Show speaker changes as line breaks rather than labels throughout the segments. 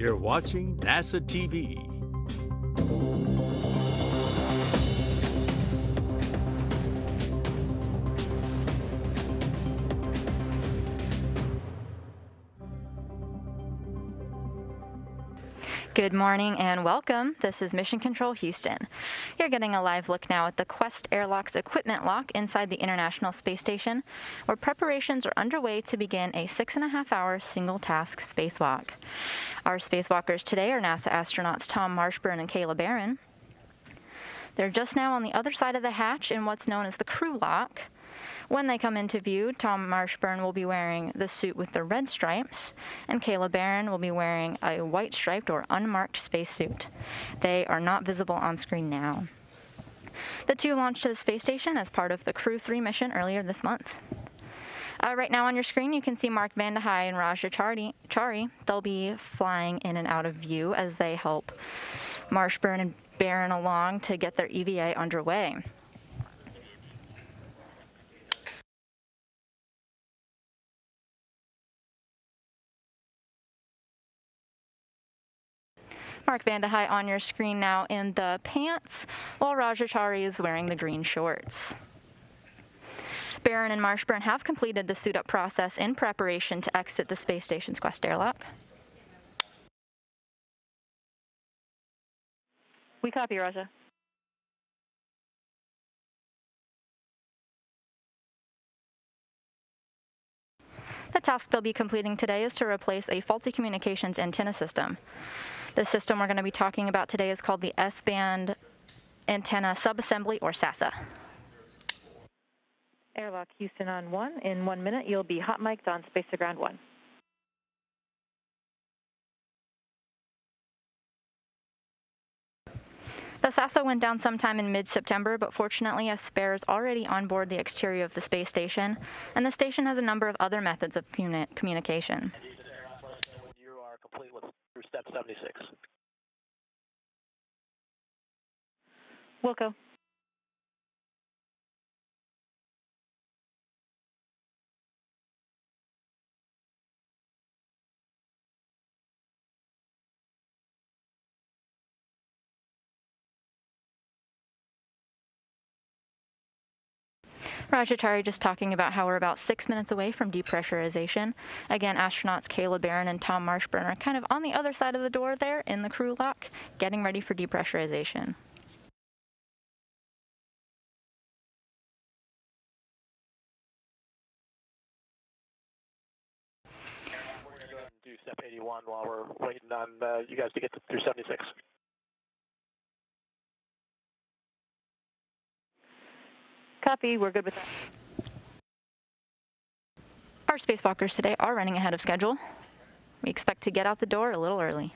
You're watching NASA TV.
Good morning and welcome. This is Mission Control Houston. You're getting a live look now at the Quest Airlock's equipment lock inside the International Space Station, where preparations are underway to begin a 6.5-hour single-task spacewalk. Our spacewalkers today are NASA astronauts Tomas Marshbёrn and Кейla Bэрron. They're just now on the other side of the hatch in what's known as the crew lock. When they come into view, Tomas Marshbёrn will be wearing the suit with the red stripes, and Кейla Bэрron will be wearing a white striped or unmarked spacesuit. They are not visible on screen now. The two launched to the space station as part of the Crew 3 mission earlier this month. Right now on your screen, you can see Mark Vande Hei and Raja Chari. They'll be flying in and out of view as they help Marshbёrn and Bэрron along to get their EVA underway. Mark Vande Hei on your screen now in the pants, while Raja Chari is wearing the green shorts. Bэрron and Marshbёrn have completed the suit-up process in preparation to exit the space station's Quest airlock.
We copy, Raja.
The task they'll be completing today is to replace a faulty communications antenna system. The system we're going to be talking about today is called the S-band antenna subassembly, or SASA.
Airlock Houston on 1. In 1 minute, you'll be hot mic'd on Space to Ground 1.
The SASA went down sometime in mid-September, but fortunately a spare is already on board the exterior of the space station, and the station has a number of other methods of communication.
You are complete with through step 76.
Wilco.
Raja Chari just talking about how we're about 6 minutes away from depressurization. Again, astronauts Кейla Bэрron and Tomas Marshbёrn are kind of on the other side of the door there in the crew lock, getting ready for depressurization.
We're going to go ahead and do step 81 while we're waiting on you guys to get through 76.
Copy. We're good with that.
Our spacewalkers today are running ahead of schedule. We expect to get out the door a little early.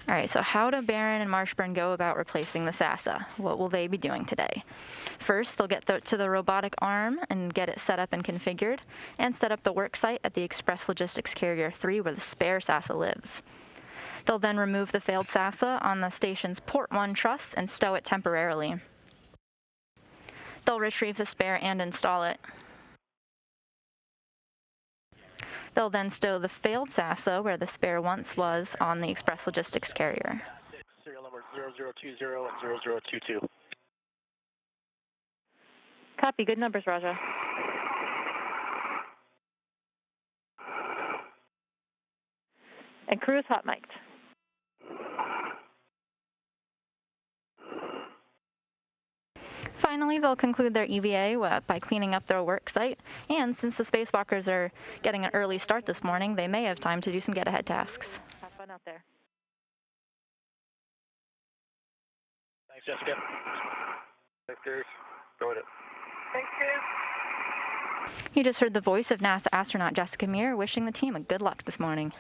All right, so how do Bэрron and Marshbёrn go about replacing the SASA? What will they be doing today? First, they'll get to the robotic arm and get it set up and configured, and set up the work site at the Express Logistics Carrier 3 where the spare SASA lives. They'll then remove the failed SASA on the station's Port 1 truss and stow it temporarily. They'll retrieve the spare and install it. They'll then stow the failed SASA, where the spare once was, on the Express Logistics Carrier.
Serial number 0020 and 0022.
Copy. Good numbers, Raja. And crew is hot mic'd.
Finally, they'll conclude their EVA by cleaning up their work site, and since the spacewalkers are getting an early start this morning, they may have time to do some get-ahead tasks.
Have fun out there.
Thanks, Jessica. Thanks, Bruce. Go with it. Thanks, Bruce.
You just heard the voice of NASA astronaut Jessica Meir wishing the team a good luck this morning.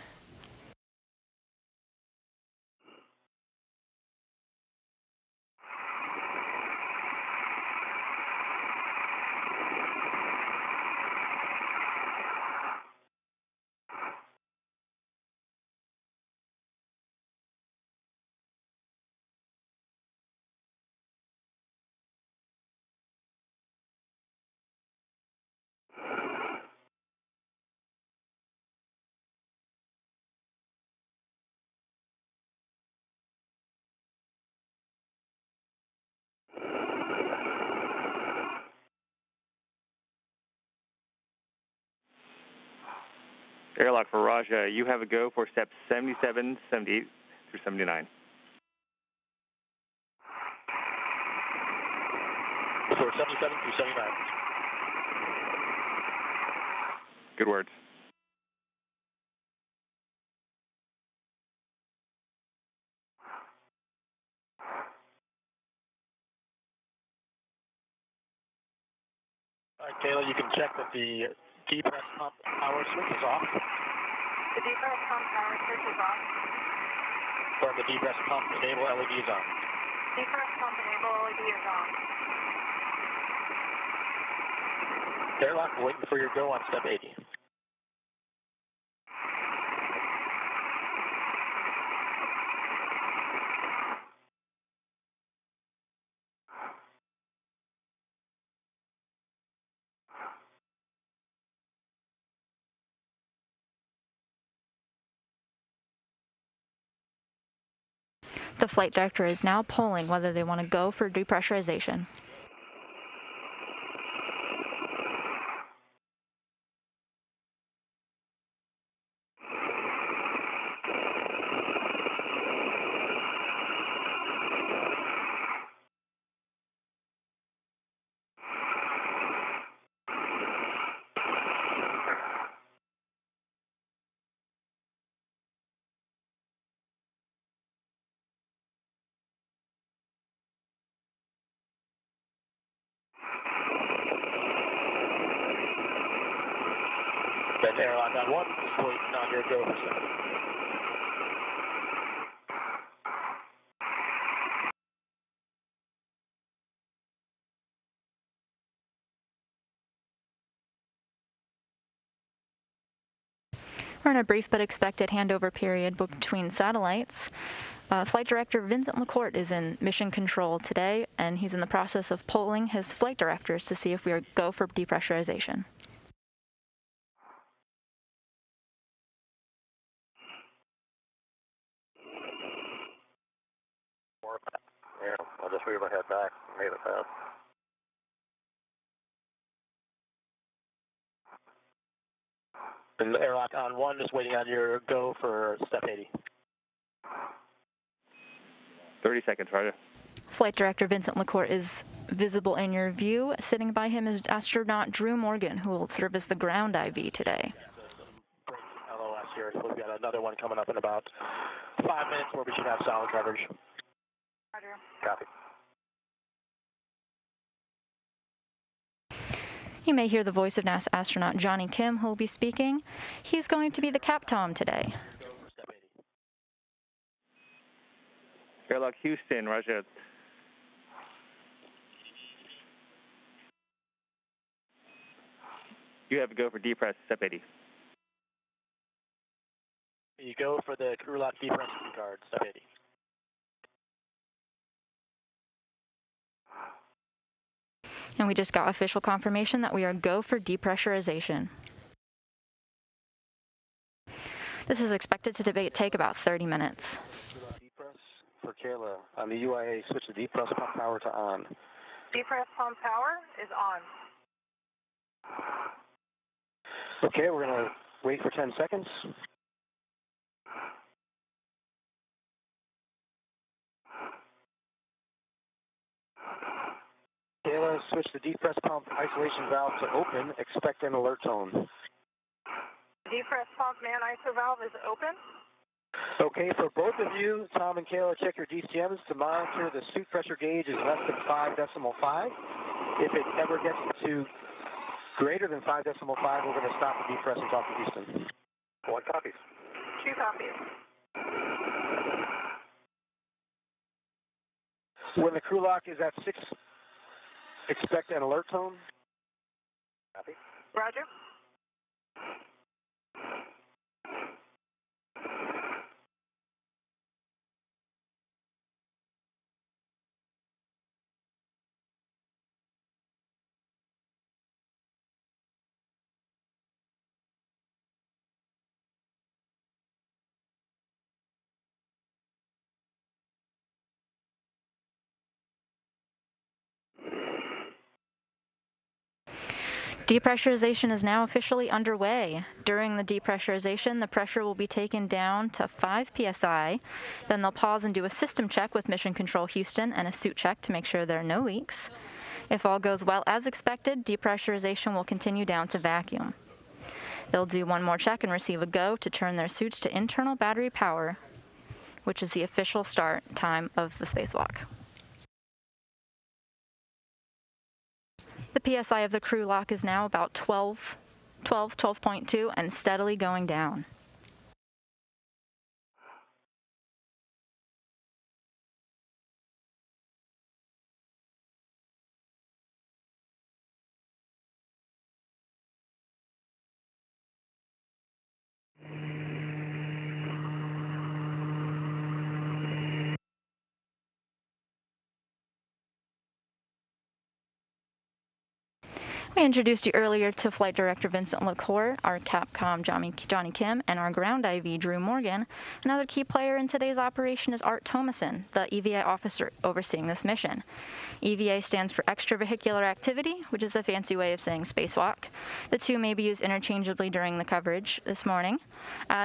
Airlock for Raja, you have a go for steps 77, 78 through 79.
For 77 through 79.
Good words.
All right, Kayla, you can check that the depress pump power switch is off.
The depress pump power switch is off.
Or the depress pump enable LED is on.
Depress pump enable LED is on.
Airlock, waiting for your go on step 80.
The flight director is now polling whether they want to go for depressurization.
Then airlock on 1, waiting on your go for step.
We're in a brief but expected handover period between satellites. Flight Director Vincent LaCourte is in mission control today, and he's in the process of polling his flight directors to see if we go for depressurization.
Yeah, I'll just move my head back and made it fast. And airlock on 1, just waiting on your go for step 80.
30 seconds, Roger.
Flight Director Vincent LaCourte is visible in your view. Sitting by him is astronaut Drew Morgan, who will serve as the ground IV today.
Great LOS here. So we've got another one coming up in about 5 minutes where we should have solid coverage.
Roger.
Copy.
You may hear the voice of NASA astronaut Johnny Kim, who will be speaking. He's going to be the captom today.
Step 80.
Airlock Houston, Roger. You have a go for depress, step 80.
You go for the crew lock depress card, step 80.
And we just got official confirmation that we are go for depressurization. This is expected to take about 30 minutes.
Depress for Kayla. On the UIA, switch the depress pump power to on.
Depress pump power is on.
Okay, we're going to wait for 10 seconds. Kayla, switch the depress pump isolation valve to open. Expect an alert tone.
Depress pump man ISO valve is open.
Okay, for both of you, Tom and Kayla, check your DCMs to monitor the suit pressure gauge is less than 5.5. If it ever gets to greater than 5.5, we're going to stop the depress and talk to Houston. 1 copies.
2 copies.
When the crew lock is at 6, expect an alert tone. Copy.
Roger.
Depressurization is now officially underway. During the depressurization, the pressure will be taken down to 5 psi. Then they'll pause and do a system check with Mission Control Houston and a suit check to make sure there are no leaks. If all goes well as expected, depressurization will continue down to vacuum. They'll do one more check and receive a go to turn their suits to internal battery power, which is the official start time of the spacewalk. The PSI of the crew lock is now about 12.2 and steadily going down. We introduced you earlier to Flight Director Vincent LaCour, our Capcom Johnny Kim, and our ground IV Drew Morgan. Another key player in today's operation is Art Thomason, the EVA officer overseeing this mission. EVA stands for Extravehicular Activity, which is a fancy way of saying spacewalk. The two may be used interchangeably during the coverage this morning.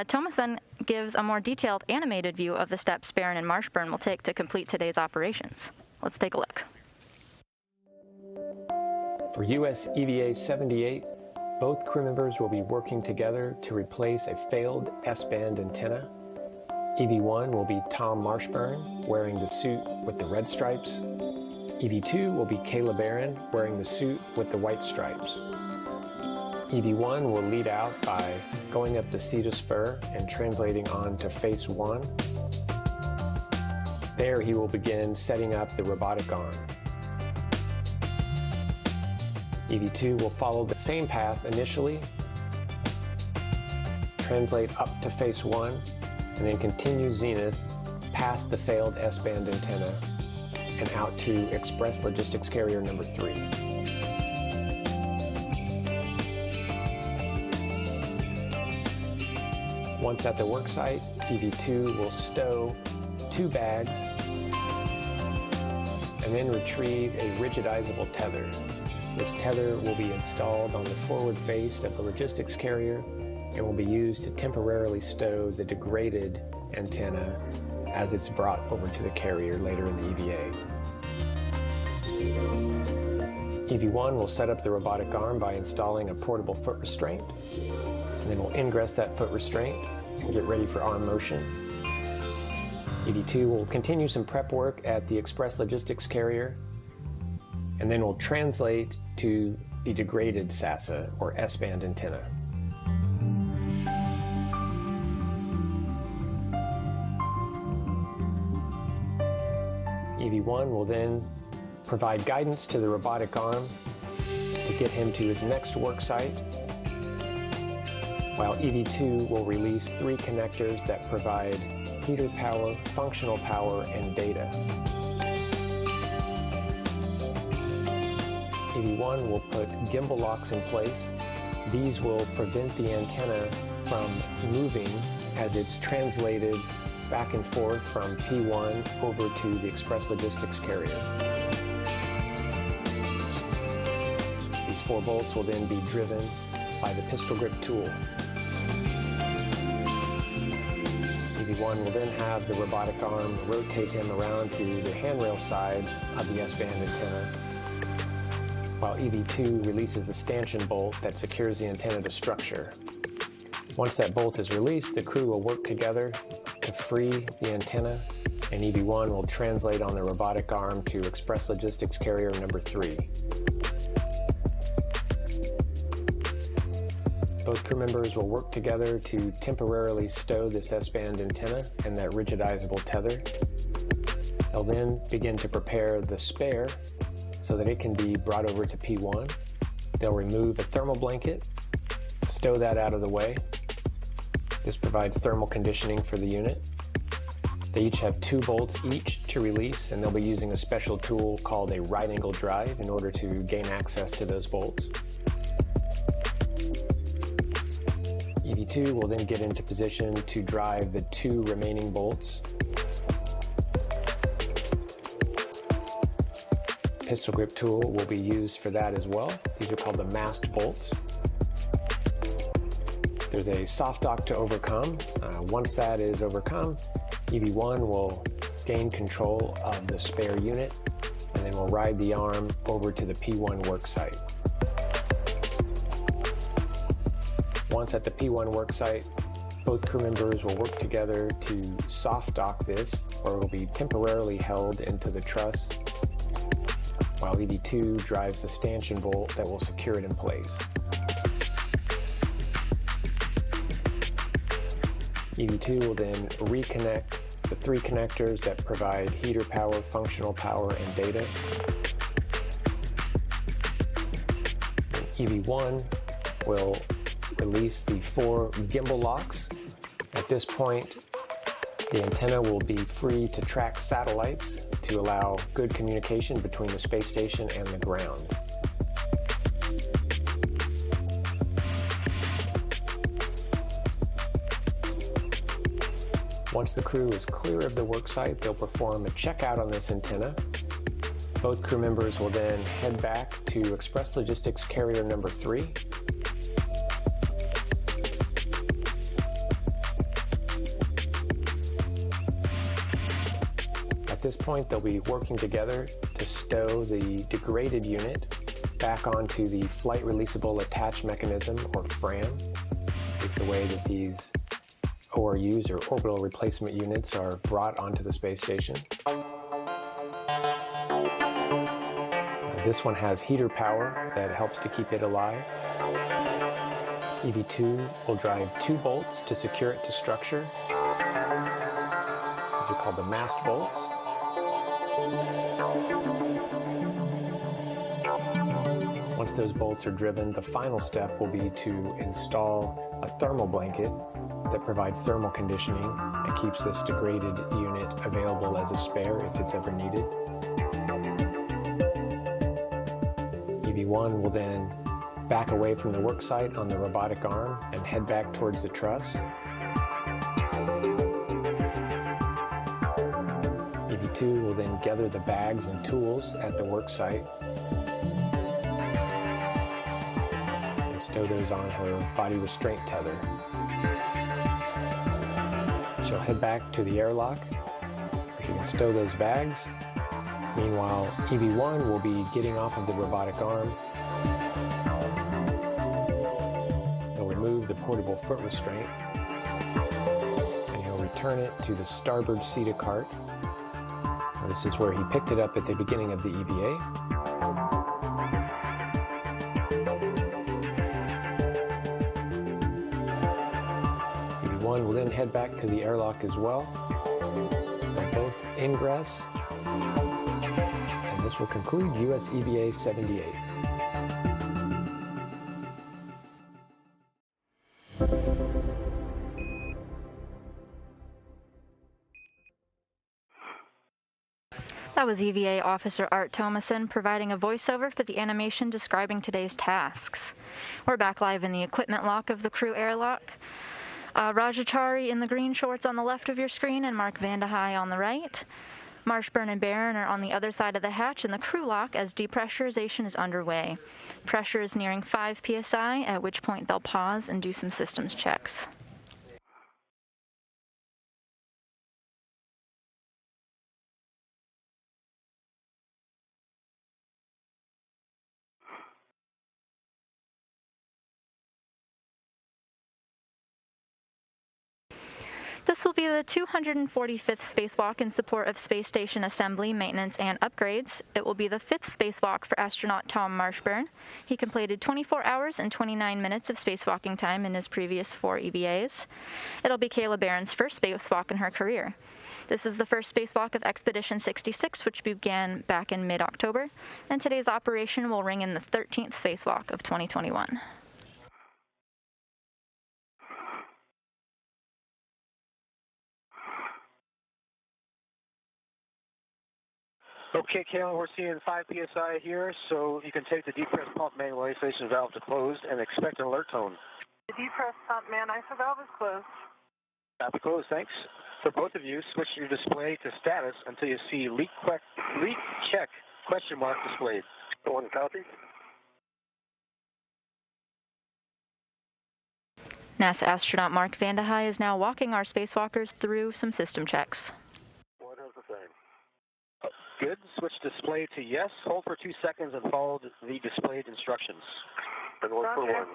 Thomason gives a more detailed animated view of the steps Bэрron and Marshbёrn will take to complete today's operations. Let's take a look.
For US EVA 78, both crew members will be working together to replace a failed S-band antenna. EV1 will be Tom Marshbёrn, wearing the suit with the red stripes. EV2 will be Кейла Bэрrон, wearing the suit with the white stripes. EV1 will lead out by going up the Cedar Spur and translating on to Face 1. There he will begin setting up the robotic arm. EV2 will follow the same path initially, translate up to Face 1, and then continue zenith past the failed S-band antenna and out to Express Logistics Carrier number 3. Once at the worksite, EV2 will stow 2 bags and then retrieve a rigidizable tether. This tether will be installed on the forward face of the logistics carrier and will be used to temporarily stow the degraded antenna as it's brought over to the carrier later in the EVA. EV1 will set up the robotic arm by installing a portable foot restraint, and then we'll ingress that foot restraint and get ready for arm motion. EV2 will continue some prep work at the Express Logistics Carrier, and then we'll translate to the degraded SASA, or S-band antenna. EV1 will then provide guidance to the robotic arm to get him to his next work site, while EV2 will release 3 connectors that provide heater power, functional power, and data. EV1 will put gimbal locks in place. These will prevent the antenna from moving as it's translated back and forth from P1 over to the Express Logistics Carrier. These 4 bolts will then be driven by the pistol grip tool. EV1 will then have the robotic arm rotate him around to the handrail side of the S-band antenna, while EV2 releases the stanchion bolt that secures the antenna to structure. Once that bolt is released, the crew will work together to free the antenna, and EV1 will translate on the robotic arm to Express Logistics Carrier number 3. Both crew members will work together to temporarily stow this S-band antenna and that rigidizable tether. They'll then begin to prepare the spare so that it can be brought over to P1. They'll remove a thermal blanket, stow that out of the way. This provides thermal conditioning for the unit. They each have 2 bolts each to release, and they'll be using a special tool called a right angle drive in order to gain access to those bolts. EV2 will then get into position to drive the 2 remaining bolts. pistol grip tool will be used for that as well. These are called the mast bolts. There's a soft dock to overcome. Once that is overcome, EV1 will gain control of the spare unit, and then we'll ride the arm over to the P1 worksite. Once at the P1 worksite, both crew members will work together to soft dock this, where it will be temporarily held into the truss, while EV2 drives the stanchion bolt that will secure it in place. EV2 will then reconnect the 3 connectors that provide heater power, functional power, and data. EV1 will release the 4 gimbal locks. At this point, the antenna will be free to track satellites to allow good communication between the space station and the ground. Once the crew is clear of the worksite, they'll perform a checkout on this antenna. Both crew members will then head back to Express Logistics Carrier number 3. At this point, they'll be working together to stow the degraded unit back onto the Flight Releasable Attach Mechanism, or FRAM. This is the way that these ORUs, or orbital replacement units, are brought onto the space station. This one has heater power that helps to keep it alive. EV2 will drive 2 bolts to secure it to structure. These are called the mast bolts. Once those bolts are driven, the final step will be to install a thermal blanket that provides thermal conditioning and keeps this degraded unit available as a spare if it's ever needed. EV1 will then back away from the work site on the robotic arm and head back towards the truss. EV2 will then gather the bags and tools at the work site and stow those on her body restraint tether. She'll head back to the airlock where she can stow those bags. Meanwhile, EV1 will be getting off of the robotic arm. He'll remove the portable foot restraint and he'll return it to the starboard seated cart. This is where he picked it up at the beginning of the EVA. EV1 will then head back to the airlock as well. They'll both ingress, and this will conclude US EVA 78.
That was EVA Officer Art Thomason providing a voiceover for the animation describing today's tasks. We're back live in the equipment lock of the crew airlock. Rajachari in the green shorts on the left of your screen and Mark Vandehei on the right. Marshbёrn and Bэрron are on the other side of the hatch in the crew lock as depressurization is underway. Pressure is nearing 5 psi, at which point they'll pause and do some systems checks. This will be the 245th spacewalk in support of space station assembly, maintenance, and upgrades. It will be the 5th spacewalk for astronaut Tom Marshbёrn. He completed 24 hours and 29 minutes of spacewalking time in his previous 4 EVAs. It'll be Кейла Bэрron's first spacewalk in her career. This is the first spacewalk of Expedition 66, which began back in mid-October, and today's operation will ring in the 13th spacewalk of 2021.
Okay, Кейla, we're seeing 5 psi here, so you can take the depressed pump manual isolation valve to closed and expect an alert tone.
The depressed pump man iso valve is closed.
Copy closed, thanks. For both of you, switch your display to status until you see leak check question mark displayed.
One copy.
NASA astronaut Mark Vande Hei is now walking our spacewalkers through some system checks.
One has the same.
Good. Switch display to yes. Hold for 2 seconds and follow the displayed instructions.
And one for one.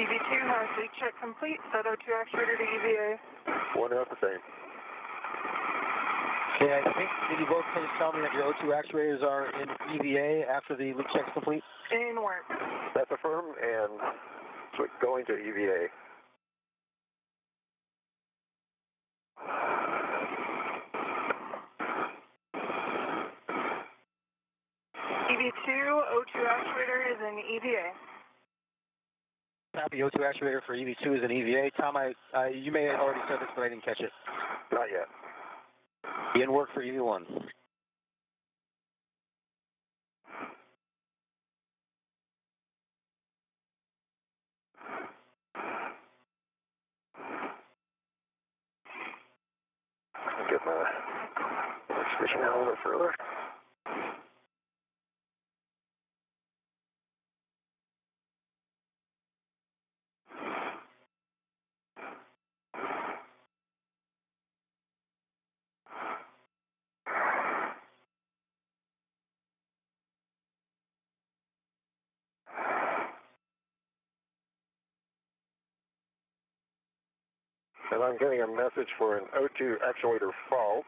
EV2 has leak check complete. Set O2 actuator to EVA.
One has the same.
Okay, I think, did you both please tell me that your O2 actuators are in EVA after the leak check's complete?
In work.
That's affirmed and going to EVA.
EV2, O2 actuator is in EVA.
Copy. O2 actuator for EV2 is in EVA. Tom, you may have already said this, but I didn't catch it.
Not yet.
In work for EV1.
Get my workstation out a little further. And I'm getting a message for an O2 actuator fault.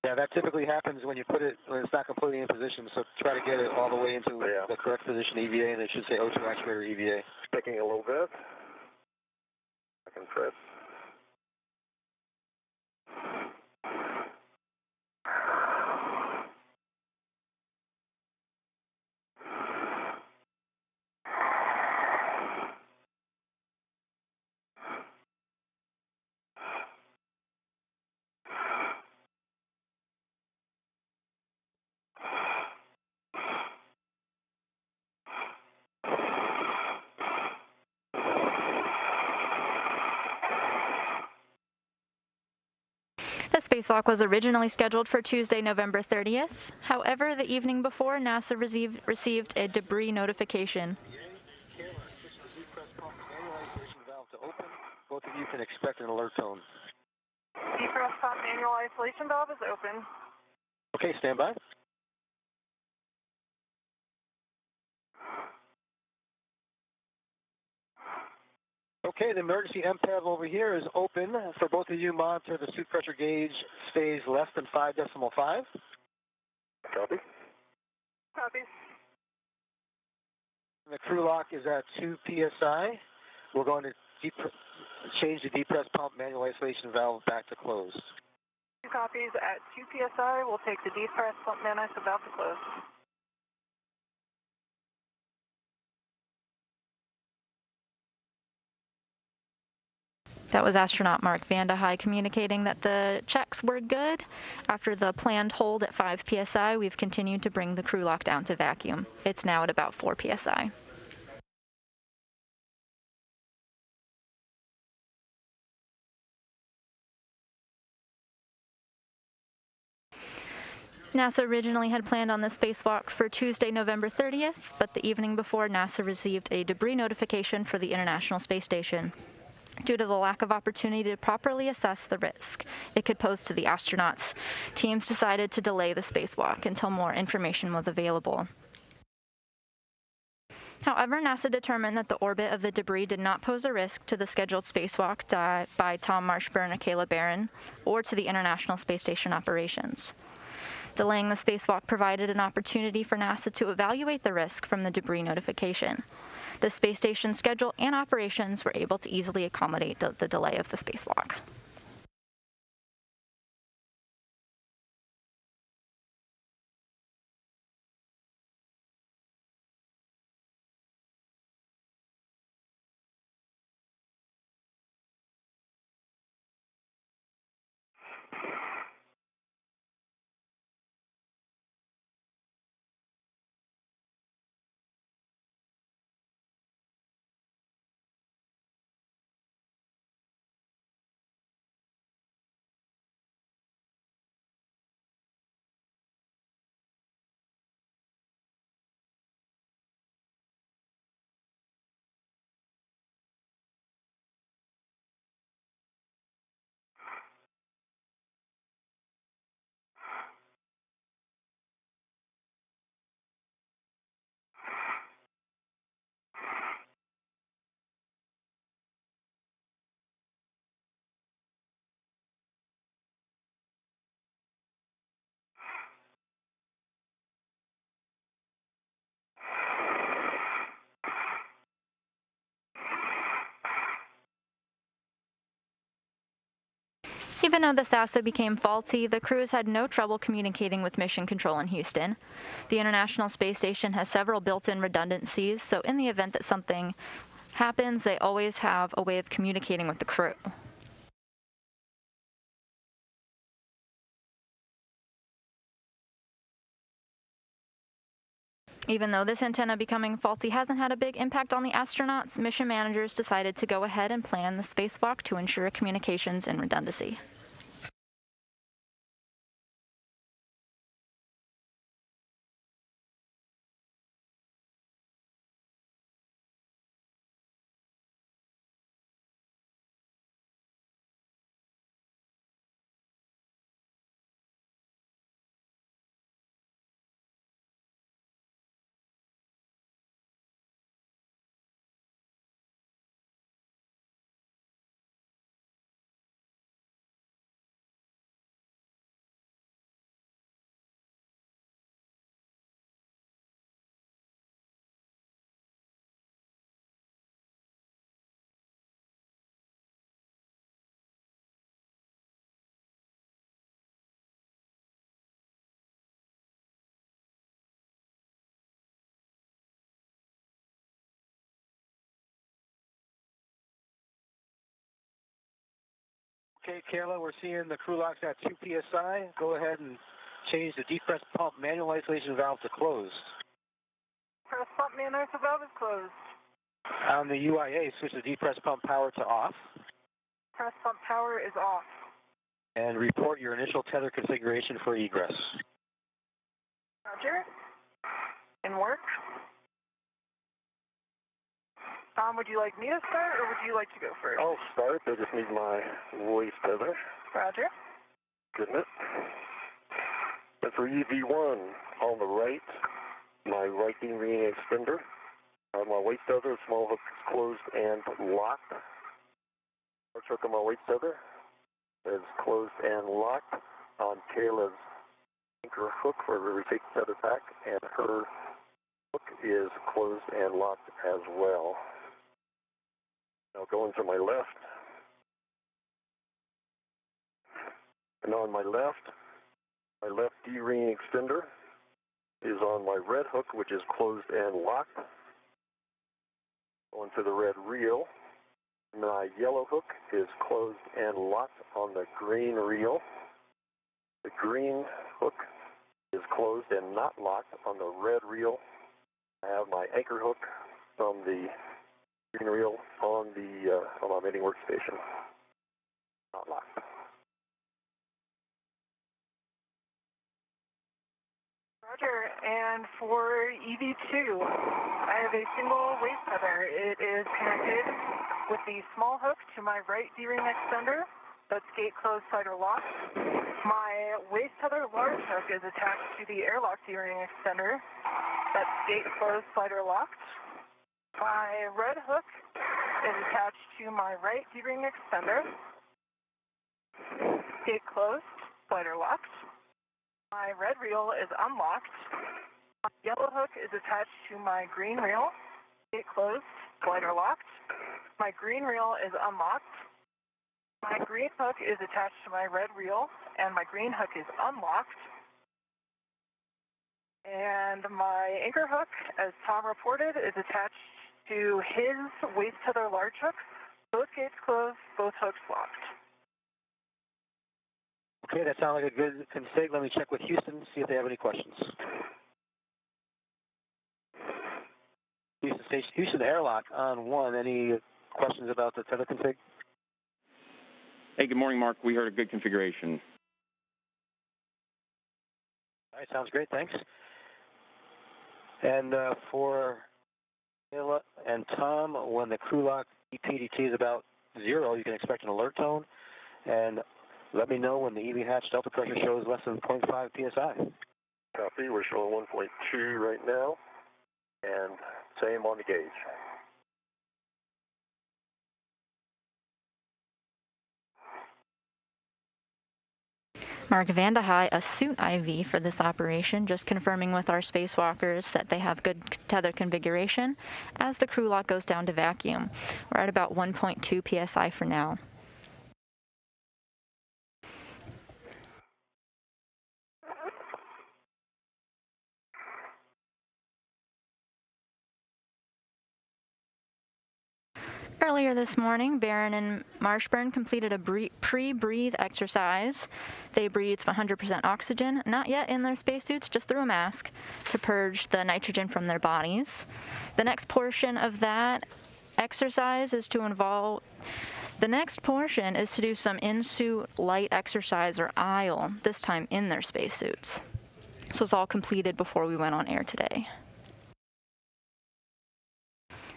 Yeah, that typically happens when you put it, when it's not completely in position, so try to get it all the way into the correct position, EVA, and it should say O2 actuator EVA.
Sticking a little bit. I can press.
The spacewalk was originally scheduled for Tuesday, November 30th. However, the evening before, NASA received a debris notification.
Valve to open. Both of you can expect an alert tone.
Defrost top manual isolation valve is open.
Okay, stand by. Okay, the emergency MPEV over here is open. For both of you, monitor the suit pressure gauge stays less than 5 decimal 5.
Copy.
Copy.
The crew lock is at 2 psi. We're going to change the depress pump manual isolation valve back to closed.
2 copies at 2 psi. We'll take the depress pump manual isolation valve to close.
That was astronaut Mark Vande Hei communicating that the checks were good. After the planned hold at 5 psi, we've continued to bring the crew lock down to vacuum. It's now at about 4 psi. NASA originally had planned on the spacewalk for Tuesday, November 30th, but the evening before, NASA received a debris notification for the International Space Station. due to the lack of opportunity to properly assess the risk it could pose to the astronauts. Teams decided to delay the spacewalk until more information was available. However, NASA determined that the orbit of the debris did not pose a risk to the scheduled spacewalk by Tomas Marshbёrn and Кейla Bэрron or to the International Space Station operations. Delaying the spacewalk provided an opportunity for NASA to evaluate the risk from the debris notification. The space station schedule and operations were able to easily accommodate the delay of the spacewalk. Even though the SASA became faulty, the crews had no trouble communicating with Mission Control in Houston. The International Space Station has several built-in redundancies, so in the event that something happens, they always have a way of communicating with the crew. Even though this antenna becoming faulty hasn't had a big impact on the astronauts, mission managers decided to go ahead and plan the spacewalk to ensure communications and redundancy.
Okay, Kayla, we're seeing the crew locks at 2 psi. Go ahead and change the depress pump manual isolation valve to closed.
Press pump main iso valve is closed.
On the UIA, switch the depress pump power to off.
Press pump power is off.
And report your initial tether configuration for egress.
Roger. In work. Tom, would you like me to start, or would you like to go first?
I'll start. I just need my waist tether.
Roger.
Getting it. And for EV1, on the right, my right beam ring extender. On my waist tether, small hook is closed and locked. Large hook on my waist tether is closed and locked. On Kayla's anchor hook for the retake tether pack, and her hook is closed and locked as well. Now going to my left. And on my left D-ring extender is on my red hook, which is closed and locked. Going to the red reel. My yellow hook is closed and locked on the green reel. The green hook is closed and not locked on the red reel. I have my anchor hook from the green reel on my mating workstation. Not locked.
Roger. And for EV2, I have a single waist tether. It is connected with the small hook to my right D-ring extender. That's gate closed, slider locked. My waist tether large hook is attached to the airlock D-ring extender. That's gate closed, slider locked. My red hook is attached to my right D-ring extender. Gate closed, slider locked. My red reel is unlocked. My yellow hook is attached to my green reel. Gate closed, slider locked. My green reel is unlocked. My green hook is attached to my red reel, and my green hook is unlocked. And my anchor hook, as Tom reported, is attached to his waist tether large hook. Both gates closed, both hooks locked.
Okay, that sounds like a good config. Let me check with Houston, see if they have any questions. Houston Station, Houston airlock on 1. Any questions about the tether config?
Hey, good morning, Mark. We heard a good configuration.
All right, sounds great. Thanks. And for Кейла and Tom, when the crew lock EPDT is about 0, you can expect an alert tone. And let me know when the EV hatch delta pressure shows less than 0.5 psi.
Copy. We're showing 1.2 right now, and same on the gauge.
Mark Vandehei, a suit IV for this operation, just confirming with our spacewalkers that they have good tether configuration as the crew lock goes down to vacuum. We're at about 1.2 psi for now. Earlier this morning, Bэрron and Marshbёrn completed a pre-breathe exercise. They breathed 100% oxygen, not yet in their spacesuits, just through a mask, to purge the nitrogen from their bodies. The next portion of that exercise is to do some in-suit light exercise, or ISLE, this time in their spacesuits. This was all completed before we went on air today.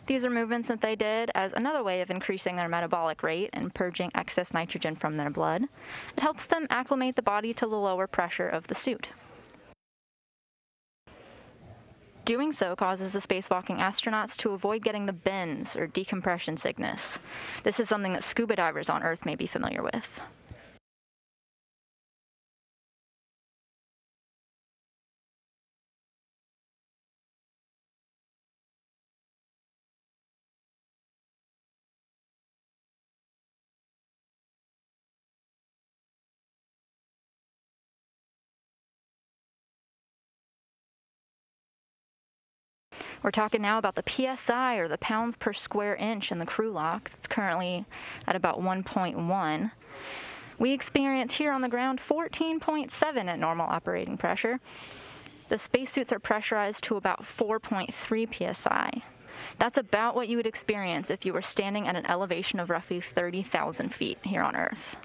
These are movements that they did as another way of increasing their metabolic rate and purging excess nitrogen from their blood. It helps them acclimate the body to the lower pressure of the suit. Doing so causes the spacewalking astronauts to avoid getting the bends, or decompression sickness. This is something that scuba divers on Earth may be familiar with. We're talking now about the PSI, or the pounds per square inch, in the crew lock. It's currently at about 1.1. We experience here on the ground 14.7 at normal operating pressure. The spacesuits are pressurized to about 4.3 psi. That's about what you would experience if you were standing at an elevation of roughly 30,000 feet here on Earth.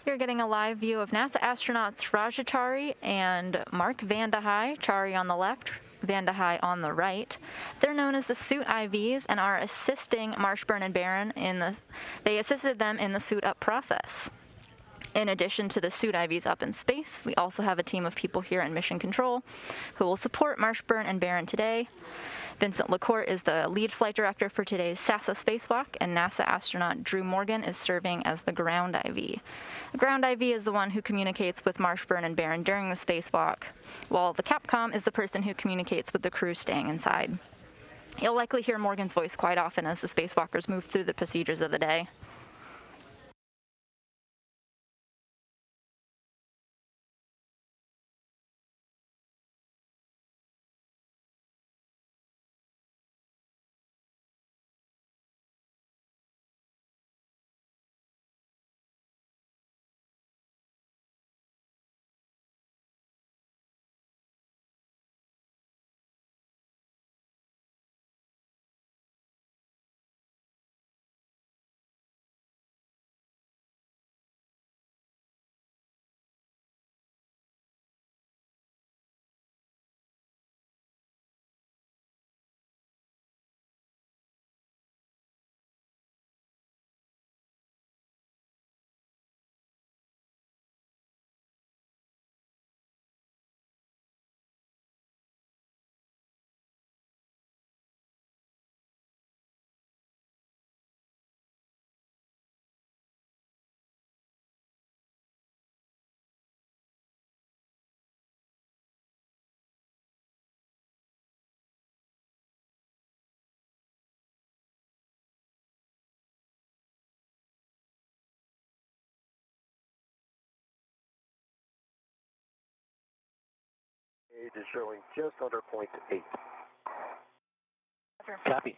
You're getting a live view of NASA astronauts Rajachari and Mark Vandehei, Chari on the left, Vandehei on the right. They're known as the suit IVs and are assisting Marshbёrn and Bэрron they assisted them in the suit up process. In addition to the suit IVs up in space, we also have a team of people here in Mission Control who will support Marshbёrn and Bэрron today. Vincent LaCourte is the lead flight director for today's SASA spacewalk, and NASA astronaut Drew Morgan is serving as the ground IV. The ground IV is the one who communicates with Marshbёrn and Bэрron during the spacewalk, while the Capcom is the person who communicates with the crew staying inside. You'll likely hear Morgan's voice quite often as the spacewalkers move through the procedures of the day.
Gauge is showing just under 0.8.
Copy.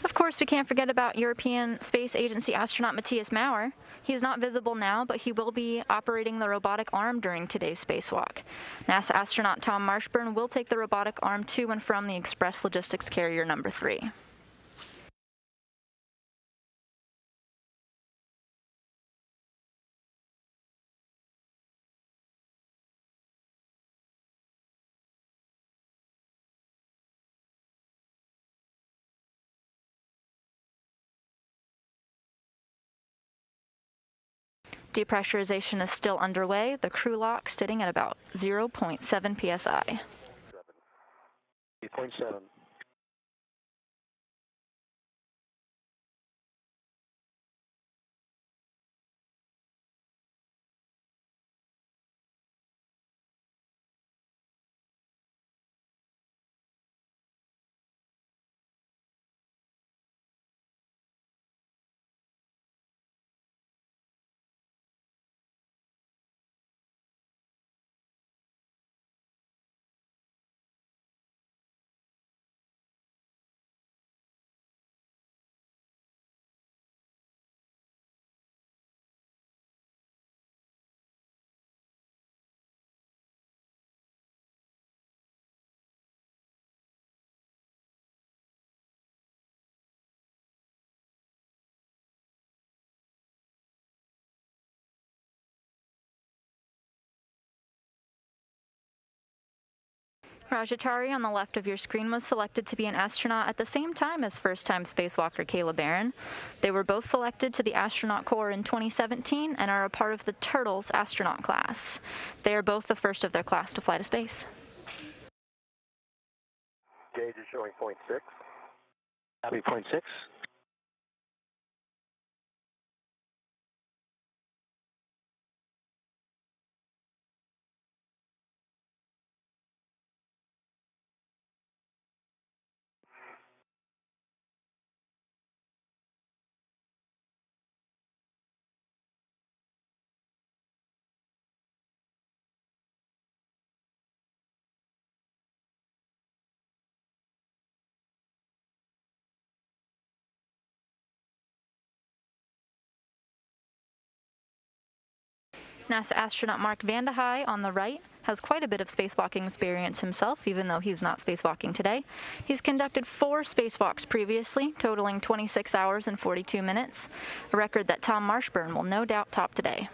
Of course, we can't forget about European Space Agency astronaut Matthias Maurer. He's not visible now, but he will be operating the robotic arm during today's spacewalk. NASA astronaut Tom Marshbёrn will take the robotic arm to and from the Express Logistics Carrier number 3. Depressurization is still underway, the crew lock sitting at about 0.7 psi.
8.7.
Rajachari on the left of your screen was selected to be an astronaut at the same time as first-time spacewalker Кейla Bэрrон. They were both selected to the Astronaut Corps in 2017 and are a part of the Turtles astronaut class. They are both the first of their class to fly to space.
Gauge is showing 0.6.
Copy, 0.6.
NASA astronaut Mark Vande Hei on the right has quite a bit of spacewalking experience himself, even though he's not spacewalking today. He's conducted 4 spacewalks previously, totaling 26 hours and 42 minutes, a record that Tom Marshbёrn will no doubt top today.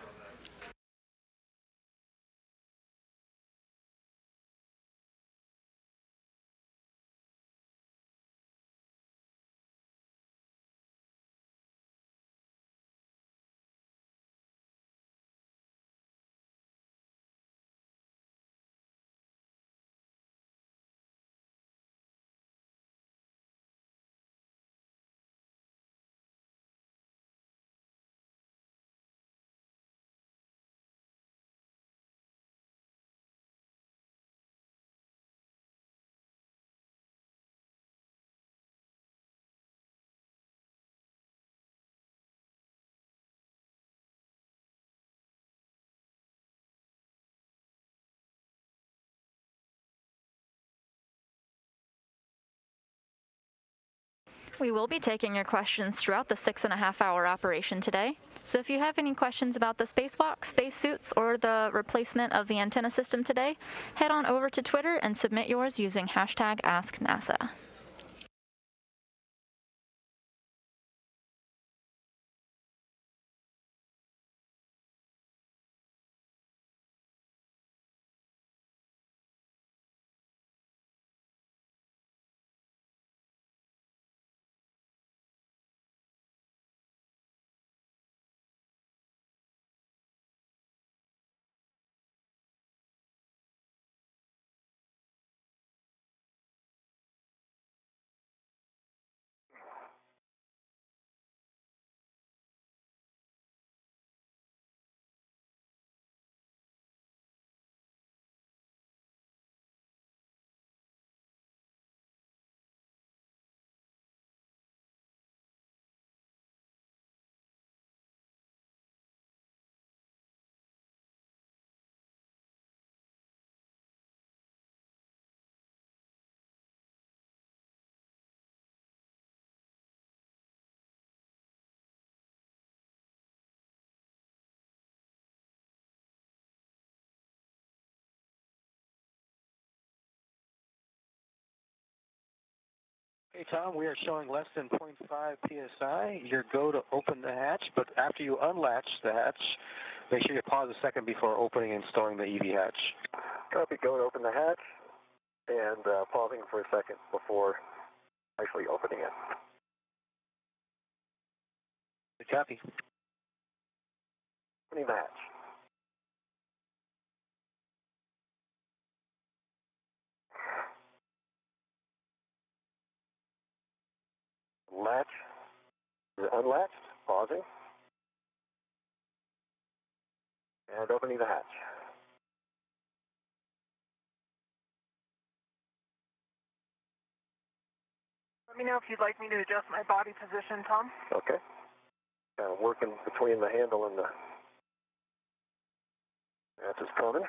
We will be taking your questions throughout the 6.5-hour operation today. So if you have any questions about the spacewalk, spacesuits, or the replacement of the antenna system today, head on over to Twitter and submit yours using hashtag AskNASA.
Hey, Tom, we are showing less than 0.5 psi. Your go to open the hatch, but after you unlatch the hatch, make sure you pause a second before opening and stowing the EV hatch.
Copy, go to open the hatch and pausing for a second before actually opening it.
Good copy.
Opening the hatch. Latch is unlatched, pausing, and opening the hatch.
Let me know if you'd like me to adjust my body position, Tom.
Okay. Kind of working between the handle and the hatch is coming.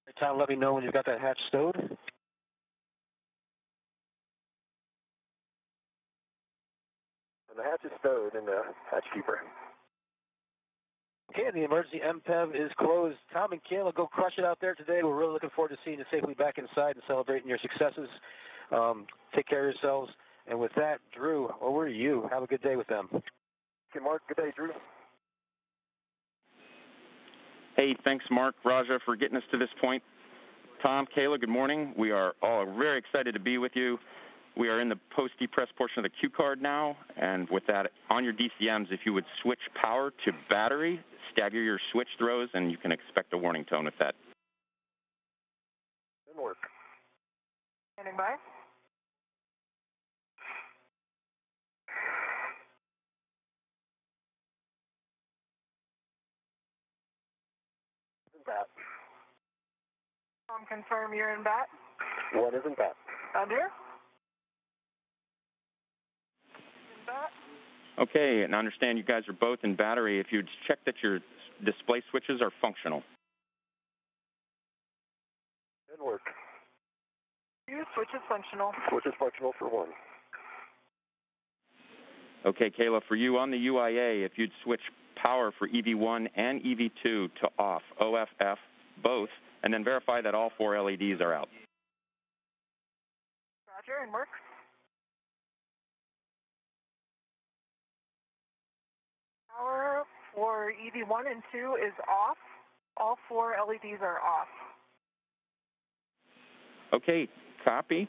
Hey, Tom, let me know when you've got that hatch stowed.
And the hatch is stowed in the hatch keeper.
Okay, the emergency MPEV is closed. Tom and Kayla, go crush it out there today. We're really looking forward to seeing you safely back inside and celebrating your successes. Take care of yourselves. And with that, Drew, over to you. Have a good day with them.
Okay, Mark. Good day, Drew.
Hey, thanks, Mark, Raja, for getting us to this point. Tom, Kayla, good morning. We are all very excited to be with you. We are in the post-depress portion of the cue card now, and with that, on your DCMs, if you would switch power to battery, stagger your switch throws, and you can expect a warning tone with that.
Good work.
Standing by.
Bat.
Tom, confirm you're in bat.
One is in bat.
Under. In bat.
Okay, and I understand you guys are both in battery. If you'd check that your display switches are functional.
Didn't work.
Switch is functional.
Switch is functional for 1.
Okay, Kayla, for you on the UIA, if you'd switch power for EV1 and EV2 to off, OFF, both, and then verify that all 4 LEDs are out.
Roger, and work. Power for EV1 and 2 is off. All 4 LEDs are off.
Okay, copy.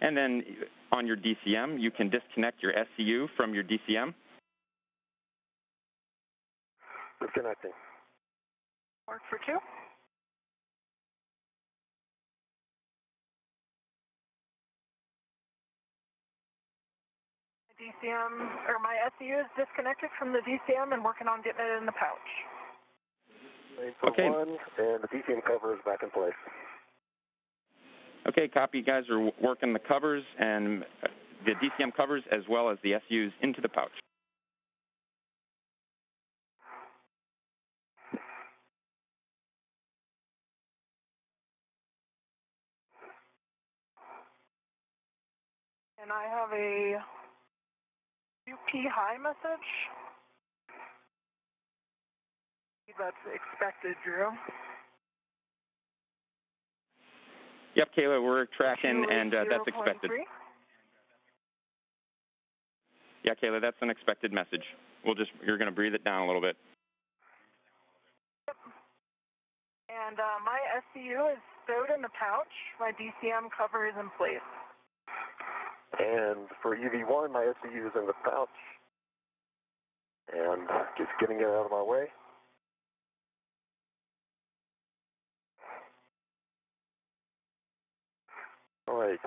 And then on your DCM, you can disconnect your SCU from your DCM.
Disconnecting.
Work for 2. My SCU is disconnected from the DCM and working on getting it in the pouch.
For
Okay.
1, and the DCM cover is back in place.
Okay, copy. You guys are working the covers and the DCM covers as well as the SUs into the pouch.
And I have a UP high message. That's expected, Drew.
Yep, Kayla, we're tracking, and that's expected. Yeah, Kayla, that's an expected message. You're going to breathe it down a little bit.
Yep. And my SCU is stowed in the pouch. My DCM cover is in place.
And for EV1, my SCU is in the pouch. And just getting it out of my way. All right.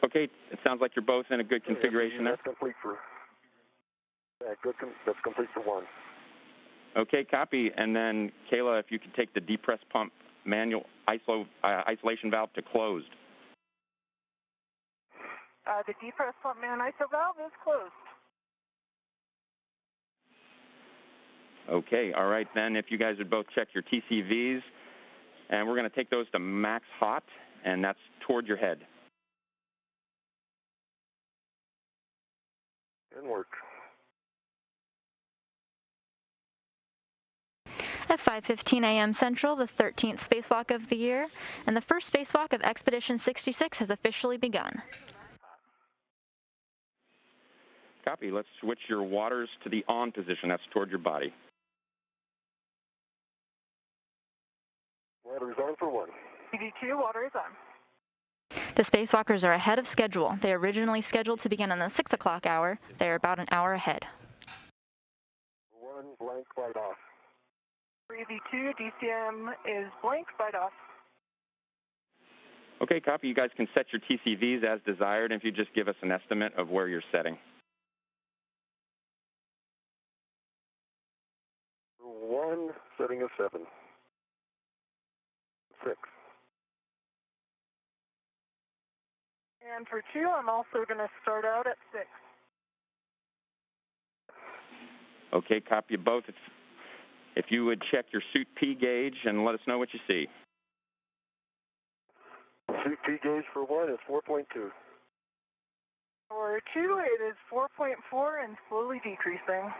Okay, it sounds like you're both in a good configuration there.
That's complete for. Yeah, that's complete for 1.
Okay, copy. And then, Kayla, if you could take the depress pump manual isolation valve to closed.
The depress pump man ISO valve is closed.
Okay, all right then. If you guys would both check your TCVs, and we're going to take those to max hot, and that's toward your head.
Didn't work.
At 5:15 a.m. Central, the 13th spacewalk of the year, and the first spacewalk of Expedition 66 has officially begun.
Copy. Let's switch your waters to the on position. That's toward your body.
Water is on for 1.
EV2, water is on.
The spacewalkers are ahead of schedule. They are originally scheduled to begin on the 6 o'clock hour. They are about an hour ahead.
1, blank, light off.
For EV2, DCM is blank, light off.
Okay, copy. You guys can set your TCVs as desired, and if you just give us an estimate of where you're setting.
For 1, setting of 7. 6.
And for 2, I'm also going to start out at 6.
Okay, copy both. If you would check your suit P gauge and let us know what you see.
Suit P gauge for 1 is 4.2.
For 2, it is 4.4 and slowly decreasing.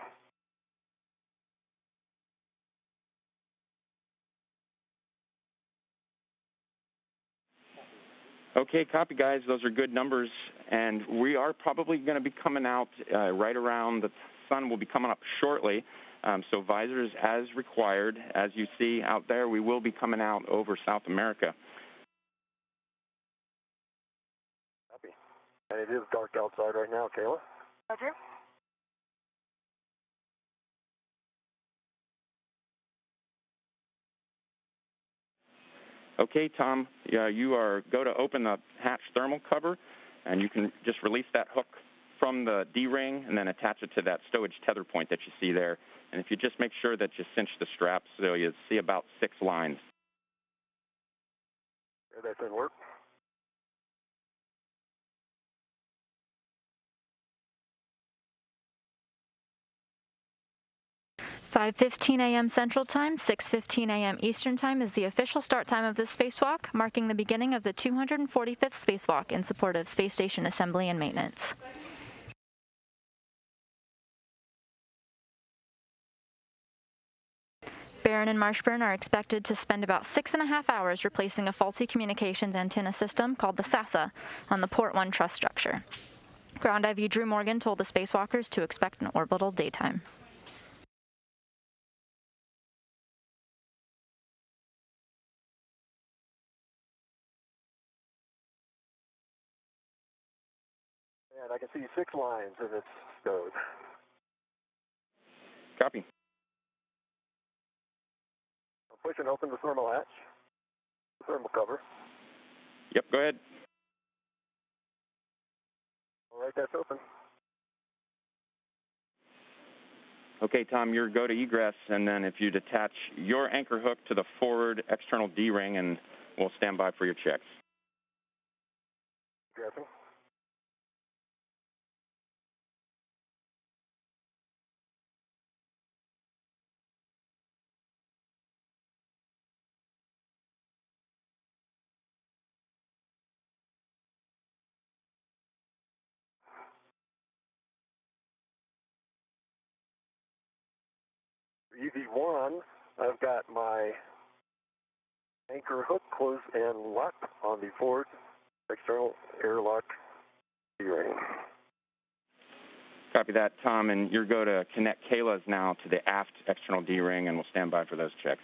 Okay, copy, guys. Those are good numbers, and we are probably going to be coming out right around the sun will be coming up shortly. So visors as required. As you see out there, we will be coming out over South America.
Copy. And it is dark outside right now, Kayla.
Roger.
Okay, Tom, you are go to open the hatch thermal cover, and you can just release that hook from the D-ring and then attach it to that stowage tether point that you see there. And if you just make sure that you cinch the straps so you see about 6 lines.
Yeah, that didn't work.
5:15 a.m. Central Time, 6:15 a.m. Eastern Time is the official start time of this spacewalk, marking the beginning of the 245th spacewalk in support of space station assembly and maintenance. Bэрron and Marshbёrn are expected to spend about 6.5 hours replacing a faulty communications antenna system called the SASA on the Port 1 truss structure. Ground IV Drew Morgan told the spacewalkers to expect an orbital daytime.
And I can see 6 lines and it's stowed.
Copy.
I'm pushing open the thermal hatch, the thermal cover.
Yep, go ahead.
All right, that's open.
Okay, Tom, your go to egress, and then if you'd attach your anchor hook to the forward external D-ring, and we'll stand by for your checks.
Egressing. EV1, I've got my anchor hook closed and locked on the forward external airlock D-ring.
Copy that, Tom, and your go to connect Kayla's now to the aft external D-ring, and we'll stand by for those checks.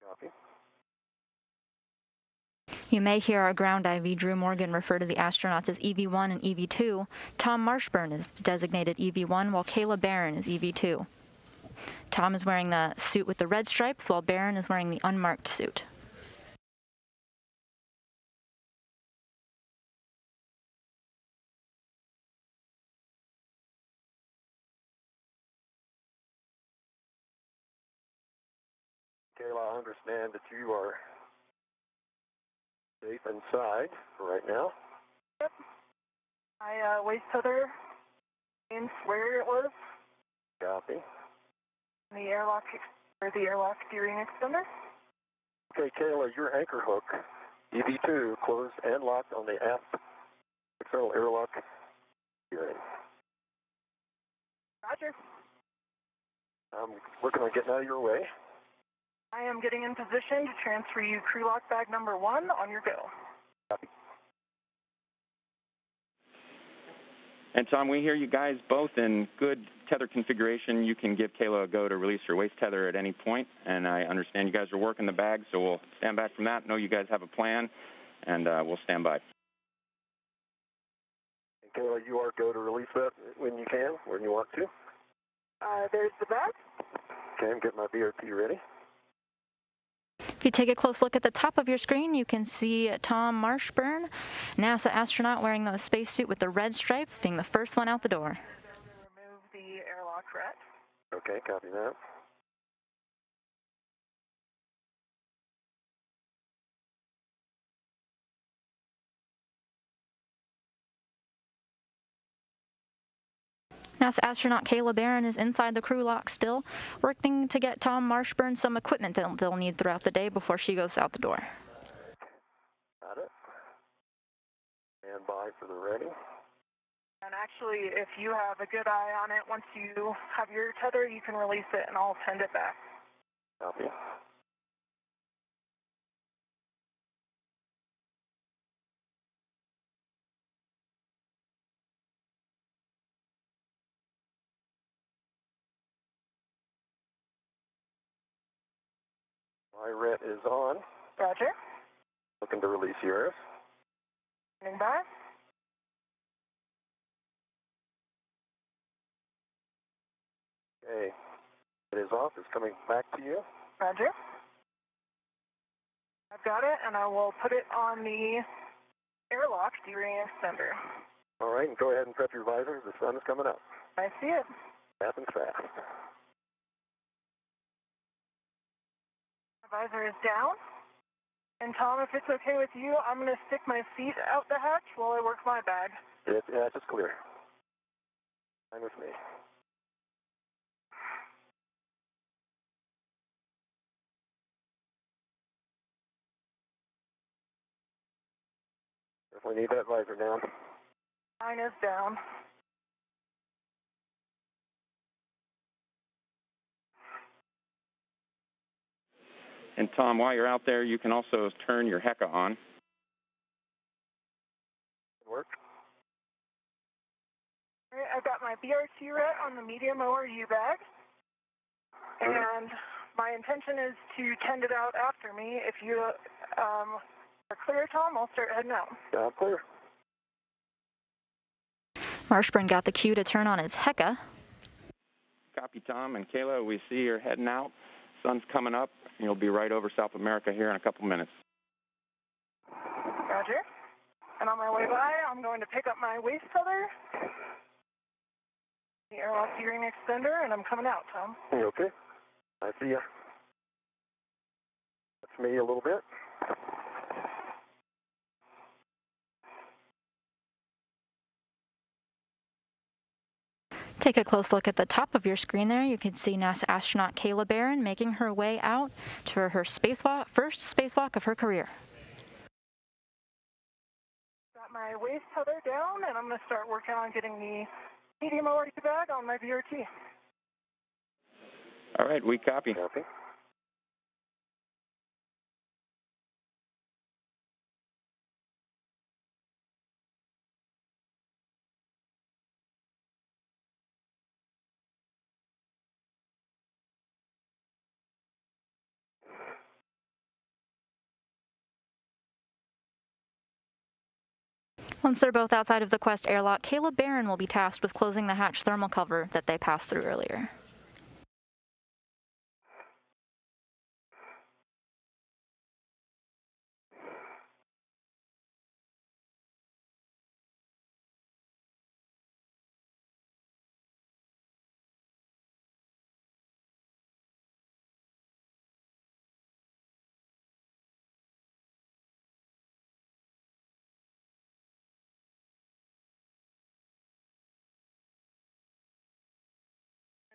Copy.
You may hear our ground IV Drew Morgan refer to the astronauts as EV1 and EV2. Tom Marshbёrn is designated EV1, while Кейла Бэррон is EV2. Tom is wearing the suit with the red stripes, while Bэрron is wearing the unmarked suit.
Kayla, I understand that you are safe inside for right now.
Yep. I waist tether in where it was.
Copy.
The airlock D-ring extender.
Okay, Kayla, your anchor hook, EV2, closed and locked on the aft external airlock D-ring.
Roger.
I'm working on getting out of your way.
I am getting in position to transfer you crew lock bag number 1 on your go.
Copy.
And Tom, we hear you guys both in good tether configuration. You can give Kayla a go to release your waist tether at any point, and I understand you guys are working the bag, so we'll stand back from that. Know you guys have a plan, and we'll stand by.
And Kayla, you are go to release that when you can, when you want to.
There's the bag.
Okay, I'm getting my BRT ready.
If you take a close look at the top of your screen, you can see Tom Marshbёrn, NASA astronaut wearing the spacesuit with the red stripes, being the first one out the door.
Remove the airlock rat.
Okay, copy that.
NASA astronaut Кейла Бэррон is inside the crew lock still, working to get Tom Marshbёrn some equipment they'll need throughout the day before she goes out the door.
Got it. Stand by for the ready.
And actually, if you have a good eye on it, once you have your tether, you can release it and I'll send it back.
Copy. My ret is on.
Roger.
Looking to release yours.
Standing by.
Okay. It is off. It's coming back to you.
Roger. I've got it, and I will put it on the airlock D-ring extender.
All right, and go ahead and prep your visor. The sun is coming up.
I see it.
Happens fast.
The visor is down. And Tom, if it's okay with you, I'm going to stick my feet out the hatch while I work my bag.
Yeah, it's clear. Fine with me. We need that visor down.
Mine is down.
And Tom, while you're out there, you can also turn your HECA on.
Work.
All right, I've got my BRT route on the medium ORU bag. And my intention is to tend it out after me. If you are clear, Tom, I'll start heading out.
Yeah, clear.
Marshburn got the cue to turn on his HECA.
Copy, Tom. And Kayla, we see you're heading out. Sun's coming up. You'll be right over South America here in a couple minutes.
Roger. And on my way by, I'm going to pick up my waist tether, the airlock gearing extender, and I'm coming out, Tom.
Okay. I see ya. That's me a little bit.
Take a close look at the top of your screen there. You can see NASA astronaut Кейла Бэррон making her way out to her first spacewalk of her career.
Got my waist tether down, and I'm going to start working on getting the medium ORU bag on my BRT.
All right, we copy.
Copy.
Once they're both outside of the Quest airlock, Кейла Бэррон will be tasked with closing the hatch thermal cover that they passed through earlier.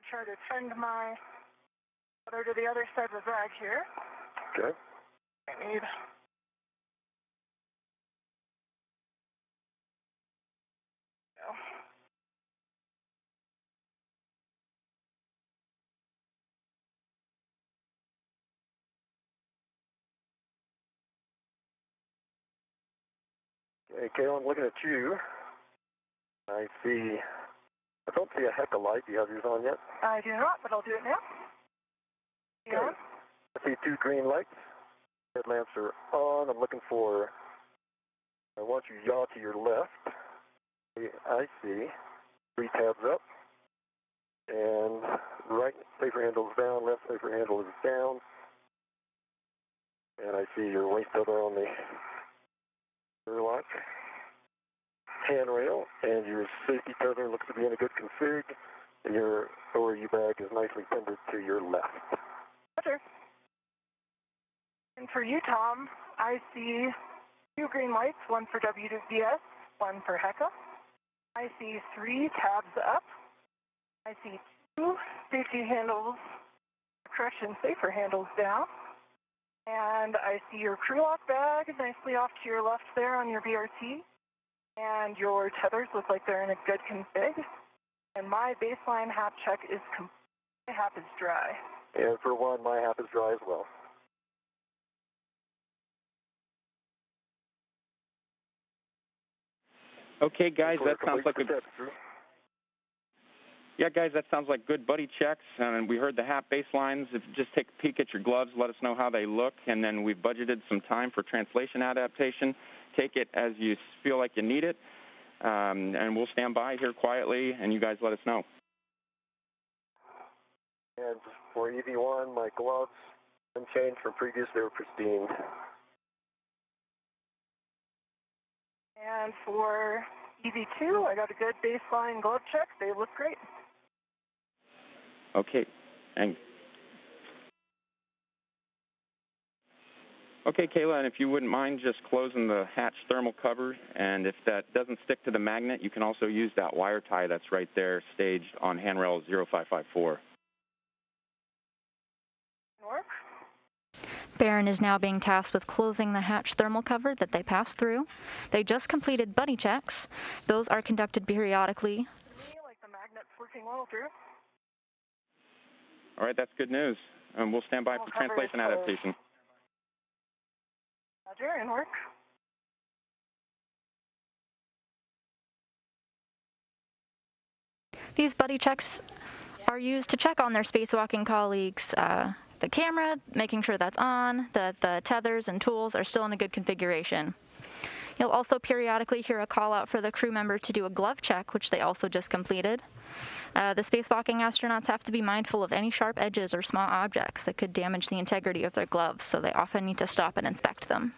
Try to trend my tether to the other side of the bag here.
Okay.
I need
Okay, Kayla, I'm looking at you. I don't see a HECA light. Do you have yours on yet?
I do not, but I'll do it now. Yeah.
Okay. I see 2 green lights. Headlamps are on. I'm looking for, I want you yaw to your left. I see 3 tabs up. And right safer handle is down, left safer handle is down. And I see your waist tether on the airlock handrail, and your safety tether looks to be in a good config, and your ORU bag is nicely pinned to your left.
Roger. And for you, Tom, I see 2 green lights, one for WDS, one for HECA. I see 3 tabs up. I see 2 safety handles, safer handles down. And I see your crew lock bag nicely off to your left there on your BRT. And your tethers look like they're in a good config. And my baseline HAP check is complete. My HAP is dry.
And for one, my HAP is dry as well.
Okay, guys, that sounds like a... Yeah, guys, that sounds like good buddy checks, and we heard the HAP baselines. If you just take a peek at your gloves, let us know how they look, and then we've budgeted some time for translation adaptation. Take it as you feel like you need it, and we'll stand by here quietly, and you guys let us know.
And for EV1, my gloves, unchanged from previous, they were pristine.
And for EV2, I got a good baseline glove check. They look great.
Okay, okay, Kayla, and if you wouldn't mind just closing the hatch thermal cover, and if that doesn't stick to the magnet, you can also use that wire tie that's right there, staged on handrail 0554.
Work.
Bэрron is now being tasked with closing the hatch thermal cover that they passed through. They just completed buddy checks. Those are conducted periodically.
Like the magnet's working well through.
All right, that's good news. We'll stand by for translation adaptation.
Roger, in work.
These buddy checks are used to check on their spacewalking colleagues, the camera, making sure that's on, that the tethers and tools are still in a good configuration. You'll also periodically hear a call out for the crew member to do a glove check, which they also just completed. The spacewalking astronauts have to be mindful of any sharp edges or small objects that could damage the integrity of their gloves, so they often need to stop and inspect them.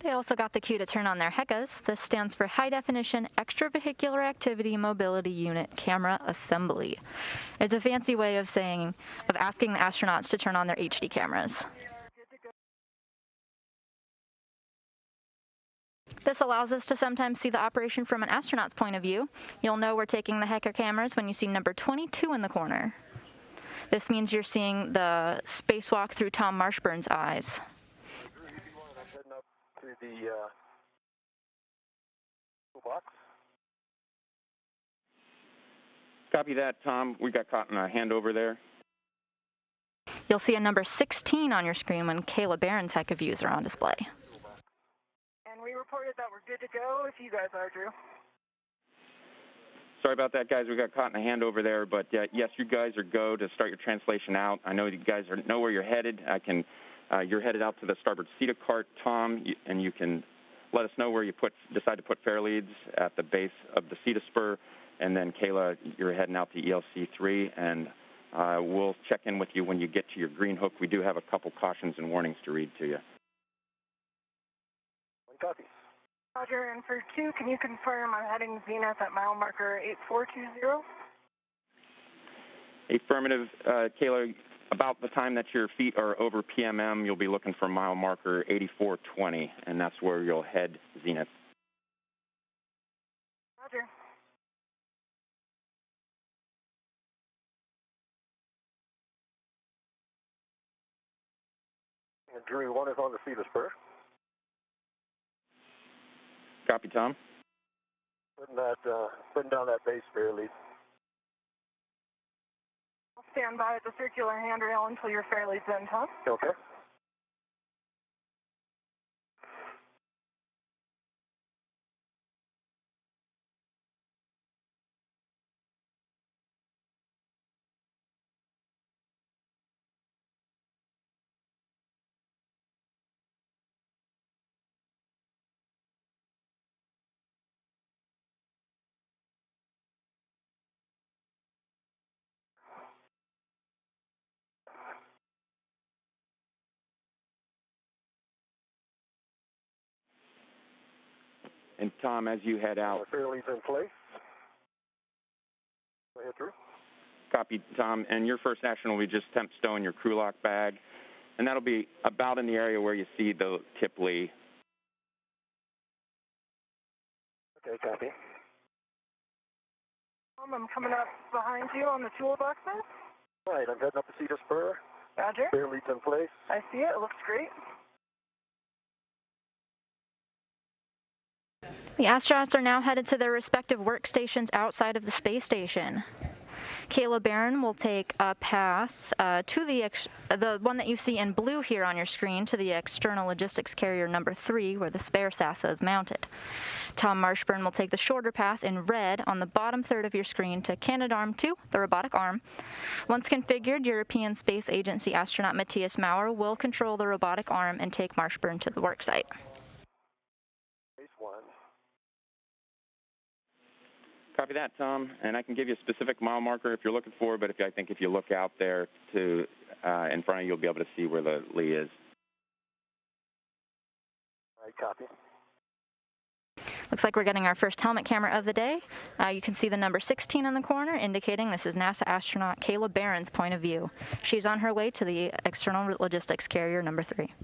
They also got the cue to turn on their HECAs. This stands for High Definition Extravehicular Activity Mobility Unit Camera Assembly. It's a fancy way of asking the astronauts to turn on their HD cameras. This allows us to sometimes see the operation from an astronaut's point of view. You'll know we're taking the HECA cameras when you see number 22 in the corner. This means you're seeing the spacewalk through Tom Marshburn's eyes.
The box.
Copy that, Tom. We got caught in a handover there.
You'll see a number 16 on your screen when Кейла Bэррон's HECA views are on display.
And we reported that we're good to go if you guys are, Drew.
Sorry about that, guys. We got caught in a handover there, but yes, you guys are go to start your translation out. I know you guys know where you're headed. You're headed out to the starboard CETA cart, Tom, and you can let us know where you decide to put fair leads at the base of the CETA spur, and then Кейla, you're heading out to ELC3, and we'll check in with you when you get to your green hook. We do have a couple cautions and warnings to read to you.
Copy.
Roger, and for 2, can you confirm I'm heading zenith at mile marker 8420?
Affirmative, Кейla. About the time that your feet are over PMM, you'll be looking for mile marker 8420, and that's where you'll head zenith.
Roger.
And Drew, 1 is on the CETA spur.
Copy, Tom.
Putting down that base fair lead.
Stand by at the circular handrail until your fair lead's in, Tom.
Okay.
And Tom, as you head out.
Fair lead's in place. Go ahead, Drew.
Copy, Tom. And your first action will be just temp stowing your crew lock bag. And that'll be about in the area where you see the tip lee.
Okay, copy.
Tom, I'm coming up behind you on the toolbox now.
All right, I'm heading up the CETA spur.
Roger.
Fair lead's in place.
I see it. It looks great.
The astronauts are now headed to their respective workstations outside of the space station. Кейла Bэрrон will take a path to the one that you see in blue here on your screen, to the external logistics carrier number 3, where the spare SASA is mounted. Tom Marshbёrn will take the shorter path in red on the bottom third of your screen to Canadarm2, the robotic arm. Once configured, European Space Agency astronaut Matthias Maurer will control the robotic arm and take Marshbёrn to the worksite.
Copy that, Tom. And I can give you a specific mile marker if you're looking for it, but I think if you look out there to in front of you, you'll be able to see where the lee is.
All right, copy.
Looks like we're getting our first helmet camera of the day. You can see the number 16 in the corner, indicating this is NASA astronaut Кейла Bэрron's point of view. She's on her way to the external logistics carrier number 3.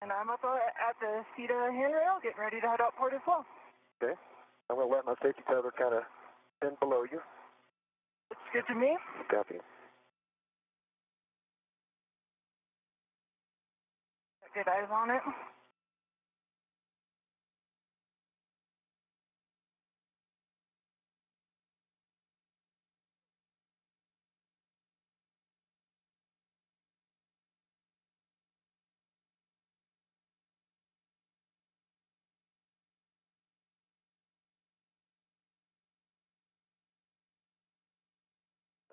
And I'm up at the CETA handrail, getting ready to head out port as well.
Okay. I'm going to let my safety tether kind of bend below you.
Looks good to me.
Copy.
Good eyes on it.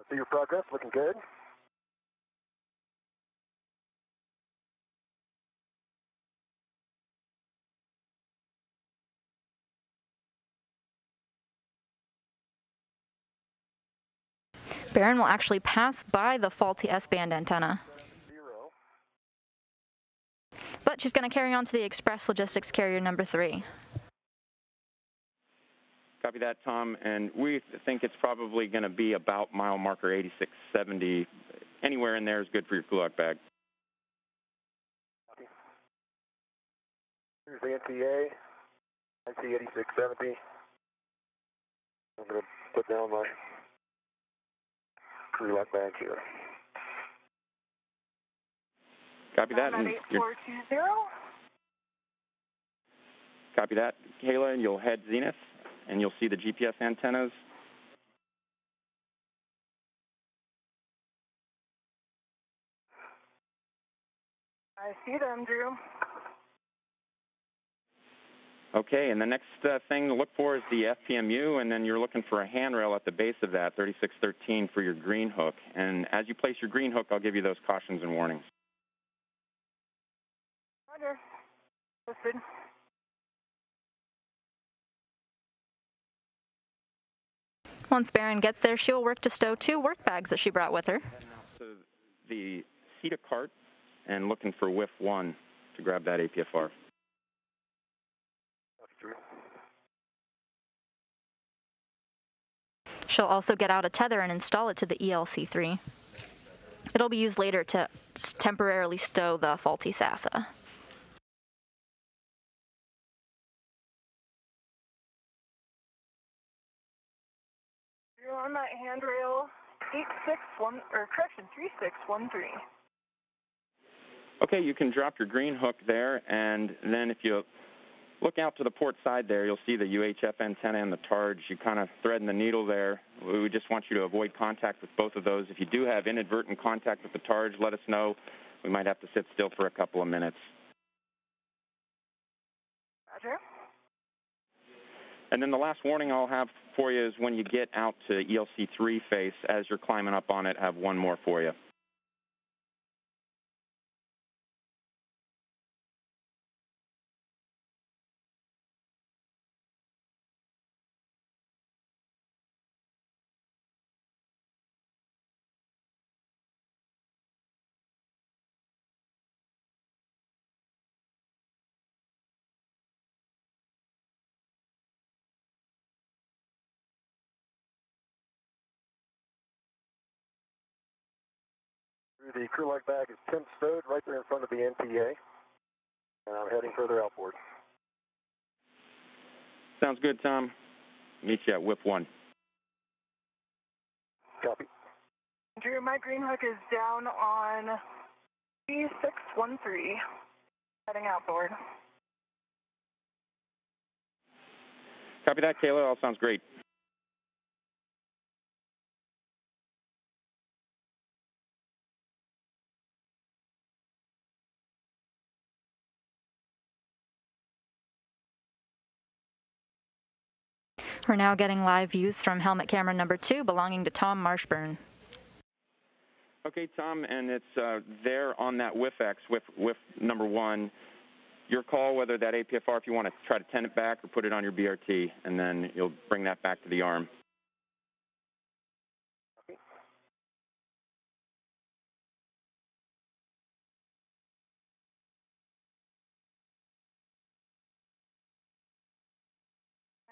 I see your progress, looking good.
Bэрron will actually pass by the faulty S-band antenna.
0.
But she's going to carry on to the express logistics carrier number 3.
Copy that, Tom. And we think it's probably going to be about mile marker 8670. Anywhere in there is good for your Kulak bag.
Copy. Here's the NTA. I see 8670. I'm going to put down my Kulak bag here.
Copy that.
I'm at 8420.
Copy that, Kayla, and you'll head zenith, and you'll see the GPS antennas.
I see them, Drew.
Okay, and the next thing to look for is the FPMU, and then you're looking for a handrail at the base of that, 3613, for your green hook. And as you place your green hook, I'll give you those cautions and warnings.
Roger. Listed.
Once Bэрron gets there, she'll work to stow 2 work bags that she brought with her.
So the CETA cart, and looking for whiff 1 to grab that APFR.
She'll also get out a tether and install it to the ELC3. It'll be used later to temporarily stow the faulty SASA.
You're on that handrail 3613.
Okay, you can drop your green hook there, and then if you look out to the port side there, you'll see the UHF antenna and the targe. You kind of threading the needle there. We just want you to avoid contact with both of those. If you do have inadvertent contact with the targe, let us know. We might have to sit still for a couple of minutes.
Roger.
And then the last warning I'll have for you is when you get out to ELC3 face, as you're climbing up on it, I have one more for you.
The Kulak bag is temp stowed right there in front of the NTA, and I'm heading further outboard.
Sounds good, Tom. Meet you at whip 1.
Copy.
Drew, my green hook is down on E613, heading outboard.
Copy that, Kayla. All sounds great.
We're now getting live views from helmet camera number 2 belonging to Tomas Marshbёrn.
Okay, Tom, and it's there on that WIFX, WIF number 1. Your call whether that APFR, if you want to try to tend it back or put it on your BRT, and then you'll bring that back to the arm.
Okay.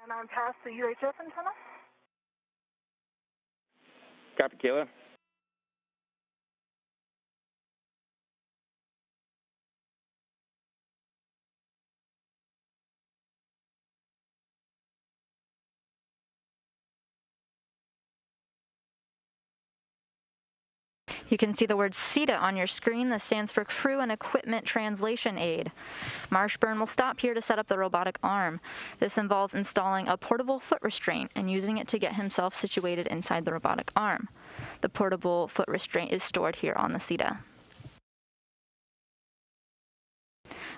And I'm past the UHF antenna.
Copy, Kayla.
You can see the word CETA on your screen. This stands for Crew and Equipment Translation Aid. Marshbёrn will stop here to set up the robotic arm. This involves installing a portable foot restraint and using it to get himself situated inside the robotic arm. The portable foot restraint is stored here on the CETA.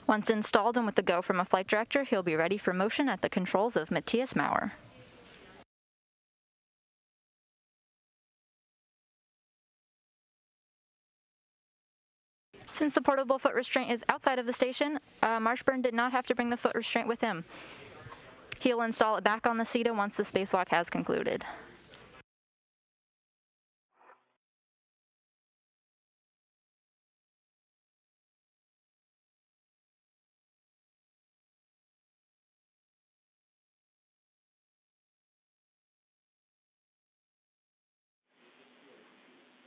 Once installed and with the go from a flight director, he'll be ready for motion at the controls of Matthias Maurer. Since the portable foot restraint is outside of the station, Marshbёrn did not have to bring the foot restraint with him. He'll install it back on the CETA once the spacewalk has concluded.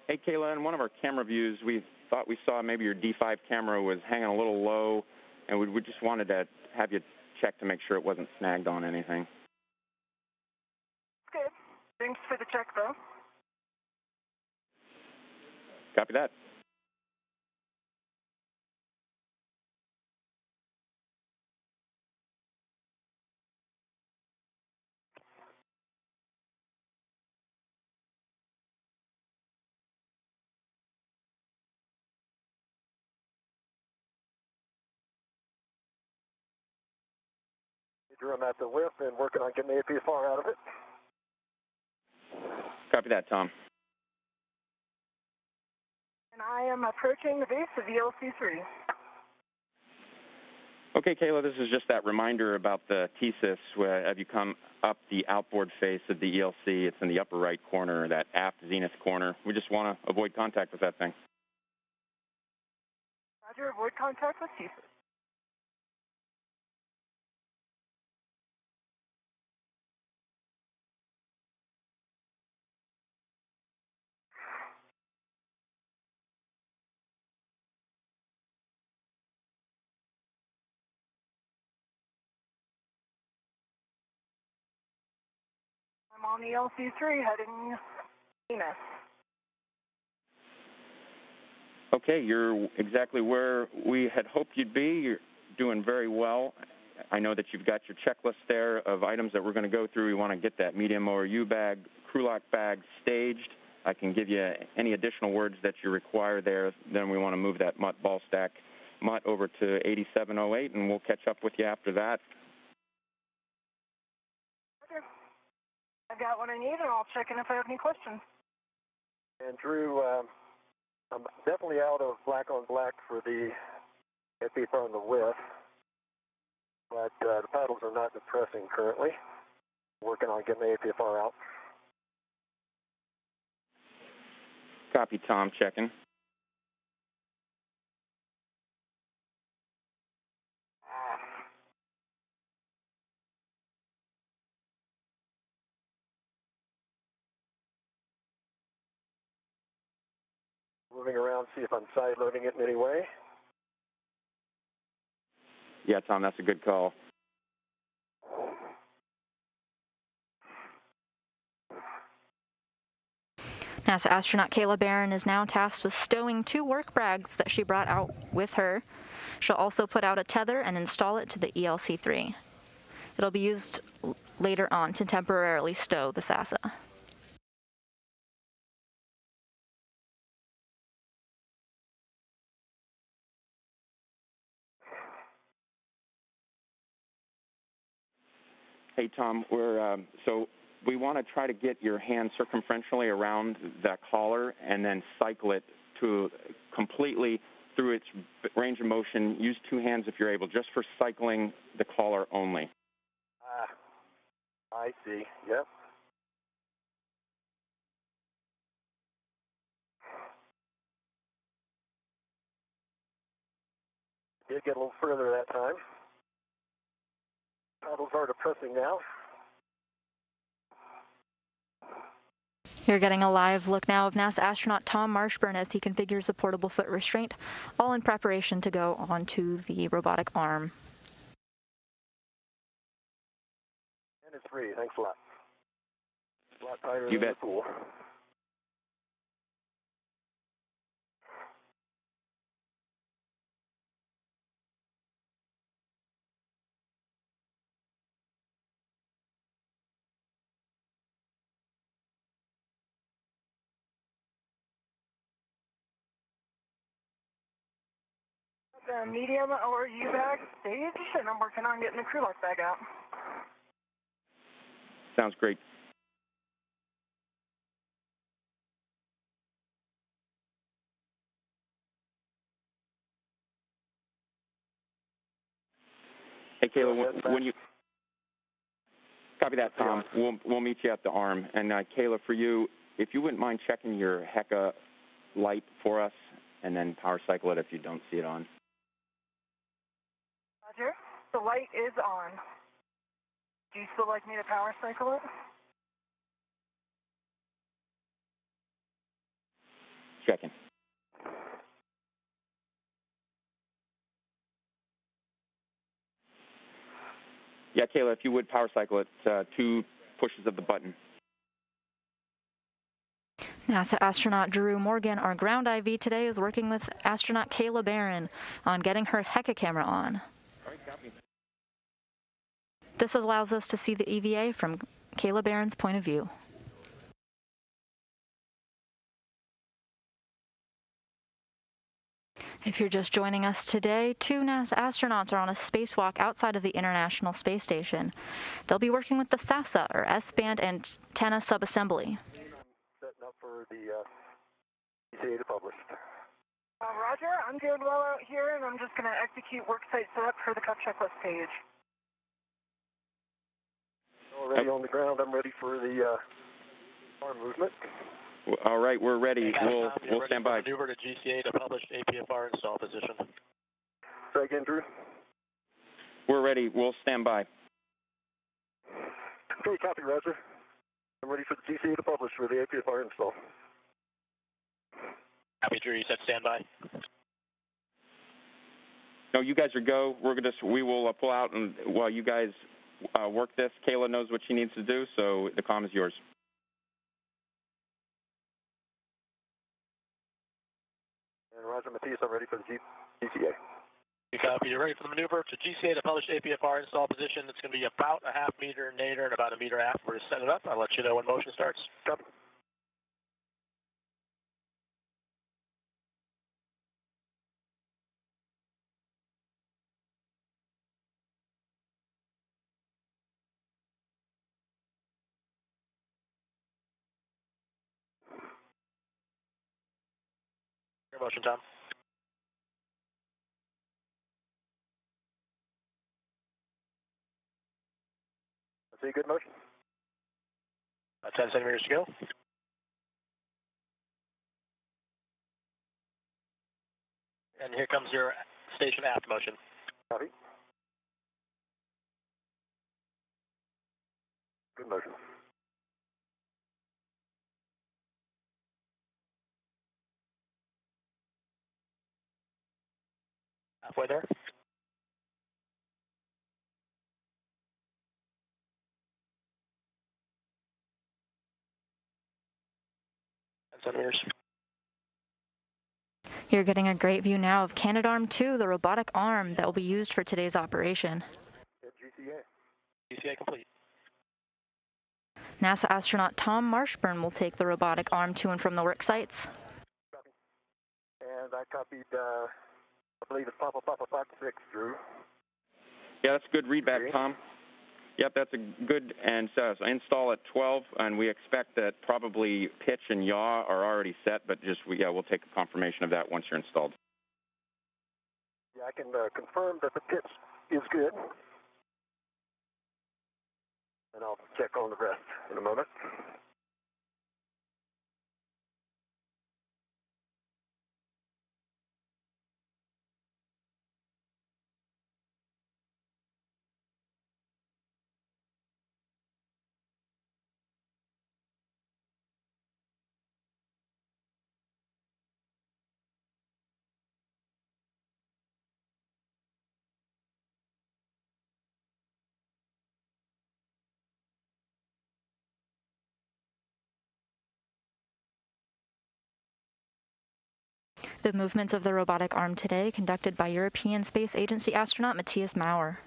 Hey, Kayla, in one of our camera views, we thought we saw maybe your D5 camera was hanging a little low, and we just wanted to have you check to make sure it wasn't snagged on anything.
Good. Thanks for the check, though.
Copy that.
I'm at the WIF and working on getting the APFR out of it.
Copy that, Tom.
And I am approaching the base of ELC-3.
Okay, Kayla, this is just that reminder about the TSYS. As you come up the outboard face of the ELC, it's in the upper right corner, that aft zenith corner. We just want to avoid contact with that thing.
Roger, avoid contact with TSYS. I'm on ELC-3 heading Venus.
Okay, you're exactly where we had hoped you'd be. You're doing very well. I know that you've got your checklist there of items that we're going to go through. We want to get that medium ORU bag, crew lock bag staged. I can give you any additional words that you require there. Then we want to move that MUT ball stack MUT over to 8708, and we'll catch up with you after that.
Okay. I've got what I need, and I'll check in if I have any questions.
And Drew, I'm definitely out of black on black for the APFR on the WIF, but the paddles are not depressing currently. Working on getting the APFR out.
Copy, Tom, checking.
Moving around, see if I'm side loading it in any way.
Yeah, Tom, that's a good call.
NASA astronaut Кейла Бэррон is now tasked with stowing 2 work bags that she brought out with her. She'll also put out a tether and install it to the ELC-3. It'll be used later on to temporarily stow the SASA.
Hey, Tom, we're so we want to try to get your hand circumferentially around that collar and then cycle it to completely through its range of motion. Use two hands if you're able, just for cycling the collar only.
I see. Yep. Did get a little further that time. Paddles are depressing now.
You're getting a live look now of NASA astronaut Tom Marshbёrn as he configures the portable foot restraint, all in preparation to go onto the robotic arm.
And it's free. Thanks a lot. A lot tighter
You
than
bet.
the pool.
The medium or U-bag stage, and I'm working on getting the crew lock bag out.
Sounds great. Hey, Kayla, when you copy that, Tom, we'll meet you at the arm. And Kayla, for you, if you wouldn't mind checking your HECA light for us, and then power cycle it if you don't see it on.
Roger. The light is on. Do you still like me to power cycle it?
Checking. Yeah, Kayla, if you would power cycle it, 2 pushes of the button.
NASA astronaut Drew Morgan, our ground IV today, is working with astronaut Кейла Бэррон on getting her HECA camera on.
All right, copy.
This allows us to see the EVA from Кейла Bärron's point of view. If you're just joining us today, 2 NASA astronauts are on a spacewalk outside of the International Space Station. They'll be working with the SASA, or S-band antenna subassembly.
Setting up for the ETA to publish.
Roger, I'm doing well out here, and I'm just going to execute worksite setup for the cup checklist page.
Already on the ground. I'm ready for the arm movement.
All right, we're ready. We'll stand by.
Maneuver to GCA to publish APFR install position.
Say again, Drew.
We're ready. We'll stand by.
Okay, copy, Roger. I'm ready for the GCA to publish for the APFR install.
Copy, Drew. You said stand by.
No, you guys are go. We will pull out, and while you guys work this, Kayla knows what she needs to do, so the comm is yours.
And Roger, Matthias, I'm ready for the GCA.
You copy. You're ready for the maneuver to GCA to publish APFR install position. It's going to be about a half meter nadir and about a meter aft. We're just setting it up. I'll let you know when motion starts.
Copy.
Your motion, Tom.
I see good motion.
10 centimeters to go. And here comes your station aft motion.
Copy. Good motion.
Halfway there. Centimeters.
You're getting a great view now of Canadarm2, the robotic arm that will be used for today's operation.
GCA complete.
NASA astronaut Tom Marshbёrn will take the robotic arm to and from the work sites.
Copy. And I copied, I believe it's Papa Fox 6, Drew.
Yeah, that's good readback, Tom. Yep, that's a good, and so install at 12, and we expect that probably pitch and yaw are already set, but just, we'll take a confirmation of that once you're installed.
Yeah, I can confirm that the pitch is good, and I'll check on the rest in a moment.
The movements of the robotic arm today conducted by European Space Agency astronaut Matthias Maurer.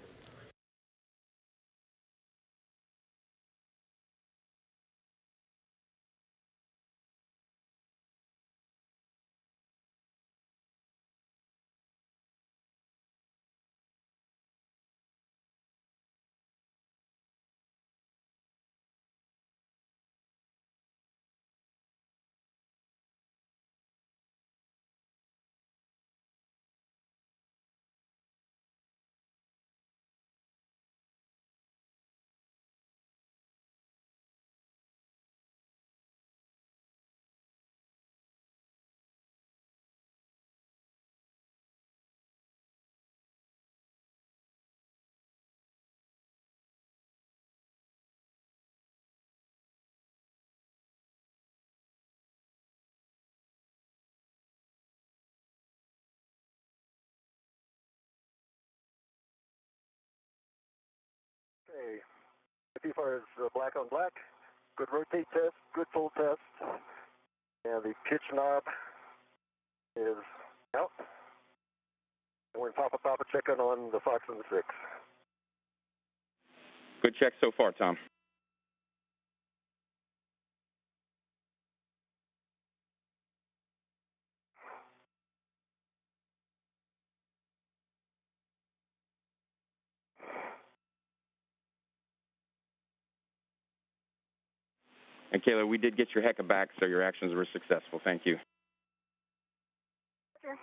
Okay, as far as black on black, good rotate test, good pull test, and the pitch knob is out. And we're in Papa checking on the Fox and the 6.
Good check so far, Tom. And Kayla, we did get your HECA back, so your actions were successful. Thank you.
Sure.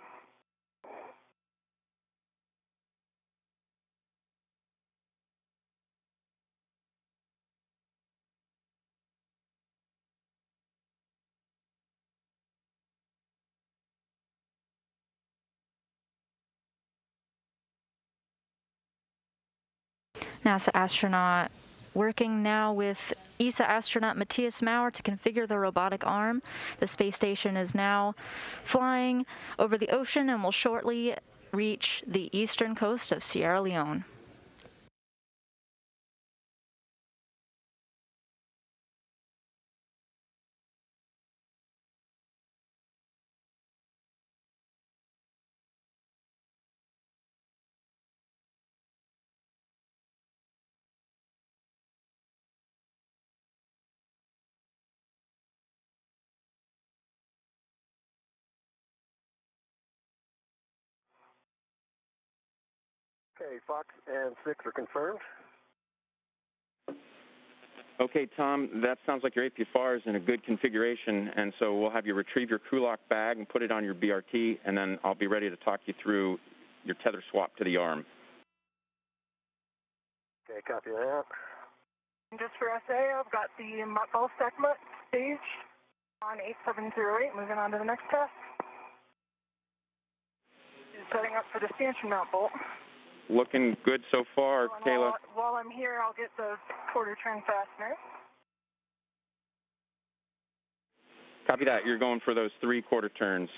NASA astronaut working now with ESA astronaut Matthias Maurer to configure the robotic arm. The space station is now flying over the ocean and will shortly reach the eastern coast of Sierra Leone.
Okay, Fox and 6 are confirmed.
Okay, Tom, that sounds like your APFR is in a good configuration, and so we'll have you retrieve your crew lock bag and put it on your BRT, and then I'll be ready to talk you through your tether swap to the arm.
Okay, copy that.
And just for SA, I've got the ball segment stage on 8708. Moving on to the next test. Just setting up for the stanchion mount bolt.
Looking good so far, Kayla.
While I'm here, I'll get the quarter turn fastener.
Copy that. You're going for those 3/4 turns.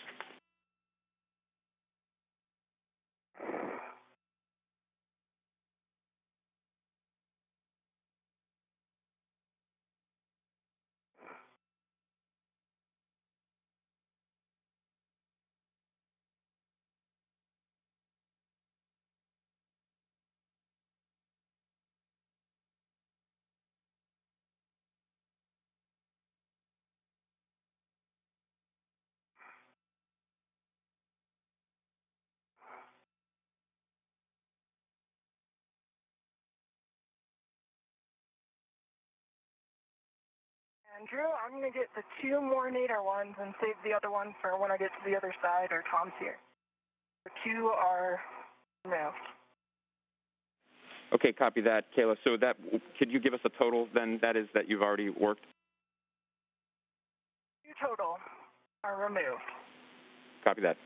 Drew, I'm going to get the 2 more nadir ones and save the other one for when I get to the other side or Tom's here. The 2 are removed.
Okay, copy that, Kayla. So that, could you give us a total then, that is, that you've already worked?
2 total are removed.
Copy that.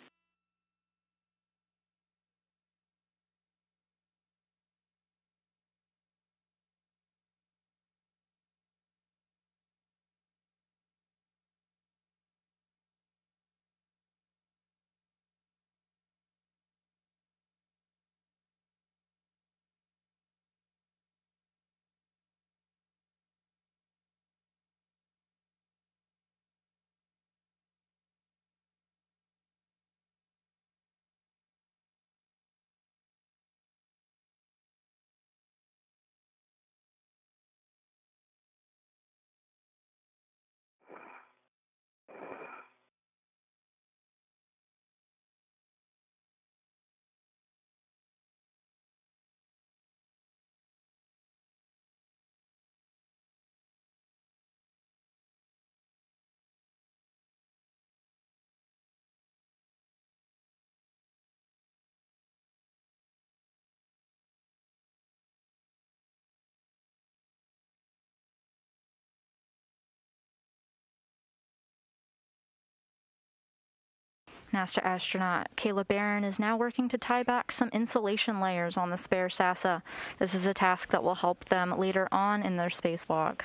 NASA astronaut Кейла Bэрrон is now working to tie back some insulation layers on the spare NASA. This is a task that will help them later on in their spacewalk.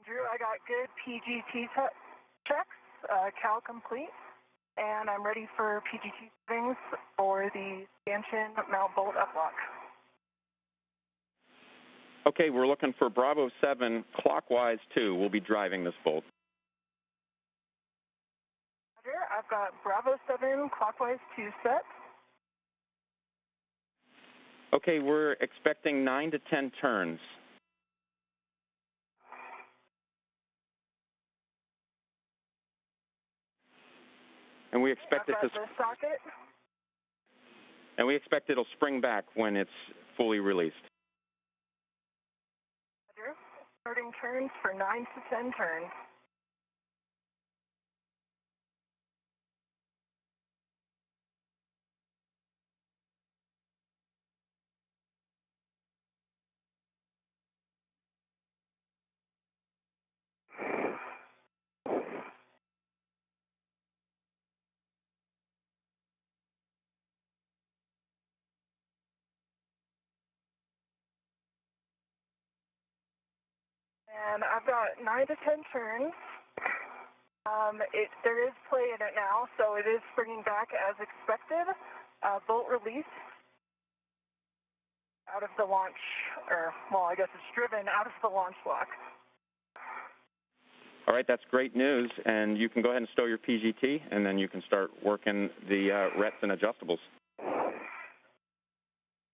Drew, I got good PGT checks, Cal complete, and I'm ready for PGT settings for the stanchion mount bolt uplock.
Okay, we're looking for Bravo 7 clockwise 2. We'll be driving this bolt.
Roger, I've got Bravo 7 clockwise 2 set.
Okay, we're expecting 9 to 10 turns. And we expect it to.
The socket.
And we expect it'll spring back when it's fully released.
Roger. Starting turns for 9 to 10 turns. And I've got 9 to 10 turns. There is play in it now, so it is springing back as expected. Bolt release out of the launch, or, well, I guess it's driven out of the launch lock.
All right, that's great news. And you can go ahead and stow your PGT, and then you can start working the rets and adjustables.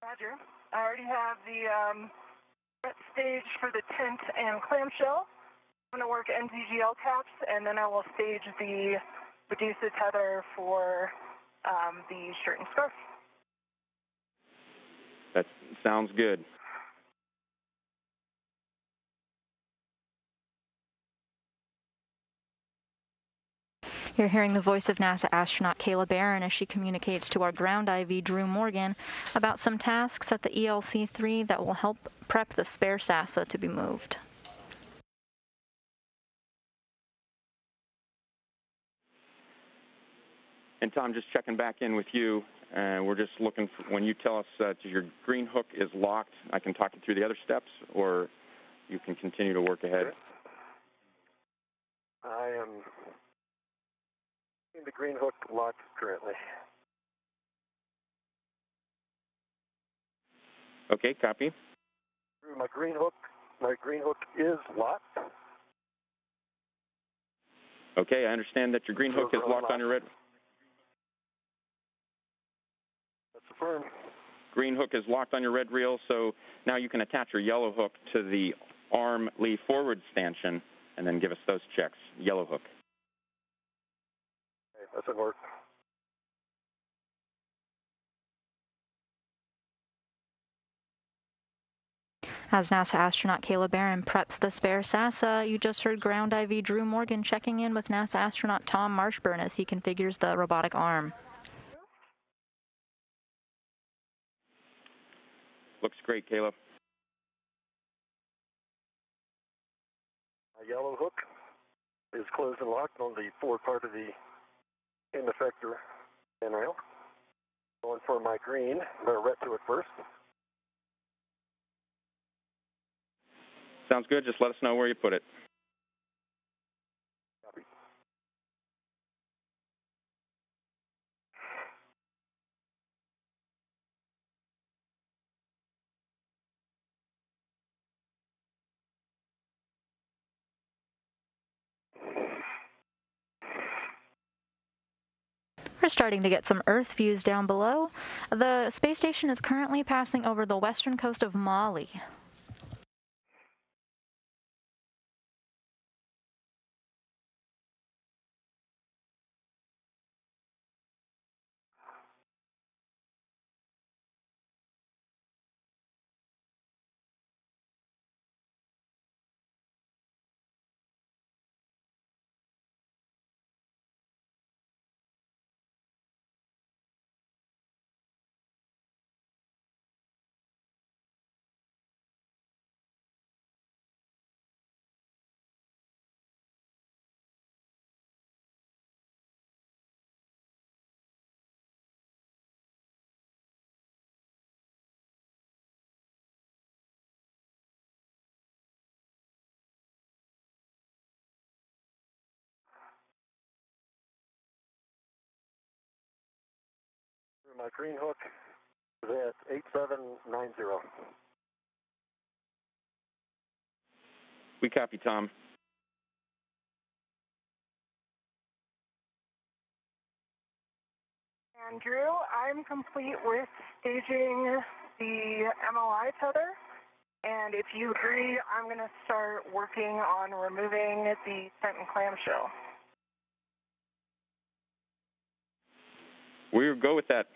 Roger. I already have the ret stage for the tent and clamshell. I'm going to work NZGL caps, and then I will stage the Medusa tether for the shirt and scarf.
That sounds good.
You're hearing the voice of NASA astronaut Кейла Bэрrон as she communicates to our ground IV, Drew Morgan, about some tasks at the ELC-3 that will help prep the spare NASA to be moved.
And Tom, just checking back in with you. We're just looking for, when you tell us your green hook is locked, I can talk you through the other steps, or you can continue to work ahead.
I am in the green hook locked currently.
Okay, copy.
My green hook is locked.
Okay, I understand that your green hook is locked on your red.
That's affirmed.
Green hook is locked on your red reel, so now you can attach your yellow hook to the arm lee forward stanchion and then give us those checks. Yellow hook.
Okay, that should work.
As NASA astronaut Кейла Bэрrон preps the spare SASA, you just heard ground IV Drew Morgan checking in with NASA astronaut Tom Marshbёrn as he configures the robotic arm.
Looks great, Кейла.
My yellow hook is closed and locked on the forward part of the end effector end rail. Going for my green, better ret to it first.
Sounds good. Just let us know where you put it.
Copy.
We're starting to get some Earth views down below. The space station is currently passing over the western coast of Mali.
My green hook is at 8790.
We copy, Tom.
And Drew, I'm complete with staging the MLI tether. And if you agree, I'm going to start working on removing the tent and clamshell.
We'll go with that.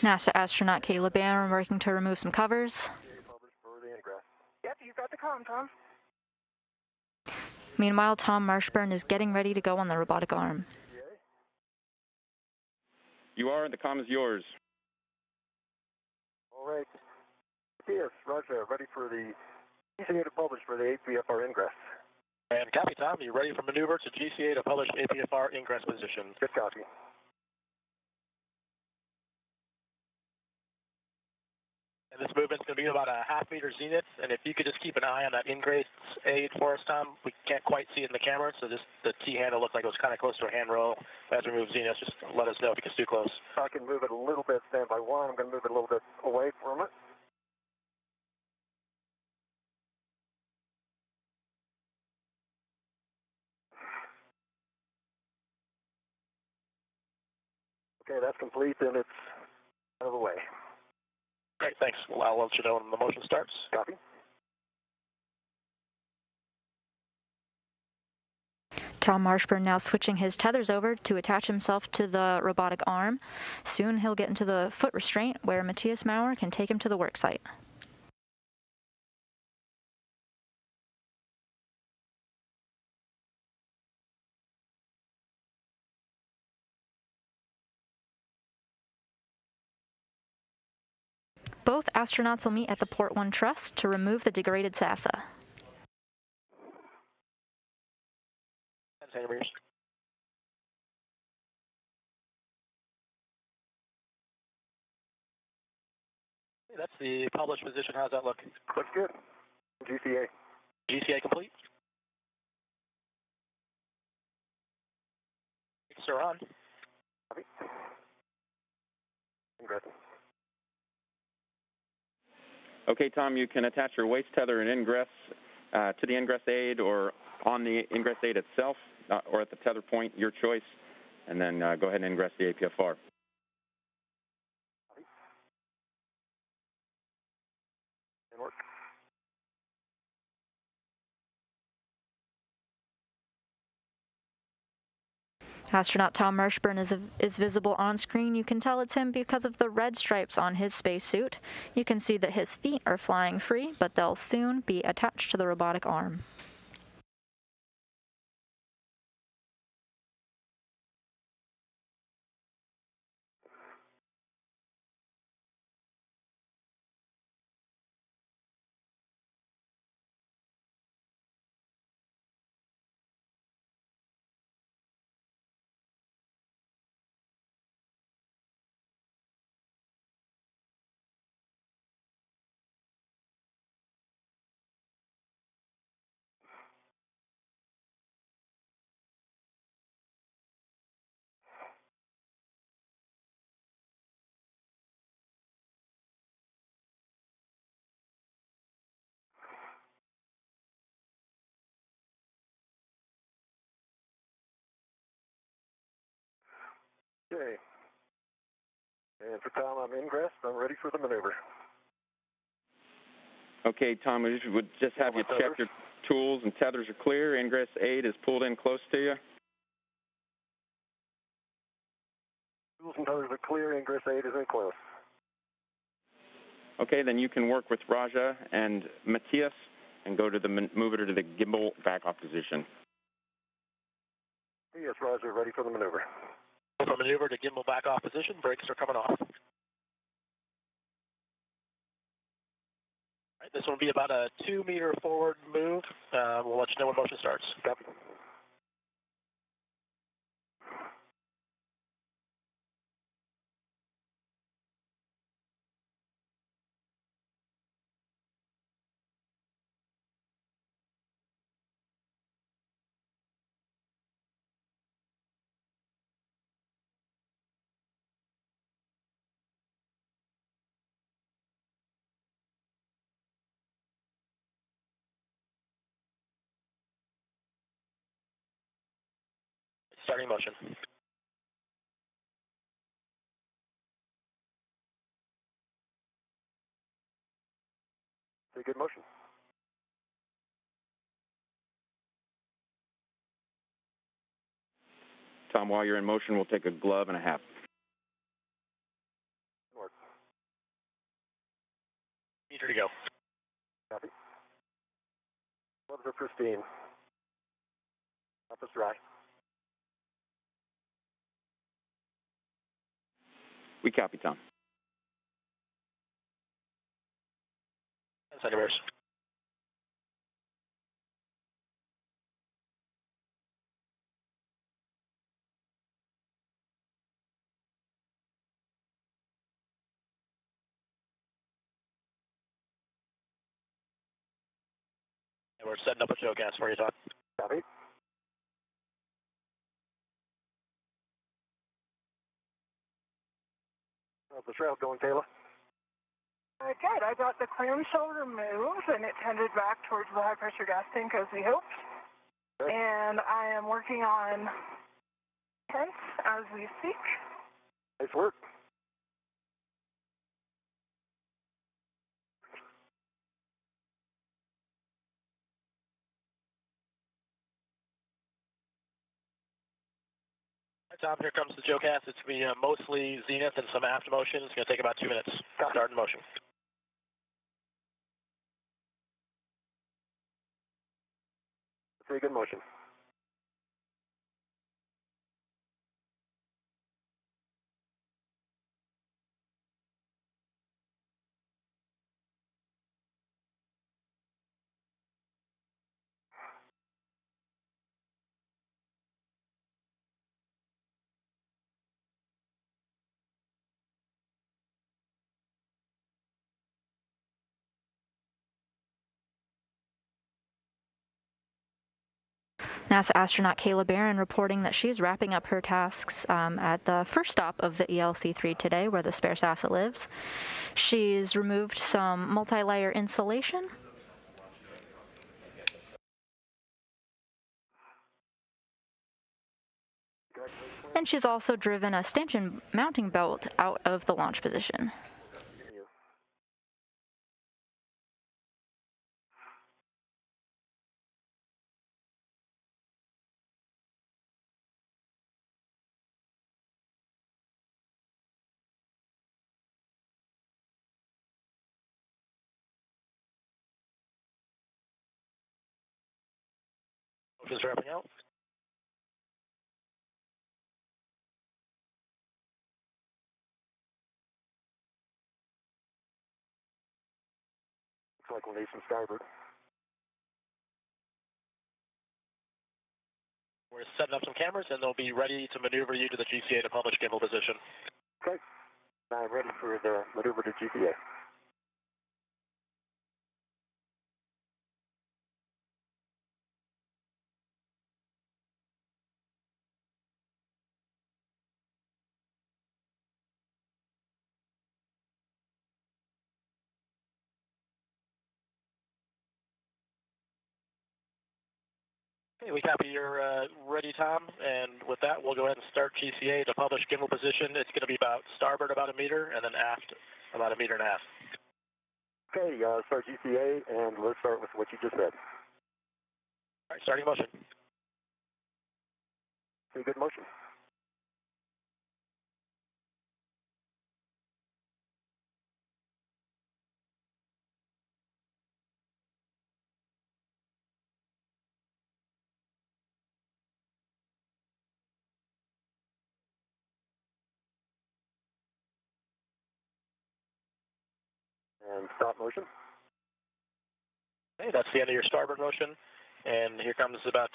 NASA astronaut Кейла Bэрrон working to remove some covers.
Yep, you've got the comm, Tom.
Meanwhile, Tom Marshbёrn is getting ready to go on the robotic arm.
You are, the comm is yours.
All right. Yes, Roger, ready for the GCA to publish for the APFR ingress.
And copy, Tom. You ready for maneuver to GCA to publish APFR ingress position?
Good copy.
And this movement's going to be about a half-meter zenith, and if you could just keep an eye on that ingress aid for us, Tom. We can't quite see it in the camera, so just the T-handle looked like it was kind of close to a handrail. As we move zenith, just let us know if you can too close.
I can move it a little bit, stand by one. I'm going to move it a little bit away from it. Okay, that's complete, and it's out of the way.
Great, thanks. Well, I'll let you know when the motion starts.
Copy.
Tom Marshbёrn now switching his tethers over to attach himself to the robotic arm. Soon he'll get into the foot restraint where Matthias Maurer can take him to the worksite. Both astronauts will meet at the Port 1 truss to remove the degraded SASA.
That's the published position. How's that look?
Looks good. GCA.
GCA complete. Sir, on.
Copy. Ingress.
Okay, Tom, you can attach your waist tether and ingress to the ingress aid or on the ingress aid itself or at the tether point, your choice, and then go ahead and ingress the APFR.
Astronaut Tom Marshbёrn is visible on screen. You can tell it's him because of the red stripes on his spacesuit. You can see that his feet are flying free, but they'll soon be attached to the robotic arm.
Okay. And for Tom, I'm ingress. I'm ready for the maneuver.
Okay, Tom, we would just have you check your tools and tethers are clear. Ingress 8 is pulled in close to you.
Tools and tethers are clear. Ingress 8 is in close.
Okay, then you can work with Raja and Matthias and go to move it to the gimbal back-off position.
Yes, Roger, ready for the maneuver.
For maneuver to gimbal back off position, brakes are coming off. All right, this will be about a 2-meter forward move. We'll let you know when motion starts.
Copy.
Starting motion.
Very good motion.
Tom, while you're in motion, we'll take a glove and a half.
North.
Meter to go.
Copy. Gloves are pristine. Up is dry.
We copy, Tom.
Centimeters. And we're setting up a showcast for you, Tom.
Copy. How's the shroud going, Kayla?
Good. I got the clamshell removed and it tended back towards the high pressure gas tank as we hoped.
Okay.
And I am working on tents as we speak.
Nice work.
Tom, here comes the showcast. It's going to be mostly zenith and some aft motion. It's going to take about 2 minutes. Start in motion.
Very good motion.
NASA astronaut Кейла Бэррон reporting that she's wrapping up her tasks at the first stop of the ELC-3 today, where the spare NASA lives. She's removed some multi-layer insulation. And she's also driven a stanchion mounting belt out of the launch position.
Just wrapping out.
Looks like we'll need some starboard.
We're setting up some cameras, and they'll be ready to maneuver you to the GCA to publish gimbal position.
Okay. I'm ready for the maneuver to GCA.
Okay, we copy your ready, Tom, and with that, we'll go ahead and start GCA to publish gimbal position. It's going to be about starboard about 1 meter, and then aft about 1.5 meters.
Okay, start GCA, and let's start with what you just said.
All right, starting motion.
See good motion. And stop motion.
Okay, that's the end of your starboard motion, and here comes about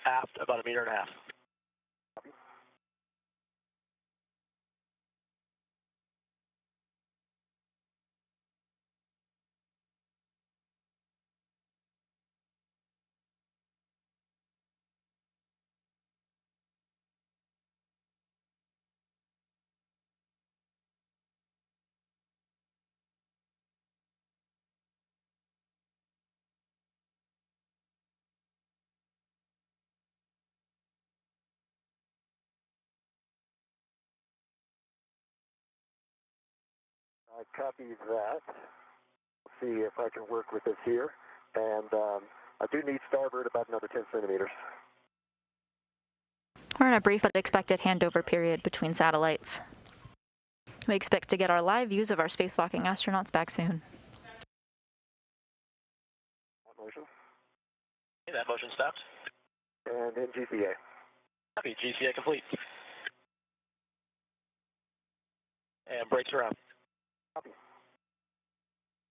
aft about 1.5 meters.
I copy that. See if I can work with this here. And I do need starboard about another 10 centimeters.
We're in a brief but expected handover period between satellites. We expect to get our live views of our spacewalking astronauts back soon.
Motion.
Okay, that motion stopped.
And in GCA.
Copy, GCA complete. And brakes are on.
Copy.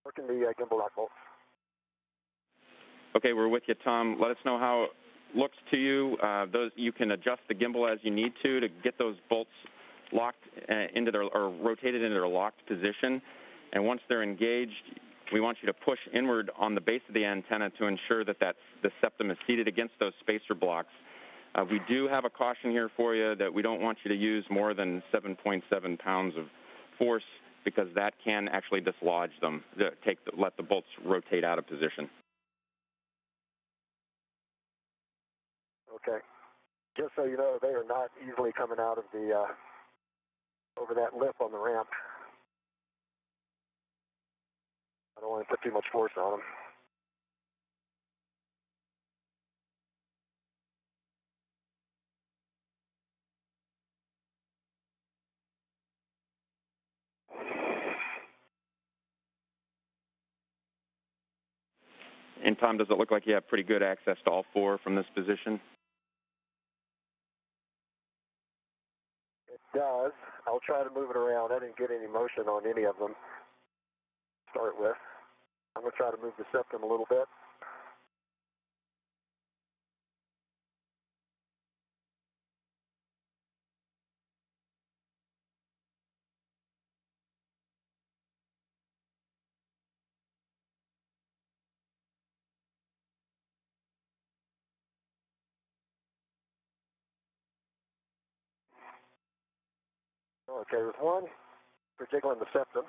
Working the gimbal lock bolts.
Okay, we're with you, Tom. Let us know how it looks to you. Those you can adjust the gimbal as you need to get those bolts locked into their or rotated into their locked position. And once they're engaged, we want you to push inward on the base of the antenna to ensure that the septum is seated against those spacer blocks. We do have a caution here for you that we don't want you to use more than 7.7 pounds of force because that can actually dislodge them, let the bolts rotate out of position.
Okay. Just so you know, they are not easily coming out of the over that lip on the ramp. I don't want to put too much force on them.
And Tom, does it look like you have pretty good access to all four from this position?
It does. I'll try to move it around. I didn't get any motion on any of them to start with. I'm going to try to move the septum a little bit. Okay, with one, we're jiggling the septum.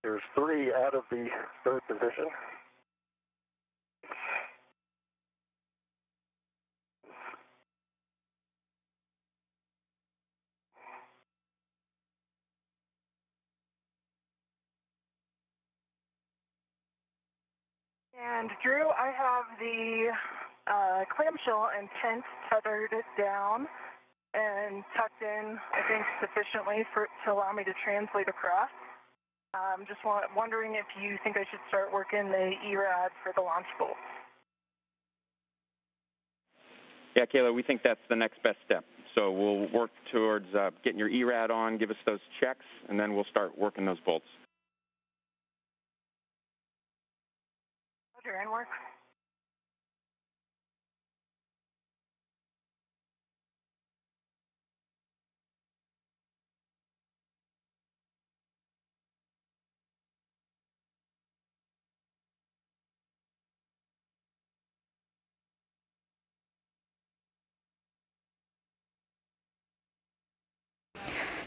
There's three out of the third position.
And Drew, I have the clamshell and tent tethered down and tucked in, I think, sufficiently to allow me to translate across. Just wondering if you think I should start working the ERAD for the launch bolts.
Yeah, Kayla, we think that's the next best step. So we'll work towards getting your ERAD on, give us those checks, and then we'll start working those bolts.
Roger, and work.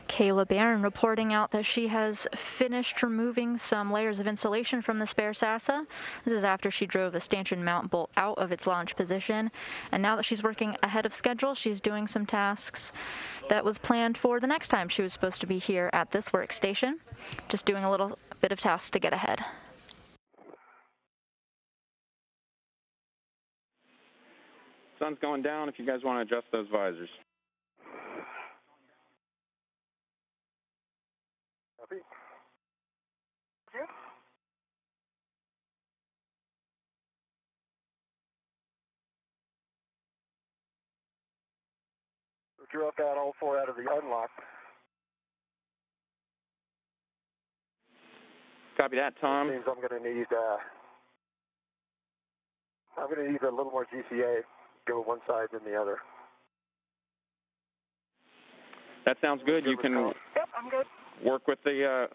Кейla Bэрron reporting out that she has finished removing some layers of insulation from the spare SASA. This is after she drove the stanchion mount bolt out of its launch position. And now that she's working ahead of schedule, she's doing some tasks that was planned for the next time she was supposed to be here at this workstation. Just doing a little bit of tasks to get ahead.
Sun's going down if you guys want to adjust those visors.
Copy. Drew, I've got all four out of the unlock.
Copy that, Tom.
That means I'm going to need a little more GCA. Go one side than the other.
That sounds good. You can
Yep, I'm good.
work with the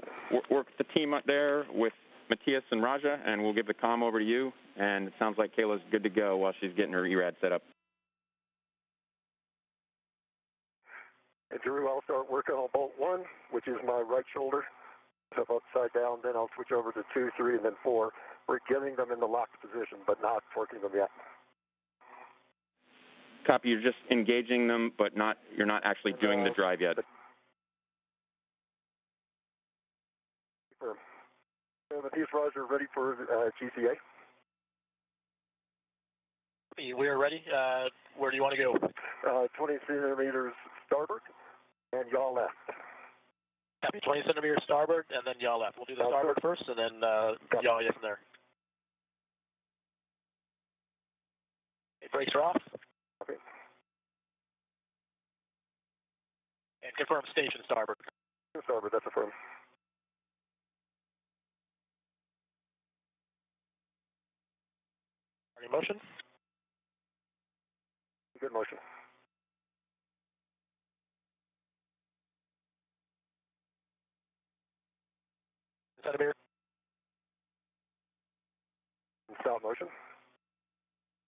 team up there with Matthias and Raja, and we'll give the comm over to you. And it sounds like Kayla's good to go while she's getting her ERAD set up.
And Drew, I'll start working on bolt 1, which is my right shoulder. So upside down, then I'll switch over to 2, 3, and then 4. We're getting them in the locked position, but not torquing them yet.
Copy. You're just engaging them, but you're not actually doing the drive yet.
Matthias, Roger, ready for GCA?
We are ready. Where do you want to go?
20 centimeters starboard and yaw left.
Copy. 20 centimeters starboard and then yaw left. We'll do the starboard first and then yaw you from there. Okay, brakes are off.
Okay.
And confirm station starboard.
Starboard, that's affirmed.
Are you in motion?
Good motion.
Centimeter.
Stop motion.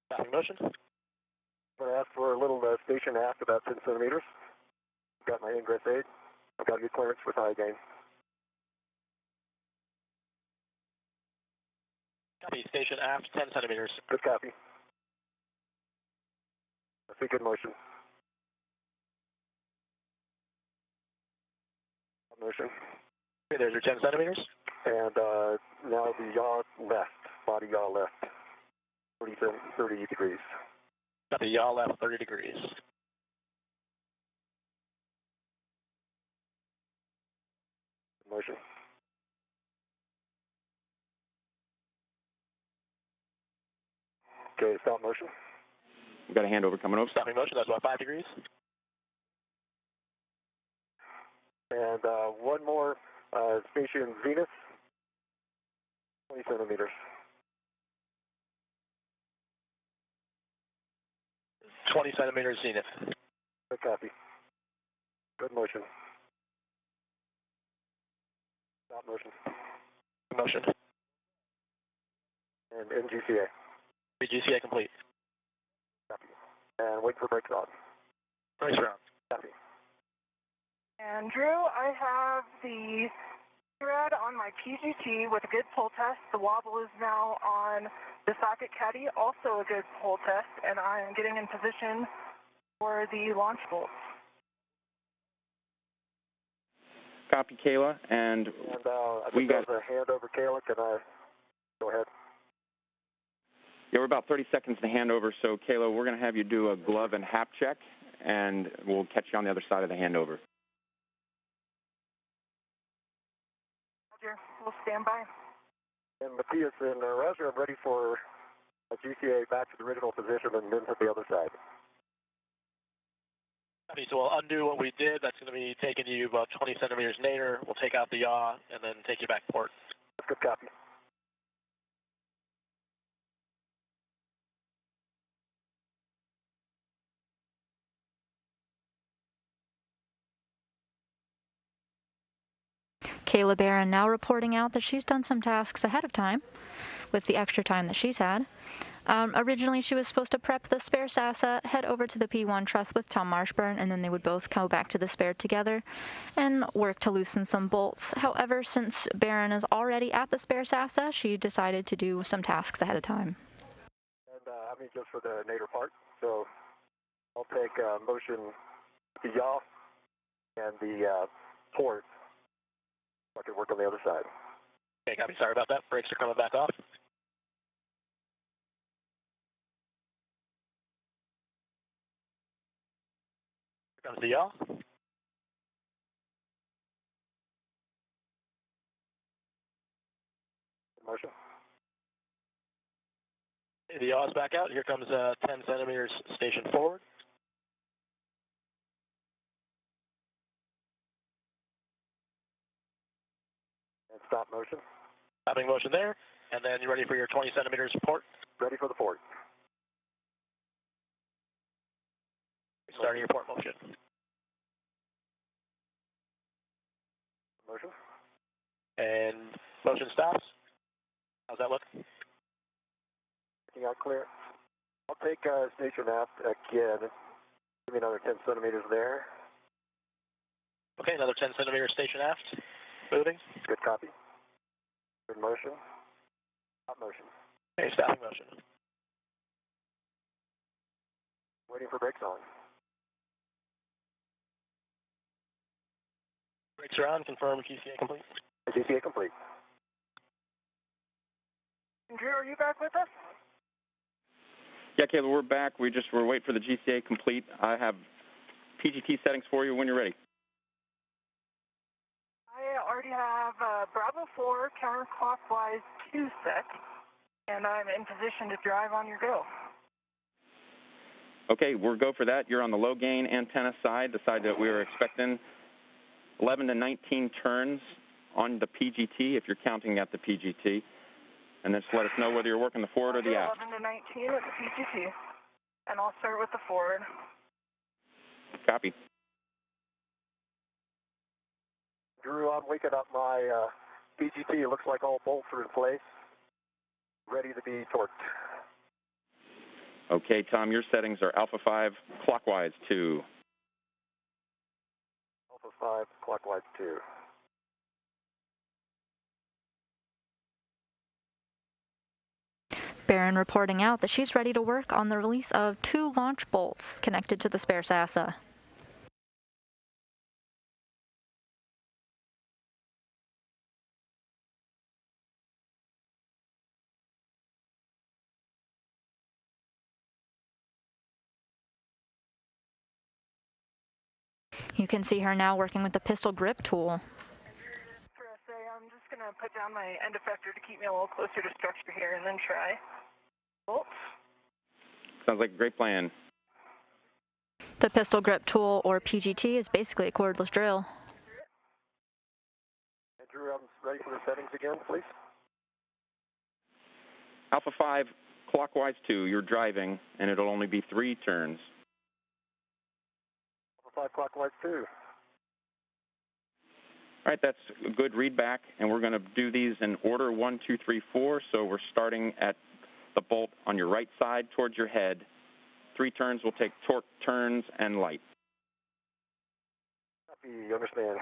Stopping motion.
I'm going to ask for a little station aft about 10 centimeters. Got my ingress aid. I've got good clearance with high gain.
Copy. Station aft 10 centimeters.
Good copy. I see good motion. Motion.
Okay, there's your 10 centimeters.
And now the yaw left, body yaw left, 30 degrees.
Copy. Yaw left 30 degrees.
Motion. Okay, stop motion.
We've got a handover coming over.
Stopping motion, that's about 5 degrees.
And one more station zenith, 20 centimeters.
20 centimeters zenith.
Good copy. Good motion. Stop motion.
Motion.
And NGCA.
GCA complete.
Copy. And wait for brakes on.
Brakes are on.
Copy.
And Drew, I have the thread on my PGT with a good pull test. The wobble is now on the socket caddy, also a good pull test, and I am getting in position for the launch bolts.
Copy, Kayla, and
I think there's a hand over Kayla. Can I go ahead?
Yeah, we're about 30 seconds to handover, so Kayla, we're going to have you do a glove and hap check, and we'll catch you on the other side of the handover.
Roger, we'll stand by.
And Matthias and Roger, I'm ready for a GCA back to the original position and then to the other side.
Okay, so we'll undo what we did. That's going to be taking you about 20 centimeters later. We'll take out the yaw and then take you back port.
Good copy.
Кейla Bэрron now reporting out that she's done some tasks ahead of time with the extra time that she's had. Originally, she was supposed to prep the spare SASA, head over to the P1 truss with Tom Marshbёrn, and then they would both go back to the spare together and work to loosen some bolts. However, since Bэрron is already at the spare SASA, she decided to do some tasks ahead of time.
And I mean, just for the nadir part, so I'll take motion the yaw and the port. I can work on the other side.
Okay, copy. Sorry about that. Brakes are coming back off. Here comes the yaw.
Motion.
The yaw is back out. Here comes 10 centimeters station forward.
And stop motion.
Stopping motion there. And then you're ready for your 20 centimeters port.
Ready for the port.
Starting your port motion.
Motion.
And motion stops. How's that look?
Looking out clear. I'll take station aft again. Give me another 10 centimeters there.
Okay, another 10 centimeters station aft. Moving.
Good copy. Good motion. Stop motion.
Okay, stopping motion.
Waiting for brakes on.
Brakes are on. Confirm GCA complete.
GCA complete.
Drew, are you back with us?
Yeah, Kayla, we're back. We're waiting for the GCA complete. I have PGT settings for you when you're ready.
I already have Bravo 4 counterclockwise 2 set, and I'm in position to drive on your go.
Okay, we'll go for that. You're on the low gain antenna side, the side that we were expecting. 11 to 19 turns on the PGT, if you're counting at the PGT. And then just let us know whether you're working the forward or the aft.
11 to 19 with the PGT, and I'll start with the forward.
Copy.
Drew, I'm waking up my PGT. It looks like all bolts are in place. Ready to be torqued.
Okay, Tom, your settings are Alpha 5 clockwise 2.
Alpha 5 clockwise 2.
Bэрron reporting out that she's ready to work on the release of 2 launch bolts connected to the spare SASA. You can see her now working with the pistol grip tool.
For SA, I'm just going to put down my end effector to keep me a little closer to structure here and then try. Bolts.
Sounds like a great plan.
The pistol grip tool, or PGT, is basically a cordless drill.
And Drew, I'm ready for the settings again, please.
Alpha 5 clockwise 2, you're driving, and it'll only be 3 turns.
Alpha 5 clockwise 2.
All right, that's a good read back, and we're going to do these in order 1, 2, 3, 4. So we're starting at the bolt on your right side towards your head. 3 turns will take torque, turns, and light.
Copy, you understand.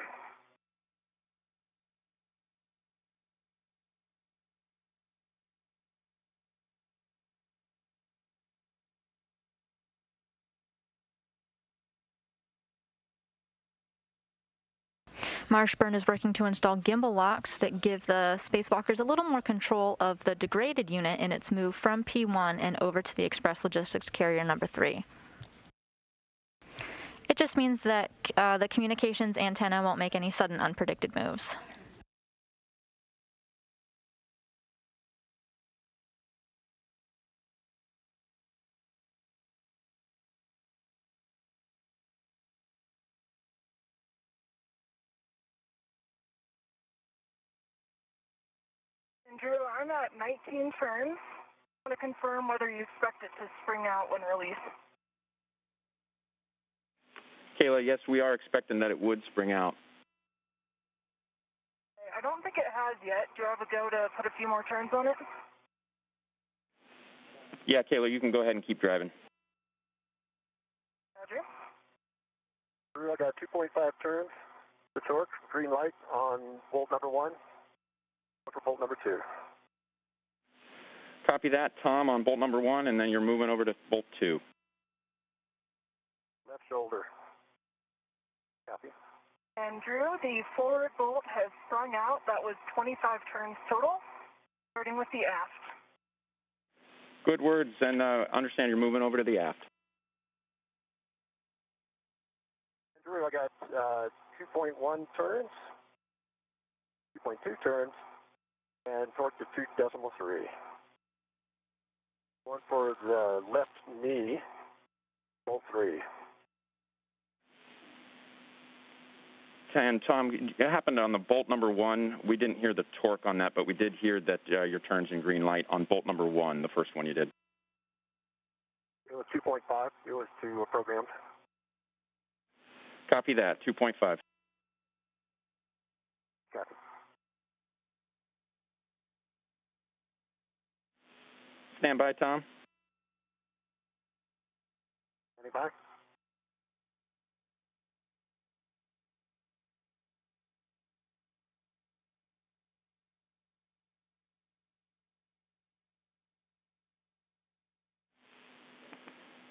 Marshbёrn is working to install gimbal locks that give the spacewalkers a little more control of the degraded unit in its move from P1 and over to the Express Logistics Carrier number 3. It just means that the communications antenna won't make any sudden unpredicted moves.
Drew, I'm at 19 turns. I want to confirm whether you expect it to spring out when released.
Kayla, yes, we are expecting that it would spring out.
I don't think it has yet. Do you have a go to put a few more turns on it?
Yeah, Kayla, you can go ahead and keep driving.
Roger.
Drew, I got 2.5 turns. The torque, green light on bolt number 1. For bolt number 2.
Copy that, Tom, on bolt number 1, and then you're moving over to bolt 2.
Left shoulder. Copy.
And Drew, the forward bolt has sprung out. That was 25 turns total, starting with the aft.
Good words, and understand you're moving over to the aft.
Drew, I got 2.1 turns, 2.2 turns, and torque to 2.3. One for the left knee, bolt 3.
And Tom, it happened on the bolt number 1. We didn't hear the torque on that, but we did hear that your turn's in green light on bolt number 1, the first one you did.
It was 2.5. It was to programmed.
Copy that, 2.5.
Copy.
Stand by, Tom.
Standing by.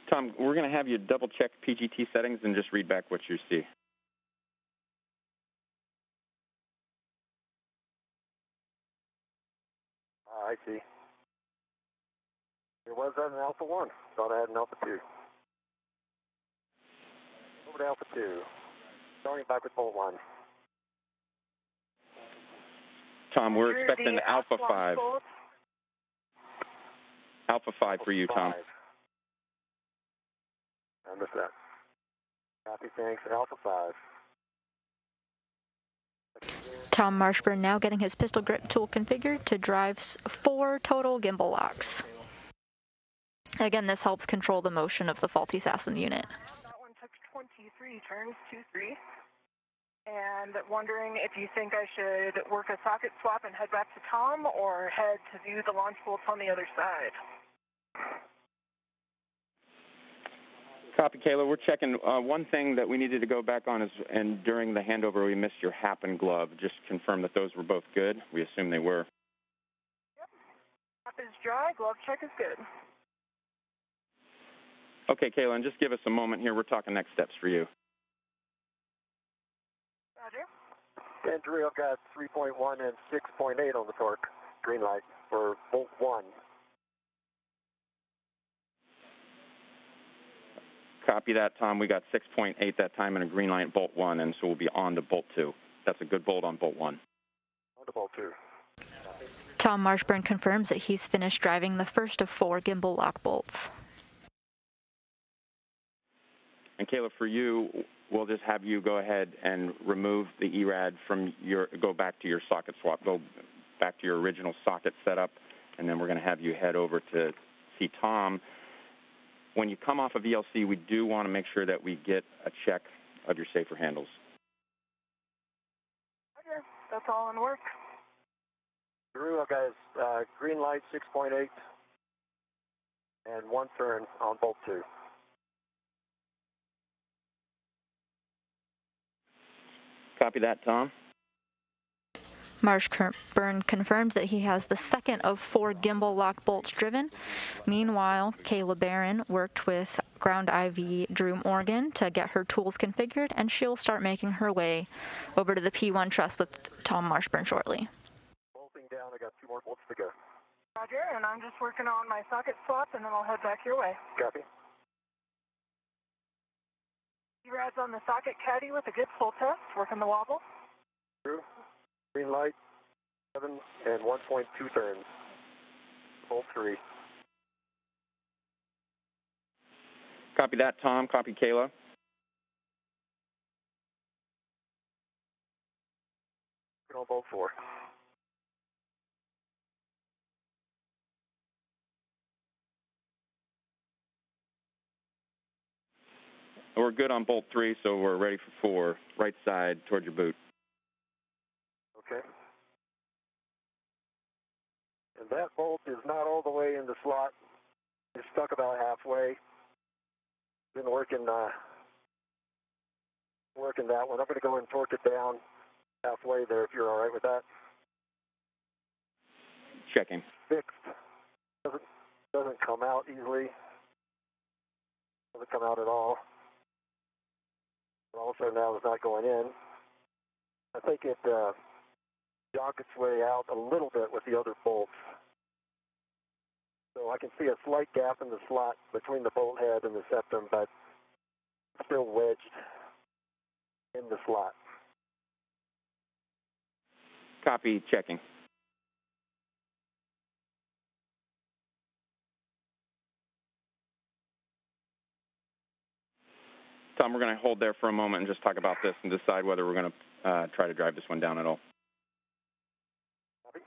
Tom, we're going to have you double check PGT settings and just read back what you see.
I see. It was an Alpha 1. Thought I had an Alpha 2. Over to Alpha 2. Starting back with bolt 1.
Tom, we're expecting Alpha 5.
Bolt.
Alpha 5 for you, Tom.
I missed that. Copy, thanks, and Alpha 5.
Tom Marshbёrn now getting his pistol grip tool configured to drive 4 total gimbal locks. Again, this helps control the motion of the faulty Sassen unit.
That one took 23 turns, 2-3. And wondering if you think I should work a socket swap and head back to Tom, or head to view the launch bolts on the other side.
Copy, Kayla. We're checking. One thing that we needed to go back on is, and during the handover, we missed your hat and glove. Just confirm that those were both good. We assume they were.
Yep. Hat is dry, glove check is good.
Okay, Kayla, and just give us a moment here. We're talking next steps for you.
Roger.
And Drew, I've got 3.1 and 6.8 on the torque. Green light for bolt 1.
Copy that, Tom. We got 6.8 that time and a green light bolt 1, and so we'll be on to bolt 2. That's a good bolt on bolt 1.
On to bolt 2.
Tom Marshbёrn confirms that he's finished driving the first of 4 gimbal lock bolts.
And Kayla, for you, we'll just have you go ahead and remove the ERAD from go back to your socket swap, go back to your original socket setup, and then we're going to have you head over to see Tom. When you come off of ELC, we do want to make sure that we get a check of your safer handles.
Okay, that's all in work.
Drew, I've got green light 6.8 and 1 turn on bolt 2.
Copy that, Tom.
Marshbёrn confirmed that he has the second of 4 gimbal lock bolts driven. Meanwhile, Кейла Bэрrон worked with Ground IV Drew Morgan to get her tools configured, and she'll start making her way over to the P1 truss with Tom Marshbёrn shortly.
Bolting down, I got 2 more bolts to go.
Roger, and I'm just working on my socket swaps, and then I'll head back your way.
Copy.
Rad's on the socket caddy with a good pull test, working the wobble.
True. Green light, 7 and 1.2 turns. Bolt 3.
Copy that, Tom. Copy, Kayla.
On bolt 4.
We're good on bolt 3, so we're ready for 4. Right side toward your boot.
Okay. And that bolt is not all the way in the slot. It's stuck about halfway. Been working that one. I'm going to go and torque it down halfway there if you're all right with that.
Checking.
Fixed. Doesn't come out easily. Doesn't come out at all. But also now it's not going in. I think it jogged its way out a little bit with the other bolts. So I can see a slight gap in the slot between the bolt head and the septum, but still wedged in the slot.
Copy, checking. Tom, we're going to hold there for a moment and just talk about this and decide whether we're going to try to drive this one down at all.
Copy.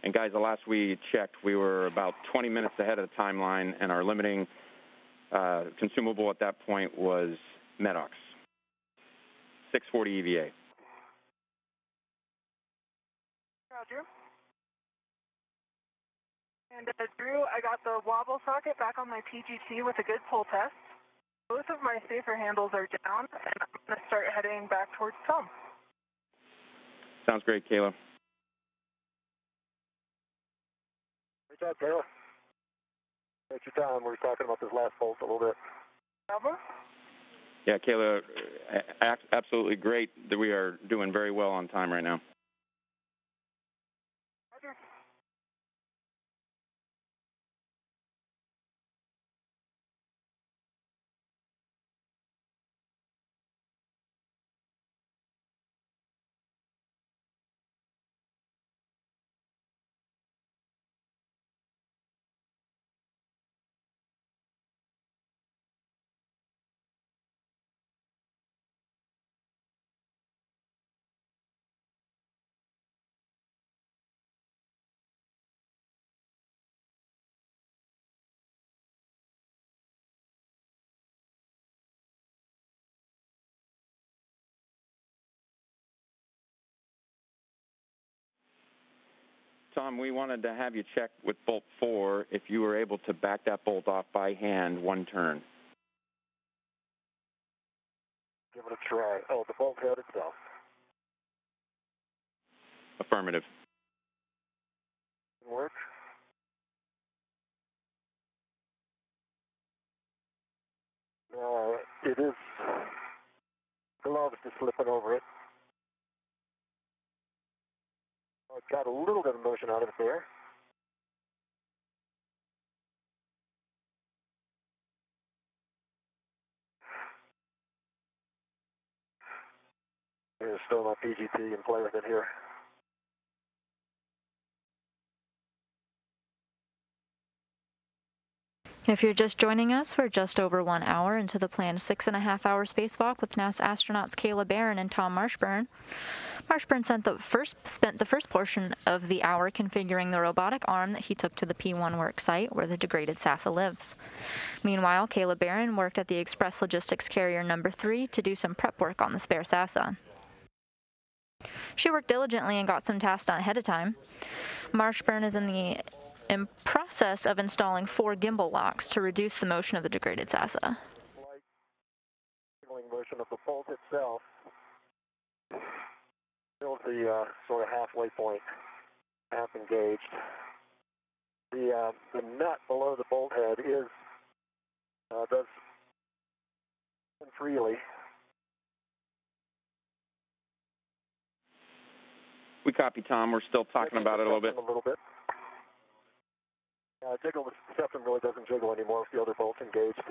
And guys, the last we checked, we were about 20 minutes ahead of the timeline, and our limiting consumable at that point was Medox, 640 EVA.
Roger. And Drew, I got the wobble socket back on my PGT with a good pull test. Both of my safer handles are down, and I'm going to start heading back towards Tom.
Sounds great, Kayla.
Great job, Kayla. Take your time. We're talking about this last bolt a little bit.
Over.
Yeah, Kayla, absolutely great that we are doing very well on time right now.
Roger.
Tom, we wanted to have you check with bolt 4 if you were able to back that bolt off by hand 1 turn.
Give it a try. Oh, the bolt head itself.
Affirmative.
Work. It is. The glove is just slipping over it. Oh, it got a little bit of motion out of it there. There's still my PGT and play with it here.
If you're just joining us, we're just over 1 hour into the planned 6.5-hour spacewalk with NASA astronauts Кейла Bэрrон and Tom Marshbёrn. Marshbёrn spent the first portion of the hour configuring the robotic arm that he took to the P1 work site where the degraded NASA lives. Meanwhile, Кейla Bэрron worked at the Express Logistics Carrier No. 3 to do some prep work on the spare NASA. She worked diligently and got some tasks done ahead of time. Marshbёrn is in the in process of installing 4 gimbal locks to reduce the motion of the degraded SASA.
Signaling motion of the bolt itself. Still the sort of halfway point, half engaged. The nut below the bolt head is does spin freely.
We copy, Tom. We're still talking about it a little bit.
Jiggle, the septum really doesn't jiggle anymore with the other bolts engaged.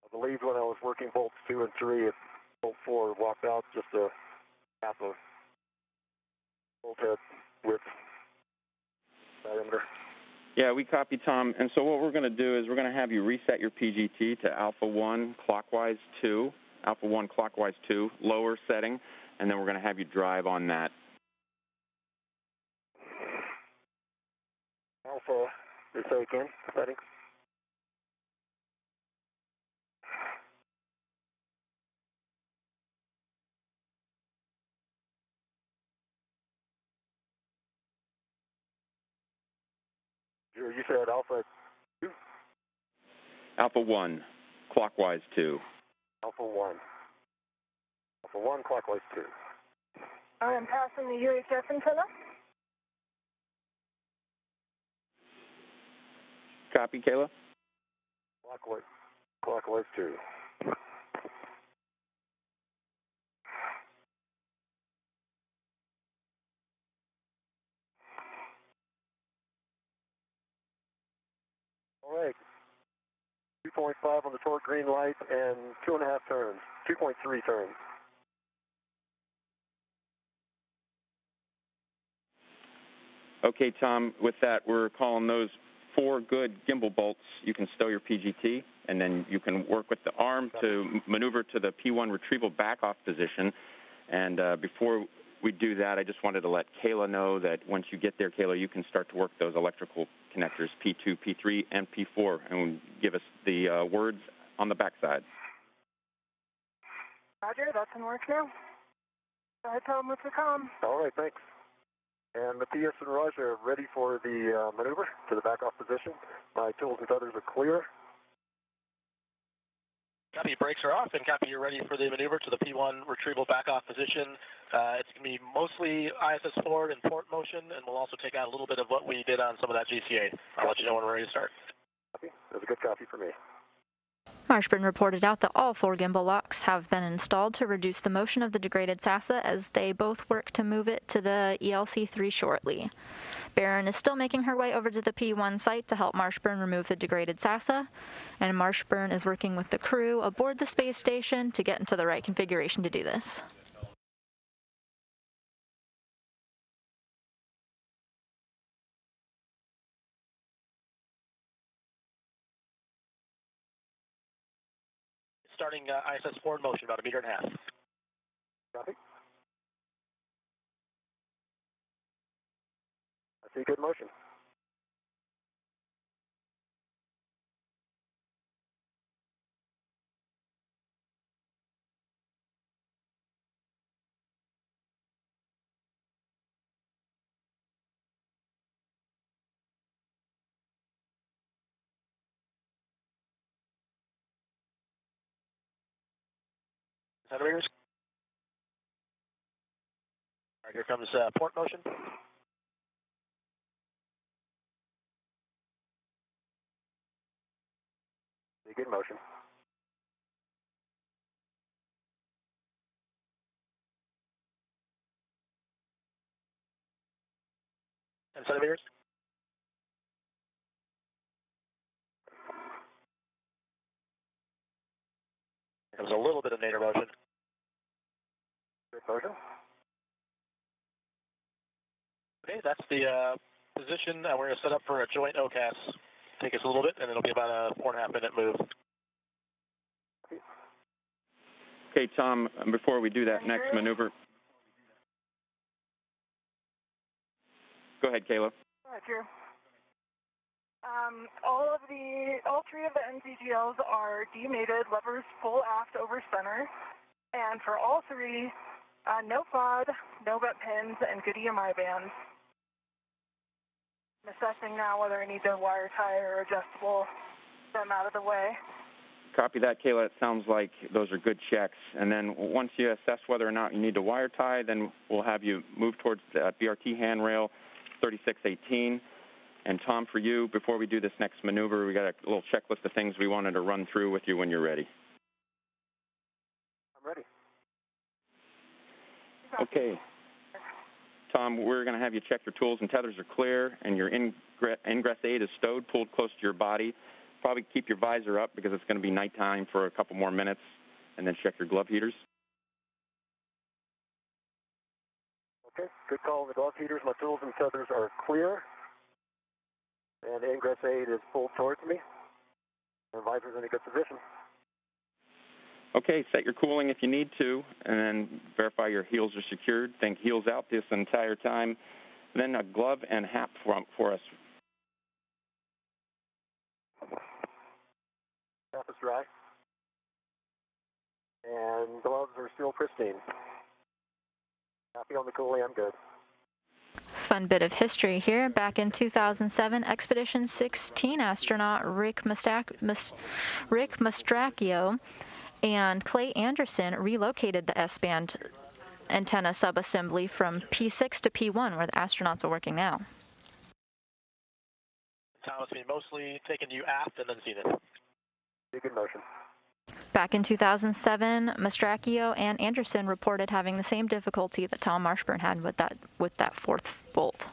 I believe when I was working bolts 2 and 3, bolt 4 walked out just a half of bolt head width diameter.
Yeah, we copy, Tom. And so what we're going to do is we're going to have you reset your PGT to alpha 1 clockwise 2, alpha 1 clockwise 2, lower setting, and then we're going to have you drive on that.
Alpha, say again, setting. You said alpha 2?
Alpha 1, clockwise 2.
Alpha 1. Alpha 1, clockwise 2.
I am passing the UHF antenna.
Copy, Kayla?
Clockwise 2. All right. 2.5 on the torque green light and 2.5 turns. 2.3 turns.
Okay, Tom, with that, we're calling those 4 good gimbal bolts. You can stow your PGT, and then you can work with the arm to maneuver to the P1 retrieval back-off position. And before we do that, I just wanted to let Kayla know that once you get there, Kayla, you can start to work those electrical connectors, P2, P3, and P4, and give us the words on the backside.
Roger, that's in work now. Go ahead, tell them what's to come.
All right, thanks. And Matthias and Roger are ready for the maneuver to the back-off position. My tools and tethers are clear.
Copy, your brakes are off, and copy, you're ready for the maneuver to the P1 retrieval back-off position. It's going to be mostly ISS forward and port motion, and we'll also take out a little bit of what we did on some of that GCA. I'll let you know when we're ready to start.
Copy. That's a good copy for me.
Marshbёrn reported out that all 4 gimbal locks have been installed to reduce the motion of the degraded SASA as they both work to move it to the ELC-3 shortly. Bэрron is still making her way over to the P1 site to help Marshbёrn remove the degraded SASA, and Marshbёrn is working with the crew aboard the space station to get into the right configuration to do this.
Starting ISS forward motion, about 1.5 meters.
Copy. I see good motion.
Centimeters. All right, here comes port motion.
Good motion.
And centimeters. Here comes a little bit of nadir motion.
Good motion.
Okay, that's the position. We're going to set up for a joint OCAS. Take us a little bit, and it'll be about a 4.5 minute move.
Okay, Tom, before we do that next maneuver. Go ahead, Kayla.
Roger. All three of the NCGLs are demated, levers full aft over center, and for all three, no pod, no butt pins, and good EMI bands. I'm assessing now whether I need to wire tie or adjustable them out of the way.
Copy that, Kayla. It sounds like those are good checks. And then once you assess whether or not you need to wire tie, then we'll have you move towards the BRT handrail 3618. And Tom, for you, before we do this next maneuver, we got a little checklist of things we wanted to run through with you when you're ready.
I'm ready.
Okay. Tom, we're going to have you check your tools and tethers are clear, and your ingress aid is stowed, pulled close to your body. Probably keep your visor up because it's going to be nighttime for a couple more minutes, and then check your glove heaters.
Okay, good call on the glove heaters. My tools and tethers are clear, and the ingress aid is pulled towards me. The visor's in a good position.
Okay, set your cooling if you need to, and then verify your heels are secured. Think heels out this entire time. Then a glove and hat for us.
Cap is dry. And gloves are still pristine. Happy on the cooling, I'm good.
Fun bit of history here. Back in 2007, Expedition 16 astronaut Rick Mastracchio and Clay Anderson relocated the S-band antenna subassembly from P6 to P1, where the astronauts are working now.
Thomas, we mostly taken you aft and then zenith.
Big in motion.
Back in 2007, Mastracchio and Anderson reported having the same difficulty that Tom Marshbёrn had with that fourth bolt.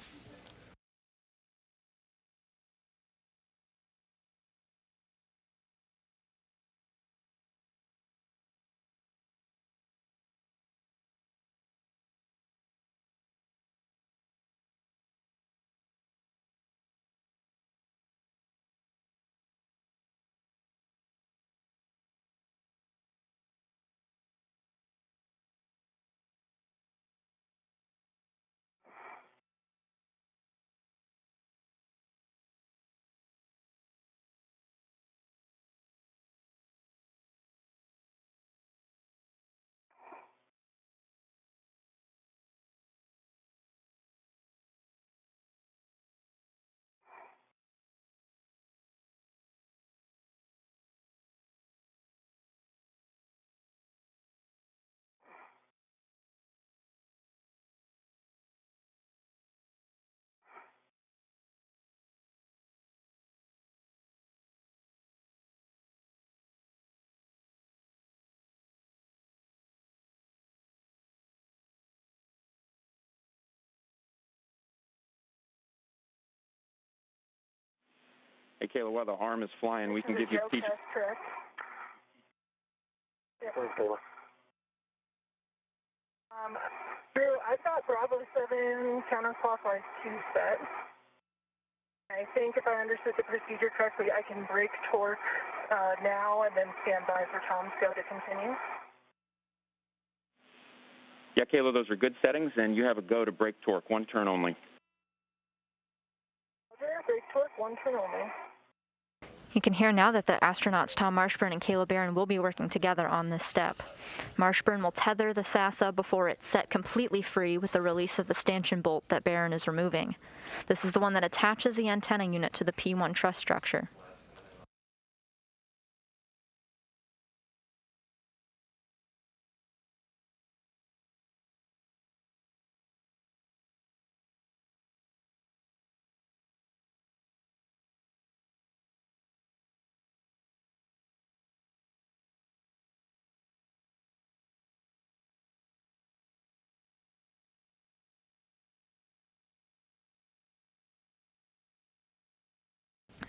Hey, Kayla, while the arm is flying, we can give you a teach.
Correct.
Yep. Where's Kayla?
Drew, I've got Bravo 7 counterclockwise 2 set. I think if I understood the procedure correctly, I can break torque now and then stand by for Tom's go to continue.
Yeah, Kayla, those are good settings, and you have a go to brake torque, one turn only.
Okay, brake torque, one turn only.
You can hear now that the astronauts Tom Marshbёrn and Кейла Бэррон will be working together on this step. Marshbёrn will tether the SASA before it's set completely free with the release of the stanchion bolt that Bэрron is removing. This is the one that attaches the antenna unit to the P1 truss structure.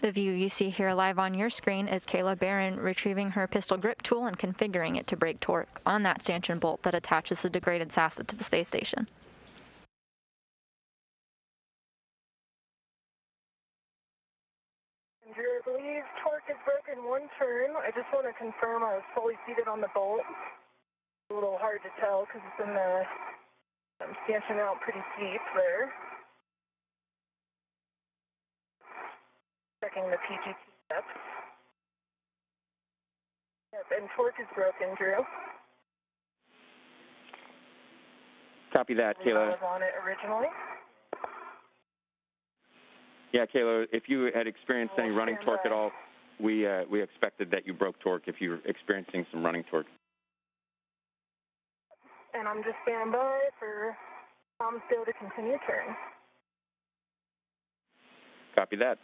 The view you see here live on your screen is Кейла Бэррон retrieving her pistol grip tool and configuring it to break torque on that stanchion bolt that attaches the degraded SASA to the space station.
Andrew, I believe torque is broken one turn. I just want to confirm I was fully seated on the bolt. A little hard to tell because it's in the stanchion out pretty deep there. Checking the PGT depth. Yep, and torque is broken, Drew.
Copy that, Kayla.
I was on it originally.
Yeah, Kayla, if you had experienced any running torque at all, we expected that you broke torque if you were experiencing some running torque.
And I'm just standing by for Tom's go to continue turn.
Copy that.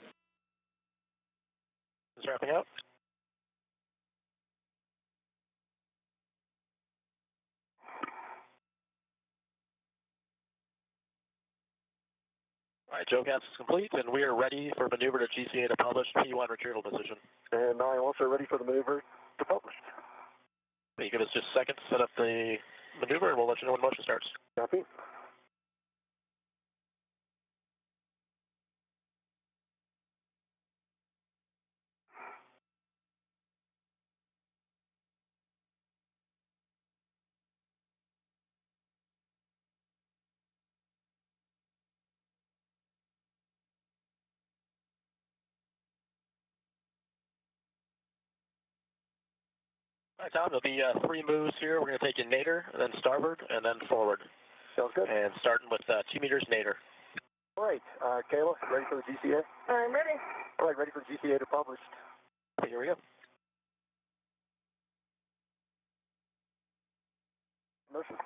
Just wrapping up. All right, Joe Cats is complete, and we are ready for maneuver to GCA to publish P1 retrieval position.
And I'm also ready for the maneuver to publish.
You give us just a second to set up the maneuver, and we'll let you know when motion starts.
Copy.
All right, Tom, there'll be 3 moves here. We're going to take in nadir, and then starboard, and then forward.
Sounds good.
And starting with 2 meters nadir.
All right, Kayla, ready for the GCA?
I'm ready.
All right, ready for GCA to publish.
Okay, here we go.
Motion.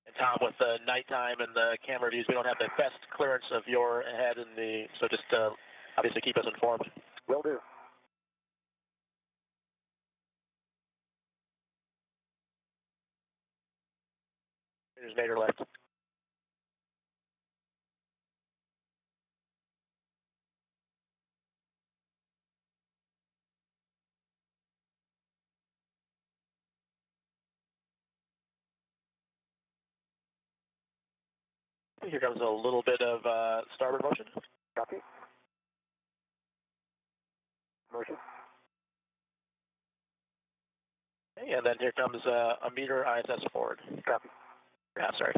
And Tom, with the nighttime and the camera views, we don't have the best clearance of your head in the, so just obviously keep us informed.
Will do.
There's nadir left. Here comes a little bit of starboard motion.
Copy. Motion.
Okay, and then here comes a meter ISS forward.
Copy.
Yeah, sorry.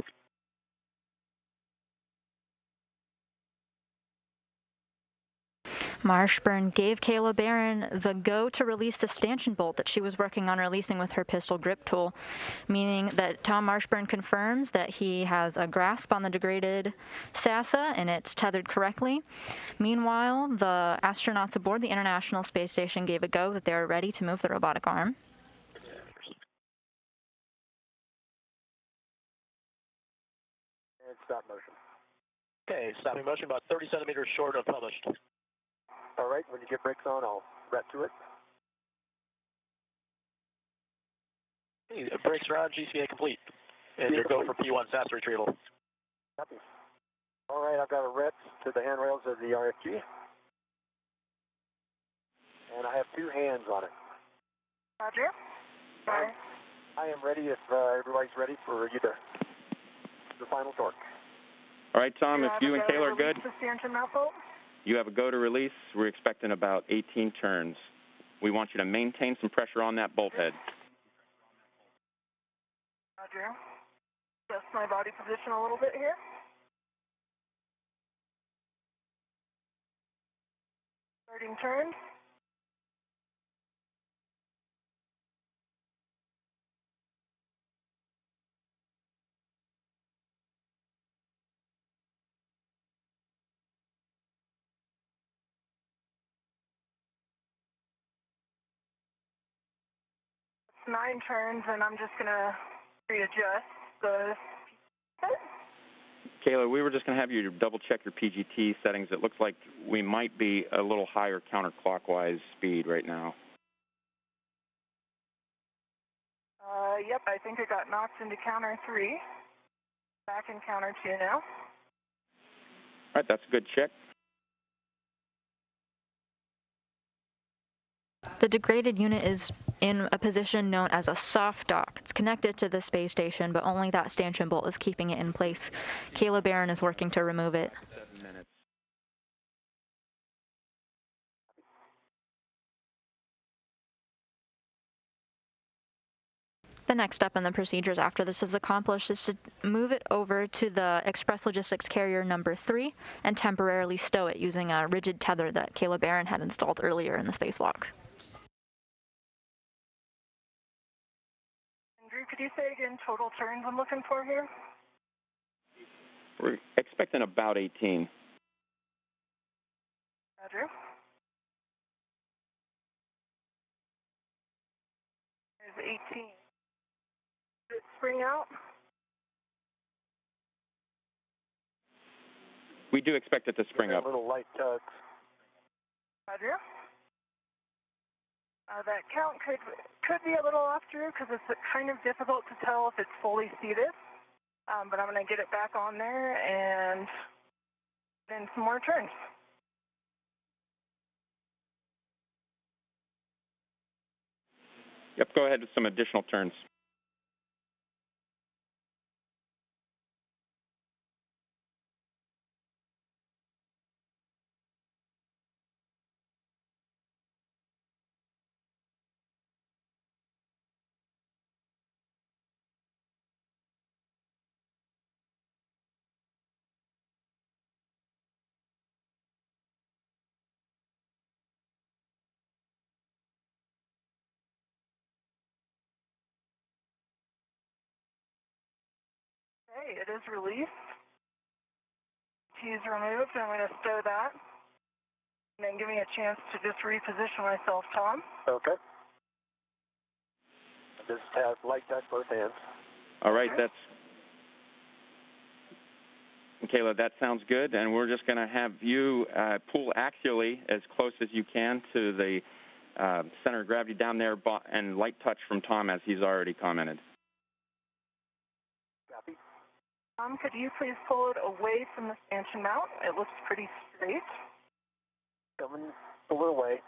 Marshbёrn gave Кейla Bэрrон the go to release the stanchion bolt that she was working on releasing with her pistol grip tool, meaning that Tom Marshbёrn confirms that he has a grasp on the degraded SASA and it's tethered correctly. Meanwhile, the astronauts aboard the International Space Station gave a go that they are ready to move the robotic arm.
And stop motion.
Okay, stopping motion about 30 centimeters short of published.
All right, when you get brakes on, I'll ret to it.
Okay, brakes are on, GCA complete. And your go for P1 SASA retrieval.
Copy. All right, I've got a ret to the handrails of the RFG. And I have 2 hands on it.
Roger. Sorry.
I am ready if everybody's ready for you to the final torque.
All right, Tom, if you and Kayla are good,
The stanchion mount bolt.
you have a go to release. We're expecting about 18 turns. We want you to maintain some pressure on that bolt head.
Roger. Adjust my body position a little bit here. Starting turn. It's 9 turns, and I'm just gonna readjust the.
Kayla, we were just going to have you double check your PGT settings. It looks like we might be a little higher counterclockwise speed right now.
Yep, I think it got knocked into counter 3. Back in counter 2 now.
All right, that's a good check.
The degraded unit is in a position known as a soft dock. It's connected to the space station, but only that stanchion bolt is keeping it in place. Кейla Bэрrон is working to remove it. The next step in the procedures after this is accomplished is to move it over to the Express Logistics Carrier number 3 and temporarily stow it using a rigid tether that Кейла Бэррон had installed earlier in the spacewalk.
Andrew, could you say again total turns I'm looking for here?
We're expecting about 18.
Andrew? There's 18. Did it spring out?
We do expect it to spring up.
Little light tugs.
Andrew? That count could be a little off, Drew, because it's kind of difficult to tell if it's fully seated. But I'm going to get it back on there and then some more turns.
Yep, go ahead with some additional turns.
Okay, it is released. Key is removed. I'm going to stow that. And then give me a chance to just reposition myself, Tom.
Okay. Just have light touch both hands.
All right, that's... Kayla, that sounds good, and we're just going to have you pull axially as close as you can to the center of gravity down there, and light touch from Tom, as he's already commented.
Copy.
Tom, could you please pull it away from the stanchion mount? It looks pretty straight.
Coming a little way. I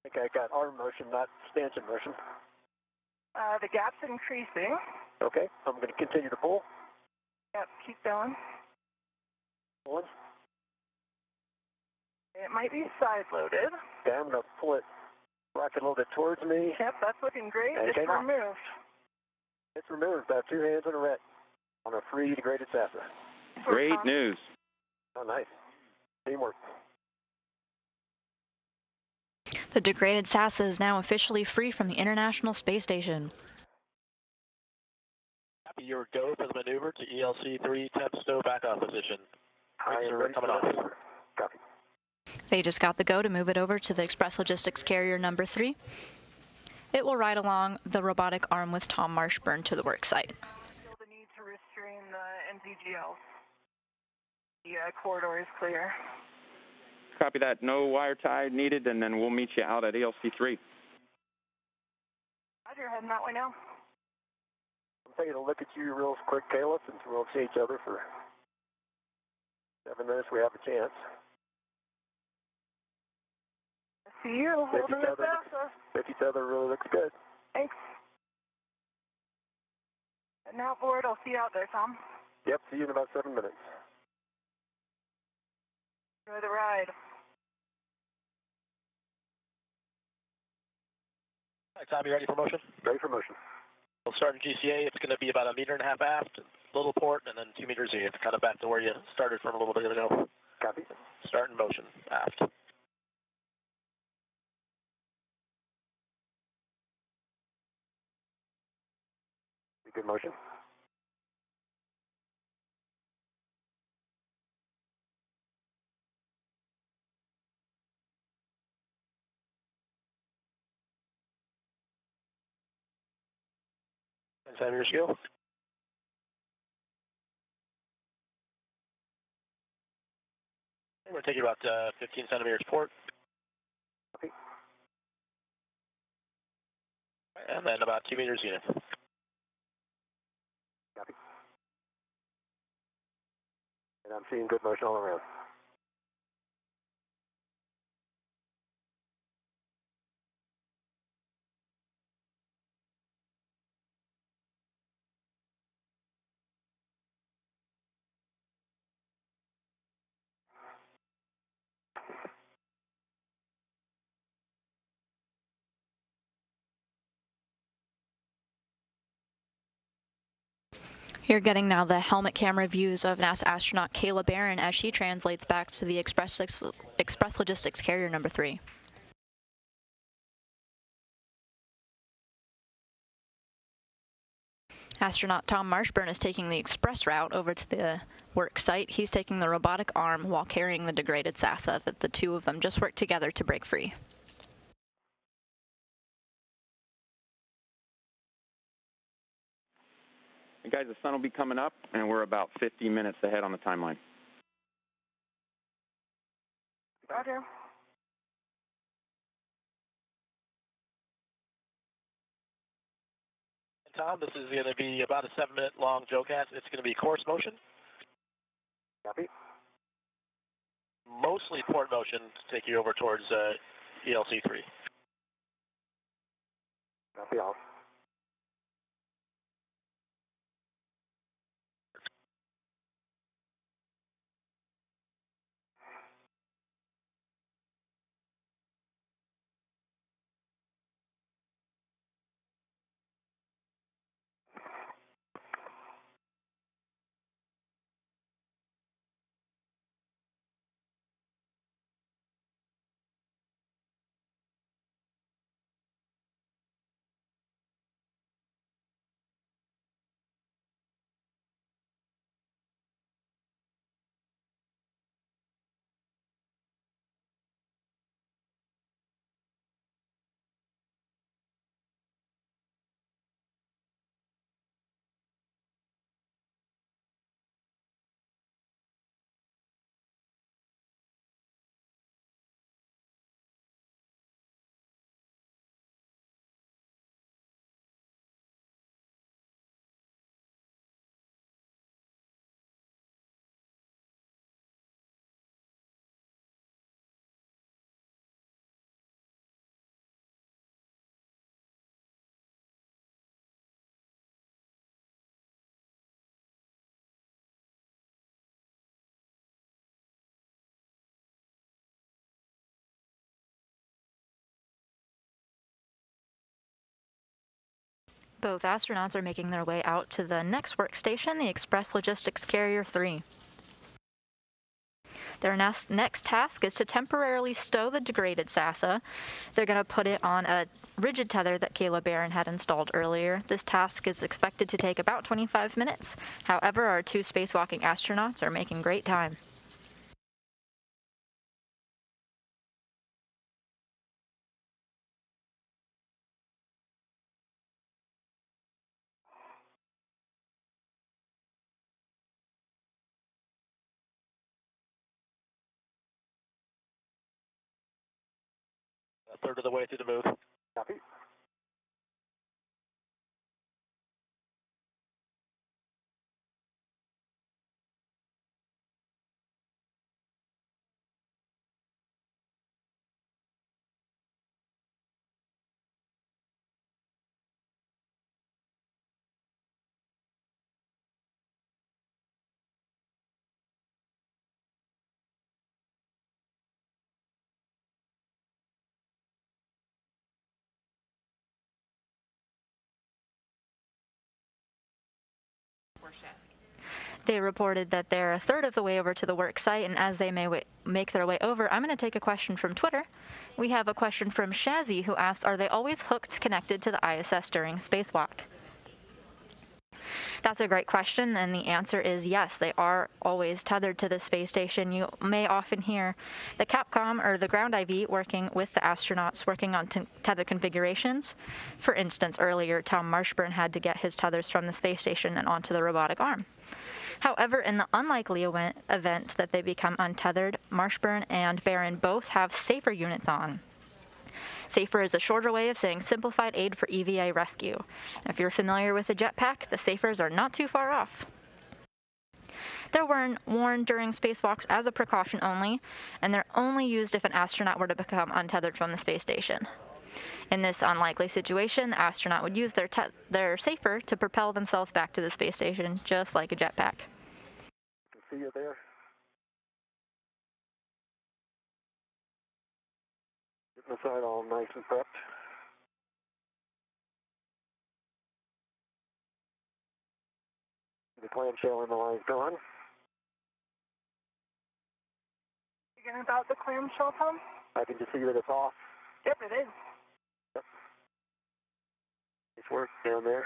think I got arm motion, not stanchion motion.
The gap's increasing.
Okay, I'm going to continue to pull.
Yep, keep going.
Pulling.
It might be side-loaded.
Okay, I'm going to pull it, rock it a little bit towards me.
Yep, that's looking great.
And
It's removed.
It's removed by 2 hands and a ret on a free degraded SASA.
Great news.
Oh, nice. Teamwork.
The degraded SASA is now officially free from the International Space Station.
Copy your go for the maneuver to ELC-3 temp stow back off position.
I am ready
coming
for
off.
maneuver. Copy.
They just got the go to move it over to the Express Logistics Carrier number 3. It will ride along the robotic arm with Tom Marshbёrn to the work site.
Still the need to restrain the NZGL. The corridor is clear.
Copy that. No wire tie needed, and then we'll meet you out at ELC-3.
Roger, heading that way now.
I'm taking a look at you real quick, Kayla, since we won't see each other for 7 minutes. We have a chance.
I see you holding the SASA.
If each other really looks good.
Thanks. Heading out board. I'll see you out there, Tom.
Yep, see you in about 7 minutes.
Enjoy the ride.
All right, Tom, you ready for motion?
Ready for motion.
We'll start in GCA. It's going to be about 1.5 meters aft, little port, and then 2 meters in, kind of back to where you started from a little bit ago.
Copy.
Start in motion, aft.
Good motion.
Time your skill. We're going to take you about 15 centimeters port.
Copy.
And then about 2 meters unit.
Copy. And I'm seeing good motion all around.
You're getting now the helmet camera views of NASA astronaut Кейла Bэрrон as she translates back to the Express Logistics Carrier number 3. Astronaut Tomas Marshbёrn is taking the express route over to the work site. He's taking the robotic arm while carrying the degraded NASA that the two of them just worked together to break free.
Hey guys, the sun will be coming up, and we're about 50 minutes ahead on the timeline.
Roger.
Tom, this is going to be about a 7-minute long JoeCast. It's going to be course motion.
Copy.
Mostly port motion to take you over towards ELC3.
Copy off.
Both astronauts are making their way out to the next workstation, the Express Logistics Carrier 3. Their next task is to temporarily stow the degraded NASA. They're going to put it on a rigid tether that Кейла Bэрrон had installed earlier. This task is expected to take about 25 minutes. However, our two spacewalking astronauts are making great time.
A third of the way through the move.
Copy.
They reported that they're a third of the way over to the work site, and as they may make their way over, I'm going to take a question from Twitter. We have a question from Shazzy, who asks, are they always hooked connected to the ISS during spacewalk? That's a great question, and the answer is yes, they are always tethered to the space station. You may often hear the Capcom or the ground IV working with the astronauts working on tether configurations. For instance, earlier, Tomas Marshbёrn had to get his tethers from the space station and onto the robotic arm. However, in the unlikely event that they become untethered, Marshbёrn and Bэрron both have SAFER units on. SAFER is a shorter way of saying Simplified Aid for EVA Rescue. If you're familiar with the jetpack, the SAFERs are not too far off. They're worn during spacewalks as a precaution only, and they're only used if an astronaut were to become untethered from the space station. In this unlikely situation, the astronaut would use their SAFER to propel themselves back to the space station, just like a jetpack.
See you there. Getting the side all nice and prepped. the clamshell in the line's gone.
Again about the clamshell, Tom?
I can just see that it's off.
Yep, it is.
Yep. Nice work down there.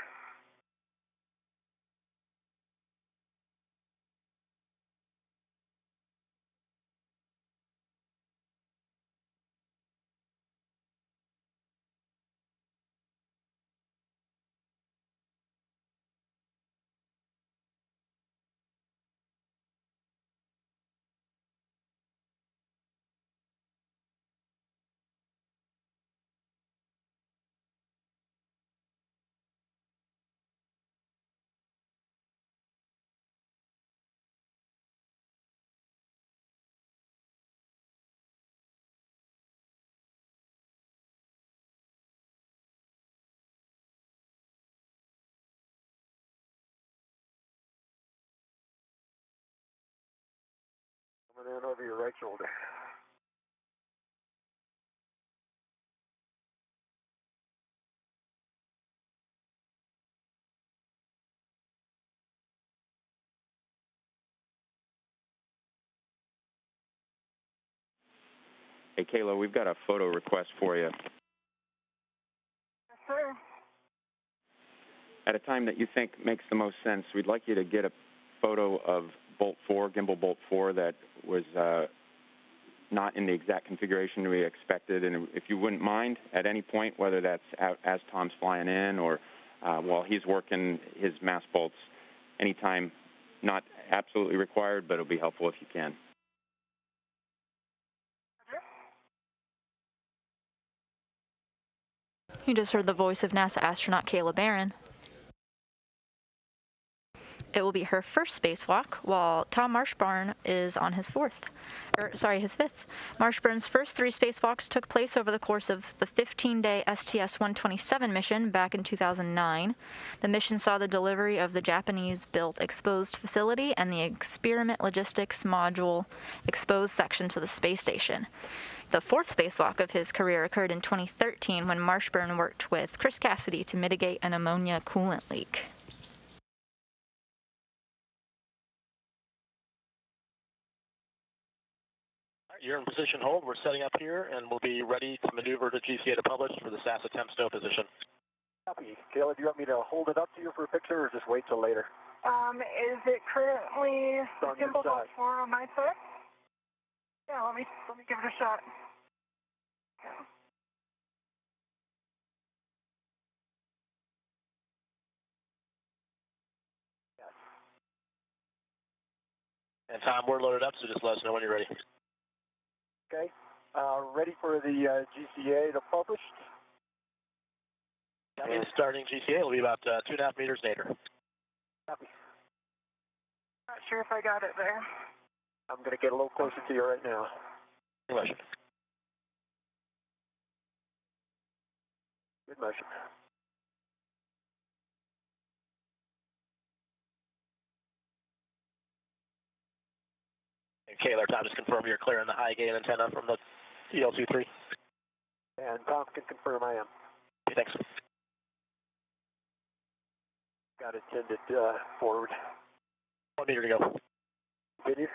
Coming in over your right shoulder.
Hey, Kayla, we've got a photo request for you.
Yes, sir.
At a time that you think makes the most sense, we'd like you to get a photo of Bolt 4, gimbal Bolt 4, that was not in the exact configuration we expected. And if you wouldn't mind, at any point, whether that's as Tom's flying in or while he's working his mass bolts, anytime, not absolutely required, but it'll be helpful if you can.
You just heard the voice of NASA astronaut Кейла Бэррон. It will be her first spacewalk, while Tom Marshbёrn is on his fifth. Marshburn's first 3 spacewalks took place over the course of the 15-day STS-127 mission back in 2009. The mission saw the delivery of the Japanese-built exposed facility and the experiment logistics module exposed section to the space station. The 4th spacewalk of his career occurred in 2013 when Marshbёrn worked with Chris Cassidy to mitigate an ammonia coolant leak.
You're in position hold. We're setting up here, and we'll be ready to maneuver to GCA to publish for the SAS attempt stow position.
Copy. Kayla, do you want me to hold it up to you for a picture or just wait till later?
Is it currently gimbal Bolt 4 on my side? Yeah, let me give it a shot. Yeah.
And Tom, we're loaded up, so just let us know when you're ready.
Okay. Ready for the GCA to publish?
That means starting GCA will be about 2.5 meters later.
Copy.
Not sure if I got it there.
I'm going to get a little closer to you right now.
Good motion.
Good motion.
And Kayla, Tom, just confirm you're clearing the high gain antenna from the EL23.
And Tom can confirm I am.
Okay, thanks.
Got it tended forward.
1 meter to go.
Continue.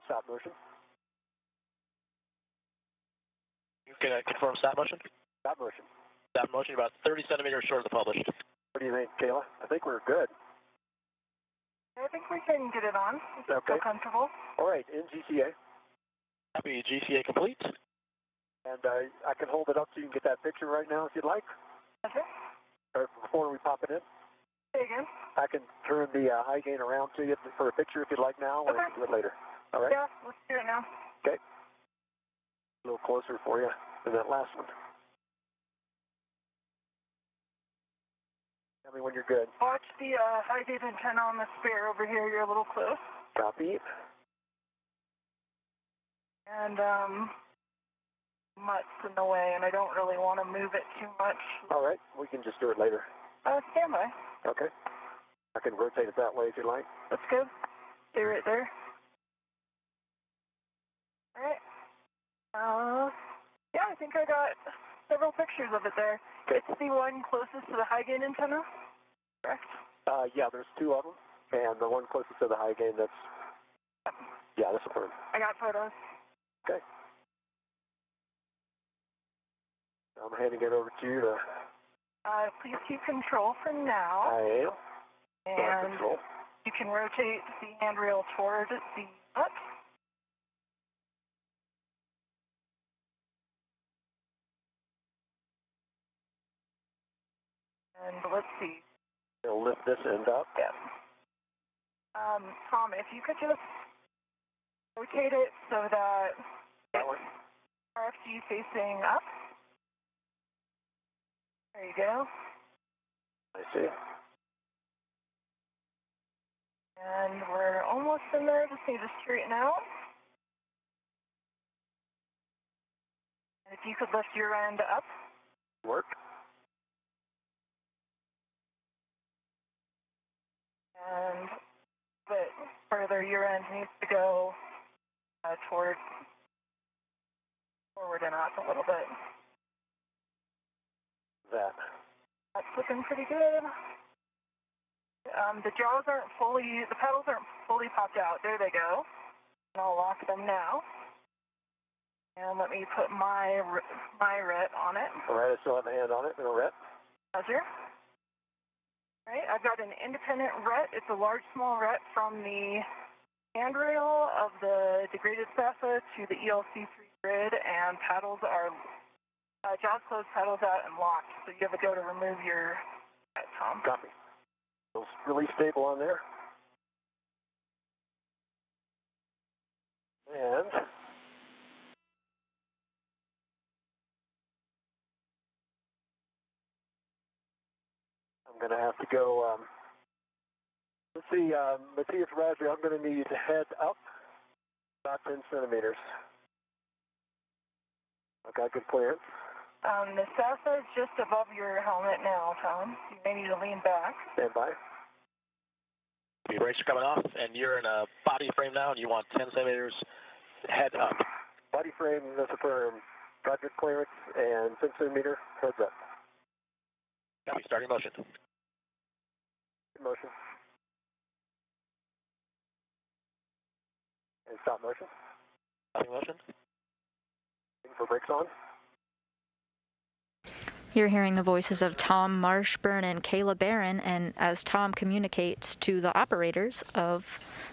Stop motion.
You can confirm stop motion?
Stop motion.
Stop motion, about 30 centimeters short of the published.
What do you think, Kayla? I think we're good.
I think we can get it on. If you feel comfortable.
All right, in GCA.
Copy, GCA complete.
And I can hold it up so you can get that picture right now if you'd like.
Okay.
Or before we pop it in.
Say again.
I can turn the high gain around to you for a picture if you'd like now, or we can do it later. All right?
Yeah, let's do it now.
Okay. A little closer for you than that last one. Tell me when you're good.
Watch the high gain antenna on the spare over here. You're a little close.
Copy.
And mutt's in the way, and I don't really want to move it too much.
All right, we can just do it later.
Stand by.
Okay. I can rotate it that way if you like.
That's good. Stay right there. All right. Yeah, I think I got several pictures of it there. Okay. It's the one closest to the high gain antenna, correct?
Yeah, there's two of them, and the one closest to the high gain, that's, yeah, that's affirmed.
I got photos.
Okay. I'm handing it over to you to...
Please keep control for now.
I am.
And
control.
You can rotate the handrail toward the butt. And let's see.
It'll lift this end up.
Yeah. Tom, if you could just rotate it so that it's RFG facing up. There you go.
I see.
And we're almost in there. Just need to straighten out. And if you could lift your end up.
Work.
And a bit further, your end needs to go toward forward and up a little bit. That's looking pretty good. The jaws aren't fully, the pedals aren't fully popped out. There they go. And I'll lock them now. And let me put my ret on it.
All right, I still have a hand on it. No ret.
Roger. All right, I've got an independent ret. It's a large, small ret from the handrail of the degraded SASA to the ELC3 grid, and paddles are jaws closed, paddles out, and locked. So you have to go to remove your Tom.
Copy. Feels really stable on there. And I'm going to have to go, let's see, Matthias Raja, I'm going to need to head up about 10 centimeters. I've got good clearance.
The SASA is just above your helmet now, Tom. You may need to lean back.
Stand by.
Your brakes are coming off, and you're in a body frame now, and you want 10 centimeters head up.
Body frame, that's affirmed. Got good clearance, and 10 centimeter heads up.
Copy, starting motion.
Motion. And stop motion.
Stopping motion.
Waiting for brakes on.
You're hearing the voices of Tom Marshbёrn and Кейла Bэрrон, and as Tom communicates to the operators of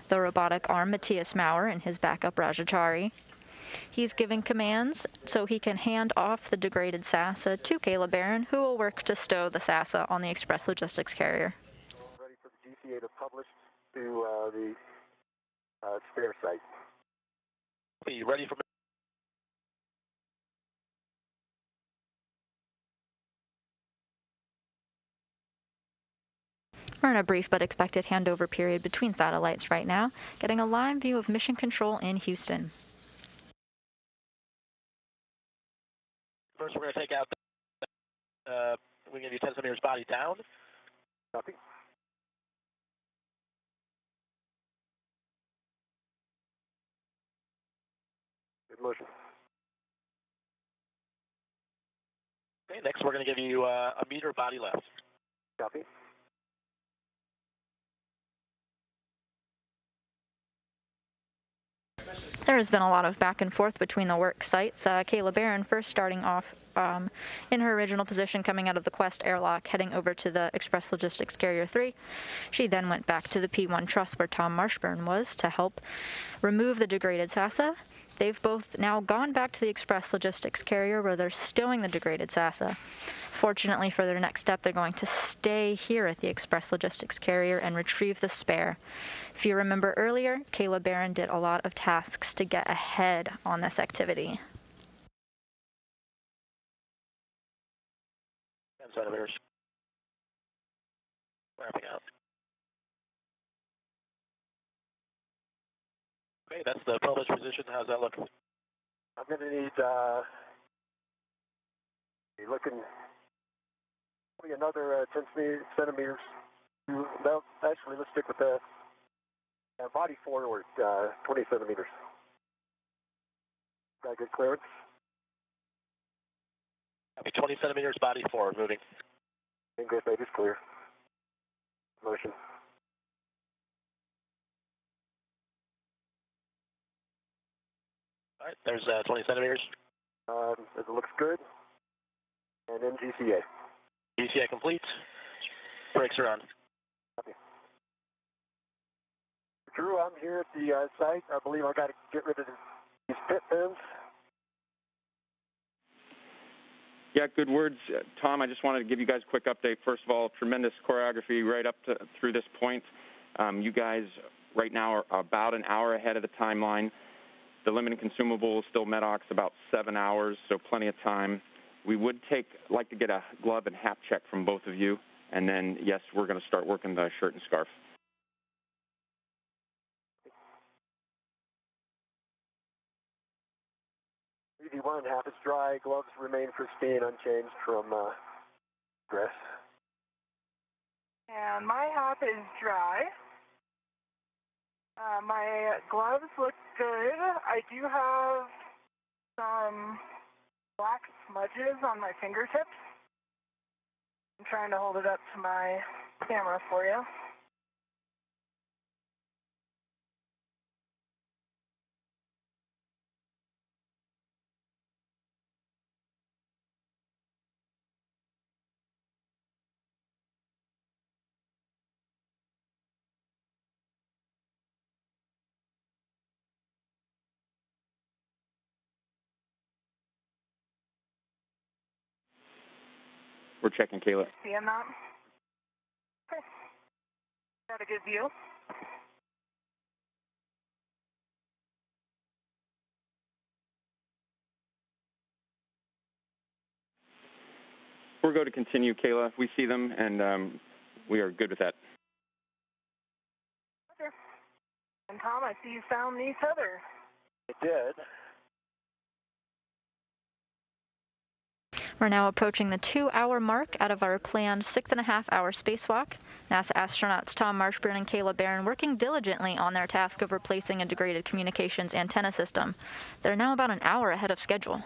the robotic arm, Matthias Maurer and his backup Rajachari, he's giving commands so he can hand off the degraded SASA to Кейla Bэрrон, who will work to stow the SASA on the express logistics carrier.
Ready for the GCA to publish to the spare site.
Are you ready for...
We're in a brief but expected handover period between satellites right now, getting a live view of mission control in Houston.
First, we're going to take out we give you 10 centimeters body down.
Copy. Good motion.
Okay, next we're going to give you a meter body left.
Copy.
There has been a lot of back and forth between the work sites. Кейla Bэрrон first starting off in her original position coming out of the Quest airlock, heading over to the Express Logistics Carrier 3. She then went back to the P1 truss where Tom Marshbёrn was to help remove the degraded SASA. They've both now gone back to the Express Logistics Carrier where they're stowing the degraded SASA. Fortunately for their next step, they're going to stay here at the Express Logistics Carrier and retrieve the spare. If you remember earlier, Кейla Bэрrон did a lot of tasks to get ahead on this activity.
10 centimeters. Ramping out. Okay, that's the published position. How's that look?
I'm going to need, you're looking probably another 10 centimeters. Well, actually, let's stick with that. Body forward, 20 centimeters. Got good clearance.
Copy, 20 centimeters, body forward, moving.
Ingress is clear. Motion.
All right, there's 20 centimeters.
It looks good. And then GCA.
GCA complete. Brakes are on.
Copy. Drew, I'm here at the site. I believe I got to get rid of these pit fins.
Yeah, good words. Tom, I just wanted to give you guys a quick update. First of all, tremendous choreography right up to through this point. You guys right now are about an hour ahead of the timeline. The limited consumable is still MEDOX, about 7 hours, so plenty of time. We would like to get a glove and hat check from both of you, and then, yes, we're going to start working the shirt and scarf.
EV1, half is dry, gloves remain pristine, unchanged from dress.
And my hat is dry. My gloves look good. I do have some black smudges on my fingertips. I'm trying to hold it up to my camera for you.
We're checking, Kayla.
Seeing that? Okay. Got a good view.
We're going to continue, Kayla. We see them, and we are good with that.
Okay. And Tom, I see you found the tether.
I did.
We're now approaching the 2-hour mark out of our planned 6.5-hour spacewalk. NASA astronauts Tomas Marshbёrn and Кейла Bэрrон working diligently on their task of replacing a degraded communications antenna system. They're now about an hour ahead of schedule.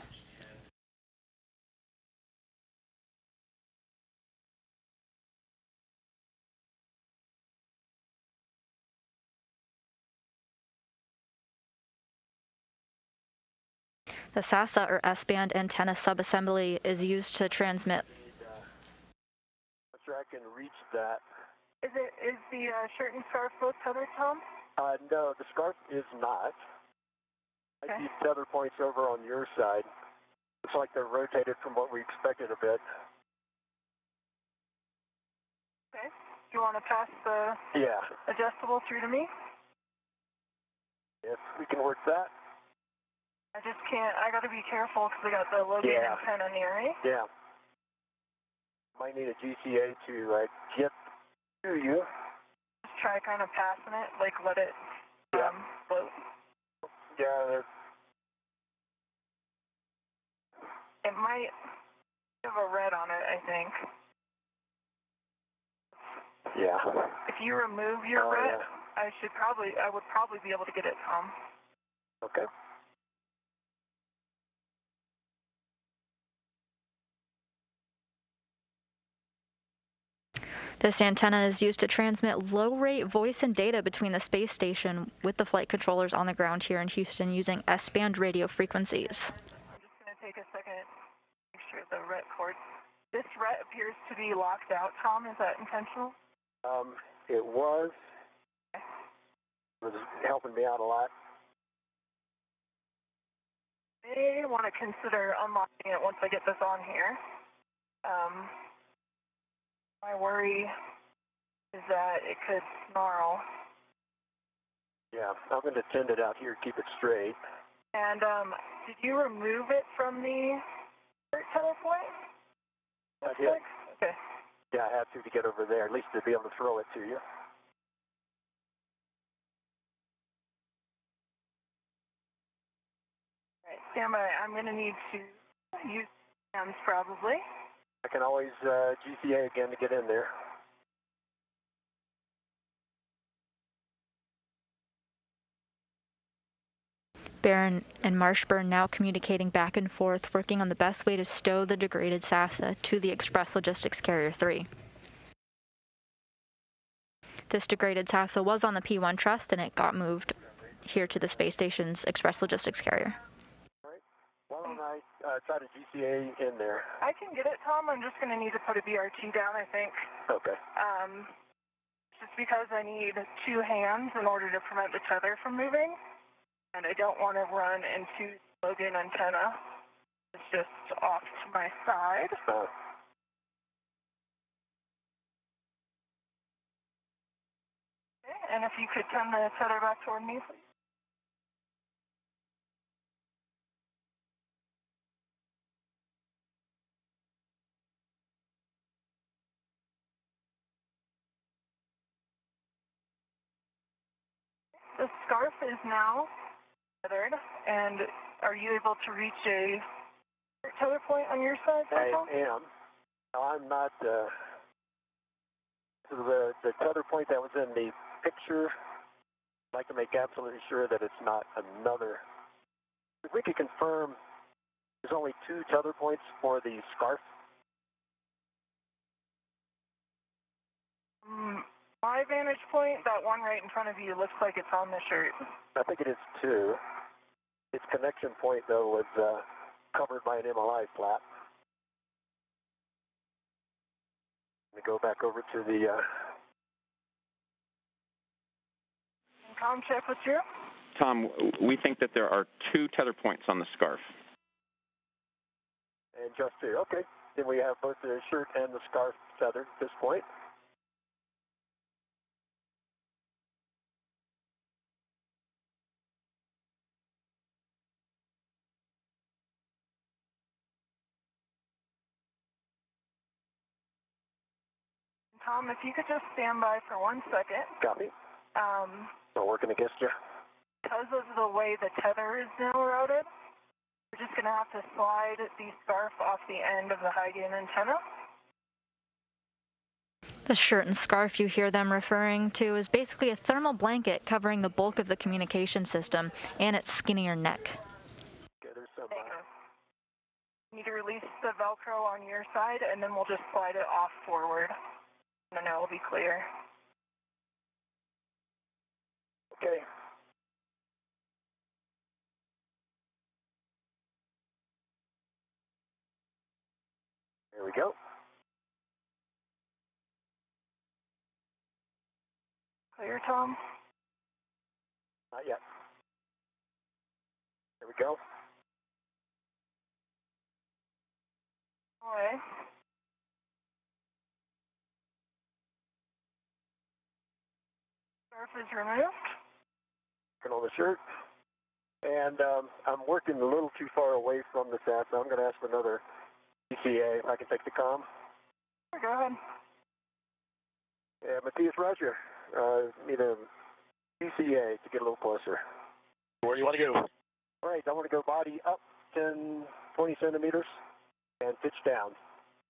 The SASA, or S-band antenna subassembly, is used to transmit.
I'm sure I can reach that.
Is the shirt and scarf both tethered, Tom?
No, the scarf is not.
Okay.
I see tether points over on your side. Looks like they're rotated from what we expected a bit.
Okay. Do you want to pass the adjustable through to me?
Yes, we can work that.
I just can't. I got to be careful because I got the low gain antenna near me.
Yeah. Might need a GCA to get to you.
Just try kind of passing it, like let it float.
Yeah.
It might have a red on it, I think.
Yeah.
If you remove your red, I would probably be able to get it, Tom.
Okay.
This antenna is used to transmit low-rate voice and data between the space station with the flight controllers on the ground here in Houston using S-band radio frequencies.
I'm just going to take a second to make sure the ret cord. This ret appears to be locked out, Tom. Is that intentional?
It was. It was helping me out a lot.
I may want to consider unlocking it once I get this on here. My worry is that it could snarl.
Yeah, I'm going to tend it out here, keep it straight.
And did you remove it from the tether point?
I did.
Okay.
Yeah, I had to get over there, at least to be able to throw it to you.
All right, stand by. I'm going to need to use hands probably.
I can always GCA again to get in there.
Bэрron and Marshbёrn now communicating back and forth, working on the best way to stow the degraded SASA to the Express Logistics Carrier 3. This degraded SASA was on the P-1 Trust, and it got moved here to the space station's Express Logistics Carrier.
All right. Why don't I try to GCA in there?
I can get it, Tom. I'm just going to need to put a BRT down, I think.
Okay.
Just because I need two hands in order to prevent the tether from moving, and I don't want to run into the Logan antenna. It's just off to my side. Okay, and if you could turn the tether back toward me, please. The scarf is now tethered, and are you able to reach a tether point on your side?
I am. Now, I'm not, the tether point that was in the picture, I'd like to make absolutely sure that it's not another. If we could confirm there's only two tether points for the scarf.
My vantage point, that one right in front of you, looks like it's on the shirt.
I think it is two. Its connection point, though, was covered by an MLI flap. Let me go back over to the...
Com check with you.
Tom, we think that there are two tether points on the scarf.
And just two. Okay. Then we have both the shirt and the scarf tethered at this point.
Tom, if you could just stand by for 1 second.
Copy. Not working against you.
Because of the way the tether is now routed, we're just going to have to slide the scarf off the end of the high gain antenna.
The shirt and scarf you hear them referring to is basically a thermal blanket covering the bulk of the communication system and its skinnier neck.
Okay, there's some...
You need to release the Velcro on your side, and then we'll just slide it off forward. And then it will be clear.
Okay. There we go.
Clear, Tom?
Not yet. There we go.
Okay. Scarf is removed.
Turn on the shirt. And I'm working a little too far away from the SAS, so I'm going to ask for another PCA if I can take the comm.
Go ahead.
Yeah, Matthias, Roger. Need a PCA to get a little closer.
Where do you want to go?
All right, I want to go body up 10, 20 centimeters and pitch down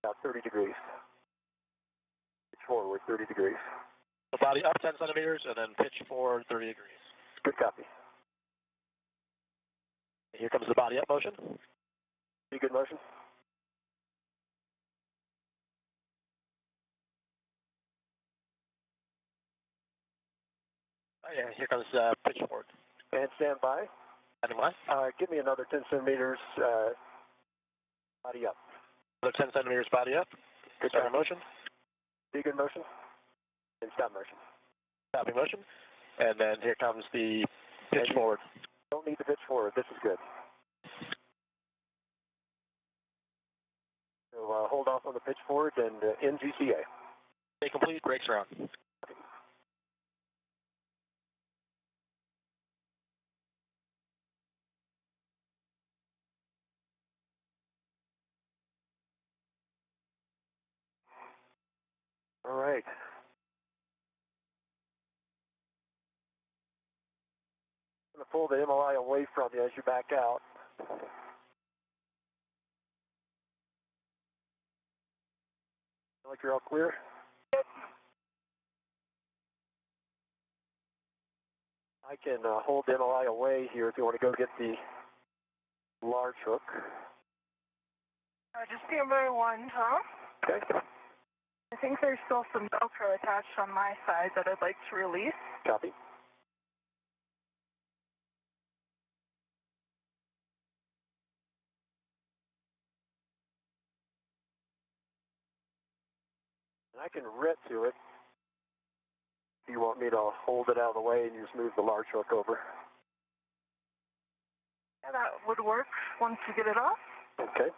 about 30 degrees. Pitch forward 30 degrees.
So body up 10 centimeters and then pitch forward 30 degrees.
Good copy.
Here comes the body up motion.
See good motion?
Oh yeah, here comes pitch forward.
And stand by.
Standing by.
Give me another 10 centimeters body up.
Another 10 centimeters body up.
Good
Starting motion.
See good motion? And stop motion.
Stopping motion. And then here comes the pitch forward.
Don't need to pitch forward. This is good. So hold off on the pitch forward and end GCA.
Stay complete. Brakes are on.
All right. I'm going to pull the MLI away from you as you back out. Feel like you're all clear? I can hold the MLI away here if you want to go get the large hook.
Just stand by one, Tom.
Okay.
I think there's still some Velcro attached on my side that I'd like to release.
Copy. I can ret to it. If you want me to hold it out of the way and you just move the large hook over.
Yeah, that would work once you get it off.
Okay.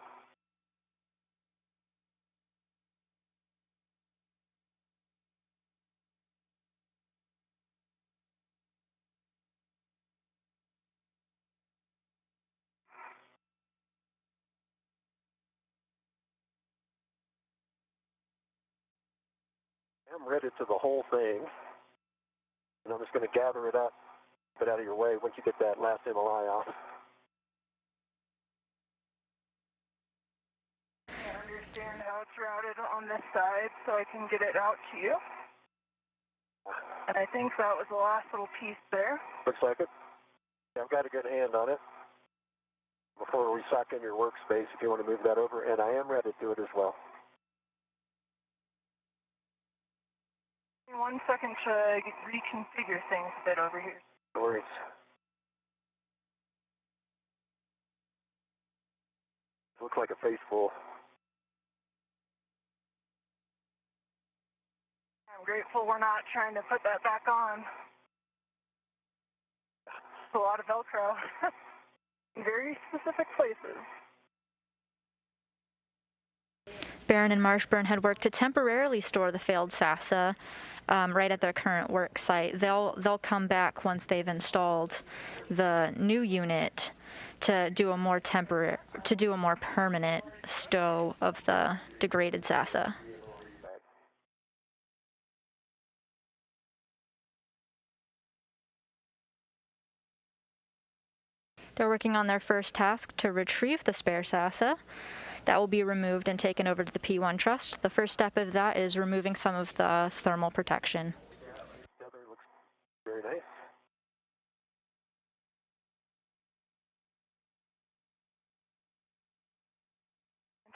I'm ready to the whole thing, and I'm just going to gather it up, put it out of your way once you get that last MLI off.
I understand how it's routed on this side, so I can get it out to you. And I think that was the last little piece there.
Looks like it. Yeah, I've got a good hand on it. Before we sock in your workspace, if you want to move that over, and I am ready to do it as well.
1 second to reconfigure things a bit over here.
No worries. Looks like a faceful.
I'm grateful we're not trying to put that back on. It's a lot of Velcro. In very specific places.
Bэрron and Marshbёrn had worked to temporarily store the failed SASA right at their current work site. They'll come back once they've installed the new unit to do a more permanent stow of the degraded SASA. They're working on their first task to retrieve the spare SASA. That will be removed and taken over to the P1 truss. The first step of that is removing some of the thermal protection.
The other looks very nice.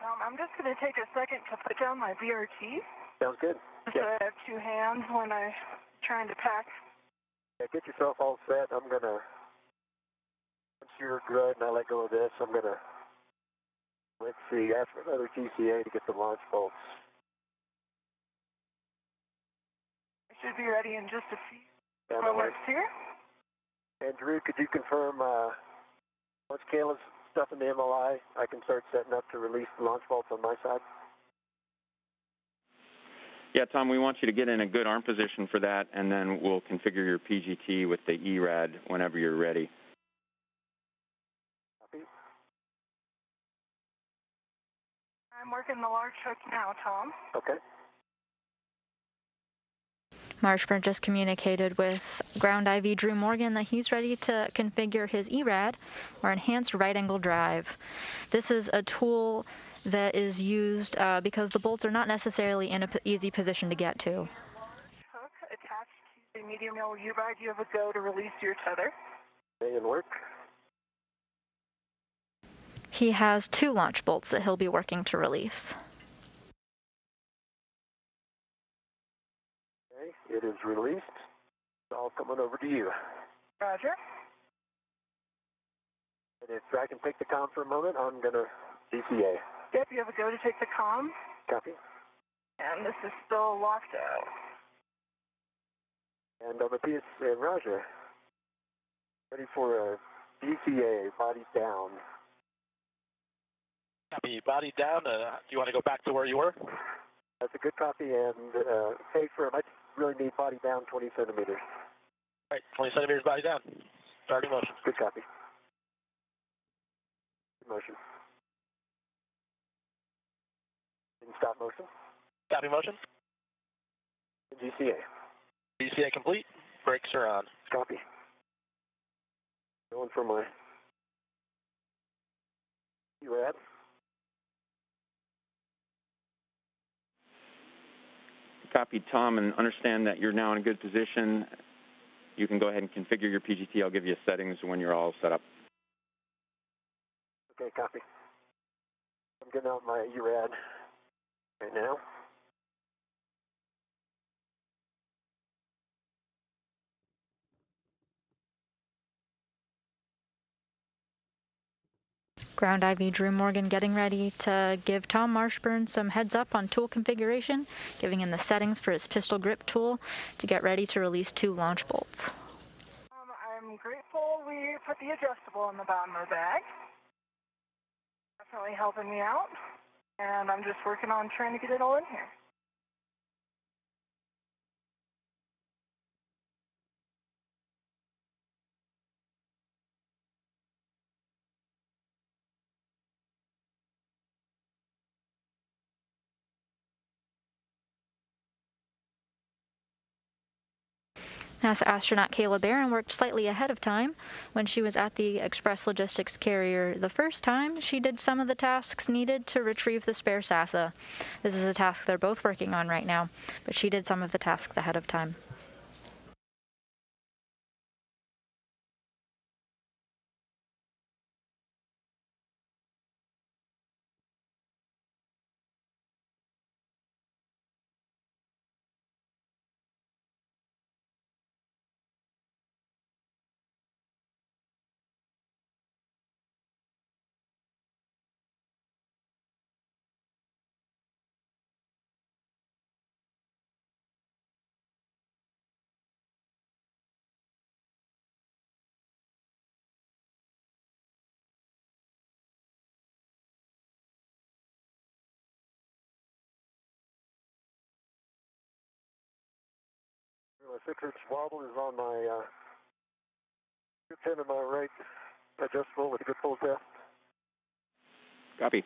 Tom, I'm just going to take a second to put down my VRT.
Sounds good.
So I have two hands when I'm trying to pack.
Yeah, get yourself all set. I'm going to, once you're good and I let go of this, I'm going to, let's see, ask for another TCA to get the launch bolts.
I should be ready in just a few
Yeah,
moments here.
And Drew, could you confirm, once Kayla's stuff in the MLI, I can start setting up to release the launch bolts on my side?
Yeah, Tom, we want you to get in a good arm position for that, and then we'll configure your PGT with the ERAD whenever you're ready.
Copy.
I'm working the large hook now, Tom.
Okay.
Marshbёrn just communicated with ground IV Drew Morgan that he's ready to configure his ERAD, or enhanced right angle drive. This is a tool that is used because the bolts are not necessarily in an easy position to get to.
Hook attached to the medium mill U-bar. You have a go to release your tether.
Okay, and work.
He has 2 launch bolts that he'll be working to release.
Okay, it is released. It's all coming over to you.
Roger.
And if I can take the comm for a moment, I'm going to DCA.
Yep, you have a go to take the comm.
Copy.
And this is still locked out.
And on the PS, Roger. Ready for a DCA, body down.
Copy, body down. Do you want to go back to where you were?
That's a good copy, and hey, firm, I really need body down 20 centimeters.
All right, 20 centimeters body down. Starting motion.
Good copy. Good motion. In stop motion.
Copy motion.
GCA.
DCA complete. Brakes are on.
Copy. Going for my ERAD.
Copy, Tom, and understand that you're now in a good position. you can go ahead and configure your PGT. I'll give you settings when you're all set up.
Okay, copy. I'm getting out my URAD right now.
Ground IV Drew Morgan getting ready to give Tom Marshbёrn some heads up on tool configuration, giving him the settings for his pistol grip tool to get ready to release 2 launch bolts.
I'm grateful we put the adjustable in the bottom of the bag. Definitely helping me out, and I'm just working on trying to get it all in here.
NASA astronaut Кейла Бэррон worked slightly ahead of time. When she was at the Express Logistics carrier the first time, she did some of the tasks needed to retrieve the spare SASA. This is a task they're both working on right now, but she did some of the tasks ahead of time.
My 6-inch wobble is on my 210 in my right adjustable with a good pull test.
Copy.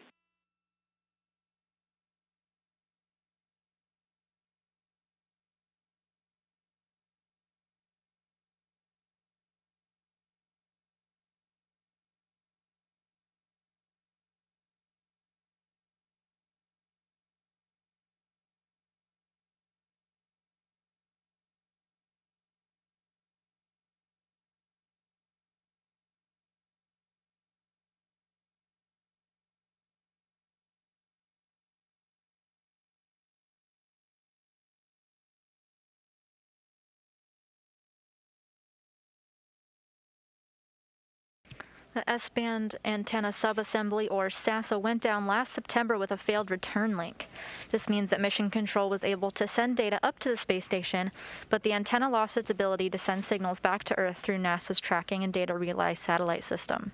The S-band antenna subassembly, or SASA, went down last September with a failed return link. This means that Mission Control was able to send data up to the space station, but the antenna lost its ability to send signals back to Earth through NASA's Tracking and Data Relay satellite system.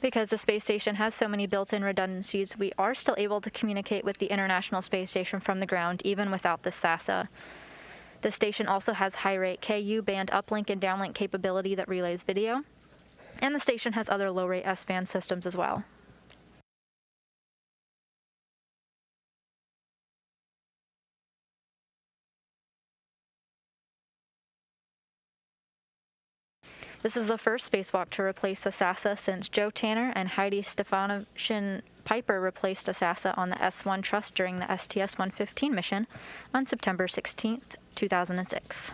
Because the space station has so many built-in redundancies, we are still able to communicate with the International Space Station from the ground, even without the SASA. The station also has high-rate Ku band uplink and downlink capability that relays video, and the station has other low-rate S-band systems as well. This is the first spacewalk to replace a SASA since Joe Tanner and Heidi Stefanovich Piper replaced a SASA on the S-1 Trust during the STS-115 mission on September 16, 2006.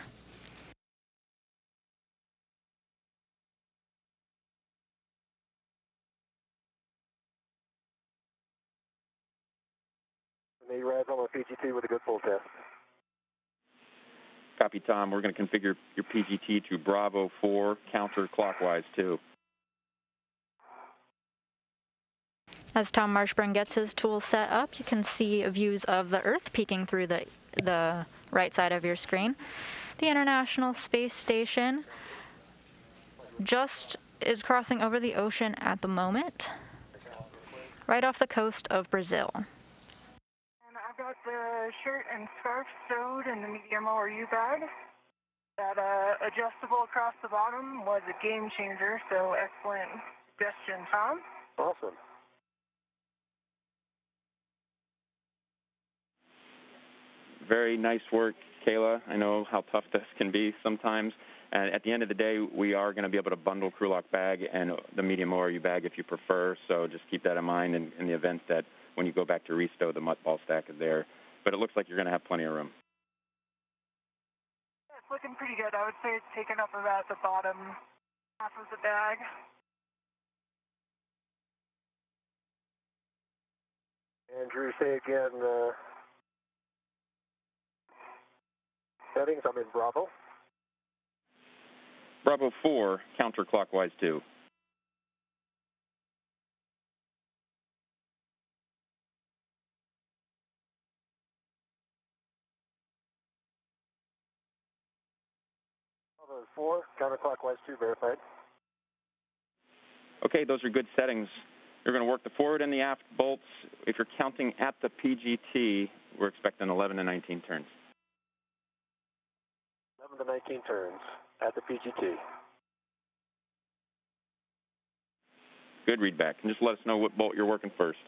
And ARAD's on my PGT with a good pull test.
Copy, Tom. We're going to configure your PGT to Bravo 4 counterclockwise, too.
As Tom Marshbёrn gets his tools set up, you can see views of the Earth peeking through the right side of your screen. The International Space Station just is crossing over the ocean at the moment, right off the coast of Brazil.
And I've got the shirt and scarf sewed in the medium ORU bag. That adjustable across the bottom was a game changer, so excellent suggestion, Tom.
Awesome.
Very nice work, Kayla. I know how tough this can be sometimes. And at the end of the day, we are going to be able to bundle crew lock bag and the medium ORU bag if you prefer. So just keep that in mind in the event that when you go back to restow, the mutt ball stack is there. But it looks like you're going to have plenty of room.
looking pretty good. I would say it's taken up about the bottom half of the bag.
Andrew, say again, settings, I'm in Bravo.
Bravo 4, counterclockwise 2.
Bravo 4, counterclockwise 2, verified.
Okay, those are good settings. You're going to work the forward and the aft bolts. If you're counting at the PGT, we're expecting 11 to 19 turns.
11 to 19 turns at the PGT.
Good readback. And just let us know what bolt you're working first.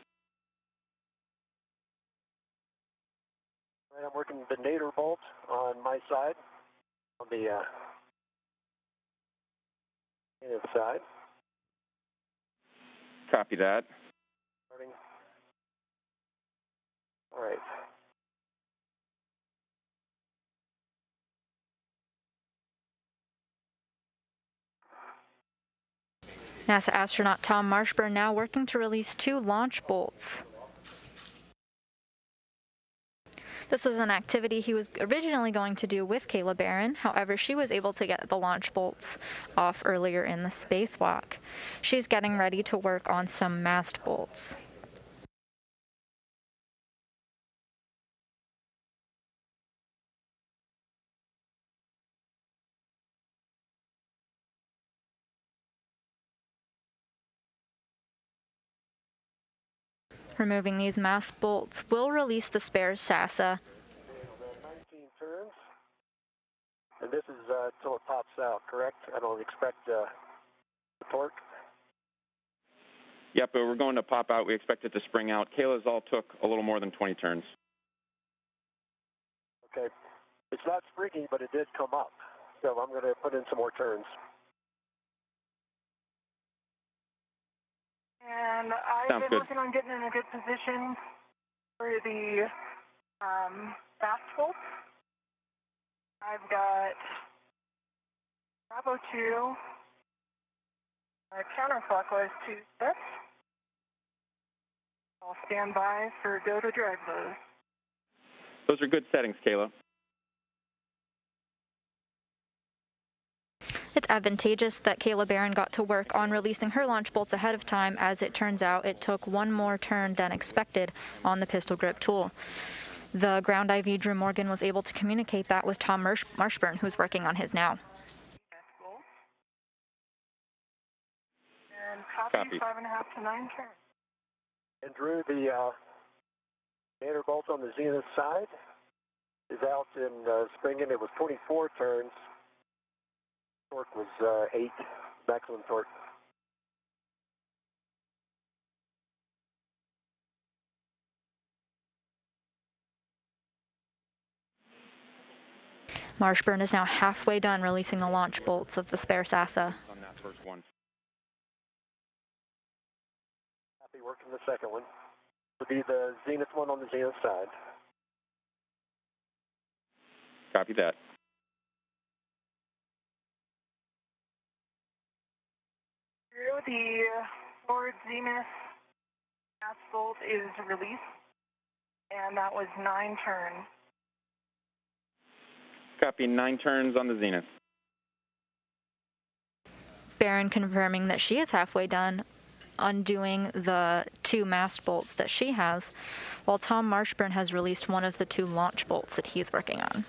Right, I'm working the nadir bolt on my side, on the side.
Copy that.
Starting. All right.
NASA astronaut Tom Marshbёrn now working to release 2 launch bolts. This was an activity he was originally going to do with Кейла Бэррон. However, she was able to get the launch bolts off earlier in the spacewalk. She's getting ready to work on some mast bolts. Removing these mast bolts will release the spare SASA.
19 turns. And this is till it pops out, correct? I don't expect the torque.
Yep, but we're going to pop out. We expect it to spring out. Kayla's all took a little more than 20 turns.
Okay. It's not springy, but it did come up. So I'm going to put in some more turns.
And I've been working on getting in a good position for the fast bolts. I've got Bravo 2, counterclockwise 2 steps. I'll stand by for go to drive those.
Those are good settings, Kayla.
It's advantageous that Кейла Бэррон got to work on releasing her launch bolts ahead of time. As it turns out, it took one more turn than expected on the pistol grip tool. The ground IV Drew Morgan was able to communicate that with Tom Marshbёrn, who's working on his now.
And copy 5.5 to 9 turns.
And Drew, the nadir bolt on the zenith side is out in springing. It was 24 turns. Torque was 8, maximum torque.
Marshbёrn is now halfway done releasing the launch bolts of the spare SASA.
On that first one.
Happy working the second one. Would be the zenith one on the zenith side.
Copy that.
The forward zenith fast bolt is released, and that was 9 turns.
Copy, 9 turns on the zenith.
Bэрron confirming that she is halfway done undoing the 2 mast bolts that she has, while Tom Marshbёrn has released one of the 2 launch bolts that he's working on.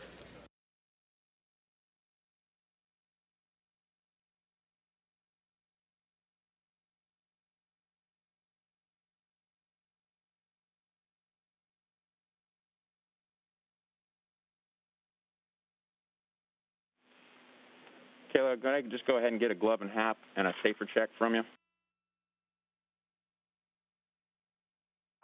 Kayla, can I just go ahead and get a glove and hat and a safer check from you?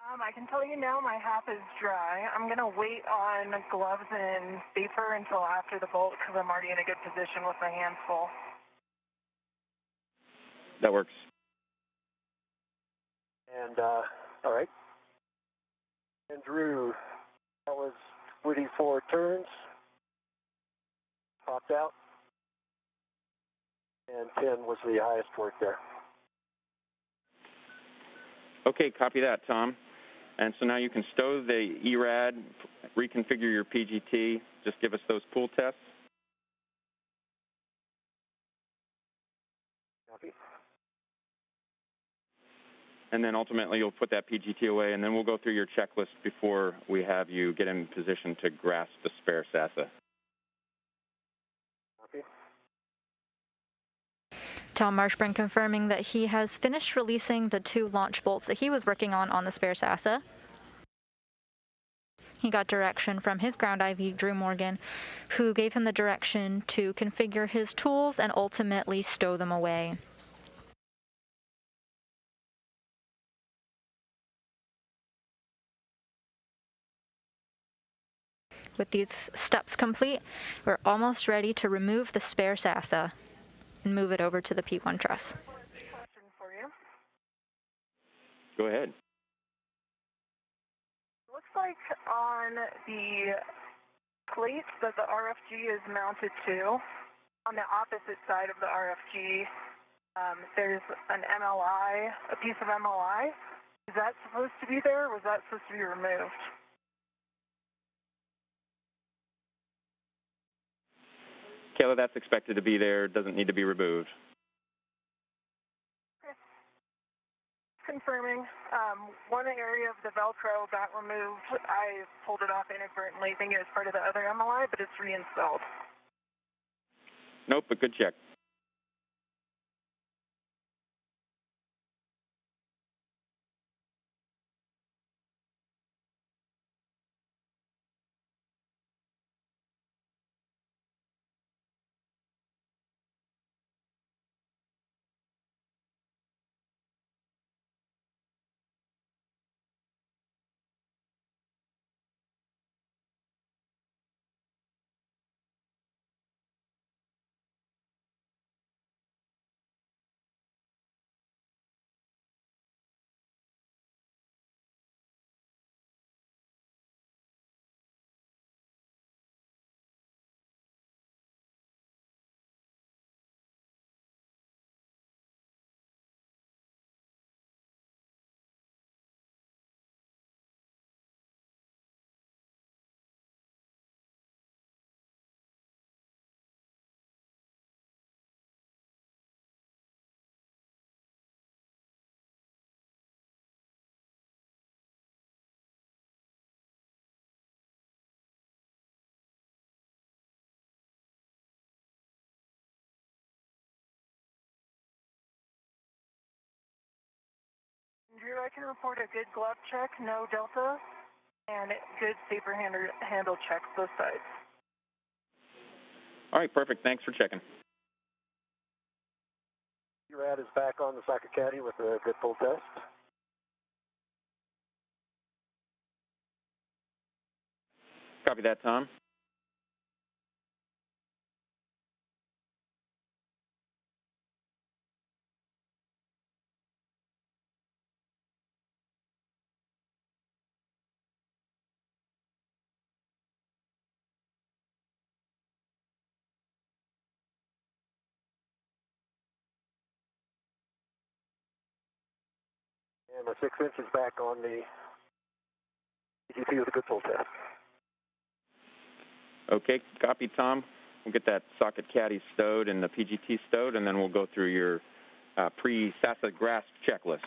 I can tell you now my half is dry. I'm going to wait on gloves and safer until after the bolt because I'm already in a good position with my hands full.
That works.
And, all right. And Drew, that was 24 turns. Popped out. And 10 was the highest work there.
Okay, copy that, Tom. And so now you can stow the ERAD, reconfigure your PGT. Just give us those pool tests.
Copy.
And then ultimately you'll put that PGT away, and then we'll go through your checklist before we have you get in position to grasp the spare SASA.
Copy.
Tom Marshbёrn confirming that he has finished releasing the 2 launch bolts that he was working on the spare SASA. He got direction from his ground IV, Drew Morgan, who gave him the direction to configure his tools and ultimately stow them away. With these steps complete, we're almost ready to remove the spare SASA and move it over to the P1 truss.
Question for you.
Go ahead.
Looks like on the plate that the RFG is mounted to, on the opposite side of the RFG, there's an MLI, a piece of MLI. Is that supposed to be there, or was that supposed to be removed?
Kayla, that's expected to be there. Doesn't need to be removed.
Okay. Confirming. One area of the Velcro got removed. I pulled it off inadvertently, thinking it was part of the other MLI, but it's reinstalled.
Nope, but good check.
Drew, I can report a good glove check, no delta, and good safer handle checks, both sides.
All right, perfect. Thanks for checking.
ERAD is back on the socket caddy with a good full test.
Copy that, Tom.
And my 6 inch is back on the PGT with a good full test.
Okay, copy, Tom. We'll get that socket caddy stowed and the PGT stowed, and then we'll go through your pre-SASA grasp checklist.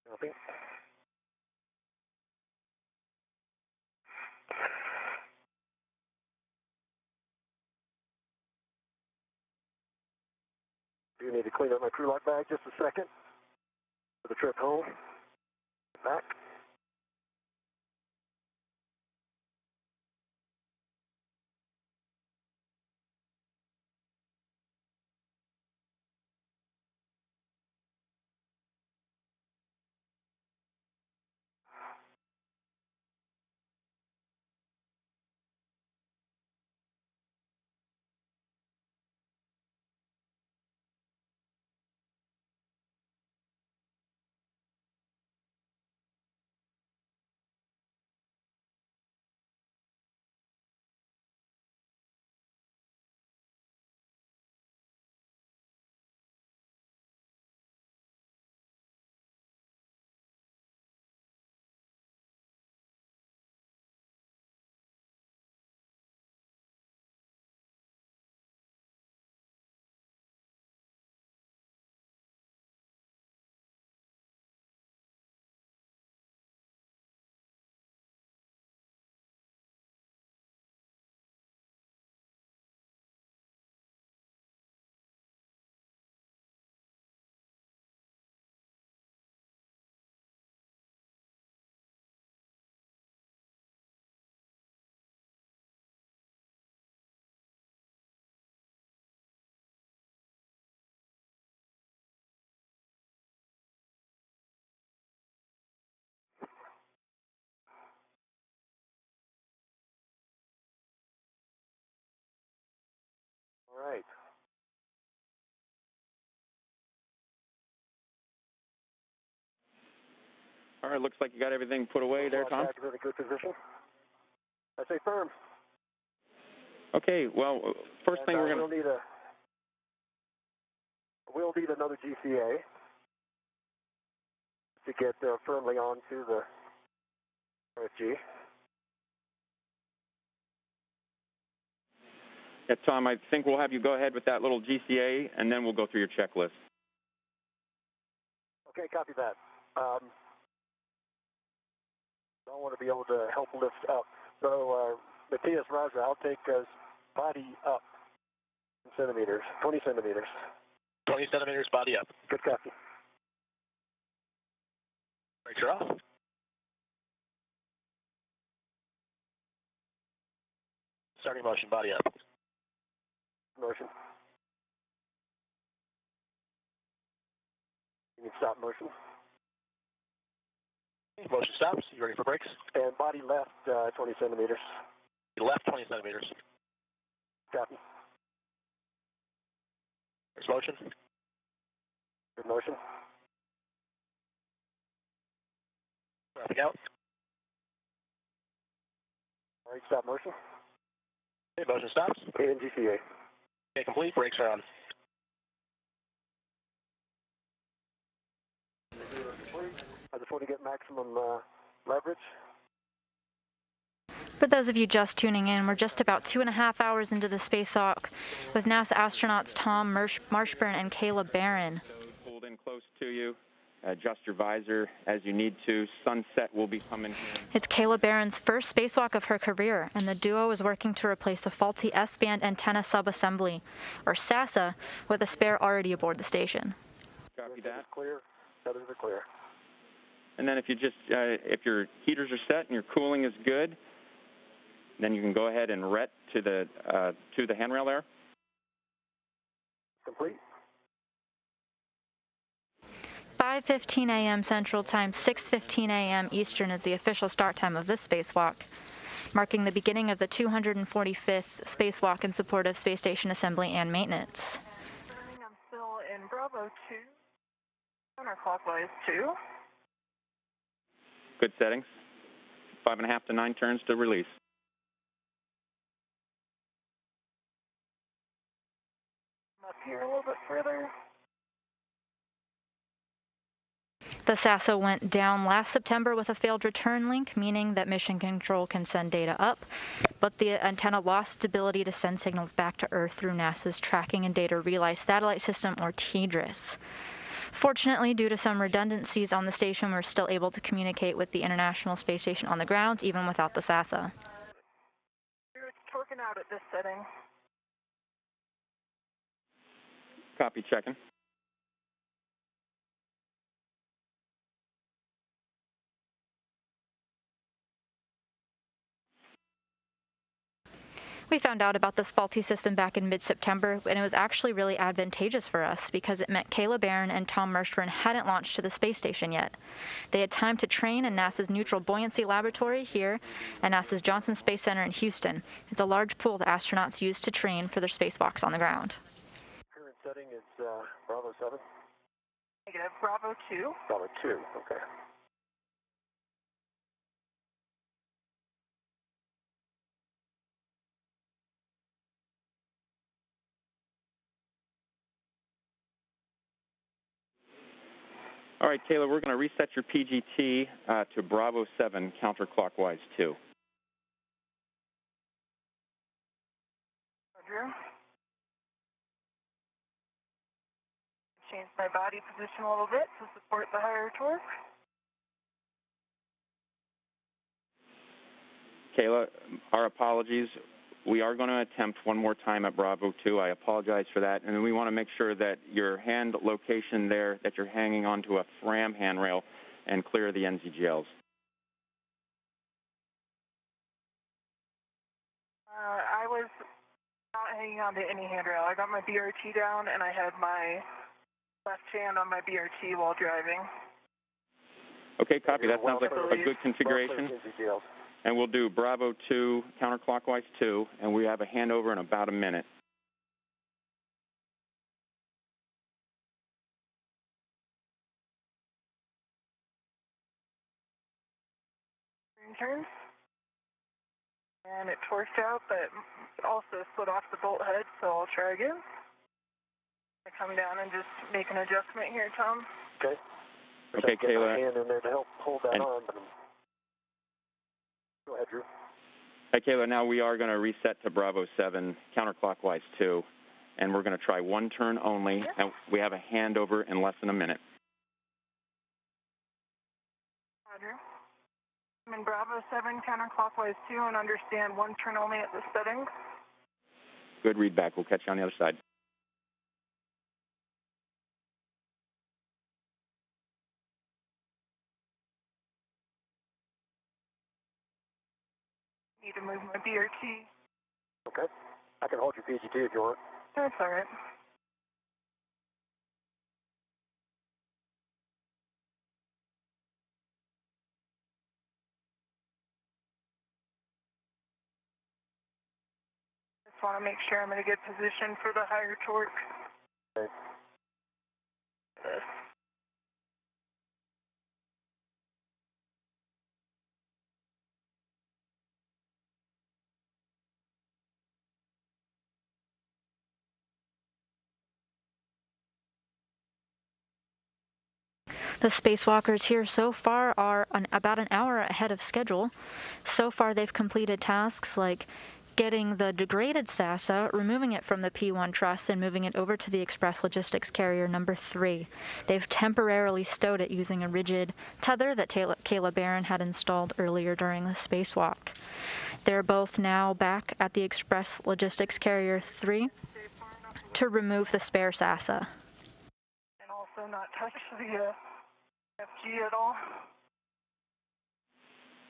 Copy. Do need to clean up my crew lock bag just a second for the trip home. Back. All right.
All right, looks like you got everything put away there, Tom.
Back in a good position. I say firm.
Okay, well, first thing we're going to...
We'll need another GCA to get firmly onto the RFG.
Yeah, Tom, I think we'll have you go ahead with that little GCA, and then we'll go through your checklist.
Okay, copy that. I want to be able to help lift up. So, Matthias, Roger, I'll take body up in centimeters, 20 centimeters.
20 centimeters, body up.
Good copy.
Brakes are off. Starting motion, body up.
Motion. You need stop motion.
Motion stops. You ready for brakes?
And body left 20 centimeters.
Left 20 centimeters.
Copy.
There's motion.
Good motion.
Traffic out.
All right, stop motion.
Okay, motion stops.
And GCA.
Okay, complete. Brakes are on.
I just want to get maximum leverage.
For those of you just tuning in, we're just about 2.5 hours into the spacewalk with NASA astronauts Tom Marshbёrn and Кейла Bэрrон.
Pulled in close to you. Adjust your visor as you need to. Sunset will be coming.
It's Кейla Bэрron's first spacewalk of her career, and the duo is working to replace a faulty S-band antenna subassembly, or SASA, with a spare already aboard the station.
Copy that. Clear. Others are clear.
And then if you just, if your heaters are set and your cooling is good, then you can go ahead and ret to the handrail there.
Complete.
5:15 a.m. Central Time, 6:15 a.m. Eastern is the official start time of this spacewalk, marking the beginning of the 245th spacewalk in support of space station assembly and maintenance.
I'm still in Bravo 2, counterclockwise 2.
Good settings. 5.5 to 9 turns to release.
Up here a little bit further.
The SASA went down last September with a failed return link, meaning that Mission Control can send data up, but the antenna lost its ability to send signals back to Earth through NASA's Tracking and Data Relay Satellite System, or TDRS. Fortunately, due to some redundancies on the station, we're still able to communicate with the International Space Station on the ground, even without the SASA.
It's torquing out at this setting.
Copy, checking.
We found out about this faulty system back in mid-September, and it was actually really advantageous for us because it meant Кейla Bэрrон and Tom Marshbёrn hadn't launched to the space station yet. They had time to train in NASA's Neutral Buoyancy Laboratory here and NASA's Johnson Space Center in Houston. It's a large pool the astronauts use to train for their spacewalks on the ground.
Current setting is Bravo 7.
Negative, Bravo 2.
Bravo 2, okay.
All right, Кейla, we're going to reset your PGT to Bravo 7, counterclockwise 2.
Roger. Change my body position a little bit to support the higher torque.
Кейla, our apologies. We are going to attempt one more time at Bravo 2. I apologize for that. And we want to make sure that your hand location there, that you're hanging onto a FRAM handrail and clear the NZGLs.
I was not hanging on to any handrail. I got my BRT down, and I had my left hand on my BRT while driving.
Okay, copy. That sounds like a good configuration. And we'll do Bravo 2, counterclockwise 2, and we have a handover in about a minute.
turns. And it torqued out, but it also split off the bolt head, so I'll try again. I come down and just make an adjustment here, Tom.
Okay.
Okay, Kayla.
Hand in there to help hold that on. Go ahead, Drew.
Hey, Kayla, now we are going to reset to Bravo 7, counterclockwise 2, and we're going to try one turn only, and we have a handover in less than a minute.
Roger. I'm in Bravo 7, counterclockwise 2, and understand one turn only at the settings.
Good read back. We'll catch you on the other side.
Need to move my BRT.
Okay. I can hold your PGT if you want.
That's all right. Just want to make sure I'm in a good position for the higher torque.
Okay.
The spacewalkers here so far are about an hour ahead of schedule. So far they've completed tasks like getting the degraded SASA, removing it from the P1 truss, and moving it over to the Express Logistics Carrier number 3. They've temporarily stowed it using a rigid tether that Кейла Бэррон had installed earlier during the spacewalk. They're both now back at the Express Logistics Carrier 3 to remove the spare SASA.
And also not touch the FG at all.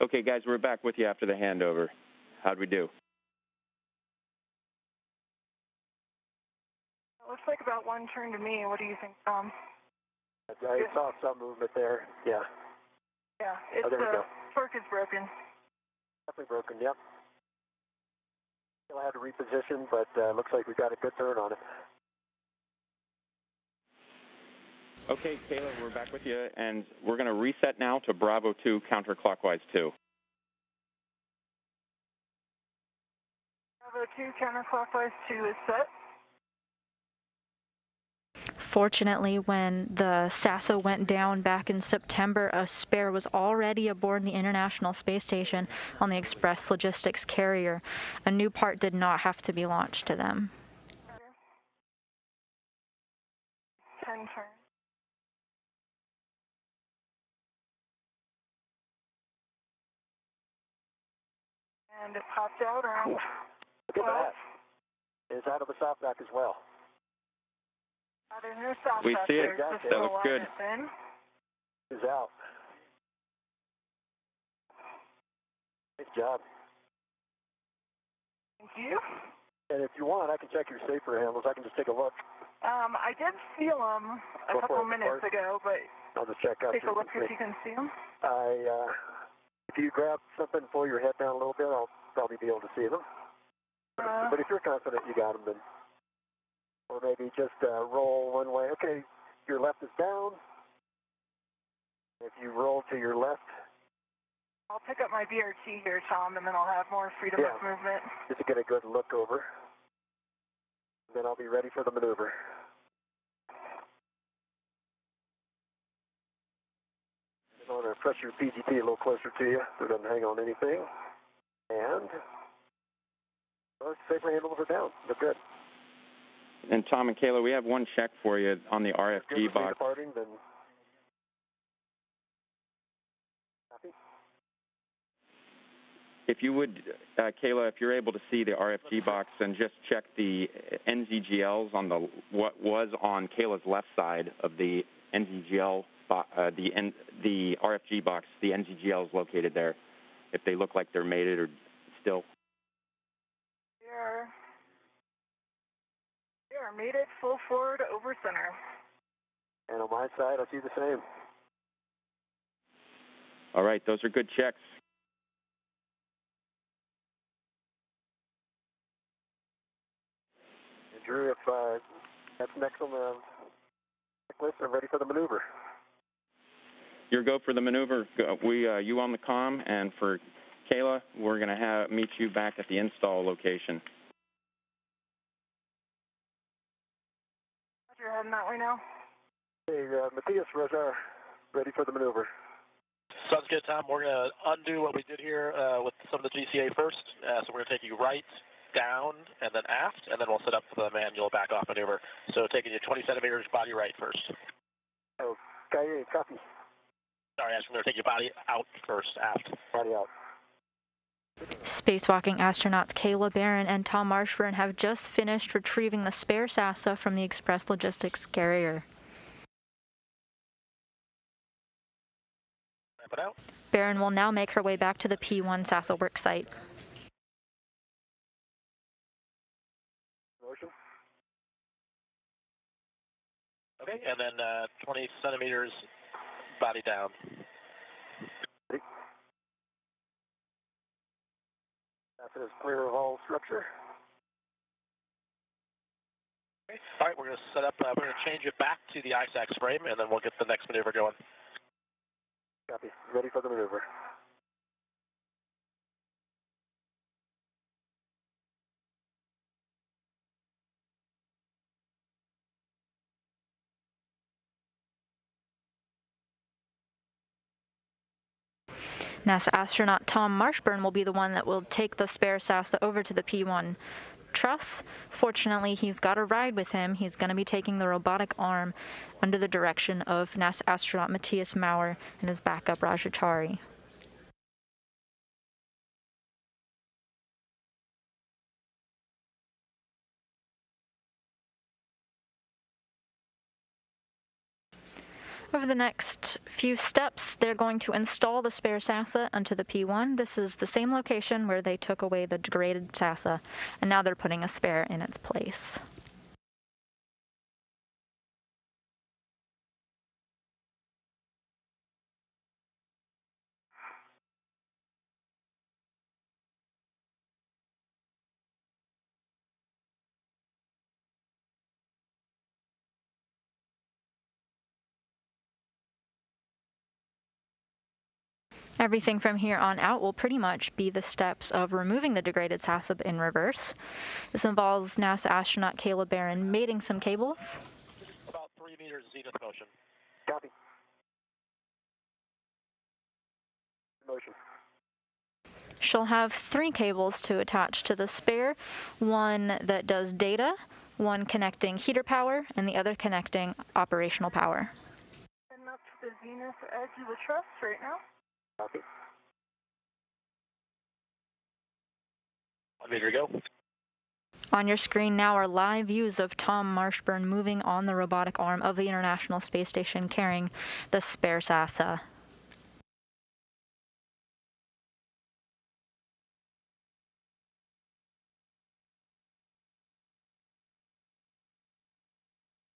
Okay, guys, we're back with you after the handover. How'd we do?
It looks like about one turn to me. What do you think, Tom?
I saw some movement there. Yeah.
Yeah, it's
there we go.
torque is broken.
Definitely broken, yep. Still had to reposition, but looks like we got a good turn on it.
Okay, Kayla, we're back with you, and we're going to reset now to Bravo 2, counterclockwise 2.
Bravo 2, counterclockwise 2 is set.
Fortunately, when the SASA went down back in September, a spare was already aboard the International Space Station on the Express Logistics Carrier. A new part did not have to be launched to them.
10 turns. And it popped out around
Look at that. It's out of the softback as well.
There's no soft
We
back
see
there.
it.
Just
That looks good.
in.
It's out. Nice job.
Thank you.
And if you want, I can check your safer handles. I can just take a look.
I did feel them a couple minutes ago, but
I'll just check out.
take a look if you can see them.
If you grab something, pull your head down a little bit, I'll probably be able to see them. But if you're confident you got them, then, or maybe just roll one way. Okay, your left is down. If you roll to your left,
I'll pick up my BRT here, Tom, and then I'll have more freedom of movement.
just to get a good look over. Then I'll be ready for the maneuver. I want to press your PGT a little closer to you so it doesn't hang on anything. And those safer handles are down. They're good.
And Tom and Kayla, we have one check for you on the RFG box.
Departing, then copy.
If you would, Kayla, if you're able to see the RFG box and just check the NZGLs on the what was on Kayla's left side of the NZGL, the RFG box, the NZGLs located there, if they look like they're mated or still.
They are mated full forward over center.
And on my side, I see the same.
All right, those are good checks.
And Drew, if that's next on the checklist, I'm ready for the maneuver.
your go for the maneuver. You on the comm, and for Kayla, we're going to meet you back at the install location.
You're heading that way now.
Hey, Matthias, Roger, ready for the maneuver.
Sounds good, Tom. We're going to undo what we did here with some of the GCA first. So we're going to take you right, down, and then aft, and then we'll set up the manual back-off maneuver. So taking you 20 centimeters body right first.
Okay, copy.
Sorry, I'm going to take your body out first, aft.
Body out.
Spacewalking astronauts Кейла Bэрrон and Tom Marshbёrn have just finished retrieving the spare SASA from the Express Logistics carrier.
Wrap it out.
Bэрron will now make her way back to the P1 SASA worksite.
Motion.
Okay, and then 20 centimeters body down.
That is clear of all structure.
Okay. All right, we're going to set up, we're going to change it back to the ISACS frame, and then we'll get the next maneuver going.
Copy. Ready for the maneuver.
NASA astronaut Tom Marshbёrn will be the one that will take the spare SASA over to the P1 truss. Fortunately, he's got a ride with him. He's going to be taking the robotic arm under the direction of NASA astronaut Matthias Maurer and his backup Rajachari. Over the next few steps, they're going to install the spare SASA onto the P1. This is the same location where they took away the degraded SASA, and now they're putting a spare in its place. Everything from here on out will pretty much be the steps of removing the degraded SASA in reverse. This involves NASA astronaut Кейла Bэрrон mating some cables.
About 3 meters zenith motion.
Copy. Motion.
She'll have 3 cables to attach to the spare, one that does data, one connecting heater power, and the other connecting operational power.
Heading up to the zenith edge of the truss right now.
Copy.
1 meter to go.
On your screen now are live views of Tom Marshbёrn moving on the robotic arm of the International Space Station carrying the spare SASA.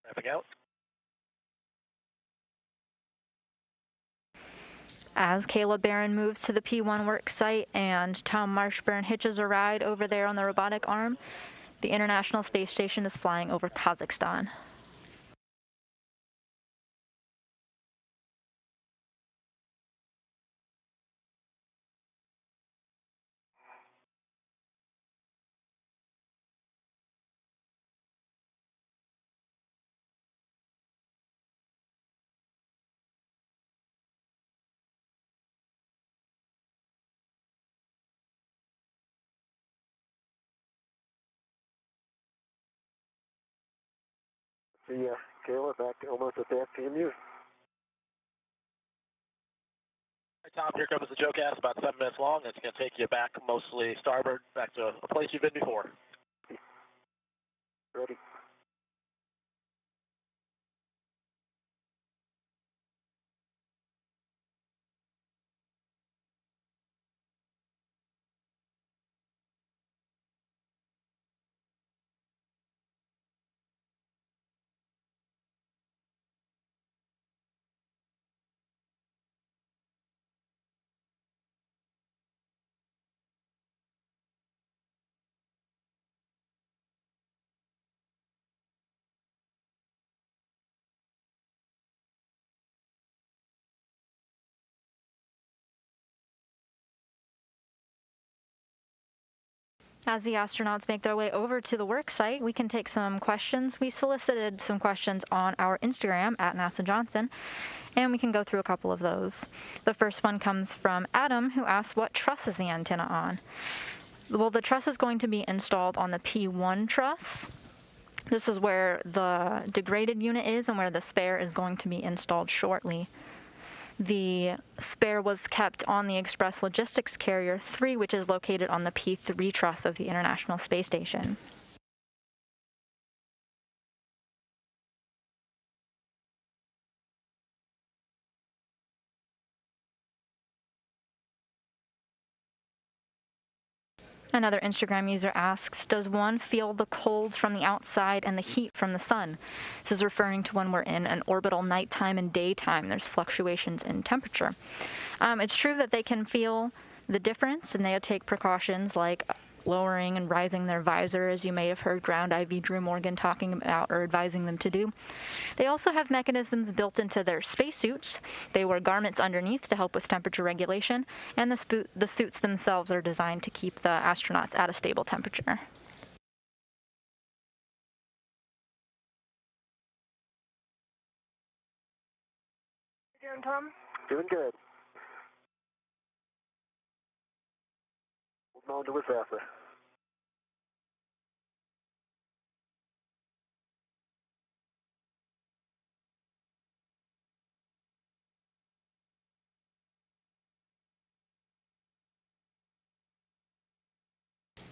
Wrapping out.
As Кейла Bэрron moves to the P1 work site and Tom Marshbёrn hitches a ride over there on the robotic arm, the International Space Station is flying over Kazakhstan.
See ya, Kayla, back almost at the FTMU.
Hey, Tom, here comes the joke ass, about 7 minutes long. It's going to take you back, mostly starboard, back to a place you've been before.
Ready.
As the astronauts make their way over to the work site, we can take some questions. We solicited some questions on our Instagram at NASA Johnson, and we can go through a couple of those. The first one comes from Adam, who asks, what truss is the antenna on? Well, the truss is going to be installed on the P1 truss. This is where the degraded unit is and where the spare is going to be installed shortly. The spare was kept on the Express Logistics Carrier 3, which is located on the P3 truss of the International Space Station. Another Instagram user asks, does one feel the cold from the outside and the heat from the sun? This is referring to when we're in an orbital nighttime and daytime. There's fluctuations in temperature. It's true that they can feel the difference, and they take precautions like lowering and rising their visor, as you may have heard Ground IV Drew Morgan talking about or advising them to do. They also have mechanisms built into their spacesuits. They wear garments underneath to help with temperature regulation, and the suits themselves are designed to keep the astronauts at a stable temperature.
How you doing, Tom?
Doing good. Moving on to what's after.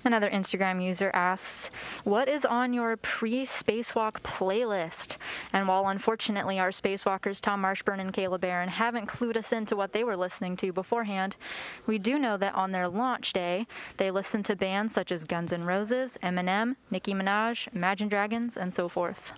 Another Instagram user asks, what is on your pre-spacewalk playlist? And while unfortunately our spacewalkers Tom Marshbёrn and Кейla Bэрrон haven't clued us into what they were listening to beforehand, we do know that on their launch day, they listened to bands such as Guns N' Roses, Eminem, Nicki Minaj, Imagine Dragons, and so forth.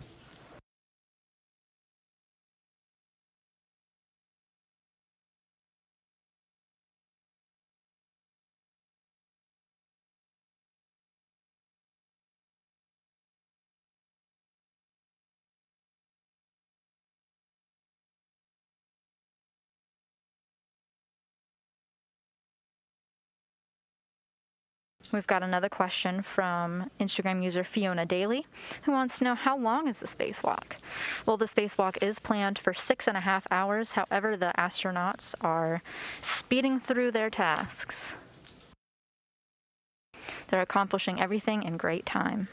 We've got another question from Instagram user Fiona Daly, who wants to know, how long is the spacewalk? Well, the spacewalk is planned for 6.5 hours. However, the astronauts are speeding through their tasks. They're accomplishing everything in great time.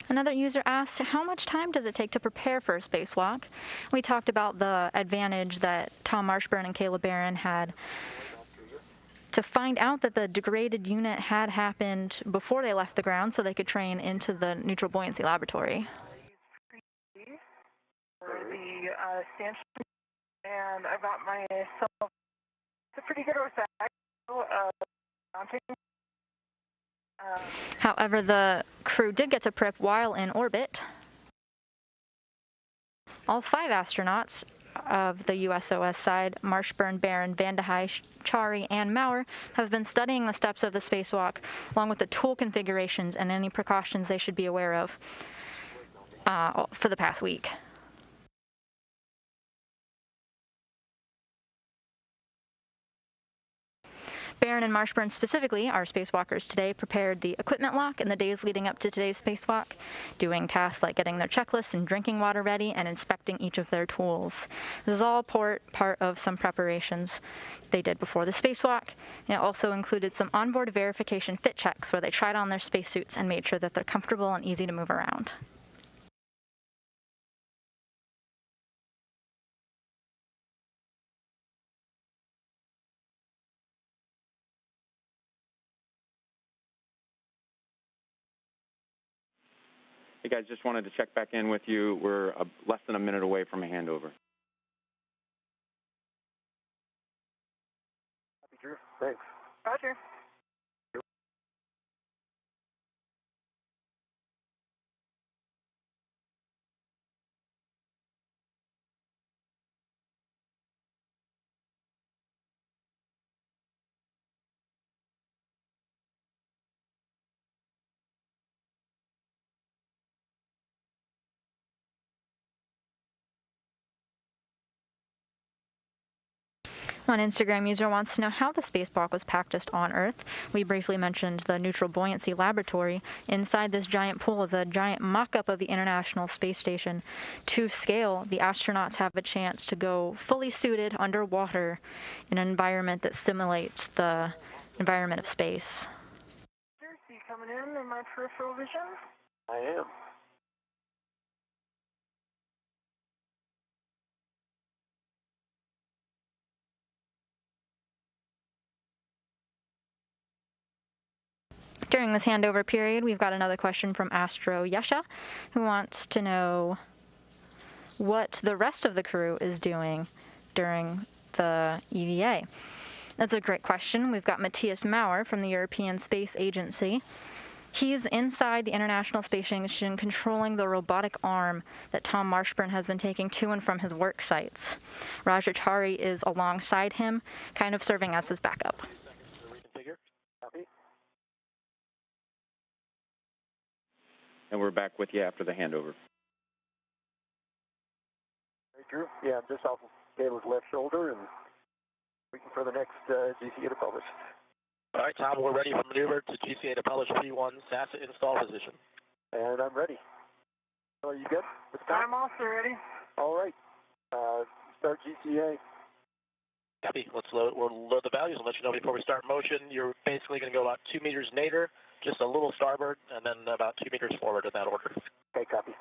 Another user asked, how much time does it take to prepare for a spacewalk? We talked about the advantage that Tom Marshbёrn and Кейla Bэрrон had to find out that the degraded unit had happened before they left the ground so they could train into the neutral buoyancy laboratory.
For the stanchion, and I got myself a pretty good mounting.
However, the crew did get to prep while in orbit. All 5 astronauts of the USOS side, Marshbёrn, Bэрrón, Van de Heij, Chari, and Maurer, have been studying the steps of the spacewalk, along with the tool configurations and any precautions they should be aware of for the past week. Bэрrón and Marshbёrn specifically, our spacewalkers today, prepared the equipment lock in the days leading up to today's spacewalk, doing tasks like getting their checklists and drinking water ready and inspecting each of their tools. This is all part of some preparations they did before the spacewalk. It also included some onboard verification fit checks where they tried on their spacesuits and made sure that they're comfortable and easy to move around.
Hey guys, just wanted to check back in with you. We're less than a minute away from a handover.
Thanks.
Roger.
One Instagram user wants to know how the spacewalk was practiced on Earth. We briefly mentioned the Neutral Buoyancy Laboratory. Inside this giant pool is a giant mock-up of the International Space Station. To scale, the astronauts have a chance to go fully suited underwater in an environment that simulates the environment of space.
You coming in my peripheral vision?
I am.
During this handover period, we've got another question from Astro Yesha, who wants to know what the rest of the crew is doing during the EVA. That's a great question. We've got Matthias Maurer from the European Space Agency. He's inside the International Space Station controlling the robotic arm that Tom Marshbёrn has been taking to and from his work sites. Raja Chari is alongside him, kind of serving as his backup.
And we're back with you after the handover.
Hey, Drew. Yeah, I'm just off of Kayla's left shoulder and waiting for the next GCA to publish.
All right, Tom, we're ready for maneuver to GCA to publish P1 NASA install position.
And I'm ready. Are you good?
I'm also ready.
All right. Start GCA.
Copy. We'll load the values and let you know before we start motion. You're basically going to go about 2 meters nadir, just a little starboard, and then about 2 meters forward in that order.
Okay, copy.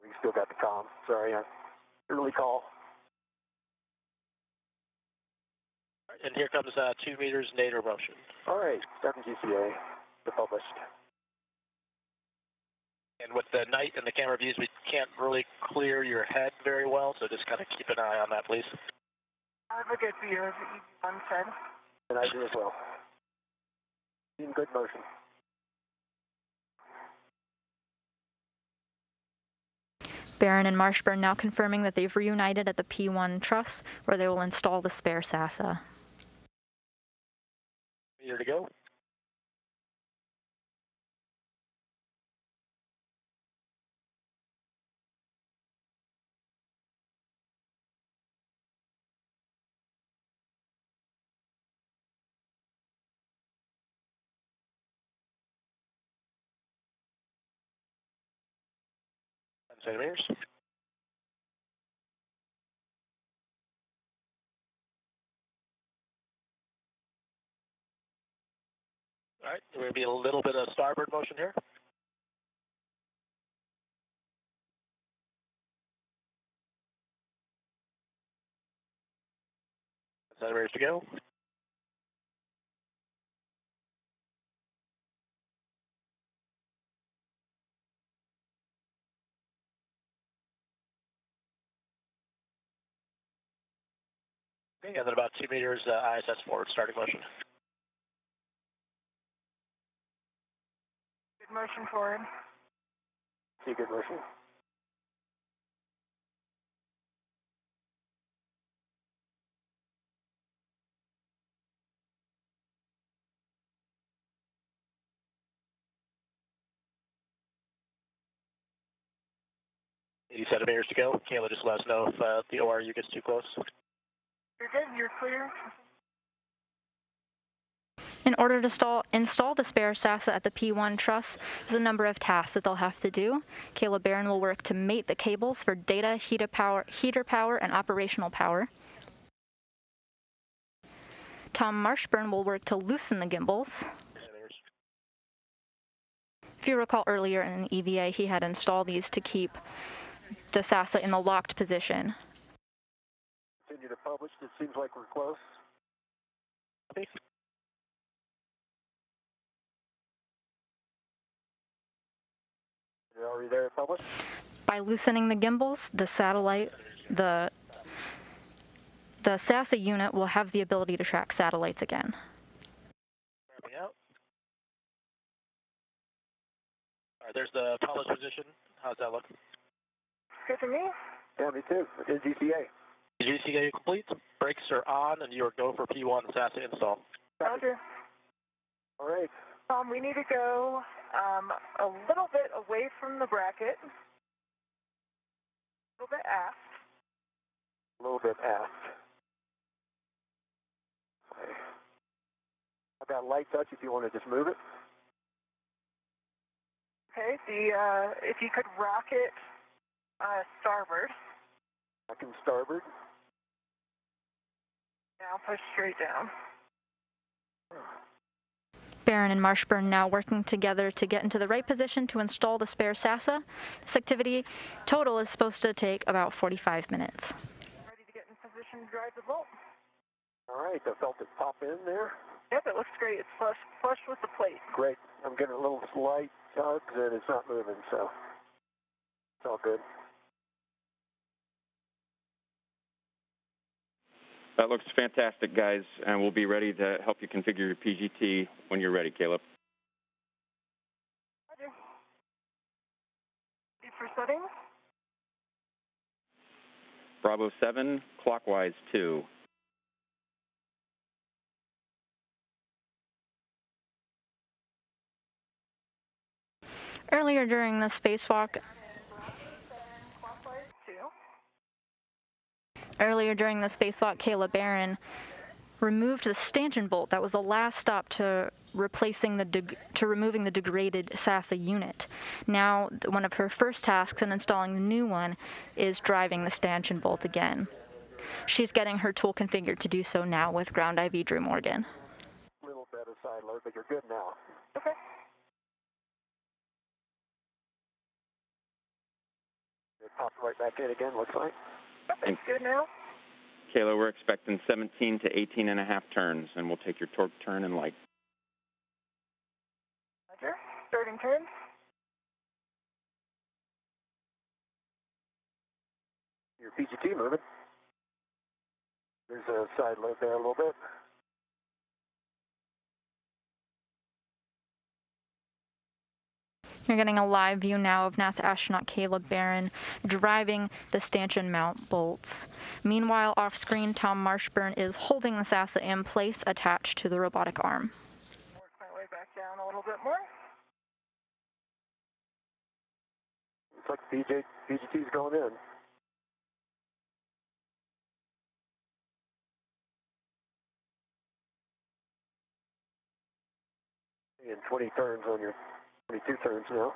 We still got the comm. Sorry, early call.
And here comes 2 meters nadir motion.
All right, starting GCA, the published.
And with the night and the camera views, we can't really clear your head very well, so just kind of keep an eye on that, please.
I have a good view of the E1 said.
And I do as well. In good motion.
Bэрron and Marshbёrn now confirming that they've reunited at the P1 truss, where they will install the spare SASA.
Here to go. Centimeters. All right, there will be a little bit of starboard motion here. Centimeters to go. Okay, and then about 2 meters ISS forward, starting motion.
Good motion forward.
See good motion.
Centimeters to go. Kayla, just let us know if the ORU gets too close.
You're good. You're clear.
In order to install the spare SASA at the P1 truss, there's a number of tasks that they'll have to do. Кейла Бэррон will work to mate the cables for data, heater power, and operational power. Tom Marshbёrn will work to loosen the gimbals. If you recall earlier in the EVA, he had installed these to keep the SASA in the locked position.
Continue to publish. It seems like we're close. Are we there to publish?
By loosening the gimbals, the SASA unit will have the ability to track satellites again.
Wrapping out. All right, there's the publish position. How's that look?
Good to me.
Yeah, me too. In GCA.
GCA complete. Brakes are on, and you are go for P1 SASA install.
Roger.
All right.
We need to go a little bit away from the bracket. A little bit aft.
A little bit aft. Okay. I've got light touch if you want to just move it.
Okay, if you could rock it starboard.
Rocking starboard.
Now push straight down.
Bэрron and Marshbёrn now working together to get into the right position to install the spare SASA. This activity total is supposed to take about 45 minutes.
Ready to get in position to drive the bolt?
All right, I felt it pop in there.
Yep, it looks great. It's flush with the plate.
Great. I'm getting a little slight tugs and it's not moving, so it's all good.
That looks fantastic, guys, and we'll be ready to help you configure your PGT when you're ready, Caleb.
Roger. Ready for settings?
Bravo 7, clockwise 2.
Earlier during the spacewalk, Кейla Bэрron removed the stanchion bolt. That was the last stop to removing the degraded SASA unit. Now, one of her first tasks in installing the new one is driving the stanchion bolt again. She's getting her tool configured to do so now with ground IV Drew Morgan.
A little bit of side load, but you're good now.
Okay.
It popped right back in again, looks like.
It's good now.
Kayla, we're expecting 17 to 18 and a half turns, and we'll take your torque turn and light.
Roger. Starting turn.
Your PGT moving. There's a side load there a little bit.
You're getting a live view now of NASA astronaut Кейла Bэрrон driving the stanchion mount bolts. Meanwhile, off-screen, Tom Marshbёrn is holding the SASA in place attached to the robotic arm.
Work my way back down a little bit more.
Looks like PGT's going in. And 20 turns on your 22 turns now.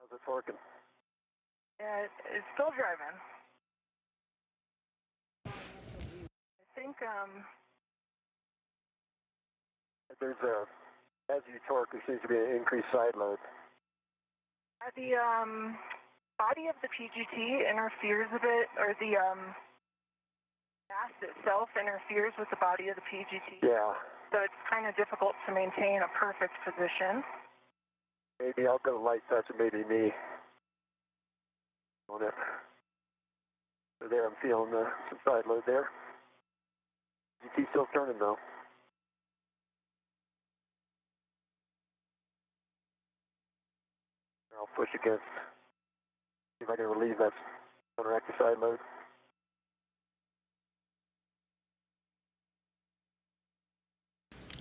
How's it working?
Yeah, it's still driving. I think,
There's as you torque, there seems to be an increased side load.
The body of the PGT interferes a bit, or the mast itself interferes with the body of the PGT.
Yeah.
So it's kind of difficult to maintain a perfect position.
Maybe I'll go light touch and maybe me on it. So there, I'm feeling some side load there. GT still turning though. I'll push against, see if I can relieve that counteractive side load.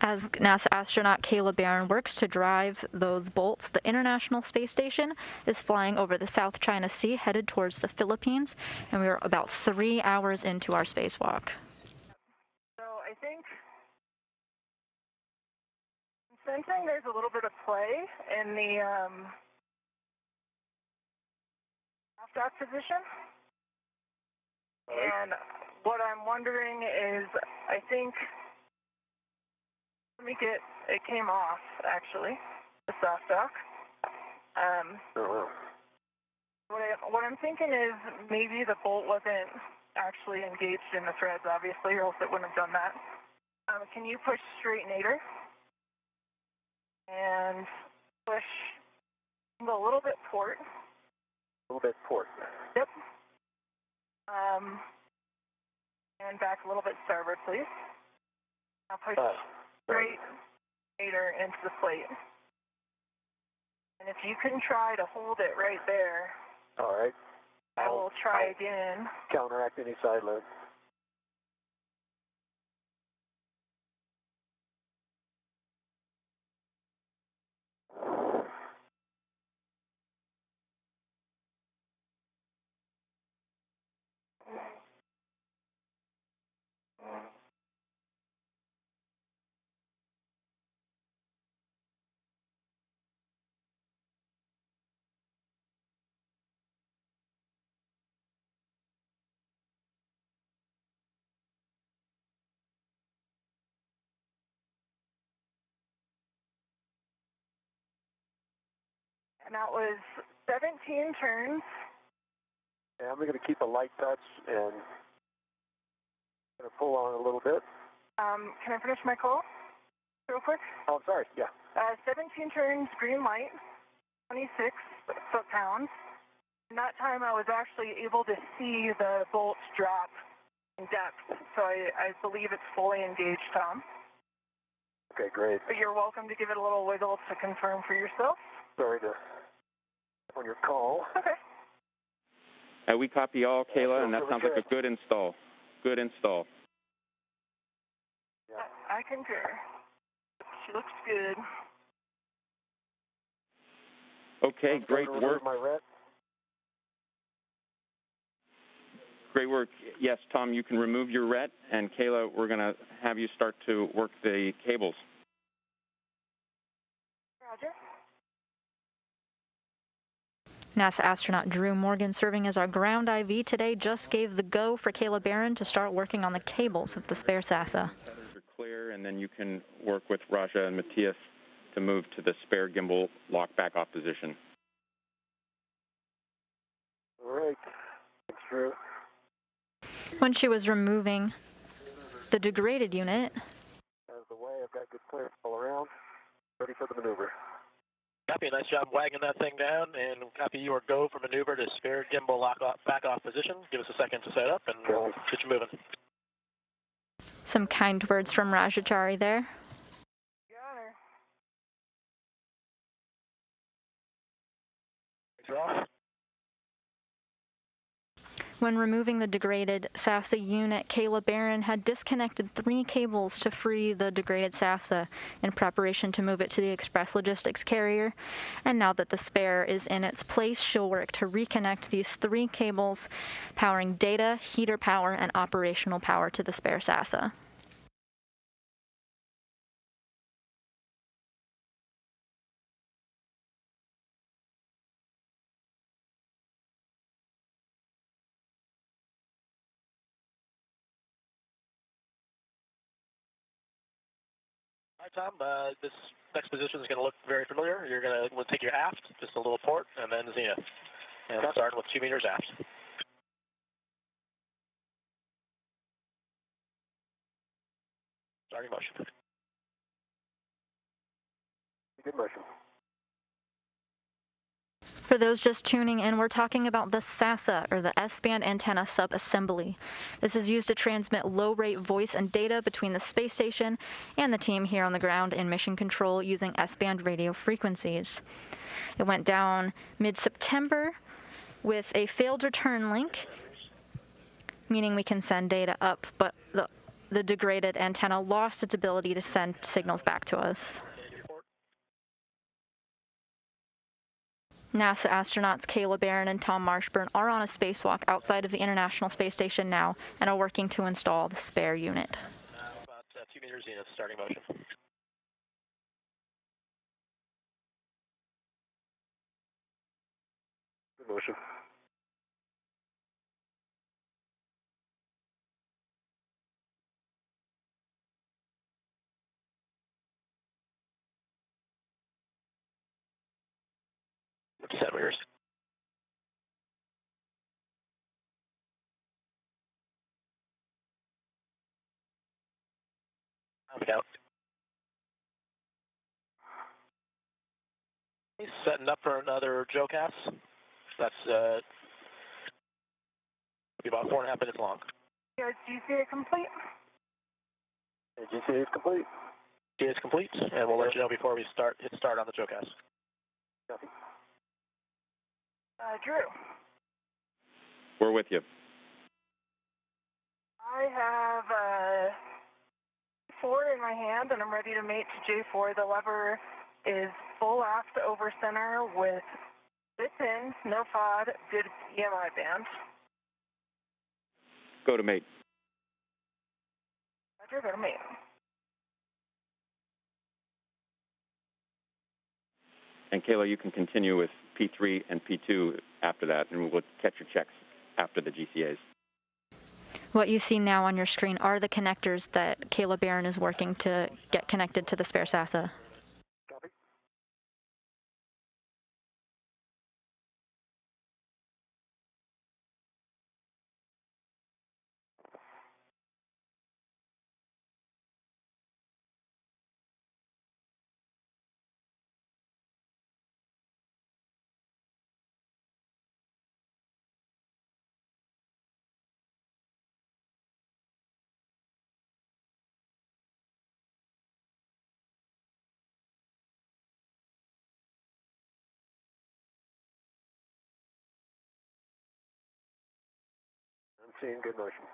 As NASA astronaut Кейla Bэрron works to drive those bolts, the International Space Station is flying over the South China Sea, headed towards the Philippines, and we are about 3 hours into our spacewalk.
So I think I'm sensing there's a little bit of play in the aft position. And what I'm wondering is, I think, it came off, actually, the soft dock. What I'm thinking is maybe the bolt wasn't actually engaged in the threads, obviously, or else it wouldn't have done that. Can you push straight nadir? and push a little bit port.
A little bit port.
Yep. And back a little bit starboard, please. Now push straight stator into the plate. And if you can try to hold it right there.
All right.
I will try again.
Counteract any side load.
And that was 17 turns.
And I'm going to keep a light touch and going to pull on it a little bit.
Can I finish my call real quick?
Oh, I'm sorry. Yeah.
17 turns, green light, 26 foot-pounds. In that time, I was actually able to see the bolts drop in depth, so I believe it's fully engaged, Tom.
Okay, great.
But you're welcome to give it a little wiggle to confirm for yourself.
Sorry to on your call.
Okay.
We copy all, Kayla, and that sounds like a good install. Good install.
Yeah. I concur. She looks good.
Okay, great work.
My ret.
Great work. Yes, Tom, you can remove your ret, and Kayla, we're going to have you start to work the cables.
Roger.
NASA astronaut Drew Morgan, serving as our ground IV today, just gave the go for Кейла Бэррон to start working on the cables of the spare SASA.
Tethers are clear, and then you can work with Raja and Matthias to move to the spare gimbal lock back off position.
All right. Thanks, Drew.
When she was removing the degraded unit,
Out of the way, I've got good clearance all around. Ready for the maneuver.
Copy, nice job wagging that thing down, and copy your go for maneuver to spare gimbal lock off, back off position. Give us a second to set up, and we'll get you moving.
some kind words from Rajachari there.
Your Honor.
Thanks, Ross.
When removing the degraded SASA unit, Кейла Бэррон had disconnected 3 cables to free the degraded SASA in preparation to move it to the express logistics carrier. And now that the spare is in its place, she'll work to reconnect these 3 cables, powering data, heater power, and operational power to the spare SASA.
All right, Tom, this next position is going to look very familiar. We'll take your aft, just a little port, and then zenith. And starting with 2 meters aft. Starting motion.
Good motion.
For those just tuning in, we're talking about the SASA, or the S-band antenna subassembly. This is used to transmit low-rate voice and data between the space station and the team here on the ground in mission control using S-band radio frequencies. It went down mid-September with a failed return link, meaning we can send data up, but the degraded antenna lost its ability to send signals back to us. NASA astronauts Кейла Бэррон and Tомас Маршбёрн are on a spacewalk outside of the International Space Station now and are working to install the spare unit.
About 2 meters zenith, starting motion.
Good motion.
Centimeters. Out. Setting up for another Joecast. That's be about 4.5 minutes long.
Yeah, GCA complete?
GCA is complete.
GCA is complete, and we'll let you know before we hit start on the Joecast.
Copy.
Drew.
We're with you.
I have 4 in my hand, and I'm ready to mate to J4. The lever is full aft over center with good pins, no FOD, good EMI band.
Go to mate.
Roger, go to mate.
And Kayla, you can continue with P3 and P2 after that, and we'll catch your checks after the GCAs.
What you see now on your screen are the connectors that Кейла Бэррон is working to get connected to the spare SASA.
Copy. I'm seeing good motion.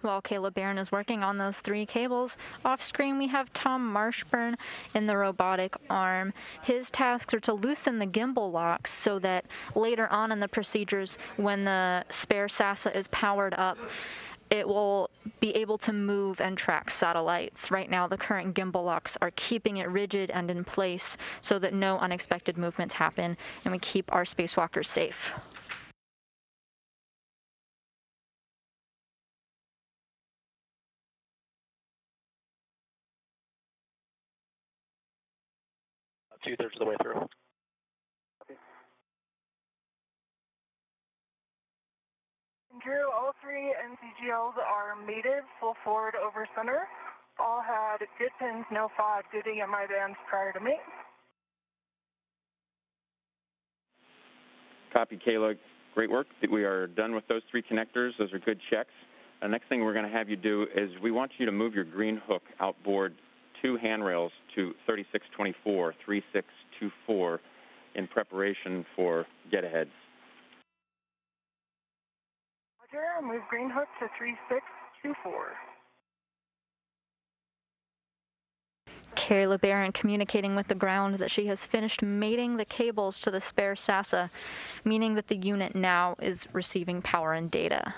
While Кейла Бэррон is working on those 3 cables, off screen we have Tom Marshbёrn in the robotic arm. His tasks are to loosen the gimbal locks so that later on in the procedures, when the spare SASA is powered up, it will be able to move and track satellites. Right now, the current gimbal locks are keeping it rigid and in place so that no unexpected movements happen and we keep our spacewalkers safe.
About 2/3 of the way through.
Drew, all 3 NCGLs are mated, full forward over center. All had good pins, no FOD, good EMI bands prior to mate.
Copy, Kayla. Great work. We are done with those 3 connectors. Those are good checks. The next thing we're going to have you do is we want you to move your green hook outboard 2 handrails to 3624, 3624 in preparation for get-aheads.
Roger, move green hook to 3624.
Кейла Бэррон communicating with the ground that she has finished mating the cables to the spare SASA, meaning that the unit now is receiving power and data.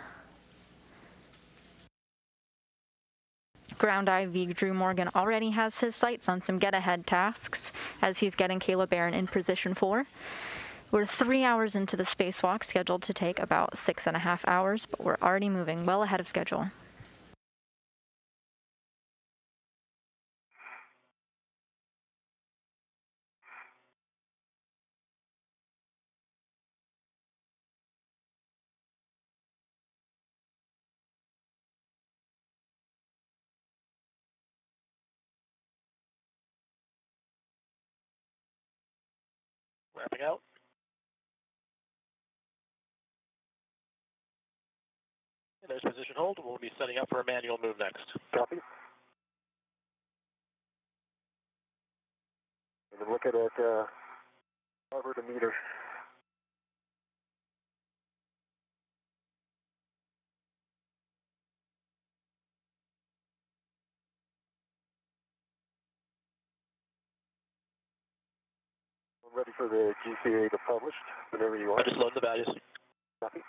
Ground IV Drew Morgan already has his sights on some get-ahead tasks as he's getting Кейла Бэррон in position 4. We're 3 hours into the spacewalk, scheduled to take about 6.5 hours, but we're already moving well ahead of schedule.
Wrapping out. And there's position hold. We'll be setting up for a manual move next.
Copy. and look at it over the meter. I'm ready for the GCA to publish whenever you are.
I just load the values.
Copy.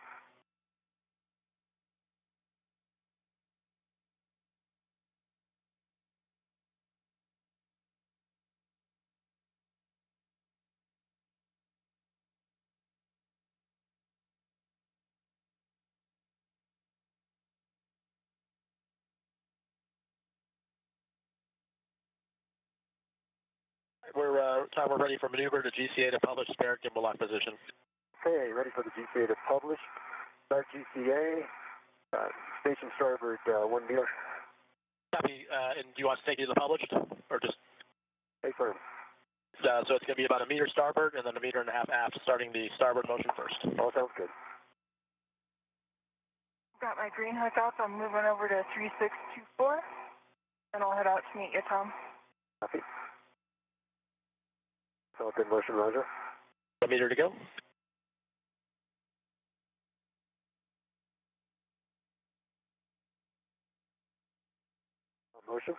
Tom, we're ready for maneuver to GCA to publish spare gimbal lock position.
Okay, ready for the GCA to publish. Start GCA. Station starboard 1 meter.
Copy. And do you want us to take you to the published, or just?
Hey, firm.
So it's going to be about 1 meter starboard and then 1.5 meters aft, starting the starboard motion first.
All sounds good.
Got my green hook up. I'm moving over to 3624, and I'll head out to meet you, Tom.
Copy. All good motion, Roger.
1 meter to go.
Motion.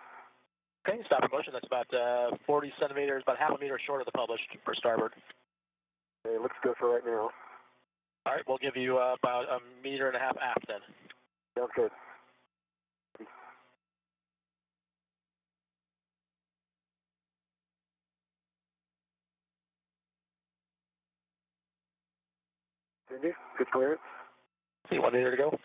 Okay, stop in motion. That's about 40 centimeters, about half a meter short of the published for starboard.
Okay, looks good for right now.
All right, we'll give you about 1.5 meters aft then.
Sounds good. Continue. Good clearance.
See, 1 meter to go.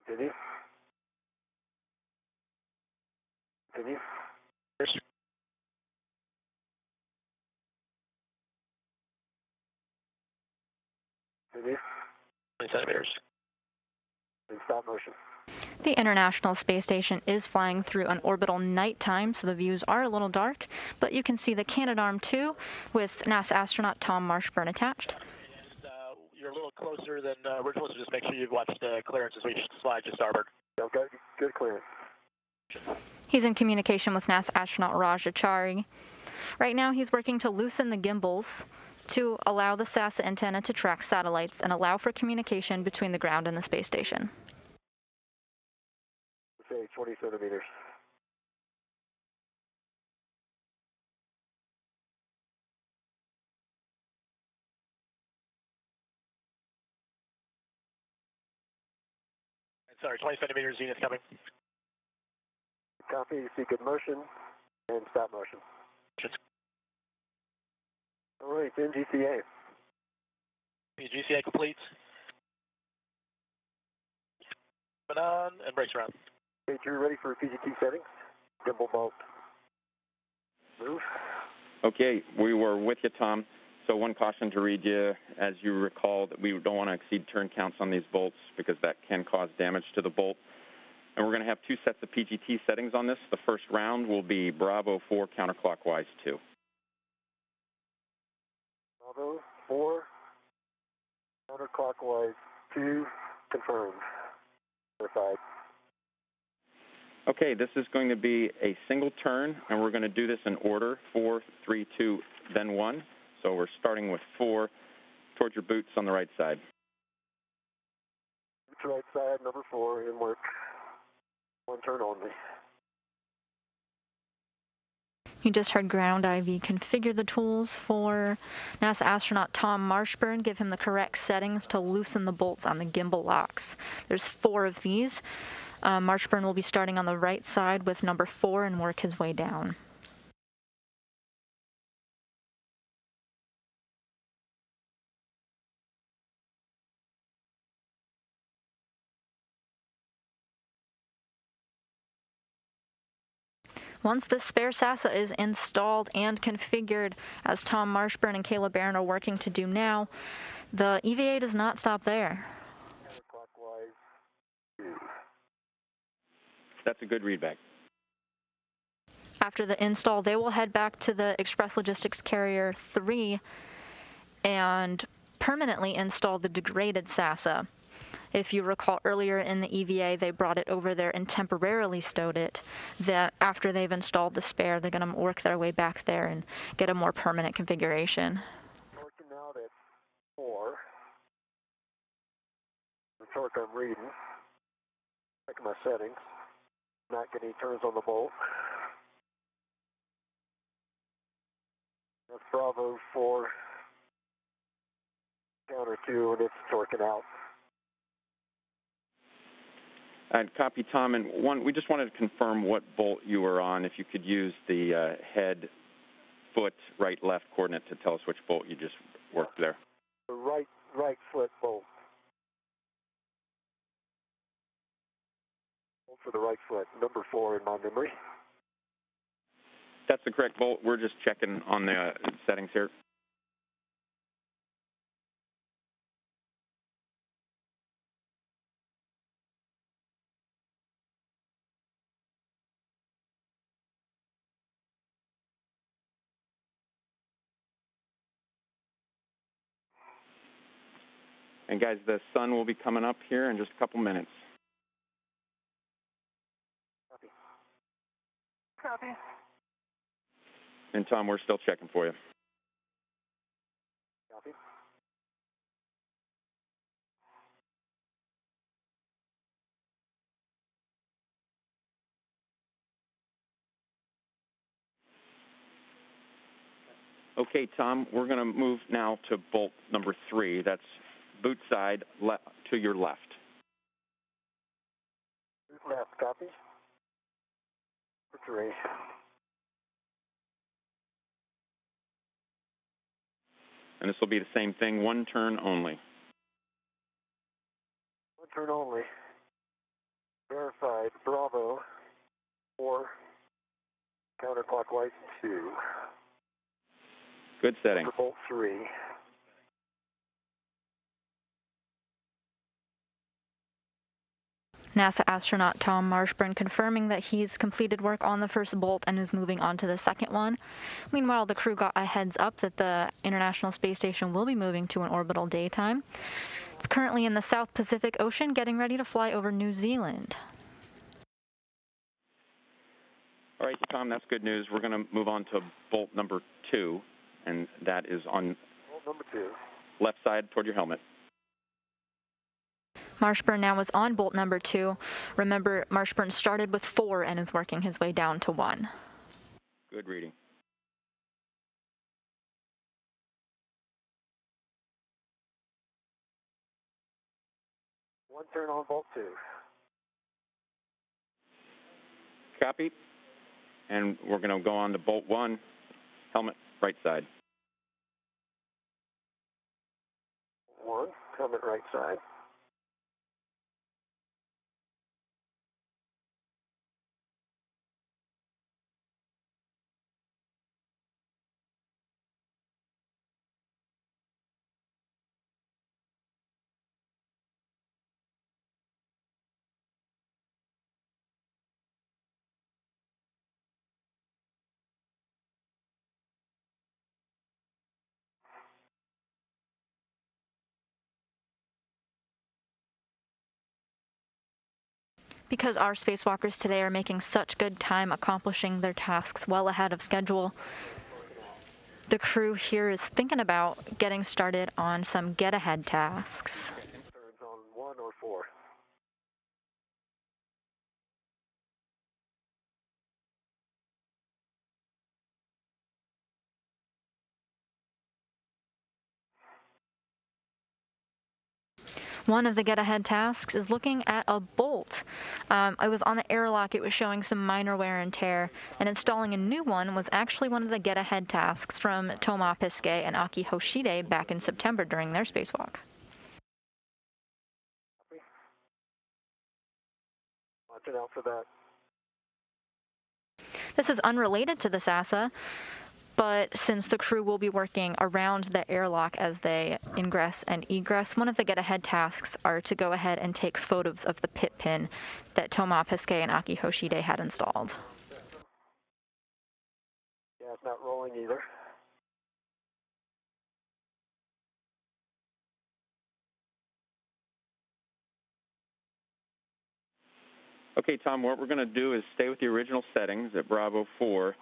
Continue. Continue. Continue.
20 centimeters.
And stop motion.
The International Space Station is flying through an orbital nighttime, so the views are a little dark, but you can see the Canadarm2 with NASA astronaut Tom Marshbёrn attached.
You're a little closer than original, so just make sure you've watched clearance as we slide to starboard.
Okay, good clearance.
He's in communication with NASA astronaut Raj Achari. Right now he's working to loosen the gimbals to allow the SAS antenna to track satellites and allow for communication between the ground and the space station.
Say 20 centimeters.
Sorry, 20 centimeters zenith coming.
Copy, you see good motion and stop motion. All right, in GCA.
GCA complete. Put on and brakes around.
Okay, you're ready for PGT settings. Gimbal bolt. Move.
Okay, we were with you, Tom. So one caution to read you, as you recall, that we don't want to exceed turn counts on these bolts because that can cause damage to the bolt. And we're going to have 2 sets of PGT settings on this. The first round will be Bravo 4 counterclockwise 2.
Bravo 4 counterclockwise 2 confirmed. Verified.
Okay, this is going to be a single turn, and we're going to do this in order, 4, 3, 2, then 1. So we're starting with 4 towards your boots on the right side.
Boots right side, number 4, in work. 1 turn only.
You just heard Ground IV configure the tools for NASA astronaut Tom Marshbёrn, give him the correct settings to loosen the bolts on the gimbal locks. There's 4 of these. Marshbёrn will be starting on the right side with number 4 and work his way down. Once the spare SASA is installed and configured, as Tom Marshbёrn and Кейla Bэрron are working to do now, the EVA does not stop there.
That's a good readback.
After the install, they will head back to the Express Logistics Carrier 3 and permanently install the degraded SASA. If you recall earlier in the EVA, they brought it over there and temporarily stowed it. That after they've installed the spare, they're going to work their way back there and get a more permanent configuration.
Working out at 4. The torque I'm reading. Checking my settings. Not getting turns on the bolt. That's Bravo 4. Counter 2, and it's torquing out.
And copy, Tom. And one, we just wanted to confirm what bolt you were on. If you could use the head, foot, right, left coordinate to tell us which bolt you just worked there.
The right foot bolt. Bolt for the right foot, number 4 in my memory.
That's the correct bolt. We're just checking on the settings here. And guys, the sun will be coming up here in just a couple minutes.
Copy.
Copy.
And Tom, we're still checking for you.
Copy.
Okay, Tom, we're going to move now to bolt number 3. That's boot side to your left.
Boot left, copy. Refrigeration.
And this will be the same thing, one turn only.
One turn only. Verified. Bravo 4. Counterclockwise 2.
Good setting.
For bolt 3.
NASA astronaut Tom Marshbёrn confirming that he's completed work on the first bolt and is moving on to the second one. Meanwhile, the crew got a heads up that the International Space Station will be moving to an orbital daytime. It's currently in the South Pacific Ocean, getting ready to fly over New Zealand.
All right, Tom, that's good news. We're going to move on to bolt number 2, and that is on
Bolt number 2.
left side toward your helmet.
Marshbёrn now is on bolt number 2. Remember, Marshbёrn started with 4 and is working his way down to 1.
Good reading.
One turn on bolt 2.
Copy. And we're going to go on to bolt 1, helmet right side.
1, helmet right side.
Because our spacewalkers today are making such good time accomplishing their tasks well ahead of schedule, the crew here is thinking about getting started on some get-ahead tasks.
Turns on 1 or 4.
One of the get-ahead tasks is looking at a bolt. I was on the airlock, it was showing some minor wear and tear, and installing a new one was actually one of the get-ahead tasks from Toma Piskei and Aki Hoshide back in September during their spacewalk.
Watching out for that.
This is unrelated to this ASA, but since the crew will be working around the airlock as they ingress and egress, one of the get-ahead tasks are to go ahead and take photos of the pit pin that Toma Piskei and Aki Hoshide had installed.
Yeah, it's not rolling either.
Okay, Tom, what we're going to do is stay with the original settings at Bravo 4,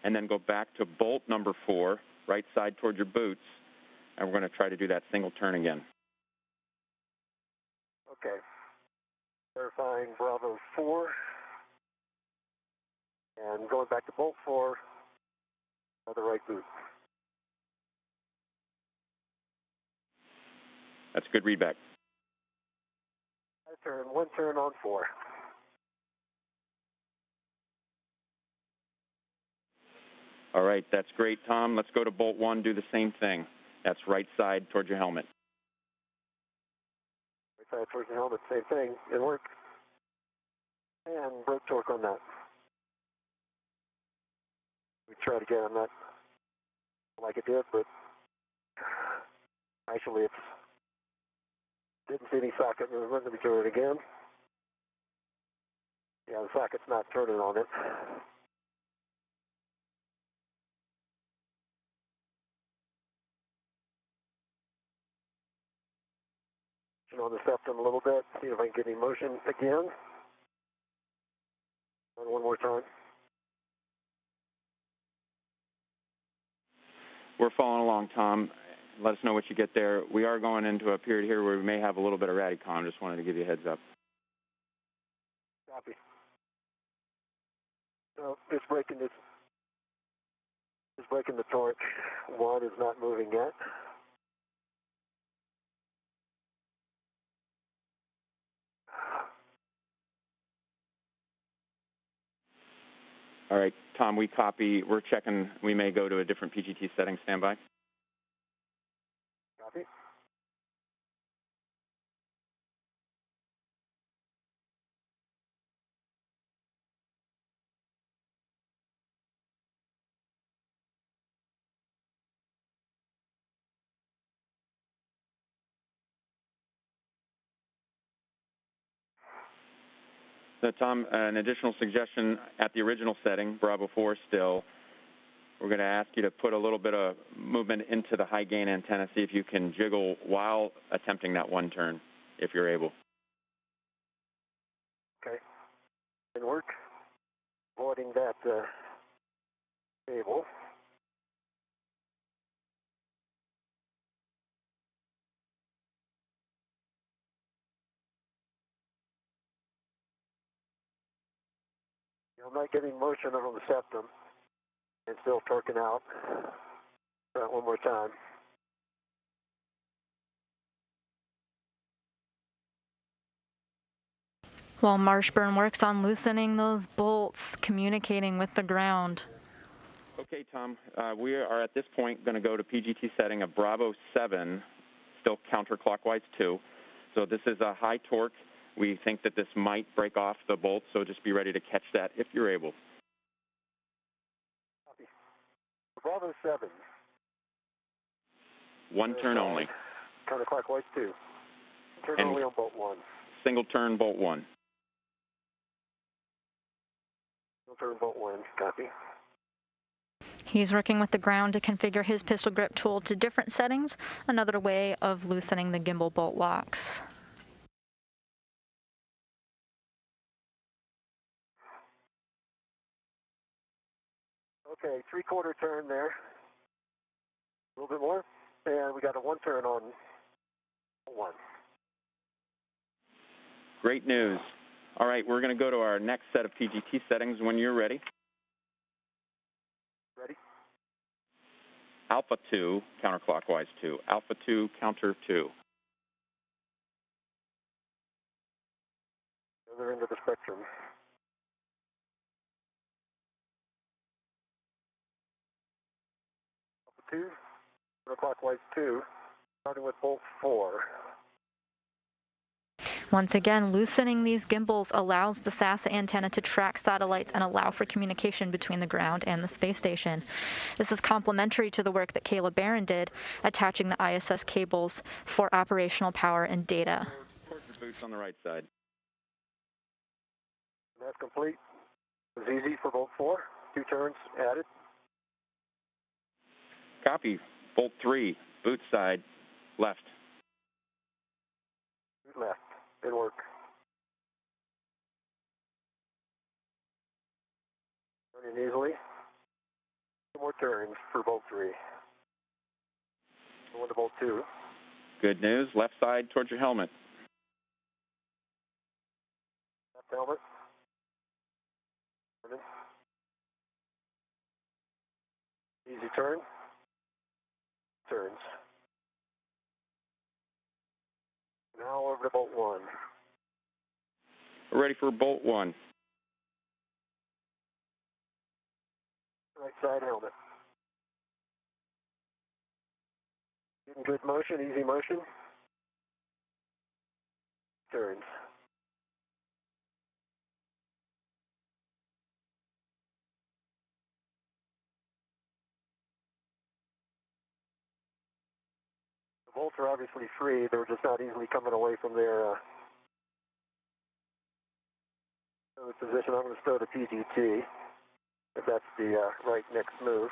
and then go back to bolt number 4, right side toward your boots, and we're going to try to do that single turn again.
Okay. Verifying Bravo 4, and going back to bolt 4, the right boot.
That's a good readback.
One turn on 4.
All right, that's great, Tom. Let's go to bolt 1, do the same thing. That's right side towards your helmet.
Right side towards the helmet, same thing. It worked. And broke torque on that. We tried again. I'm not like it did, but actually it's didn't see any socket movement. Let me turn it again. Yeah, the socket's not turning on it. On the septum a little bit, see if I can get any motion again. And one more time.
We're following along, Tom. Let us know what you get there. We are going into a period here where we may have a little bit of radicom. Just wanted to give you a heads up.
Copy. So it's breaking this. It's breaking the torque. 1 is not moving yet.
All right, Tom, we copy. We're checking. We may go to a different PGT setting. Stand by.
Copy.
So, Tom, an additional suggestion at the original setting, Bravo 4 still, we're going to ask you to put a little bit of movement into the high gain antenna, see if you can jiggle while attempting that one turn, if you're able.
Okay. Didn't work. Avoiding that cable. I'm not getting motion on the septum and still torquing out. Try it one more time.
While Marshbёrn works on loosening those bolts, communicating with the ground.
Okay, Tom, we are at this point going to go to PGT setting of Bravo 7, still counterclockwise 2. So this is a high torque. We think that this might break off the bolt, so just be ready to catch that if you're able.
Copy. Bravo 7.
One turn only.
Counterclockwise 2. Turn only on bolt 1.
Single turn, bolt 1.
Single turn, bolt 1. Copy.
He's working with the ground to configure his pistol grip tool to different settings, another way of loosening the gimbal bolt locks.
Okay, 3/4 turn there. A little bit more. And we got a 1 turn on 1.
Great news. All right, we're going to go to our next set of PGT settings when you're ready.
Ready?
Alpha 2, counterclockwise 2. Alpha 2, counter 2.
Other end of the spectrum. Alpha 2, counterclockwise 2, starting with bolt 4.
Once again, loosening these gimbals allows the SAS antenna to track satellites and allow for communication between the ground and the space station. This is complementary to the work that Кейла Бэррон did, attaching the ISS cables for operational power and data.
Towards your boots on the right side.
That's complete. It was easy for bolt 4. 2 turns added.
Copy. Bolt 3, boot side, left.
Left. Didn't work. Turning easily. 2 more turns for bolt 3. Going to bolt 2.
Good news. Left side towards your helmet.
Left helmet. Turning. Easy turn. Turns. Now over to bolt 1.
We're ready for bolt 1.
Right side helmet. Getting good motion, easy motion. Turns. The bolts are obviously free. They're just not easily coming away from their position. I'm going to stow the PGT, if that's the right next move.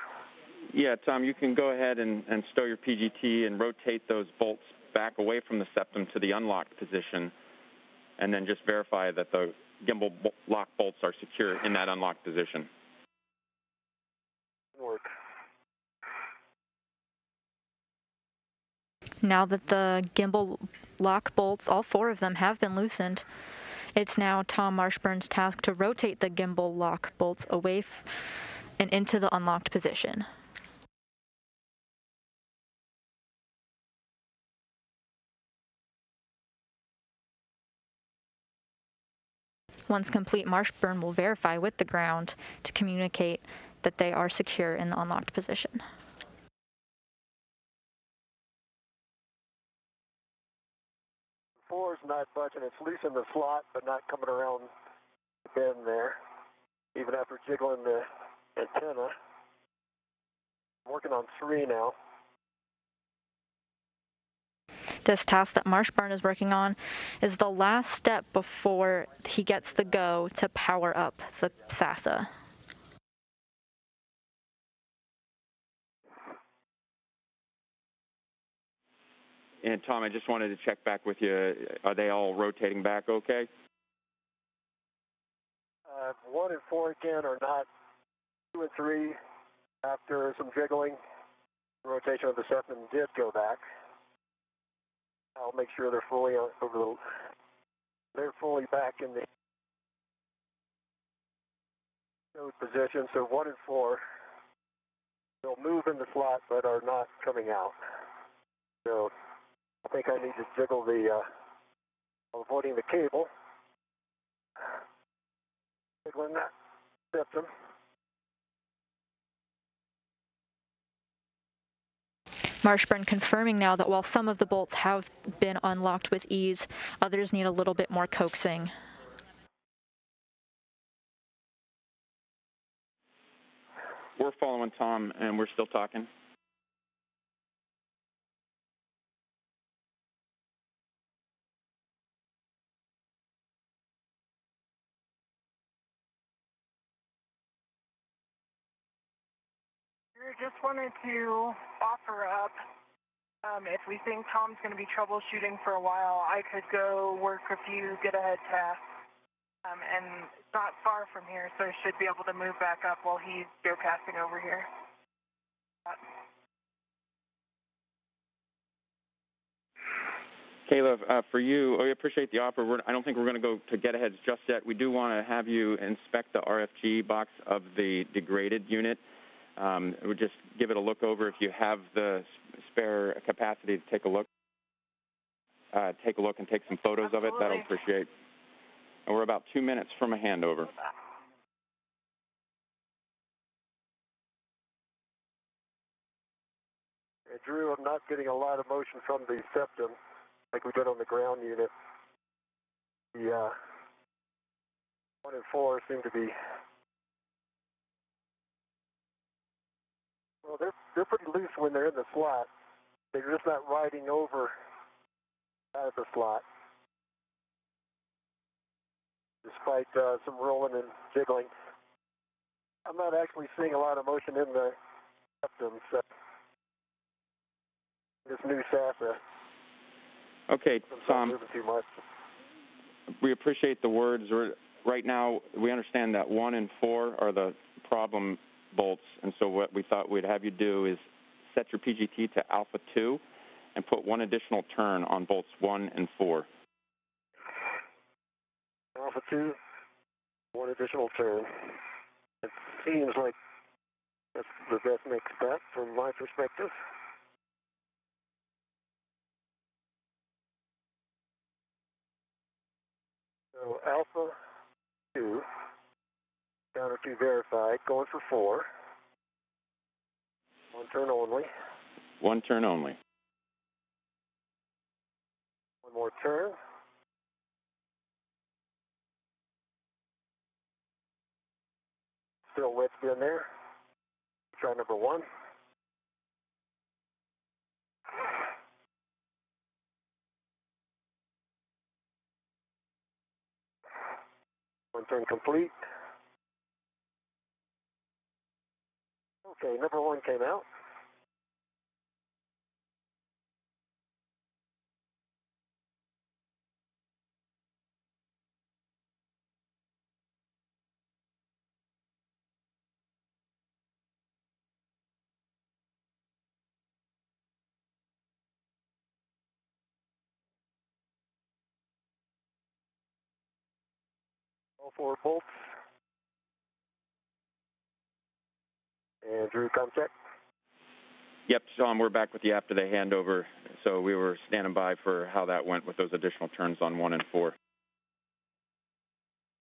Yeah, Tom, you can go ahead and stow your PGT and rotate those bolts back away from the septum to the unlocked position, and then just verify that the gimbal lock bolts are secure in that unlocked position.
Work.
Now that the gimbal lock bolts, all 4 of them, have been loosened, it's now Tom Marshburn's task to rotate the gimbal lock bolts away and into the unlocked position. Once complete, Marshbörn will verify with the ground to communicate that they are secure in the unlocked position.
Four is not budging. It's loose in the slot, but not coming around the bend there. Even after jiggling the antenna. I'm working on 3 now.
This task that Marshbörn is working on is the last step before he gets the go to power up the SASA.
And Tom, I just wanted to check back with you. Are they all rotating back okay?
1 and 4 again are not. 2 and 3, after some jiggling, rotation of the septum did go back. I'll make sure they're fully they're fully back in the position. So 1 and 4, they'll move in the slot but are not coming out. So I think I need to jiggle the avoiding the cable. Jiggling that septum.
Marshbörn confirming now that while some of the bolts have been unlocked with ease, others need a little bit more coaxing.
We're following Tom, and we're still talking.
Just wanted to offer up, if we think Tom's going to be troubleshooting for a while, I could go work a few get-ahead tasks, and it's not far from here, so I should be able to move back up while he's geocaching over here.
Kayla, for you, we appreciate the offer. I don't think we're going to go to get-aheads just yet. We do want to have you inspect the RFG box of the degraded unit. We'll just give it a look over. If you have the spare capacity to take a look and take some photos of it, that'll appreciate. And we're about 2 minutes from a handover.
Drew, I'm not getting a lot of motion from the septum like we did on the ground unit. The 1 and 4 seem to be, well, they're pretty loose when they're in the slot. They're just not riding over out of the slot, despite some rolling and jiggling. I'm not actually seeing a lot of motion in the septum, so this new SASA.
Okay, Tom,
moving too much.
we appreciate the words. Right now, we understand that 1 and 4 are the problem bolts, and so what we thought we'd have you do is set your PGT to alpha 2 and put one additional turn on bolts 1 and 4.
Alpha 2, one additional turn. It seems like that's the best next step from my perspective. So alpha 2, counter 2 verified, going for 4. One turn only.
One turn only.
One more turn. Still wedged in there. Try number 1. One turn complete. Okay, number 1 came out. All 4 bolts. And Drew, come check.
Yep, Sean, we're back with you after the handover, so we were standing by for how that went with those additional turns on 1 and 4.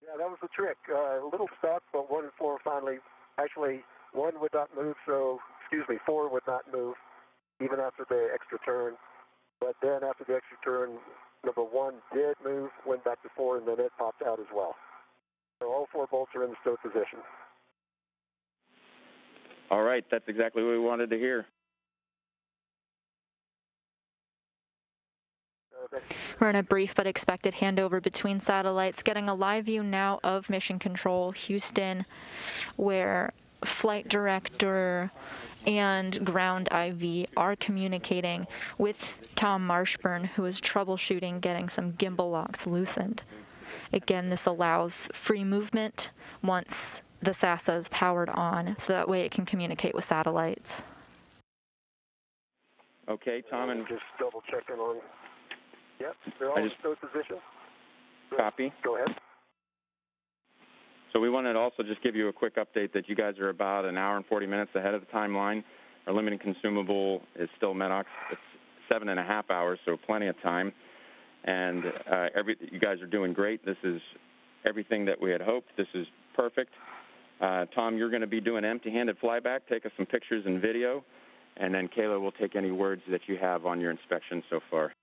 Yeah, that was the trick. A little stuck, but 1 and 4 finally, actually 1 would not move, 4 would not move, even after the extra turn. But then after the extra turn, number 1 did move, went back to 4, and then it popped out as well. So all 4 bolts are in the stow position.
All right, that's exactly what we wanted to hear.
We're in a brief but expected handover between satellites, getting a live view now of Mission Control Houston, where Flight Director and Ground IV are communicating with Tom Marshbёrn, who is troubleshooting getting some gimbal locks loosened. Again, this allows free movement once the SASA is powered on, so that way it can communicate with satellites.
Okay, Tom, and
just double checking on. Yep, they're all in stow position.
Copy.
Go ahead.
So we wanted to also just give you a quick update that you guys are about an hour and 40 minutes ahead of the timeline. Our limited consumable is still MEDOX. It's 7.5 hours, so plenty of time. And you guys are doing great. This is everything that we had hoped. This is perfect. Tom, you're going to be doing empty-handed flyback. Take us some pictures and video. And then Kayla will take any words that you have on your inspection so far.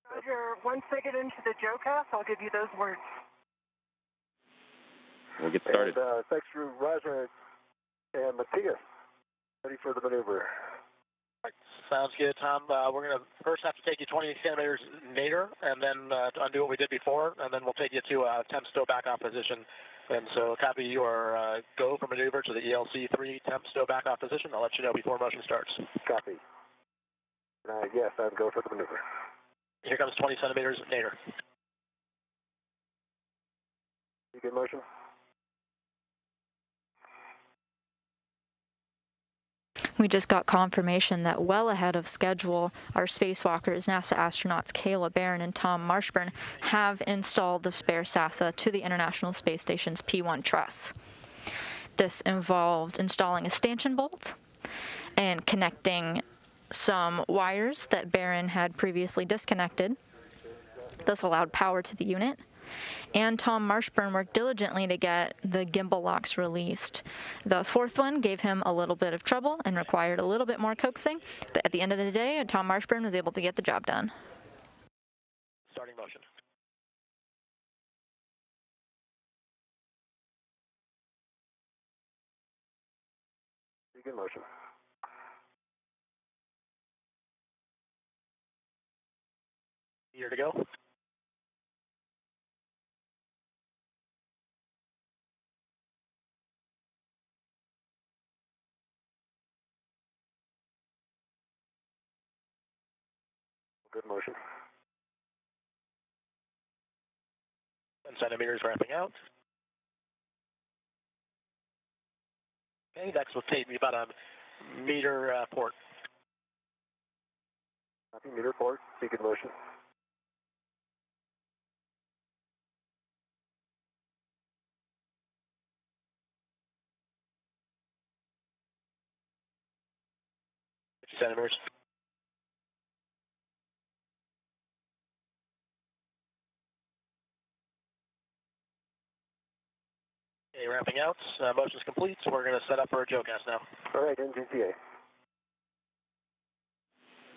Roger, once I get into the JOCAS, I'll give you those words.
We'll get started.
And, thanks to Roger and Matthias. Ready for the maneuver.
Right, sounds good, Tom. We're going to first have to take you 20 centimeters nadir, and then to undo what we did before, and then we'll take you to a temp stow back off position. And so copy your go for maneuver to the ELC-3 temp stow back off position. I'll let you know before motion starts.
Copy. Yes, I'd go for the maneuver.
Here comes 20 centimeters nadir.
Begin motion.
We just got confirmation that well ahead of schedule, our spacewalkers, NASA astronauts Кейла Бэррон and Tom Marshbёrn, have installed the spare SASA to the International Space Station's P1 truss. This involved installing a stanchion bolt and connecting some wires that Bärron had previously disconnected. This allowed power to the unit. And Tom Marshbёrn worked diligently to get the gimbal locks released. The fourth one gave him a little bit of trouble and required a little bit more coaxing, but at the end of the day, Tom Marshbёrn was able to get the job done.
Starting motion.
Begin motion.
Here to go.
Good motion.
10 centimeters ramping out. Okay, next will take me about a meter port.
Copy, meter port, beacon motion.
Centimeters. Okay, ramping out. Motion's complete, so we're going to set up for a JOCAS now.
All right, engine TA.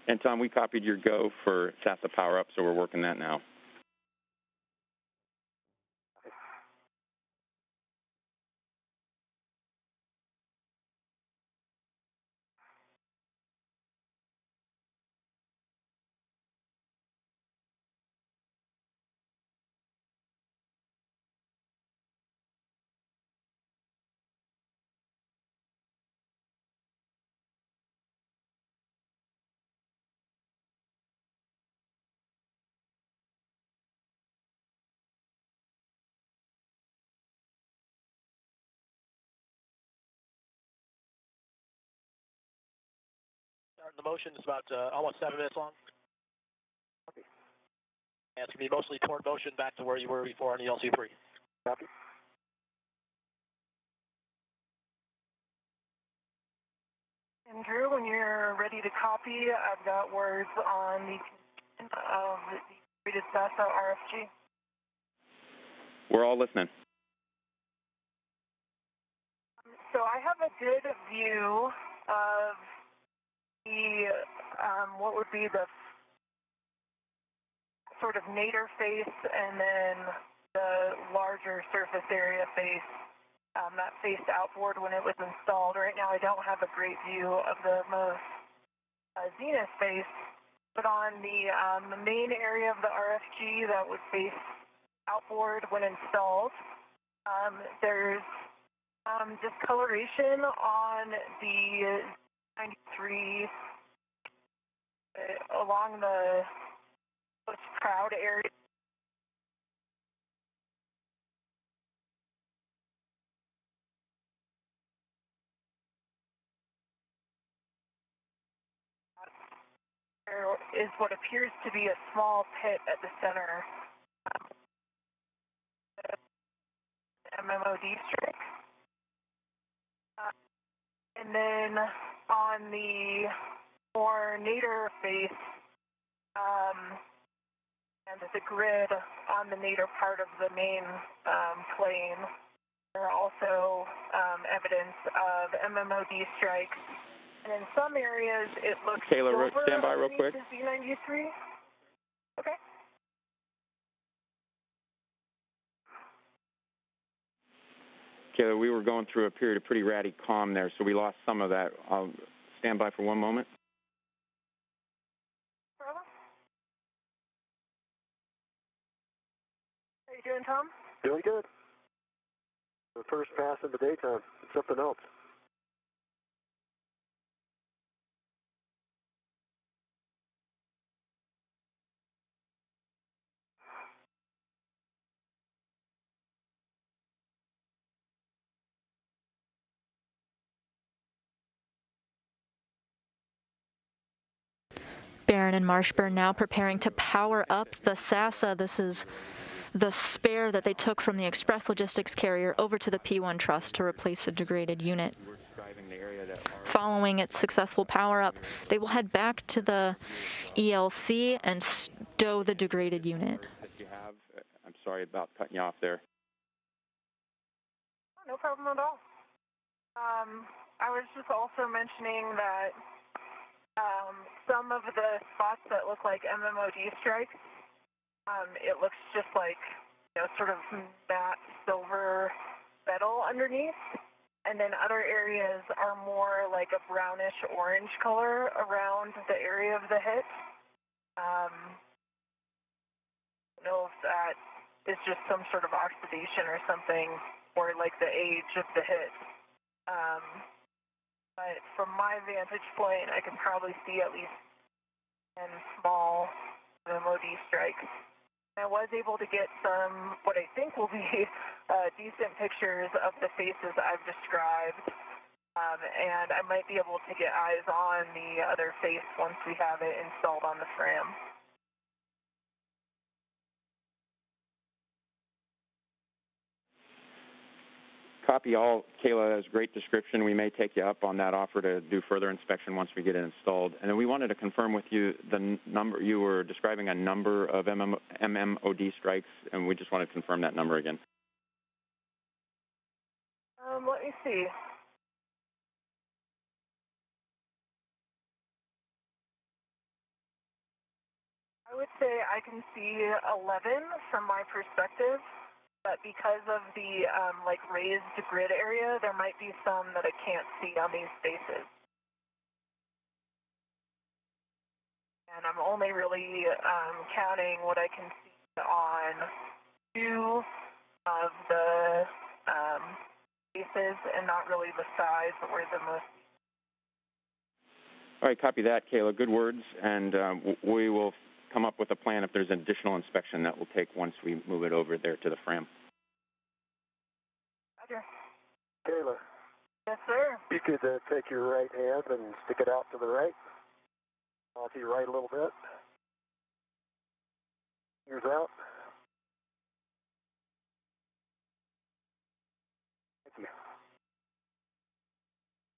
And Tom, we copied your go for SASA power up, so we're working that now.
Starting the motion is about almost 7 minutes long.
Copy.
And it's going to be mostly toward motion back to where you were before on the LC3.
Copy.
And Drew, when you're ready to copy, I've got words on the condition of the completed SASA RFG.
We're all listening.
So I have a good view of the, what would be the sort of nadir face and then the larger surface area face that faced outboard when it was installed. Right now I don't have a great view of the most zenith face, but on the main area of the RFG that would face outboard when installed, there's discoloration on the 93 along the crowd area. There is what appears to be a small pit at the center. MMOD strike. And then on the more nadir face, and the grid on the nadir part of the main plane, there are also evidence of MMOD strikes. And in some areas, it looks
Kayla,
silver
stand by real quick.
Z93. Okay.
Kayla, we were going through a period of pretty ratty calm there, so we lost some of that. I'll stand by for one moment.
Problem? How you doing, Tom?
Doing good. The first pass in the daytime. It's something else.
Bэрron and Marshbёrn now preparing to power up the SASA. This is the spare that they took from the express logistics carrier over to the P1 truss to replace the degraded unit. Following its successful power-up, they will head back to the ELC and stow the degraded unit.
I'm sorry about cutting you off there.
No problem at all. I was just also mentioning that some of the spots that look like MMOD strikes, it looks just like, sort of matte silver metal underneath. And then other areas are more like a brownish orange color around the area of the hit. I don't know if that is just some sort of oxidation or something, or like the age of the hit. But from my vantage point, I can probably see at least 10 small MOD strikes. I was able to get some, what I think will be decent pictures of the faces I've described. and I might be able to get eyes on the other face once we have it installed on the frame.
Copy all. Kayla, that was a great description. We may take you up on that offer to do further inspection once we get it installed. And then we wanted to confirm with you the number. You were describing a number of MMOD strikes, and we just want to confirm that number again.
Let me see. I would say I can see 11 from my perspective. But because of the like raised grid area, there might be some that I can't see on these spaces. And I'm only really counting what I can see on 2 of the spaces, and not really the size, but where the most.
All right, copy that, Kayla. Good words, and we will come up with a plan if there's additional inspection that we'll take once we move it over there to the frame.
Roger.
Kayla.
Yes, sir.
You could take your right hand and stick it out to the right. To your right a little bit. Fingers out. Thank you.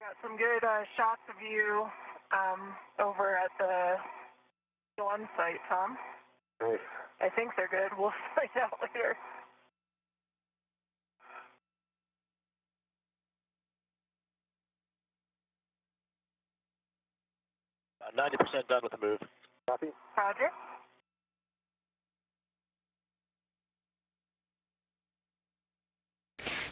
Got some good shots of you over at the on site, Tom.
Nice.
I think they're good. We'll find out later.
About 90% done with the move.
Copy.
Roger.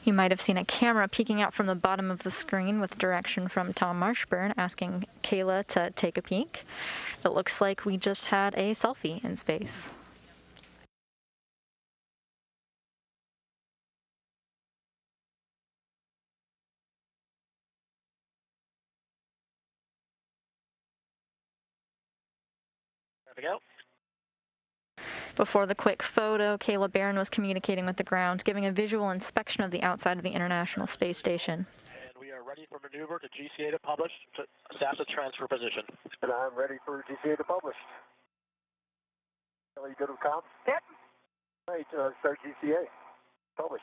You might have seen a camera peeking out from the bottom of the screen with direction from Tom Marshbёrn asking Kayla to take a peek. It looks like we just had a selfie in space.
There we go.
Before the quick photo, Кейла Бэррон was communicating with the ground, giving a visual inspection of the outside of the International Space Station.
And we are ready for maneuver to GCA to publish, to SAS transfer position.
And I'm ready for GCA to publish. Are you good with comms?
Yep.
All right, start GCA. Publish.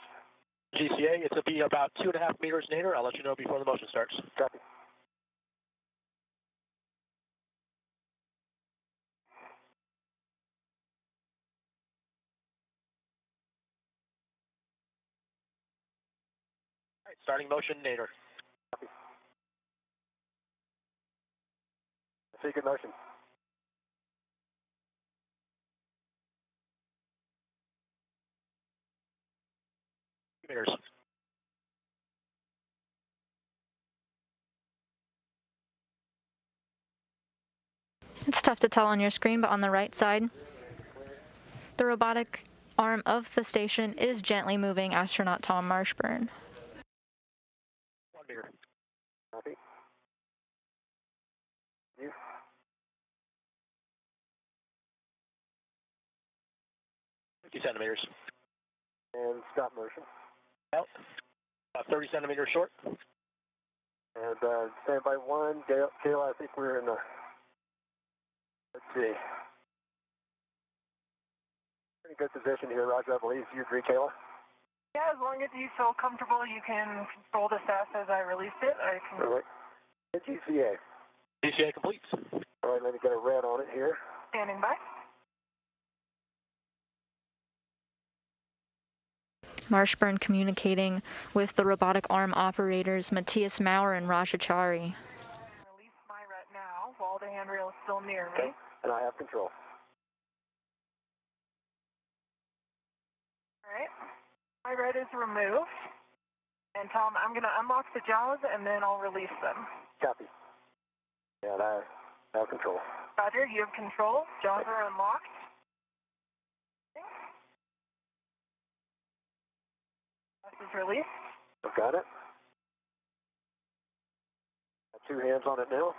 GCA, it's to be about 2.5 meters nadir. I'll let you know before the motion starts.
Copy.
All right, starting motion nadir.
Copy. Secret motion.
Meters.
It's tough to tell on your screen, but on the right side, the robotic arm of the station is gently moving astronaut Tom Marshbёrn.
1 meter.
Copy. You.
50 centimeters.
And stop motion.
Out. About 30 centimeters short.
And stand by 1. Kayla, I think we're in the, let's see, pretty good position here, Roger, I believe. Do you agree, Kayla?
Yeah, as long as you feel comfortable, you can control the SAS as I release it. I can.
All right. Hit GCA.
GCA complete.
All right, let me get a red on it here.
Standing by.
Marshbёrn communicating with the robotic arm operators Matthias Maurer and Rajachari.
Release my ret now while the handrail is still near me.
Okay. And I have control.
All right. My ret is removed. And Tom, I'm going to unlock the jaws and then I'll release them.
Copy. And I have control.
Roger, you have control. Jaws are unlocked. This is released.
I've got it. Got 2 hands on it now.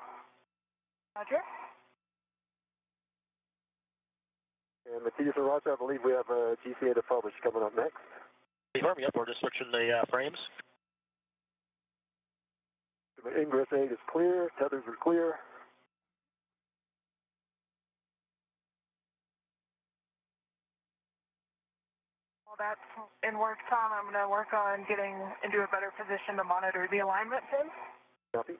Roger.
And Matthias and Roger, I believe we have a GCA to publish coming up next.
Confirm, yep, we're just switching the frames.
The ingress 8 is clear, tethers are clear.
Well, that's in work, Tom. I'm going to work on getting into a better position to monitor the alignment pins.
Copy.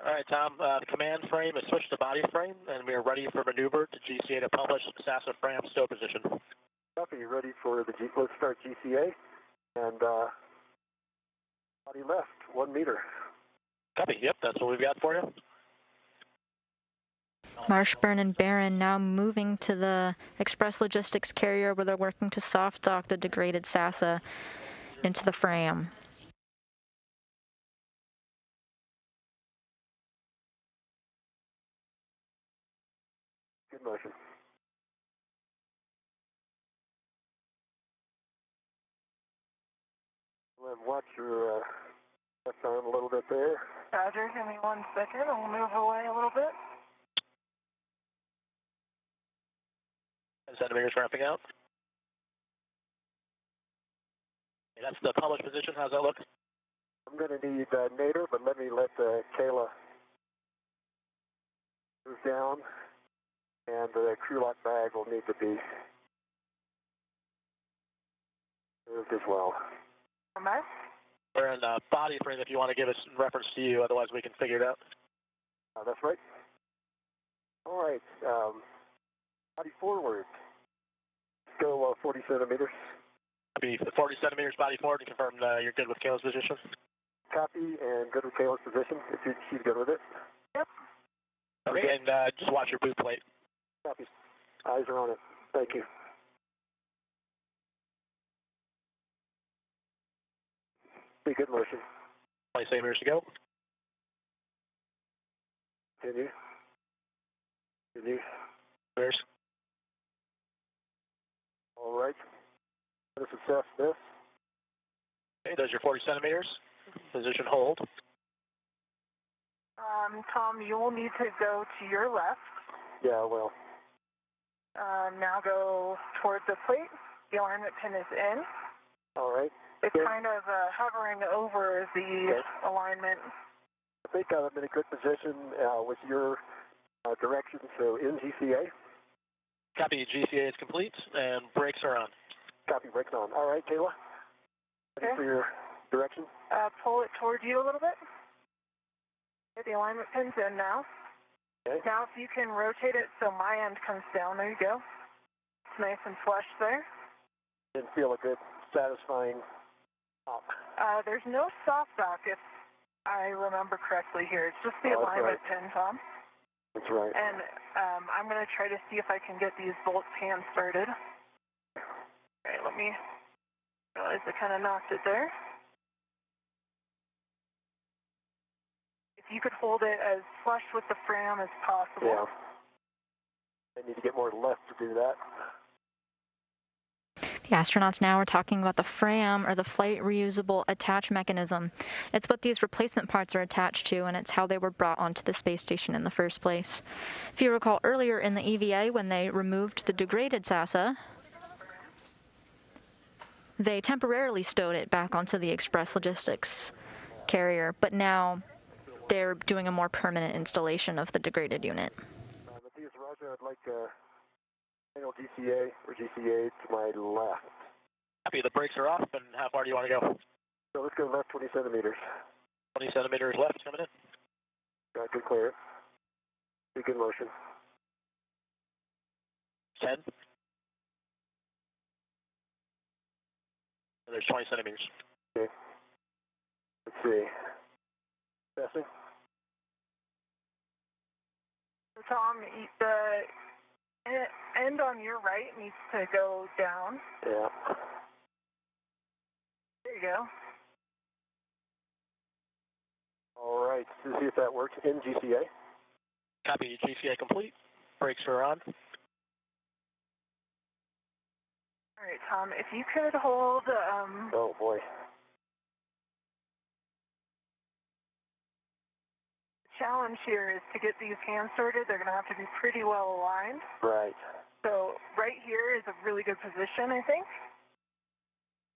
All right, Tom, the command frame is switched to body frame, and we are ready for maneuver to GCA to publish NASA FRAM stow position.
Copy, ready for the let's start GCA, and body left, 1 meter.
Copy, yep, that's what we've got for you.
Marshbёrn and Bэрron now moving to the Express Logistics carrier where they're working to soft dock the degraded NASA into the FRAM.
Good motion. And watch your left arm a little bit there.
Roger, give me 1 second. I'll move away a little bit.
10 centimeters ramping out. Okay, that's the published position. How's that look?
I'm going to need Nader, but let Kayla move down, and the crew lock bag will need to be moved as well.
Am
We're in body frame if you want to give us reference to you, otherwise we can figure it out.
That's right. All right. Body forward. Go 40 centimeters.
Be 40 centimeters body forward and confirm you're good with Kayla's position.
Copy, and good with Kayla's position, if she's good with it.
Yep.
Okay, and just watch your boot plate.
Copy. Eyes are on it. Thank you. Be good motion.
20 centimeters to go.
Continue. Continue.
There's.
All right. Let us assess this.
Okay, there's your 40 centimeters. Position hold.
Tom, you will need to go to your left.
Yeah, well.
Now go towards the plate. The alignment pin is in.
All right.
It's kind of hovering over the alignment.
I think I'm in a good position with your direction, so in GCA.
Copy, GCA is complete, and brakes are on.
Copy, brakes on. All right, Kayla. Ready for your direction?
Pull it towards you a little bit. Get the alignment pins in now.
Okay.
Now if you can rotate it so my end comes down, there you go. It's nice and flush there.
Didn't feel a good, satisfying pop.
There's no soft dock if I remember correctly here. It's just the alignment pin, Tom.
That's right.
And I'm going to try to see if I can get these bolts hand started. Okay, let me realize I kind of knocked it there. If you could hold it as flush with the FRAM as possible.
Yeah. I need to get more left to do that.
The astronauts now are talking about the FRAM, or the Flight Reusable Attach Mechanism. It's what these replacement parts are attached to, and it's how they were brought onto the space station in the first place. If you recall earlier in the EVA, when they removed the degraded NASA, they temporarily stowed it back onto the Express Logistics carrier, but now they're doing a more permanent installation of the degraded unit.
Matthias, Roger, I'd like manual GCA or GCA to my left.
Copy, the brakes are off, and how far do you want to go?
So let's go left 20 centimeters.
20 centimeters left coming in.
Got good clearance. Be good motion.
10. And there's 20 centimeters.
Okay. Let's see. Passing.
Tom, the end on your right needs to go down.
Yeah.
There you go.
All right. Let's see if that works in GCA.
Copy, GCA complete. Brakes are on.
All right, Tom, if you could hold...
oh, boy.
challenge here is to get these hands sorted. They're going to have to be pretty well aligned.
Right.
So right here is a really good position, I think.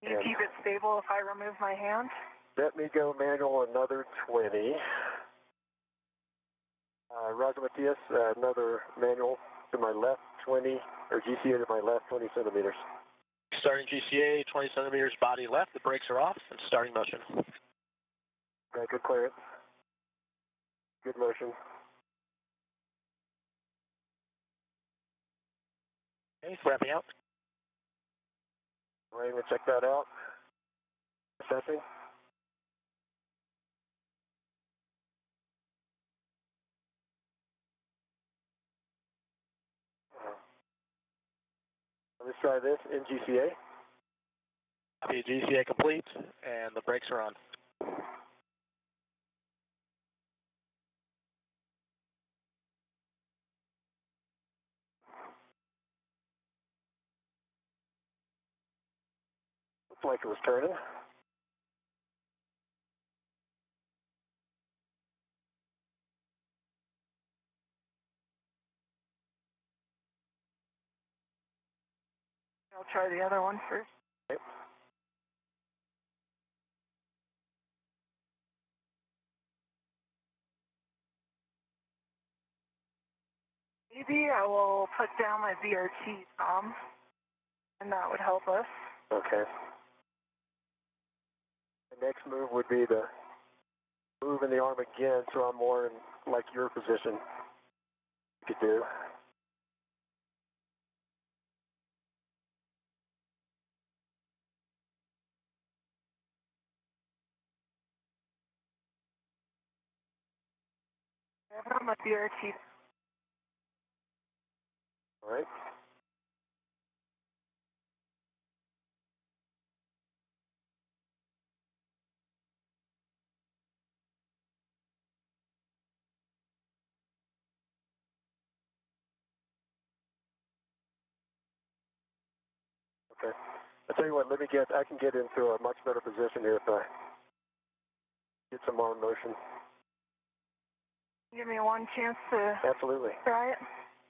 You keep it stable if I remove my hand.
Let me go manual another 20. Roger Matias, another manual to my left 20, or GCA to my left 20 centimeters.
Starting GCA, 20 centimeters body left. The brakes are off and starting motion.
Okay, good clearance. Good motion.
Okay, ramping out.
Right, we'll check that out. Assessing. Let's try this in GCA.
Copy, GCA complete, and the brakes are on.
Looks like it was turning.
I'll try the other one first.
Okay.
Maybe I will put down my VRT, Tom, and that would help us.
Okay. The next move would be to move in the arm again, so I'm more in like your position. You could do.
I have my VRT.
All right. Okay. I'll tell you what, I can get into a much better position here if I get some arm motion.
Give me one chance to
Absolutely.
try it.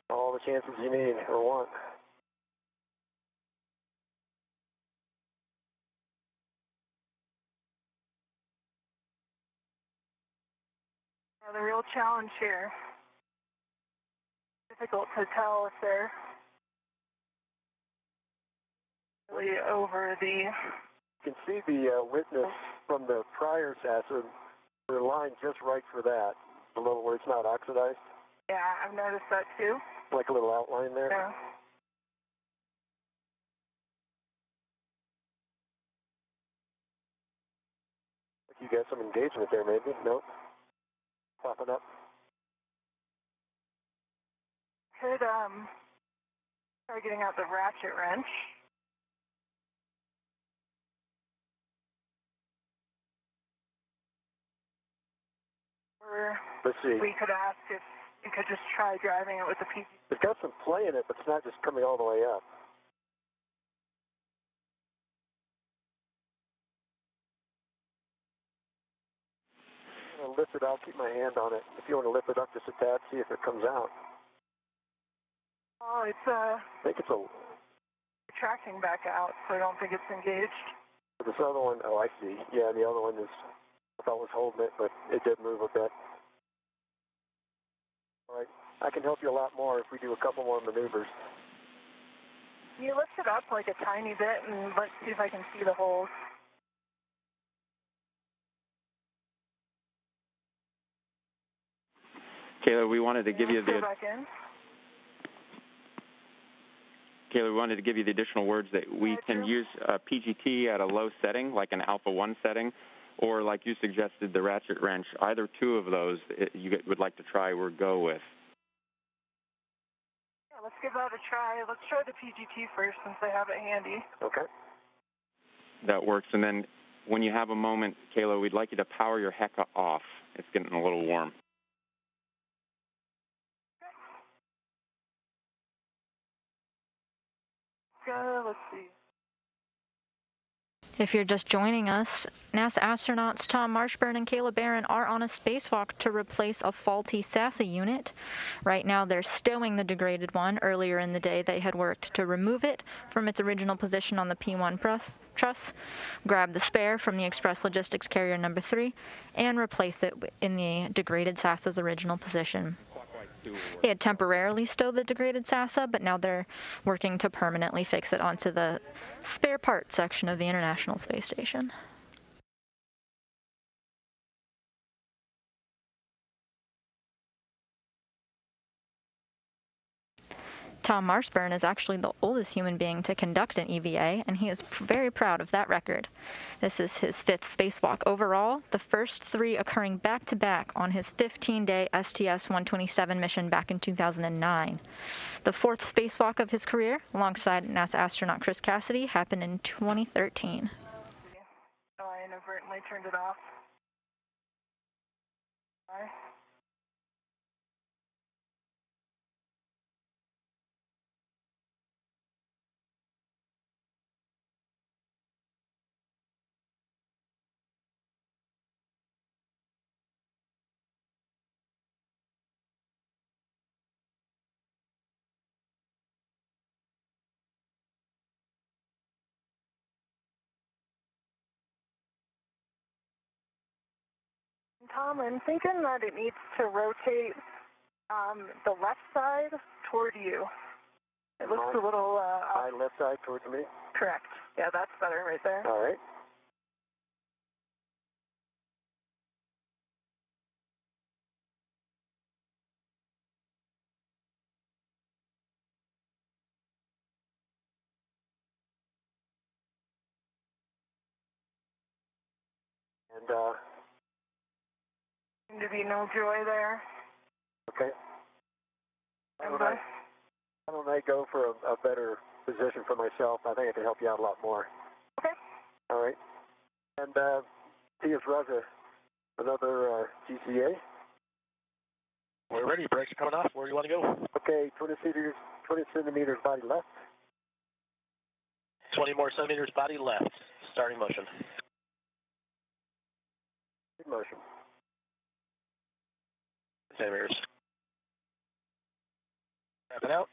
All the chances you need or want.
The real challenge here. Difficult to tell if they're really over the...
You can see the witness from the prior SASA. We're aligned just right for that, below where it's not oxidized.
Yeah, I've noticed that too.
Like a little outline there.
Yeah.
You got some engagement there, maybe? Nope. Popping up.
Could try getting out the ratchet wrench. Or
Let's see.
we could ask if you could just try driving it with the PG.
It's got some play in it, but it's not just coming all the way up. I'm going to lift it out, keep my hand on it. If you want to lift it up just a tad, see if it comes out.
Oh, it's
I think it's a...
retracting back out, so I don't think it's engaged.
This other one, oh, I see. Yeah, the other one is, I thought was holding it, but it did move a bit. All right, I can help you a lot more if we do a couple more maneuvers.
Can you lift it up like a tiny bit and let's see if I can see the holes?
Kayla, we wanted to give you the...
Go back in.
Kayla, we wanted to give you the additional words that we can use PGT at a low setting, like an alpha 1 setting, or like you suggested, the ratchet wrench. Either two of those you would like to try or go with.
Yeah, let's give that a try. Let's try the PGT first since I have it handy.
Okay.
That works. And then when you have a moment, Kayla, we'd like you to power your HECA off. It's getting a little warm.
Let's see.
If you're just joining us, NASA astronauts Tom Marshbёrn and Кейла Bэрrон are on a spacewalk to replace a faulty SASA unit. Right now, they're stowing the degraded one. Earlier in the day, they had worked to remove it from its original position on the P1 truss, grab the spare from the Express Logistics Carrier number 3, and replace it in the degraded SASA's original position. They had temporarily stowed the degraded SASA, but now they're working to permanently fix it onto the spare parts section of the International Space Station. Tom Marshbёrn is actually the oldest human being to conduct an EVA, and he is very proud of that record. This is his 5th spacewalk overall, the first 3 occurring back-to-back on his 15-day STS-127 mission back in 2009. The 4th spacewalk of his career, alongside NASA astronaut Chris Cassidy, happened in 2013.
Oh, I inadvertently turned it off. Bye. Tom, I'm thinking that it needs to rotate the left side toward you. It looks a little...
My left side towards me?
Correct. Yeah, that's better right there.
All right. And,
seemed to be no joy there.
okay. Why don't I go for a better position for myself? I think I can help you out a lot more.
Okay.
All right. And T.S. Raja, another GCA.
We're ready. Brakes are coming off. Where do you want to go?
Okay, 20 centimeters body left.
20 more centimeters body left. Starting motion.
Good motion.
Centimeters. Wrapping out.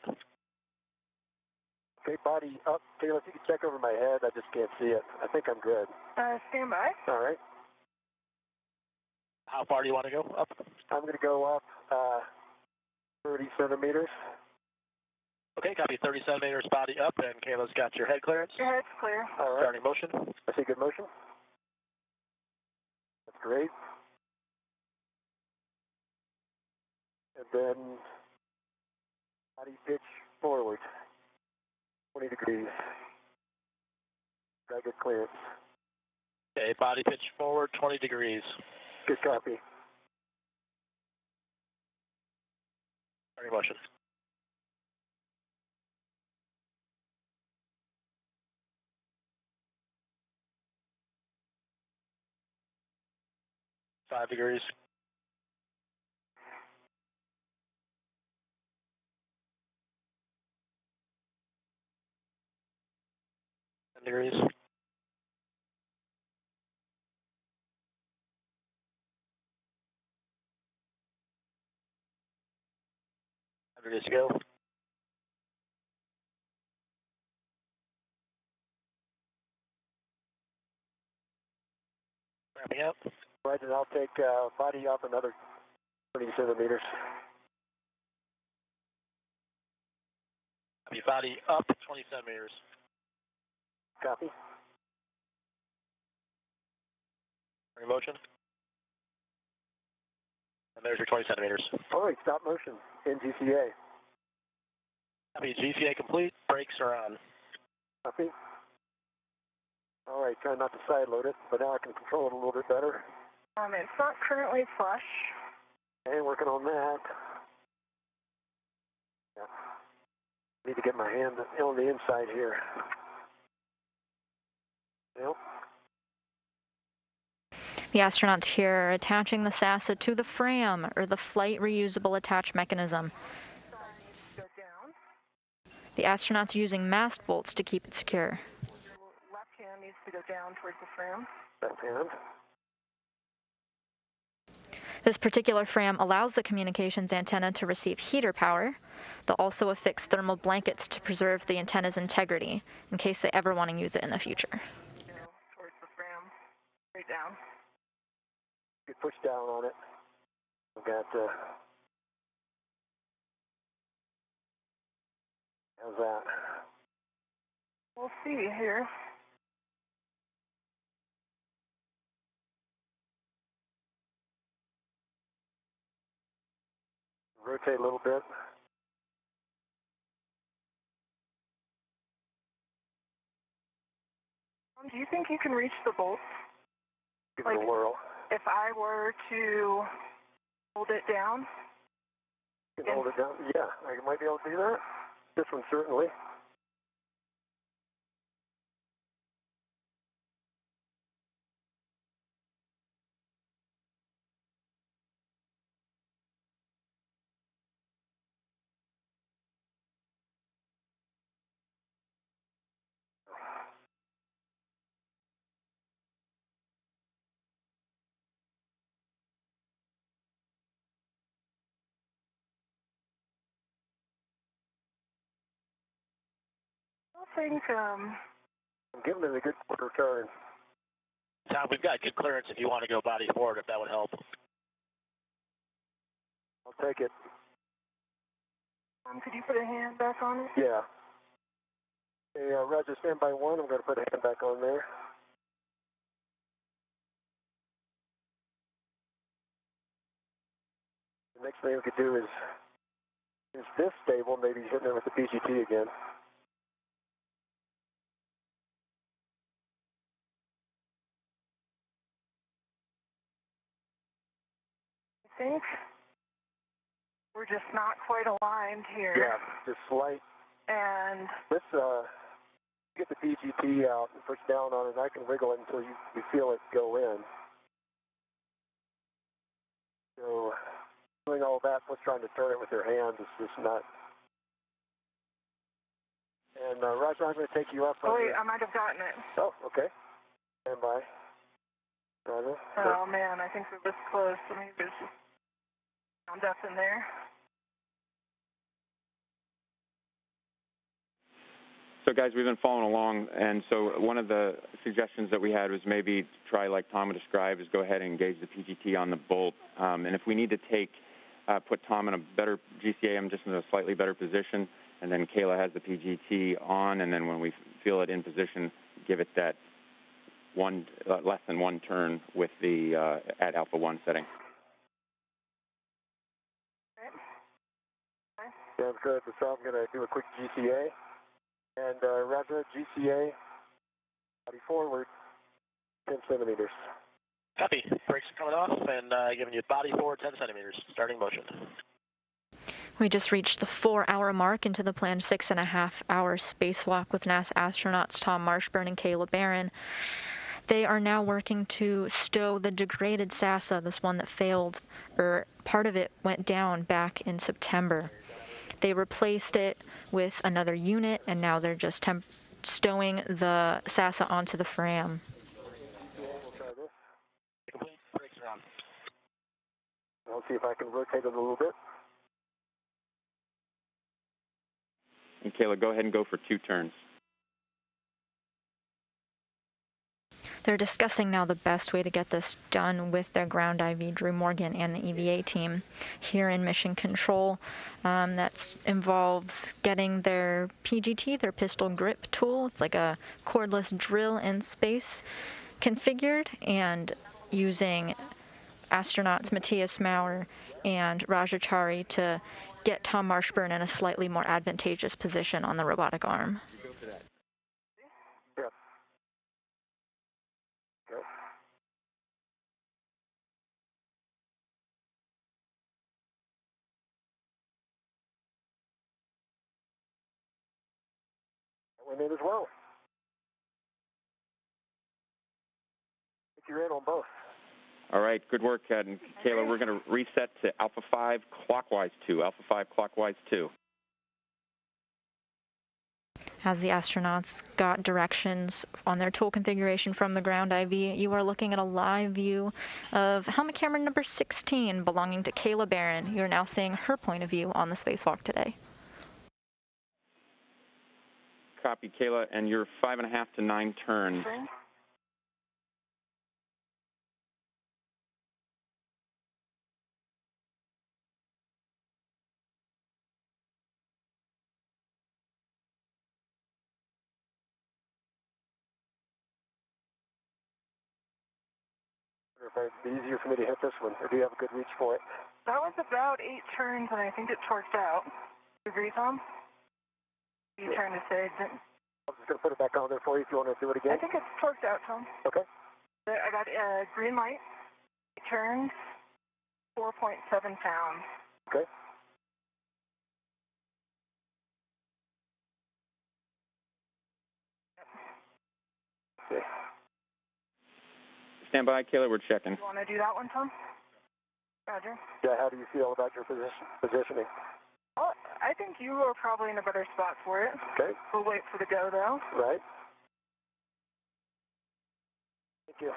Okay, body up. Taylor, if you can check over my head, I just can't see it. I think I'm good.
Stand by.
All right.
How far do you want to go up?
I'm going to go up 30 centimeters.
Okay, copy. 30 centimeters body up, and Kayla's got your head clearance.
Your head's clear.
All right.
Starting motion.
I see good motion. That's great. And then body pitch forward, 20 degrees. Got good clearance.
Okay, body pitch forward, 20 degrees.
Good copy.
Starting motion. Five degrees. Degrees. 5 degrees to go. Wrapping up.
Right, and I'll take body up another 20 centimeters.
Copy. Body up 20 centimeters.
Copy.
Motion. And there's your 20 centimeters.
All right, stop motion in GCA.
Copy. GCA complete. Brakes are on.
Copy. All right, try not to side load it, but now I can control it a little bit better.
It's not currently flush.
Okay, working on that. Yeah. Need to get my hand on the inside here. Yep.
The astronauts here are attaching the SASA to the FRAM, or the Flight Reusable Attach Mechanism.
Go down.
The astronauts are using mast bolts to keep it secure.
Left hand needs to to go down towards the fram.
Left hand.
This particular fram allows the communications antenna to receive heater power. They'll also affix thermal blankets to preserve the antenna's integrity in case they ever want to use it in the future.
Go towards the fram, straight down.
You push down on it. I've got, how's that?
We'll see here.
Rotate a little bit.
Do you think you can reach the bolts?
Give it a whirl.
If I were to hold it down?
You can hold it down? Yeah, I might be able to do that. This one certainly.
I think,
I'm giving it a good quarter turn.
Tom, we've got good clearance if you want to go body forward, if that would help.
I'll take it.
could you put a hand back on it?
Yeah. Hey, Roger, stand by one. I'm going to put a hand back on there. The next thing we could do is this stable, maybe hitting it with the PGT again.
I think we're just not quite aligned here.
Yeah, just slight.
And
let's get the PGT out and push down on it. I can wiggle it until you feel it go in. So doing all that plus trying to turn it with your hands is just not. And Roger, I'm going to take you up.
Oh wait, I might have gotten it.
Oh, okay. Stand by. Roger.
Oh man, I think we're this close. Let me just round up in there.
So guys, we've been following along, and so one of the suggestions that we had was maybe try, like Tom described, is go ahead and engage the PGT on the bolt. And if we need to put Tom in a better GCAM, just in a slightly better position, and then Kayla has the PGT on, and then when we feel it in position, give it that less than one turn with the at alpha 1 setting.
Sounds good. So I'm going to do a quick GCA. And Roger, GCA, body forward, 10 centimeters.
Copy. Brakes are coming off and giving you body forward 10 centimeters. Starting motion.
We just reached the 4-hour mark into the planned 6.5-hour spacewalk with NASA astronauts Tom Marshbёrn and Кейла Bэрrон. They are now working to stow the degraded SASA, this one that failed, or part of it went down back in September. They replaced it with another unit, and now they're just stowing the SASA onto the fram.
We'll try this. Complete. Brakes are on. I'll see if I can rotate it a little bit.
And Kayla, go ahead and go for 2 turns.
They're discussing now the best way to get this done with their ground IV, Drew Morgan, and the EVA team here in Mission Control. That involves getting their PGT, their pistol grip tool, it's like a cordless drill in space, configured, and using astronauts Matthias Maurer and Rajachari to get Tom Marshbёrn in a slightly more advantageous position on the robotic arm.
Went in as well. I think you're in on both.
All right, good work, Ed. And Kayla, we're going to reset to alpha 5 clockwise 2. Alpha 5 clockwise 2.
As the astronauts got directions on their tool configuration from the ground IV, you are looking at a live view of helmet camera number 16 belonging to Кейла Бэррон. You're now seeing her point of view on the spacewalk today.
Copy, Kayla, and your 5.5 to 9 turns.
Okay.
If it'd be easier for me to hit this one, or do you have a good reach for it?
That was about 8 turns, and I think it torqued out. You agree, Tom? You trying to say that?
I'm just going to put it back on there for you if you want to do it again.
I think it's torqued out, Tom.
Okay.
I got a green light. 8 turns, 4.7 pounds.
Okay. Okay.
Stand by, Kayla, we're checking.
You want to do that one, Tom? Roger.
Yeah, how do you feel about your positioning?
Well, I think you are probably in a better spot for it.
Okay.
We'll wait for the go, though.
Right. Thank you.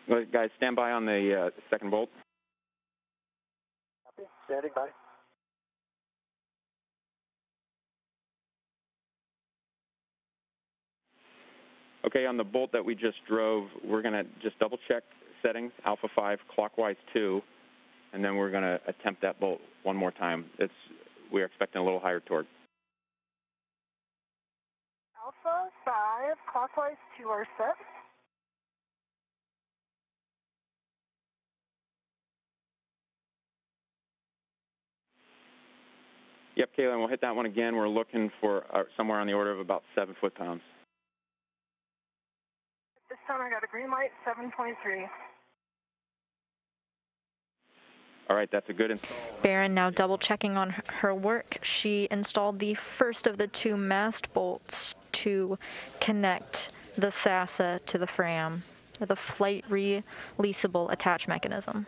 Well, guys, stand by on the second bolt.
Copy. Standing by.
Okay, on the bolt that we just drove, we're going to just double check settings, alpha 5, clockwise 2, and then we're going to attempt that bolt one more time. We're expecting a little higher torque.
Alpha 5, clockwise 2 are set.
Yep, Kayla, and we'll hit that one again. We're looking for somewhere on the order of about 7 foot-pounds.
This time I got a green light, 7.3.
All right, that's a good install.
Bэрrón now double checking on her work. She installed the first of the 2 mast bolts to connect the SASA to the FRAM, the flight releasable attach mechanism.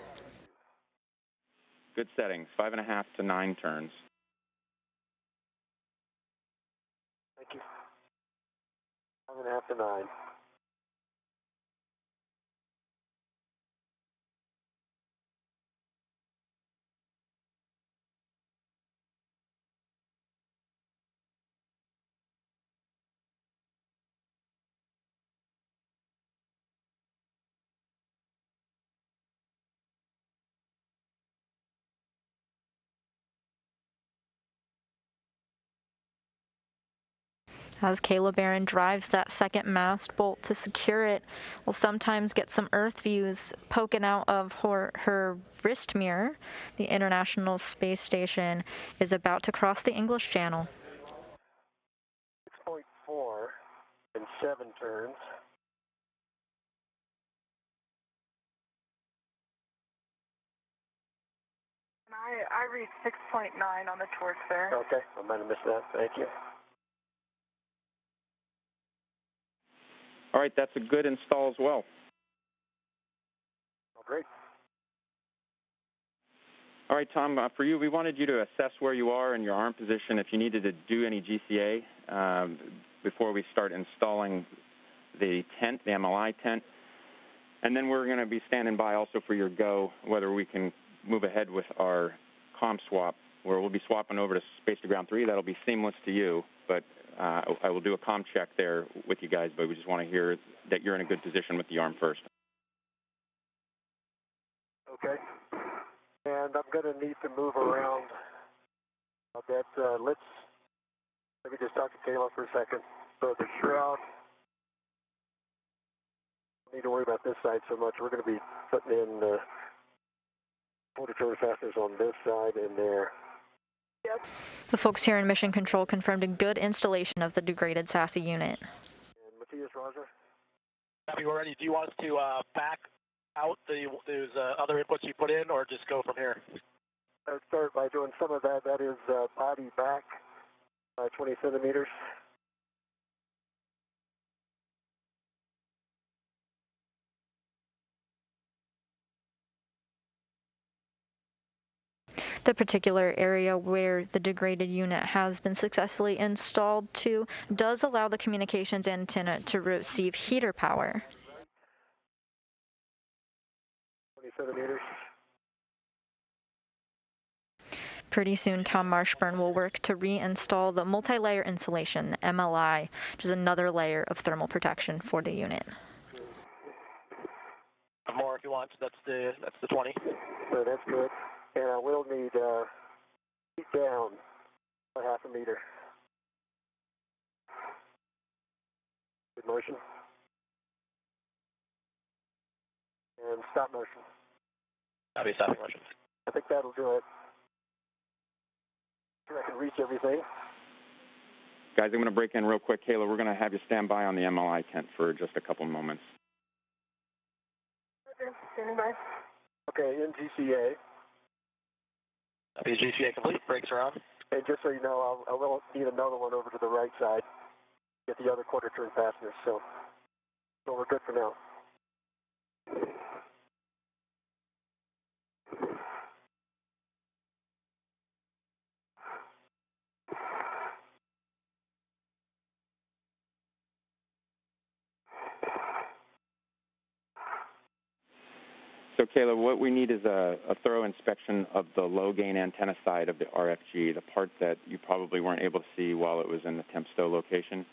Good settings, 5.5 to 9 turns.
Thank you. 5.5 to 9.
As Кейла Bэрrón drives that second mast bolt to secure it, we'll sometimes get some Earth views poking out of her wrist mirror. The International Space Station is about to cross the English Channel.
6.4 and 7 turns.
And I read 6.9 on the torque there.
Okay, I might have missed that. Thank you.
All right, that's a good install as well.
Oh, great.
All right, Tom, for you, we wanted you to assess where you are in your arm position if you needed to do any GCA before we start installing the tent, the MLI tent. And then we're going to be standing by also for your go, whether we can move ahead with our comm swap, where we'll be swapping over to Space to Ground 3. That'll be seamless to you, but I will do a comm check there with you guys, but we just want to hear that you're in a good position with the arm first.
Okay. And I'm going to need to move around a bit. Let me just talk to Kayla for a second. So the shroud, don't need to worry about this side so much. We're going to be putting in portatory fasteners on this side and there. Yep.
The folks here in Mission Control confirmed a good installation of the degraded SASA unit.
And Matthias, Roger?
Copy, we're ready. Do you want us to back out those other inputs you put in, or just go from here?
I'd start by doing some of that. That is body back by 20 centimeters.
The particular area where the degraded unit has been successfully installed to does allow the communications antenna to receive heater power.
20 centimeters.
Pretty soon, Tom Marshbёrn will work to reinstall the multi-layer insulation, the MLI, which is another layer of thermal protection for the unit.
More if you want. That's the 20.
So that's good. And I will need heat down a half a meter. Good motion. And stop motion.
That'll be stopping motion.
I think that'll do it. I can reach everything.
Guys, I'm going to break in real quick. Kayla, we're going to have you stand by on the MLI tent for just a couple moments.
Okay, standing by.
Okay, in GCA.
That'll be GCA complete. Brakes are on.
And just so you know, I will need another one over to the right side. Get the other quarter turn fasteners. So we're good for now.
So, Kayla, what we need is a thorough inspection of the low-gain antenna side of the RFG, the part that you probably weren't able to see while it was in the temp stow location.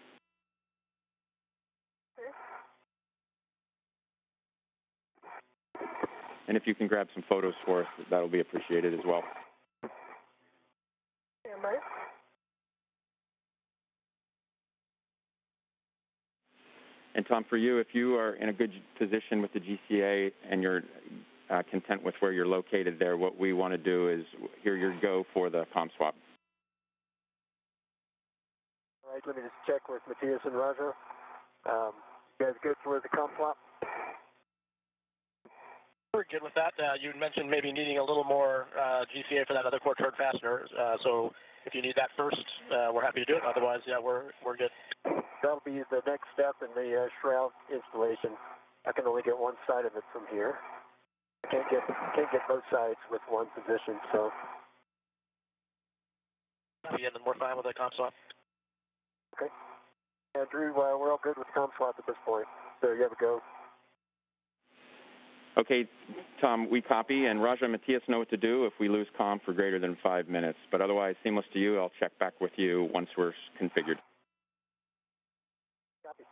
And if you can grab some photos for us, that'll be appreciated as well.
Stand by.
And Tom, for you, if you are in a good position with the GCA and you're content with where you're located there, what we want to do is hear your go for the comm swap.
All right, let me just check with Matthias and Raja. You guys good for the comm swap?
We're good with that. You mentioned maybe needing a little more GCA for that other quarter turn fastener. So if you need that first, we're happy to do it. Otherwise, yeah, we're good.
That'll be the next step in the shroud installation. I can only get one side of it from here. I can't get both sides with one position, so.
Yeah, then we're fine with the comm swap.
Okay. Andrew, we're all good with comm swap at this point. So you have a go.
Okay, Tom, we copy, and Raja and Matthias know what to do if we lose comm for greater than 5 minutes. But otherwise, seamless to you. I'll check back with you once we're configured.
Copy.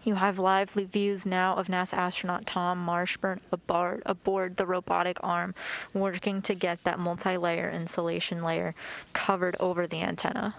You have live views now of NASA astronaut Tom Marshbёrn aboard the robotic arm, working to get that multi-layer insulation layer covered over the antenna.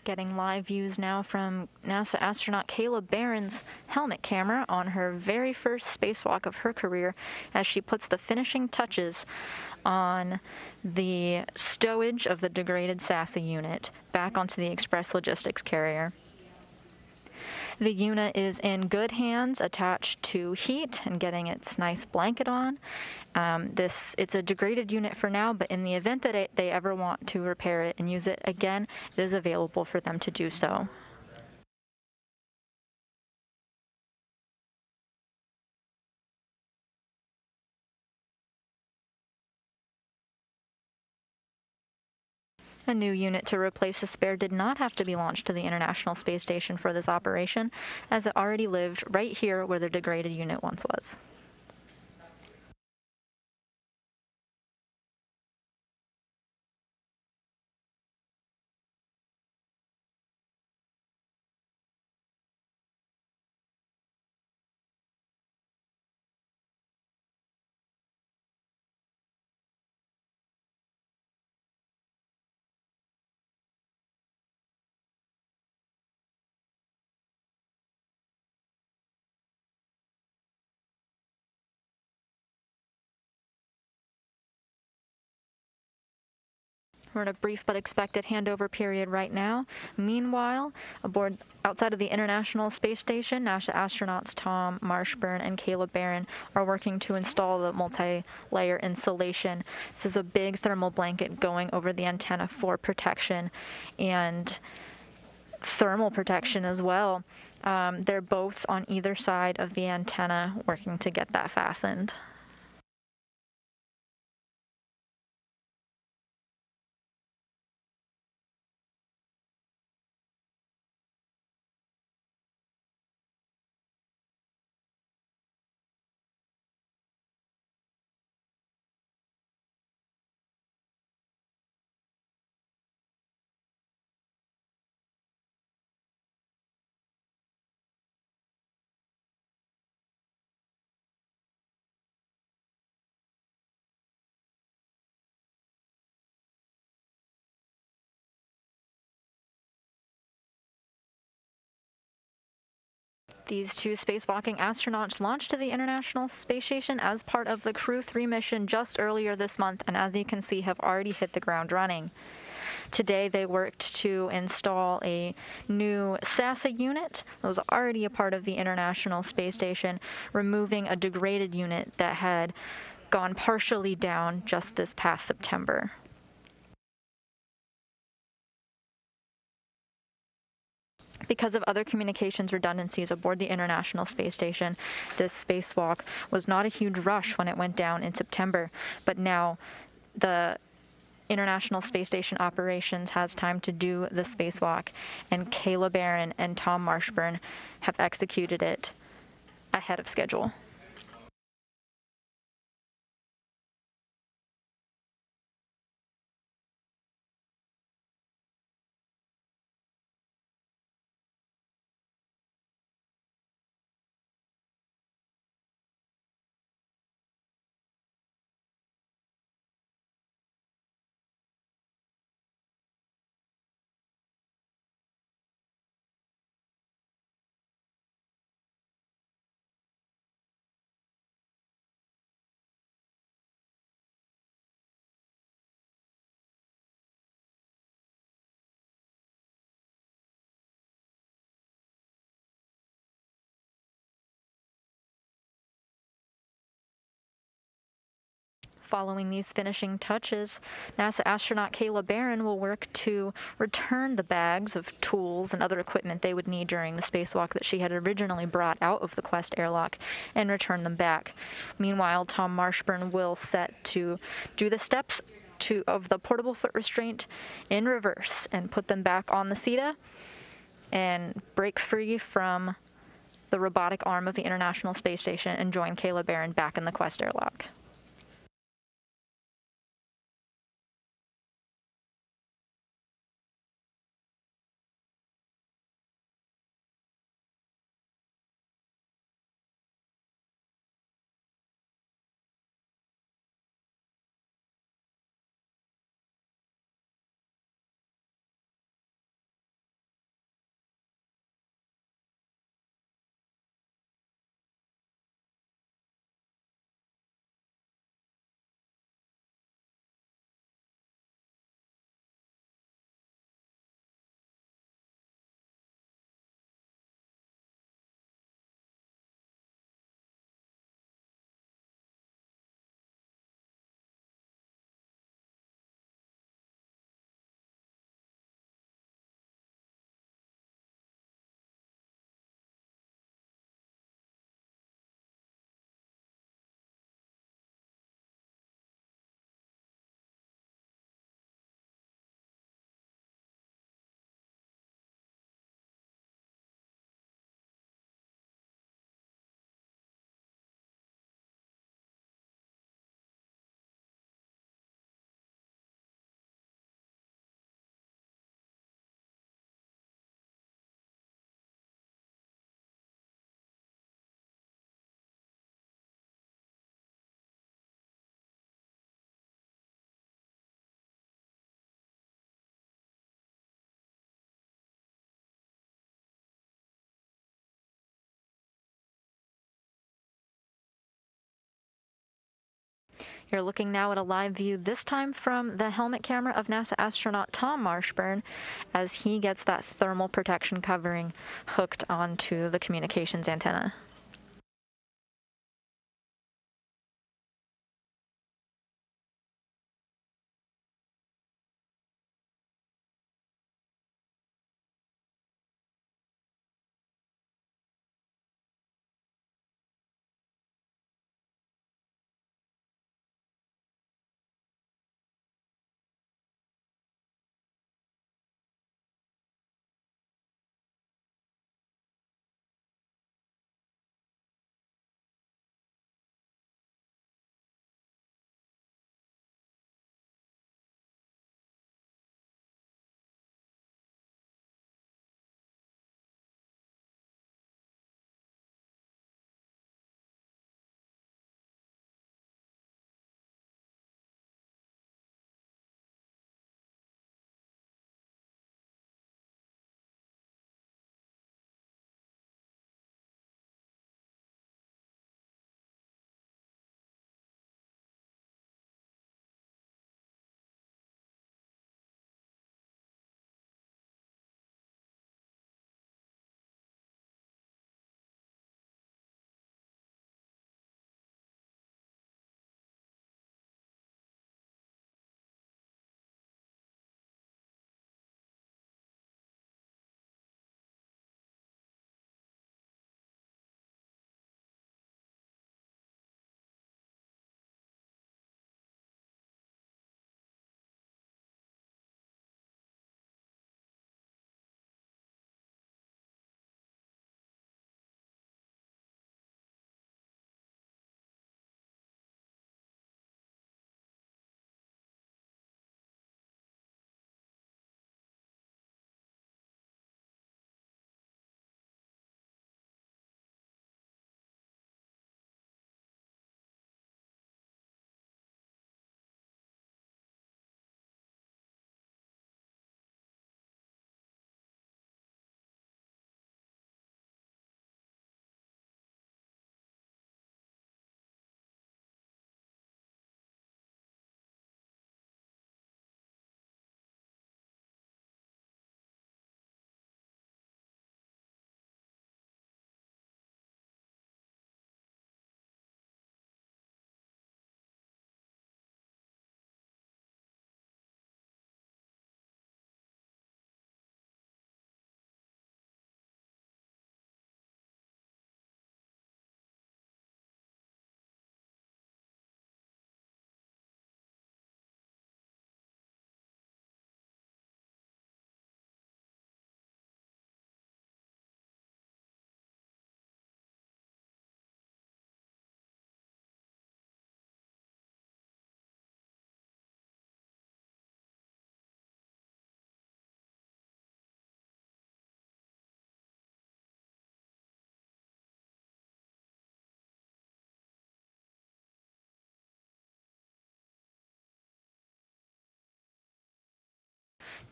Getting live views now from NASA astronaut Кейла Bэрron's helmet camera on her very first spacewalk of her career as she puts the finishing touches on the stowage of the degraded SASA unit back onto the Express Logistics carrier. The unit is in good hands, attached to heat and getting its nice blanket on. It's a degraded unit for now, but in the event that they ever want to repair it and use it again, it is available for them to do so. A new unit to replace the spare did not have to be launched to the International Space Station for this operation, as it already lived right here where the degraded unit once was. We're in a brief but expected handover period right now. Meanwhile, outside of the International Space Station, NASA astronauts Tomas Marshbёrn and Кейла Bэрrон are working to install the multi-layer insulation. This is a big thermal blanket going over the antenna for protection and thermal protection as well. They're both on either side of the antenna working to get that fastened. These two spacewalking astronauts launched to the International Space Station as part of the Crew 3 mission just earlier this month, and as you can see, have already hit the ground running. Today, they worked to install a new SASA unit that was already a part of the International Space Station, removing a degraded unit that had gone partially down just this past September. Because of other communications redundancies aboard the International Space Station, this spacewalk was not a huge rush when it went down in September, but now the International Space Station operations has time to do the spacewalk, and Кейла Bэрrон and Tomas Marshbёrn have executed it ahead of schedule. Following these finishing touches, NASA astronaut Кейла Bэрron will work to return the bags of tools and other equipment they would need during the spacewalk that she had originally brought out of the Quest airlock and return them back. Meanwhile, Tomas Marshbёrn will set to do the steps of the portable foot restraint in reverse and put them back on the SETA and break free from the robotic arm of the International Space Station and join Кейla Bэрron back in the Quest airlock. You're looking now at a live view, this time from the helmet camera of NASA astronaut Tom Marshbёrn, as he gets that thermal protection covering hooked onto the communications antenna.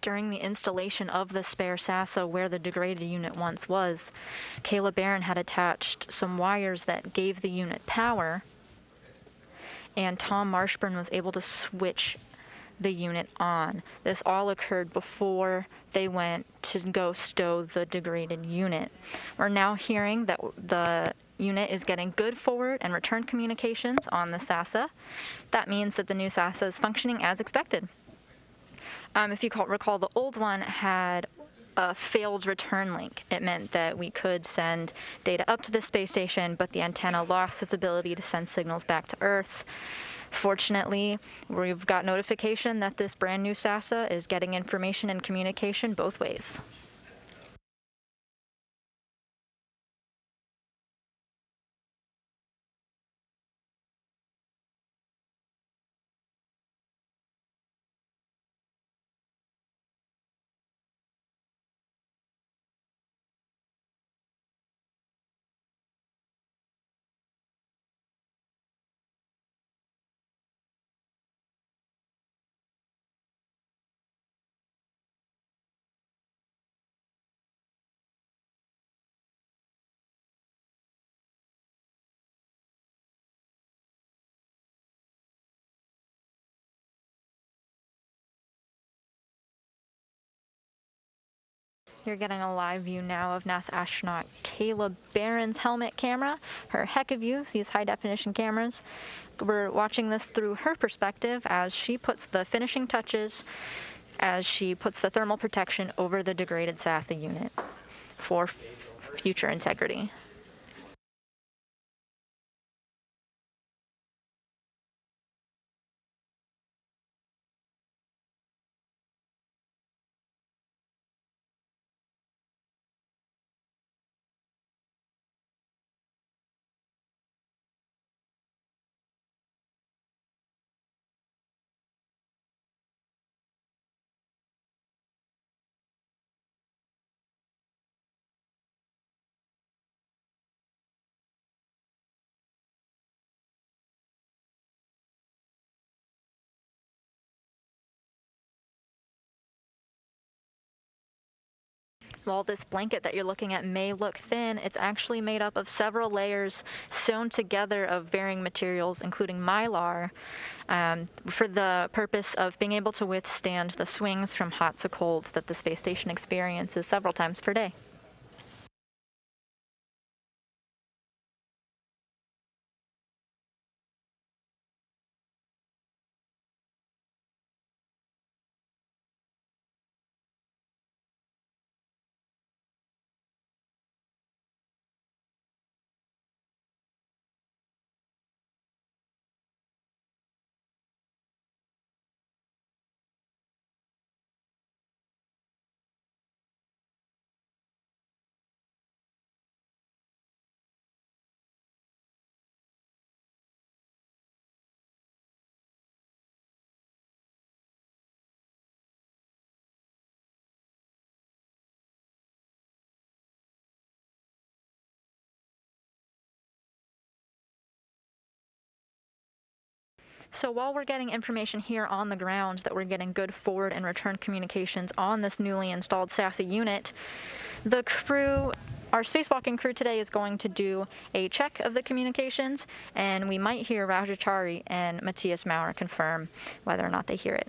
During the installation of the spare SASA where the degraded unit once was, Кейла Бэррон had attached some wires that gave the unit power, and Tom Marshbёrn was able to switch the unit on. This all occurred before they went to go stow the degraded unit. We're now hearing that the unit is getting good forward and return communications on the SASA. That means that the new SASA is functioning as expected. If you recall, the old one had a failed return link. It meant that we could send data up to the space station, but the antenna lost its ability to send signals back to Earth. Fortunately, we've got notification that this brand new SASA is getting information and communication both ways. You're getting a live view now of NASA astronaut Кейла Bэрron's helmet camera. Her heck of use, these high-definition cameras. We're watching this through her perspective as she puts the finishing touches, as she puts the thermal protection over the degraded SASA unit for future integrity. While this blanket that you're looking at may look thin, it's actually made up of several layers sewn together of varying materials, including mylar, for the purpose of being able to withstand the swings from hot to colds that the space station experiences several times per day. So while we're getting information here on the ground that we're getting good forward and return communications on this newly installed SASA unit, the crew, our spacewalking crew today is going to do a check of the communications, and we might hear Rajachari and Matthias Maurer confirm whether or not they hear it.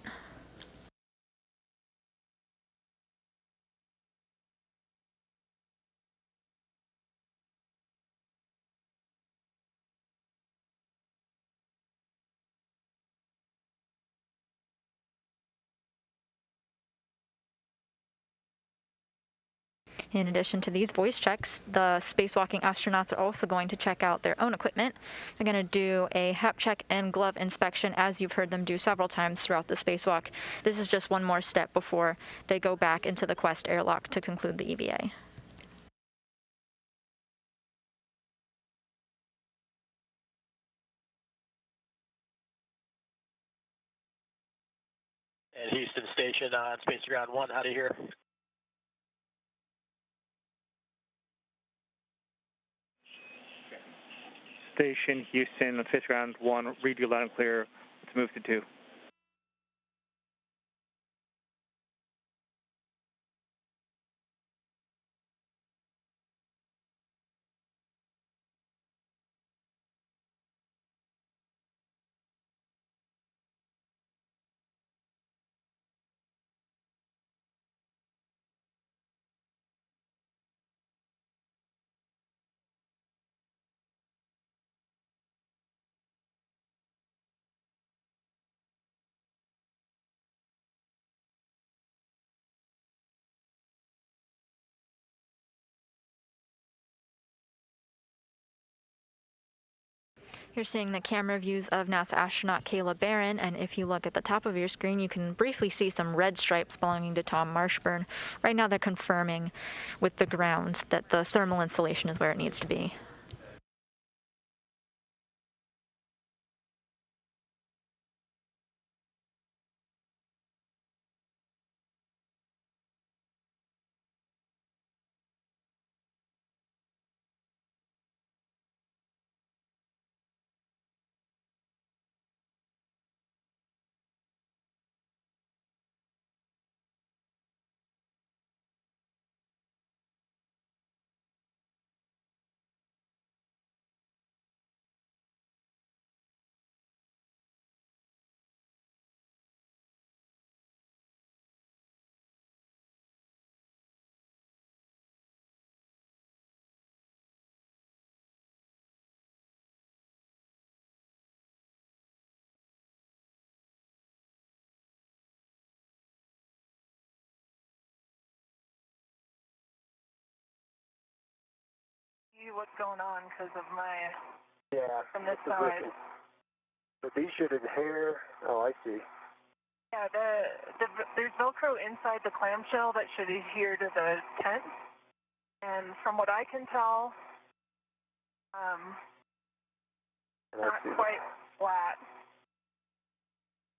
In addition to these voice checks, the spacewalking astronauts are also going to check out their own equipment. They're going to do a hap check and glove inspection, as you've heard them do several times throughout the spacewalk. This is just one more step before they go back into the Quest airlock to conclude the EVA.
And Houston Station on Space Ground 1, how do you hear?
Station Houston on Space Ground 1, read you loud and clear. Let's move to 2.
You're seeing the camera views of NASA astronaut Кейла Bэррон, and if you look at the top of your screen, you can briefly see some red stripes belonging to Tom Marshbёrn. Right now they're confirming with the ground that the thermal insulation is where it needs to be.
see what's going on because of my, from this
position.
side.
So these should adhere, oh, I see.
Yeah, there's Velcro inside the clamshell that should adhere to the tent. And from what I can tell, not quite flat.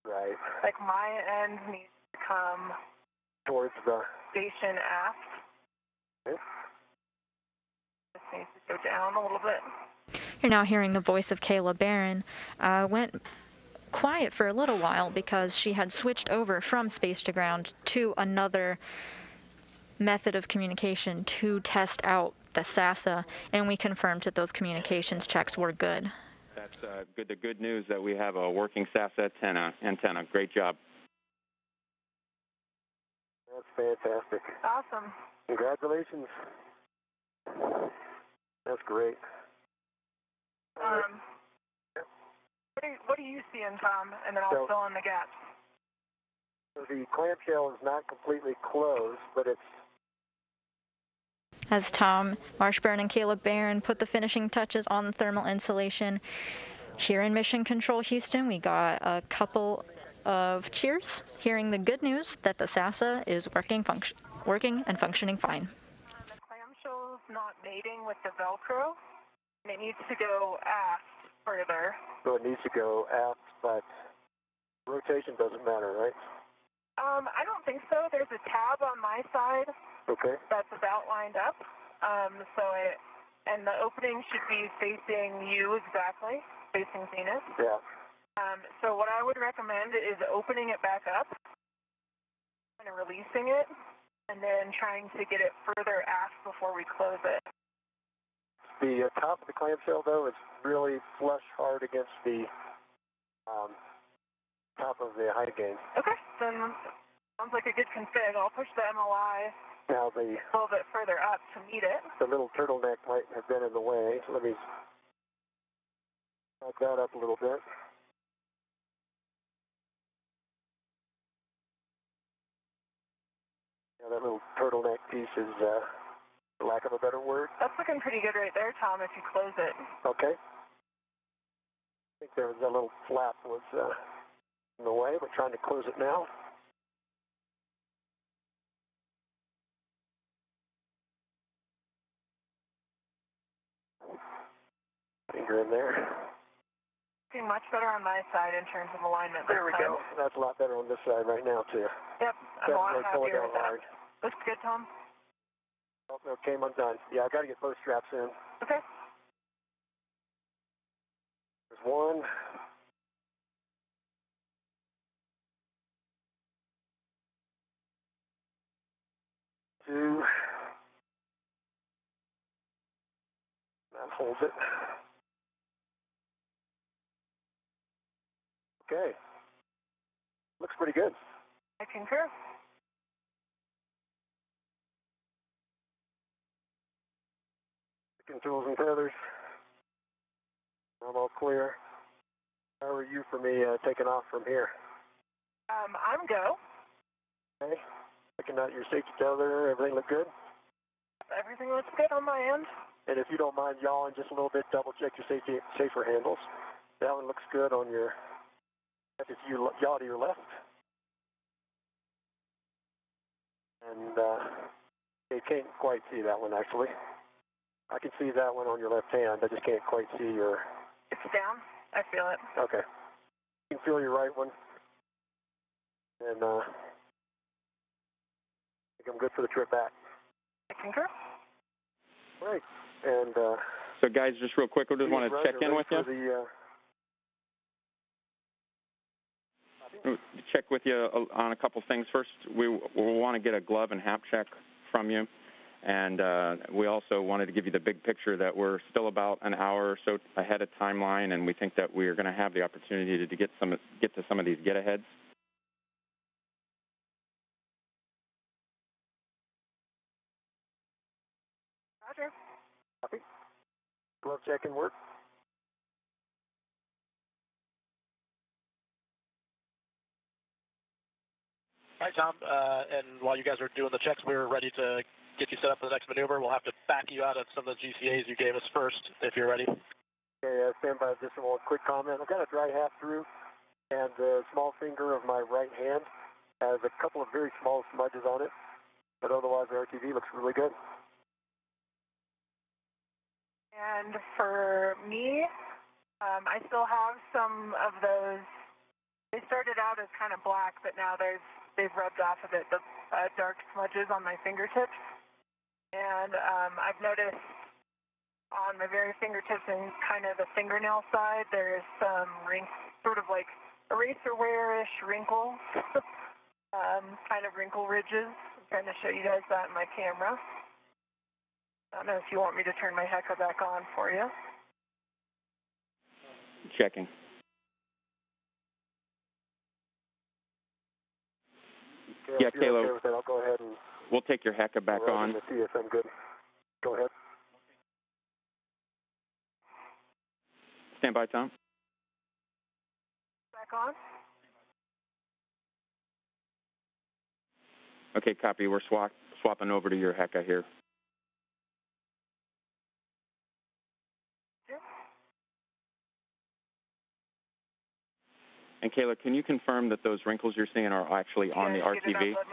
Right.
Like my end needs to come
towards the
station aft.
Okay.
This needs to go down a little bit.
You're now hearing the voice of Кейла Бэррон. Went quiet for a little while because she had switched over from space to ground to another method of communication to test out the SASA, and we confirmed that those communications checks were good.
That's good. The good news that we have a working SASA antenna. Great job.
That's fantastic.
Awesome.
Congratulations. That's great.
What are you seeing, Tom? And then I'll fill in the gaps.
So the clamshell is not completely closed, but it's...
As Tom Marshbёrn and Кейla Bэрrон put the finishing touches on the thermal insulation, here in Mission Control Houston, we got a couple of cheers, hearing the good news that the SASA is working and functioning fine.
The clamshell's not mating with the Velcro, and it needs to go aft further.
So it needs to go aft, but rotation doesn't matter, right?
I don't think so. There's a tab on my side.
Okay.
That's about lined up. And the opening should be facing you exactly, facing Zenith.
Yeah.
So what I would recommend is opening it back up and releasing it, and then trying to get it further aft before we close it.
The top of the clamshell, though, is really flush hard against the top of the high gain.
Okay, then sounds like a good config. I'll push the MLI
now
a little bit further up to meet it.
The little turtleneck might have been in the way. So let me back that up a little bit. Yeah, that little turtleneck piece is, for lack of a better word.
That's looking pretty good right there, Tom, if you close it.
Okay. I think there was a little flap was in the way, but trying to close it now. Finger in there.
Looking much better on my side in terms of alignment.
There we go. That's a lot better on this side right now, too.
Yep, I'm a lot happier with that. Looks good, Tom.
Oh, okay, I'm done. Yeah, I got to get both straps in.
Okay.
There's one. Two. That holds it. Okay. Looks pretty good.
I concur.
Tools and feathers. I'm all clear. How are you for me taking off from here?
I'm go.
Okay. Checking out your safety tether. Everything look good?
Everything looks good on my end.
And if you don't mind yawing just a little bit, double check your safer handles. That one looks good on your, if you yaw to your left. And you can't quite see that one actually. I can see that one on your left hand. I just can't quite see your...
It's down. I feel it.
Okay. You can feel your right one. And I think I'm good for the trip back.
I concur.
Right. And...
so guys, just real quick, I just want to check in with you. Check with you on a couple things. First, we want to get a glove and hap check from you. And we also wanted to give you the big picture that we're still about an hour or so ahead of timeline, and we think that we're going to have the opportunity to get to some of these get-aheads.
Roger.
Copy. Glove check and work.
All right, Tom, and while you guys are doing the checks, we're ready to get you set up for the next maneuver. We'll have to back you out of some of the GCAs you gave us first, if you're ready.
Okay, stand by. Just a little quick comment. I've got a dry half through, and the small finger of my right hand has a couple of very small smudges on it, but otherwise the RTV looks really good.
And for me, I still have some of those. They started out as kind of black, but now they've rubbed off a bit, the dark smudges on my fingertips. And I've noticed on my very fingertips and kind of the fingernail side, there's some sort of like eraser wear-ish wrinkles, kind of wrinkle ridges. I'm trying to show you guys that in my camera. I don't know if you want me to turn my Hecka back on for you.
Checking.
Okay,
Yeah, Kayla,
okay with that, I'll go ahead and
we'll take your Hecka back on.
To see if I'm good. Go ahead.
Stand by, Tom.
Back on?
Okay, copy. We're swapping over to your Hecka here.
Sure.
And Kayla, can you confirm that those wrinkles you're seeing are actually on the RTV?
Get it up,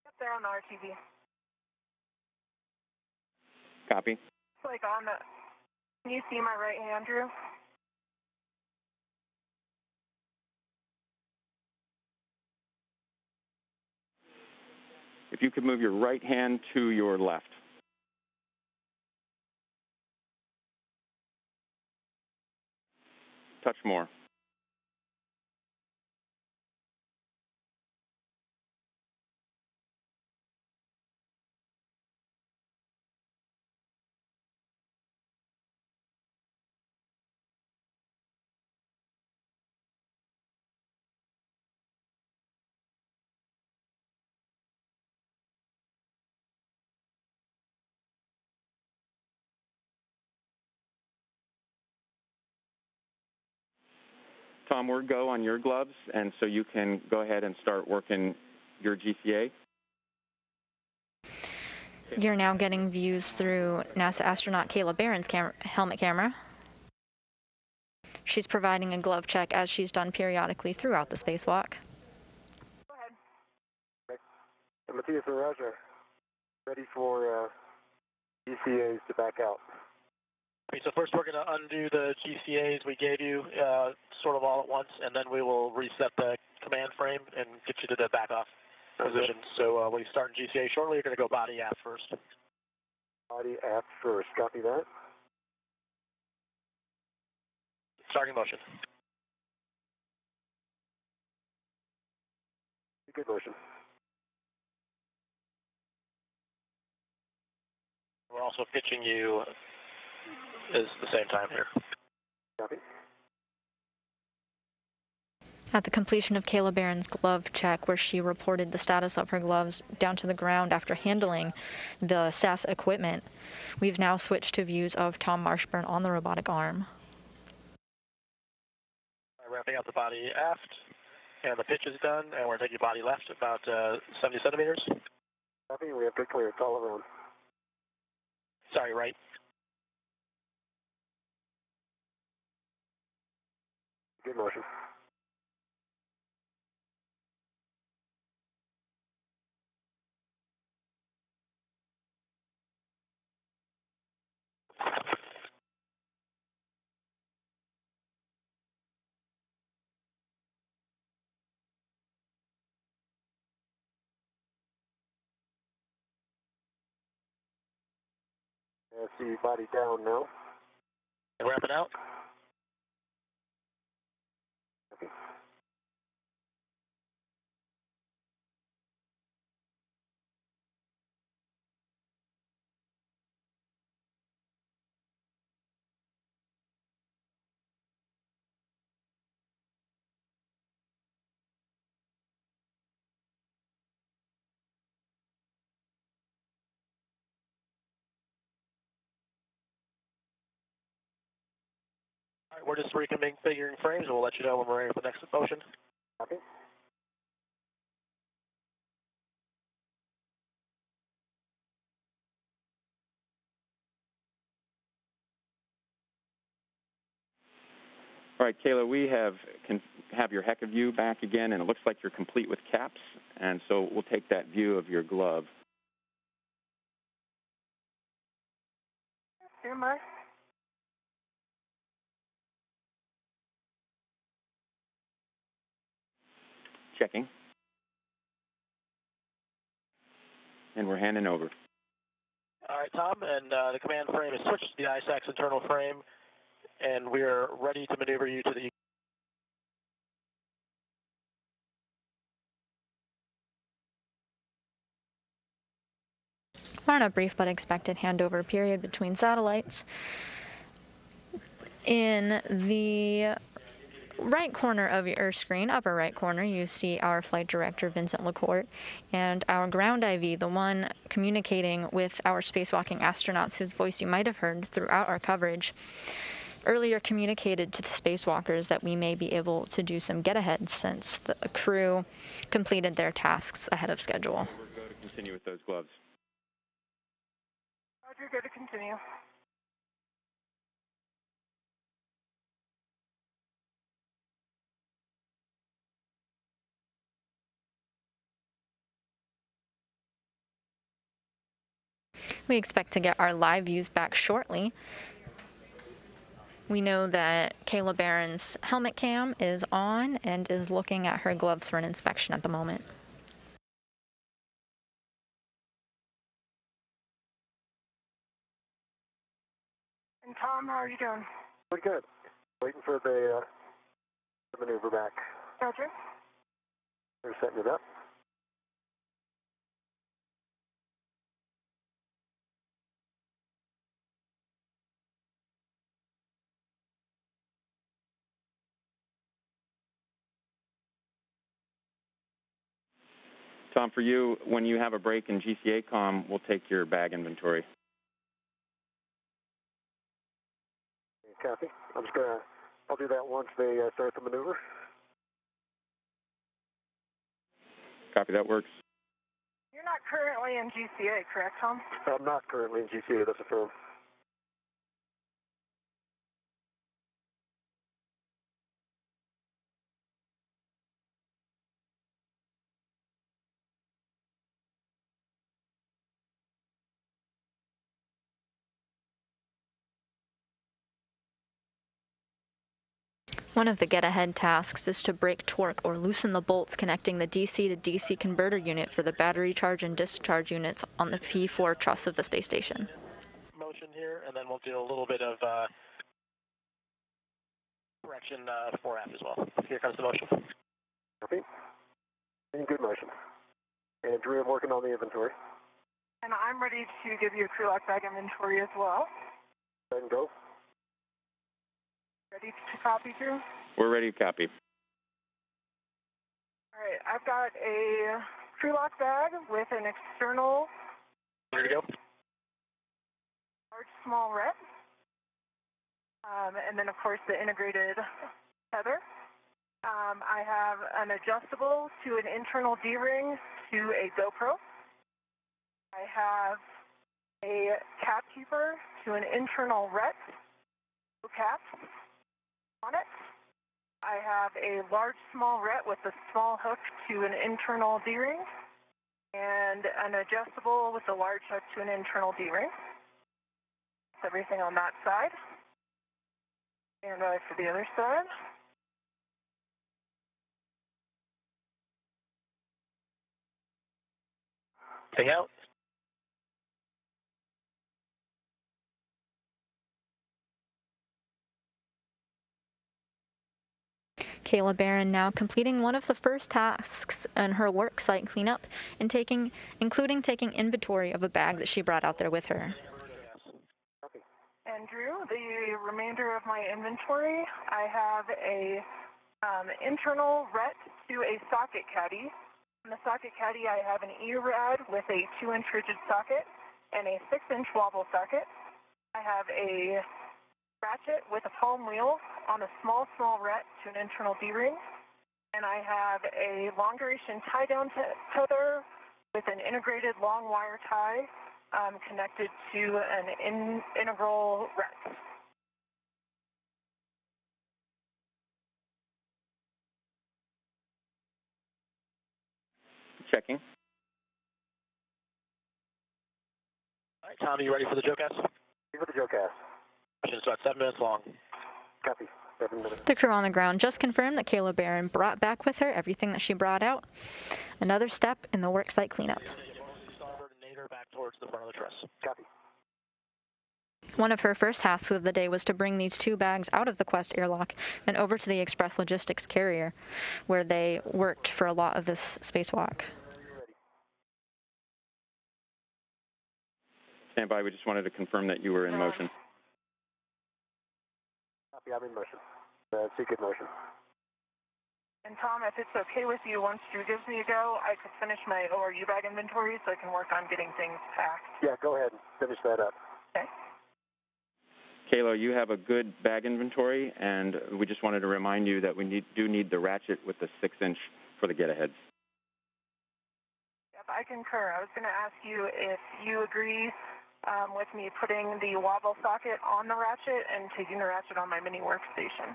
yep, they're on the RTV.
Copy.
It's like on the. Can you see my right hand, Drew?
If you could move your right hand to your left. Touch more. Tom, we're go on your gloves, and so you can go ahead and start working your GCA.
You're now getting views through NASA astronaut Кейла Бэррон's helmet camera. She's providing a glove check as she's done periodically throughout the spacewalk.
Go ahead.
Okay. Matthias and Roger, ready for GCAs to back out.
Okay, so first we're going to undo the GCAs we gave you sort of all at once, and then we will reset the command frame and get you to the back off position. So when you start in GCA shortly, you're going to go body aft first.
Body aft first. Copy that.
Starting motion.
Good motion.
We're also pitching you is the same time here.
Copy.
At the completion of Кейла Bэрron's glove check, where she reported the status of her gloves down to the ground after handling the SAS equipment, we've now switched to views of Tom Marshbёrn on the robotic arm.
Ramping out the body aft, and the pitch is done, and we're taking body left about 70 centimeters.
Copy. We have good clearance all around.
Sorry, right.
Good motion. See body down now.
And ramping out.
Okay.
All right, we're just reconfiguring frames, and we'll let you know when we're ready for the next motion.
Copy.
All right, Kayla, we can have your HECA view back again, and it looks like you're complete with caps, and so we'll take that view of your glove.
Stand by.
Checking. And we're handing over.
All right, Tom, and the command frame is switched to the ISAC's internal frame, and we're ready to maneuver you to the...
We're on a brief but expected handover period between satellites. In the right corner of your screen, upper right corner, you see our flight director, Vincent LaCourte, and our ground IV, the one communicating with our spacewalking astronauts whose voice you might have heard throughout our coverage, earlier communicated to the spacewalkers that we may be able to do some get-ahead since the crew completed their tasks ahead of schedule.
We're going to continue with those gloves.
Roger, good to continue.
We expect to get our live views back shortly. We know that Кейла Bэрron's helmet cam is on and is looking at her gloves for an inspection at the moment.
And Tom, how are you doing?
Pretty good. Waiting for the maneuver back.
Roger.
They're setting it up.
Tom, for you, when you have a break in GCA comm, we'll take your bag inventory.
Copy. I'll do that once they start the maneuver.
Copy, that works.
You're not currently in GCA, correct, Tom?
I'm not currently in GCA, that's affirmed.
One of the get-ahead tasks is to break torque or loosen the bolts connecting the DC to DC converter unit for the battery charge and discharge units on the P4 truss of the space station.
Motion here, and then we'll do a little bit of correction fore aft as well. Here comes the motion.
Copy. In good motion. And Drew, I'm working on the inventory.
And I'm ready to give you a crew lock bag inventory as well.
Go ahead and go.
Ready to copy, Drew?
We're ready to copy.
All right, I've got a crew lock bag with an external
Here we go.
large, small ret. And then, of course, the integrated tether. I have an adjustable to an internal D-ring to a GoPro. I have a cap keeper to an internal ret, cap on it. I have a large, small ret with a small hook to an internal D-ring, and an adjustable with a large hook to an internal D-ring. That's everything on that side. And for the other side.
Stay out.
Кейла Bэрron now completing one of the first tasks in her work site cleanup and including taking inventory of a bag that she brought out there with her.
And Drew, the remainder of my inventory, I have a internal ret to a socket caddy. On the socket caddy, I have an E-rad with a 2-inch rigid socket and a 6-inch wobble socket. I have a ratchet with a palm wheel on a small ret to an internal D-ring. And I have a long-duration tie-down tether with an integrated long wire tie connected to an integral ret.
checking.
All right, Tom, are you ready for the Joecast?
Ready for the Joecast.
It's about 7 minutes long.
Copy. 7 minutes.
The crew on the ground just confirmed that Кейла Бэррон brought back with her everything that she brought out. Another step in the worksite cleanup.
Starboard and nadir back towards the front of the truss.
Copy.
One of her first tasks of the day was to bring these 2 bags out of the Quest airlock and over to the Express Logistics carrier, where they worked for a lot of this spacewalk.
Stand by. We just wanted to confirm that you were in motion.
Copy. I'm in motion. Seek in motion.
And Tom, if it's okay with you, once Drew gives me a go, I could finish my ORU bag inventory so I can work on getting things packed.
Yeah, go ahead and finish that up.
Okay.
Kayla, you have a good bag inventory, and we just wanted to remind you that we do need the ratchet with the 6-inch for the get-aheads.
Yep, I concur. I was going to ask you if you agree with me putting the wobble socket on the ratchet and taking the ratchet on my mini workstation.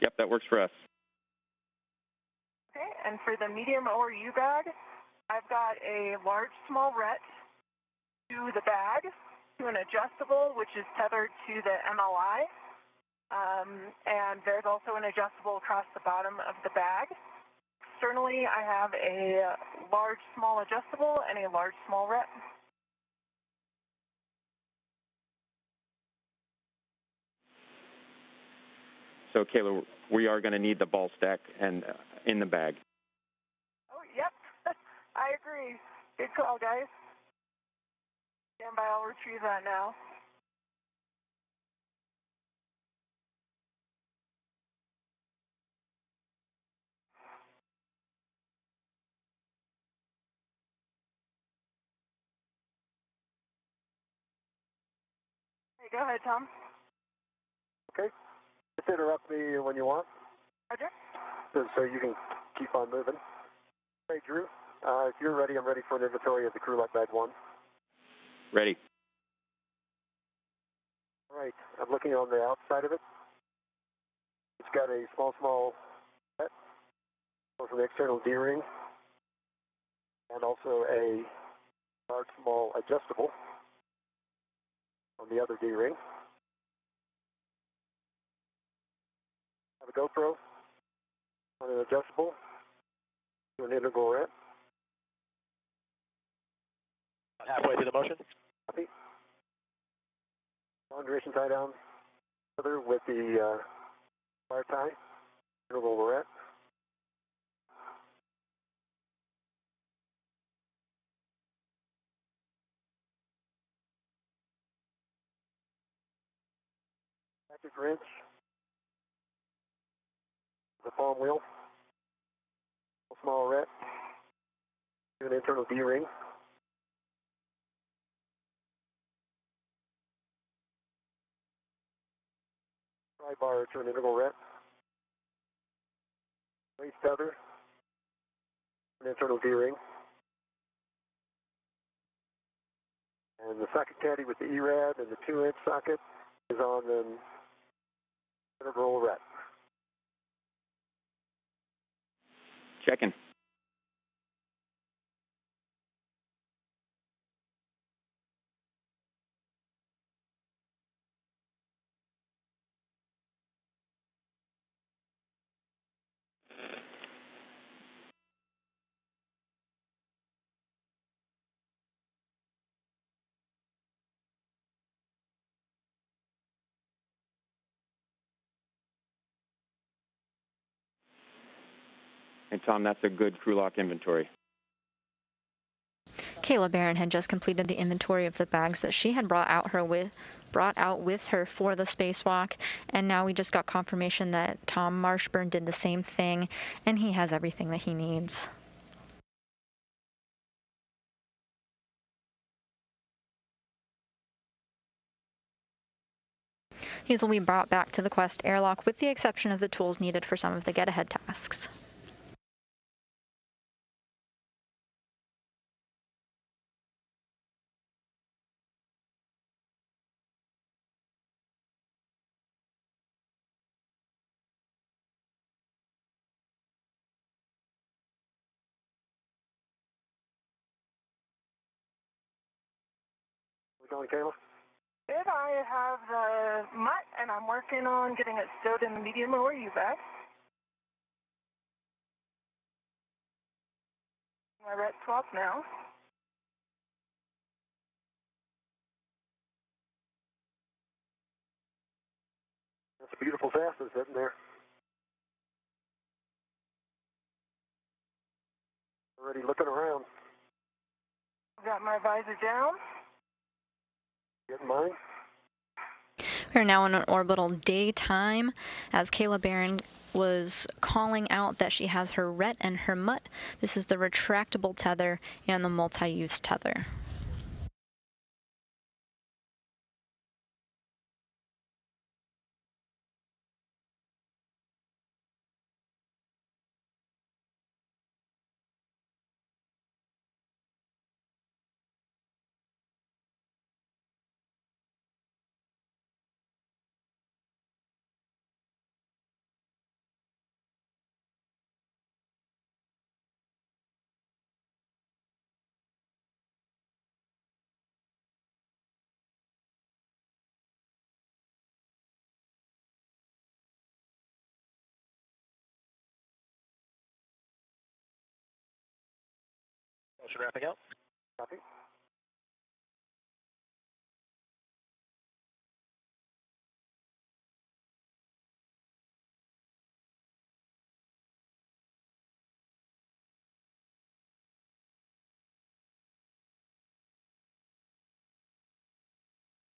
Yep, that works for us.
Okay, and for the medium ORU bag, I've got a large small ret to the bag, to an adjustable, which is tethered to the MLI, and there's also an adjustable across the bottom of the bag. Externally, I have a large small adjustable and a large small ret.
So, Kayla, we are going to need the ball stack and in the bag.
Oh, yep. I agree. Good call, guys. Stand by, I'll retrieve that now. Hey, go ahead, Tom.
Okay. Just interrupt me when you want.
Roger.
So you can keep on moving. Hey, Drew, if you're ready, I'm ready for an inventory of the crew lock bag 1.
Ready.
All right, I'm looking on the outside of it. It's got a small set from the external D-ring, and also a large small adjustable on the other D-ring. Have a GoPro on an adjustable to an integral ret.
Halfway through the motion.
Copy. Long duration tie down together with the wire tie, integral ret. Active wrench. The palm wheel. Small ret. To an internal D-ring. Bar to an integral ret. Waist tether, an internal D-ring. And the socket caddy with the ERAD and the 2-inch socket is on an integral ret.
Checking. And Tom, that's a good crew lock inventory.
Кейла Бэррон had just completed the inventory of the bags that she had brought out with her for the spacewalk, and now we just got confirmation that Tom Marshbёrn did the same thing, and he has everything that he needs. These will be brought back to the Quest airlock with the exception of the tools needed for some of the get-ahead tasks.
going, Kayla?
Good. I have the mutt, and I'm working on getting it stowed in the medium lower U-back. My ret swap now.
That's a beautiful fastness, isn't there? Already looking around.
Got my visor down.
Getting mine.
We're now in an orbital daytime as Кейла Бэррон was calling out that she has her ret and her mutt. This is the retractable tether and the multi-use tether.
Motion wrapping up.
Copy.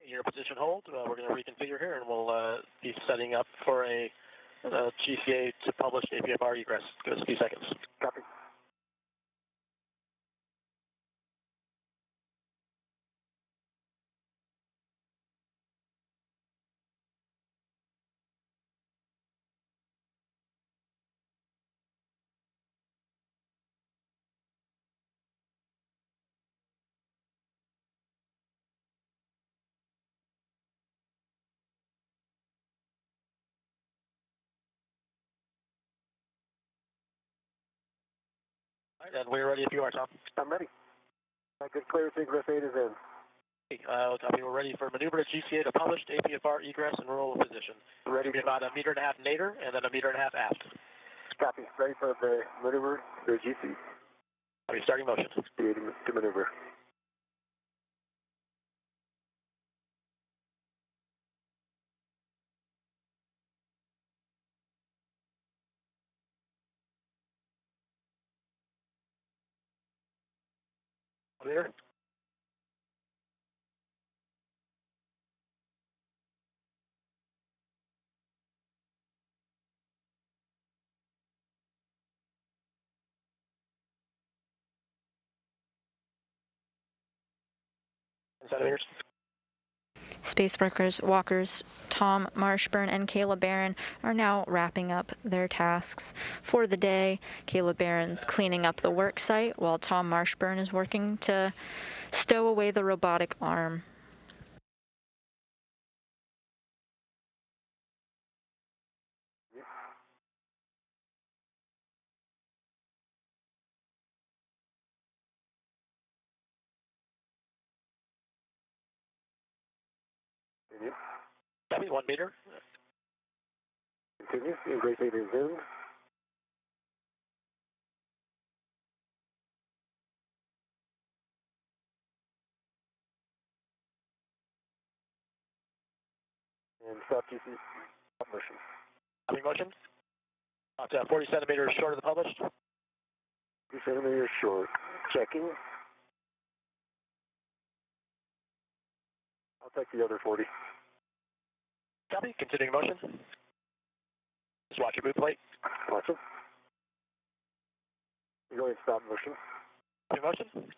Your position hold. We're going to reconfigure here, and we'll be setting up for a GCA to publish APFR egress. Give us a few seconds.
Copy.
All right, and we're ready if you are, Tom.
I'm ready. Good clearance egress 8 is in.
Copy. We're ready for maneuver to GCA to published APFR egress and roll position.
Ready.
Be about 1.5 meters nadir and then 1.5 meters aft.
Copy. Ready for the maneuver to GC.
Copy. Starting motion.
To maneuver.
Clear. Centimeters.
Space walkers Tom Marshbёrn and Кейла Bэрrон are now wrapping up their tasks for the day. Кейla Bэрron's cleaning up the work site while Tom Marshbёrn is working to stow away the robotic arm.
Continue.
Copy. 1 meter.
Continue. Embrace 8 is in. And stop GC. Stop motion.
Copy motion. About 40 centimeters short of the published.
2 centimeters short. Checking. I'll take the other 40.
Copy. Continuing motion. Just watch your boot plate.
Watch it. You're going to stop motion.
Copy motion.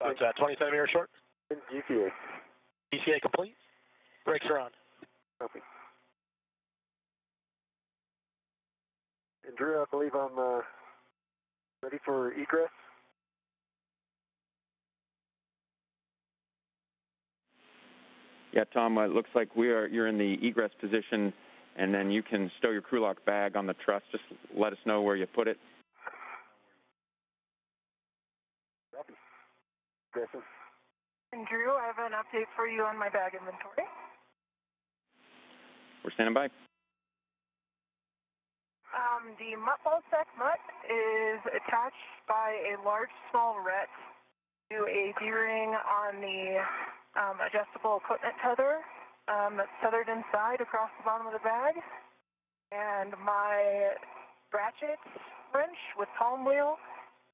About 20 centimeters short.
And GCA.
GCA complete. Brakes are on.
Copy. And Drew, I believe I'm ready for egress.
Yeah, Tom, it looks like you're in the egress position, and then you can stow your crew lock bag on the truss. Just let us know where you put it.
Copy. Aggressive.
And Drew, I have an update for you on my bag inventory.
We're standing by.
The mutt ball sack mutt is attached by a large small ret to a D-ring on the adjustable equipment tether that's tethered inside across the bottom of the bag. And my ratchet wrench with palm wheel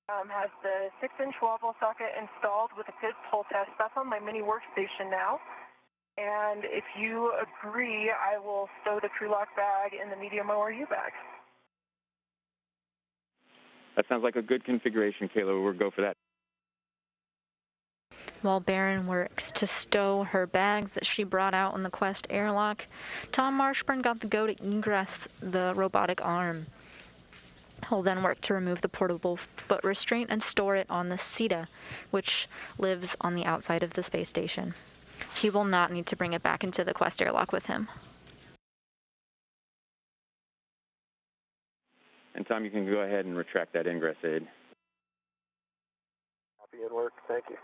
has the 6-inch wobble socket installed with a PIDS hole test. That's on my mini workstation now. And if you agree, I will stow the crew lock bag in the medium ORU bag.
That sounds like a good configuration, Kayla. We'll go for that.
While Bэрron works to stow her bags that she brought out in the Quest airlock, Tom Marshbёrn got the go to egress the robotic arm. He'll then work to remove the portable foot restraint and store it on the SETA, which lives on the outside of the space station. He will not need to bring it back into the Quest airlock with him.
And Tom, you can go ahead and retract that ingress aid.
Copy and work. Thank you.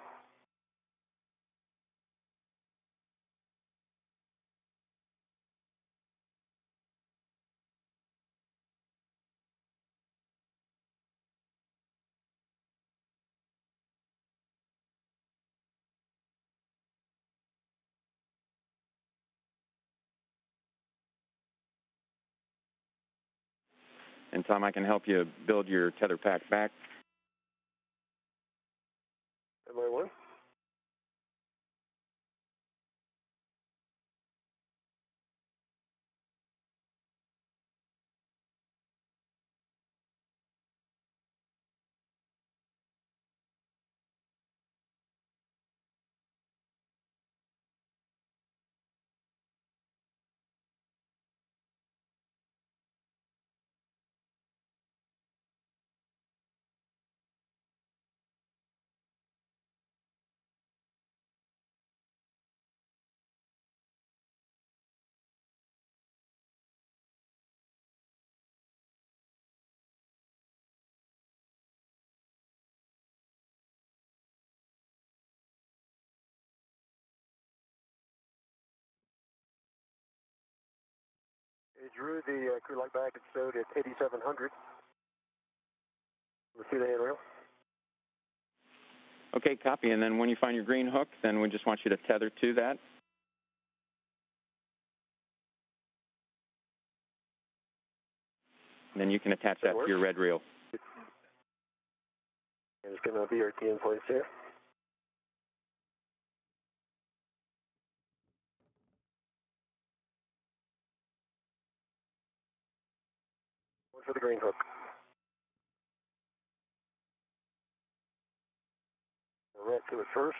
And Tom, I can help you build your tether pack back.
Am I one? Hey, Drew, the crew lock bag is stowed at 8,700. Let's see the handrail.
Okay, copy. And then when you find your green hook, then we just want you to tether to that. And then you can attach that to your red reel.
And it's going to be our key in place here. One for the green hook. We're right to it first.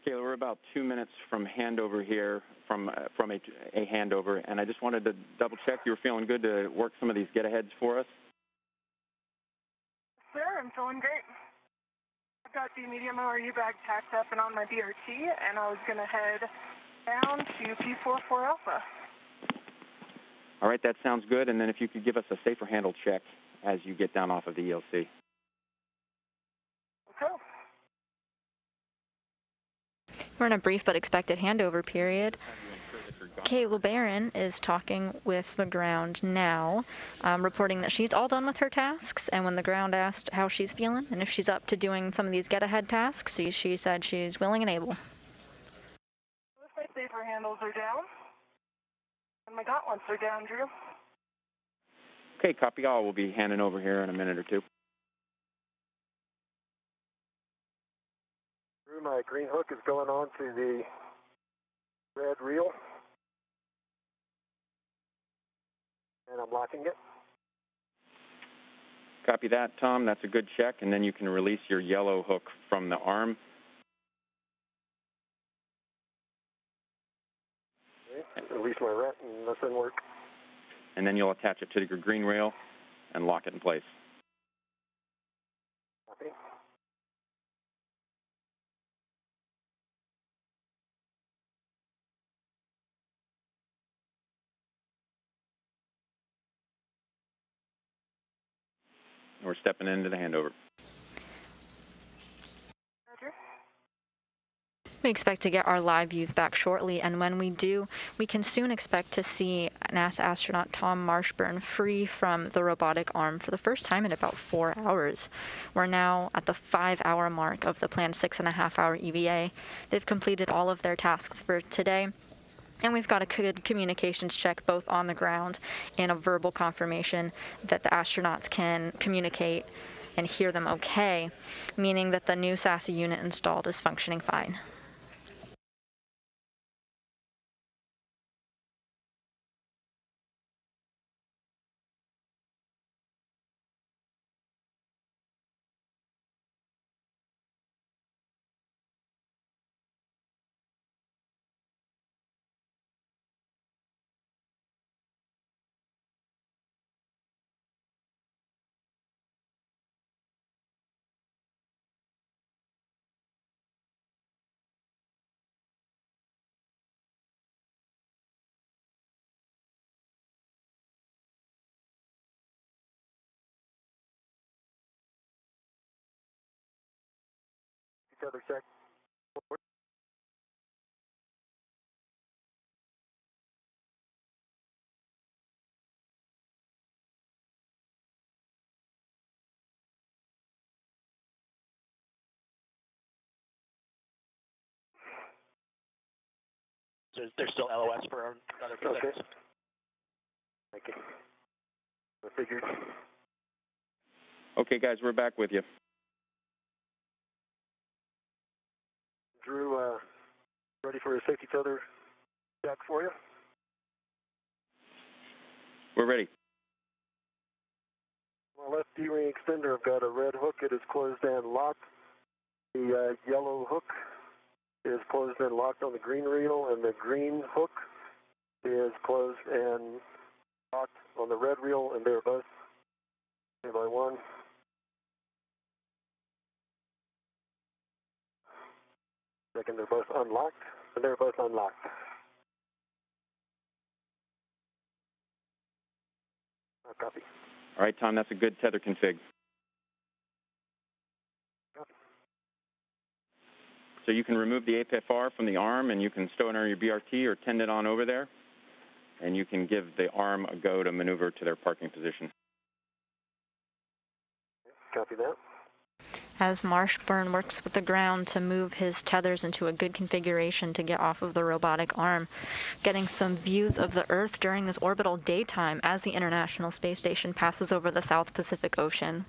Kayla, we're about 2 minutes from handover here, from a handover, and I just wanted to double check you were feeling good to work some of these get-aheads for us.
Sir, I'm feeling great. I've got the medium ORU bag packed up and on my BRT, and I was going to head Down to P44 Alpha.
All right, that sounds good. And then if you could give us a safer handle check as you get down off of the ELC.
Okay.
We're in a brief but expected handover period. Кейla Bэрron is talking with the ground now, reporting that she's all done with her tasks, and when the ground asked how she's feeling and if she's up to doing some of these get-ahead tasks, she said she's willing and able.
My safer handles are down, and my gauntlets are down, Drew.
Okay, copy all. We'll be handing over here in a minute or two.
Drew, my green hook is going on to the red reel, and I'm locking it.
Copy that, Tom. That's a good check. And then you can release your yellow hook from the arm.
Okay. Release my rat and nothing work.
And then you'll attach it to your green rail and lock it in place.
Copy.
We're stepping into the handover.
Roger.
We expect to get our live views back shortly, and when we do, we can soon expect to see NASA astronaut Tomas Marshbёrn free from the robotic arm for the first time in about 4 hours. We're now at the 5-hour mark of the planned 6.5-hour EVA. They've completed all of their tasks for today, and we've got a good communications check both on the ground and a verbal confirmation that the astronauts can communicate and hear them okay, meaning that the new SASA unit installed is functioning fine.
Tether check.
There's still LOS for another few
Okay.
seconds.
Thank you. I figured.
Okay, guys, we're back with you.
Drew, ready for a safety tether check for you?
We're ready.
My left D-ring extender, I've got a red hook. It is closed and locked. The yellow hook is closed and locked on the green reel, and the green hook is closed and locked on the red reel, and they're both one by one. Second, they're both unlocked, and they're both unlocked. Copy.
All right, Tom, that's a good tether config.
Copy.
So you can remove the APFR from the arm, and you can stow it under your BRT or tend it on over there, and you can give the arm a go to maneuver to their parking position.
Copy that.
As Marshbёrn works with the ground to move his tethers into a good configuration to get off of the robotic arm, getting some views of the Earth during this orbital daytime as the International Space Station passes over the South Pacific Ocean.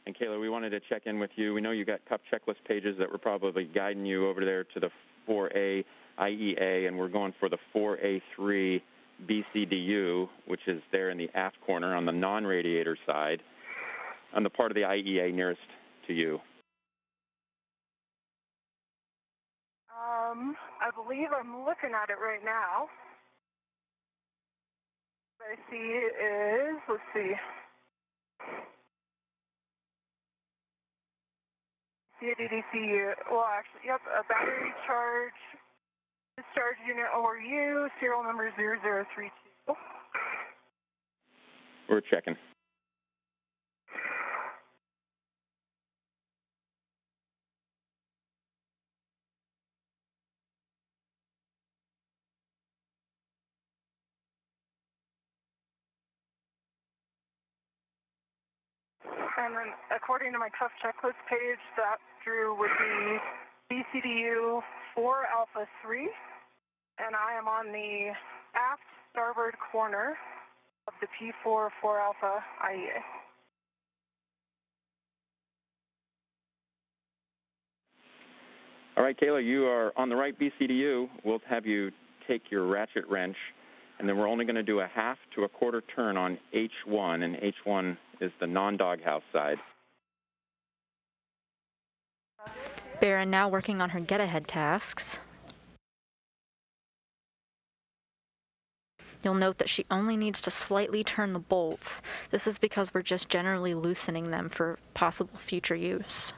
And Kayla, we wanted to check in with you. We know you got CUP checklist pages that were probably guiding you over there to the 4A IEA, and we're going for the 4A3 BCDU, which is there in the aft corner on the non-radiator side, on the part of the IEA nearest to you.
I believe I'm looking at it right now. What I see is, let's see. CADDC, well, actually, yep, a battery charge, discharge unit ORU, serial number 0032.
We're checking.
And then, according to my tough checklist page, that drew would be BCDU 4 Alpha 3, and I am on the aft starboard corner of the P4 4 Alpha IEA.
All right, Kayla, you are on the right BCDU. We'll have you take your ratchet wrench, and then we're only going to do a half to a quarter turn on H1, and H1 is the non-doghouse side.
Bэрron now working on her get-ahead tasks. You'll note that she only needs to slightly turn the bolts. This is because we're just generally loosening them for possible future use.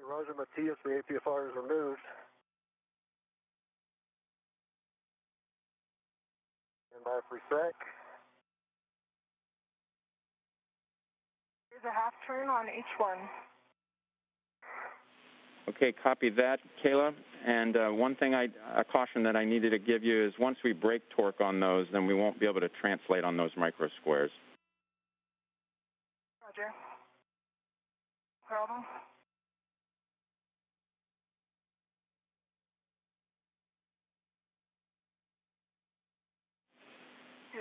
Roger, Matthias, the APFR is removed. And by for sec.
Here's a half turn on H1.
Okay, copy that, Kayla. And one thing, a caution that I needed to give you is once we break torque on those, then we won't be able to translate on those micro squares.
Roger. Problem?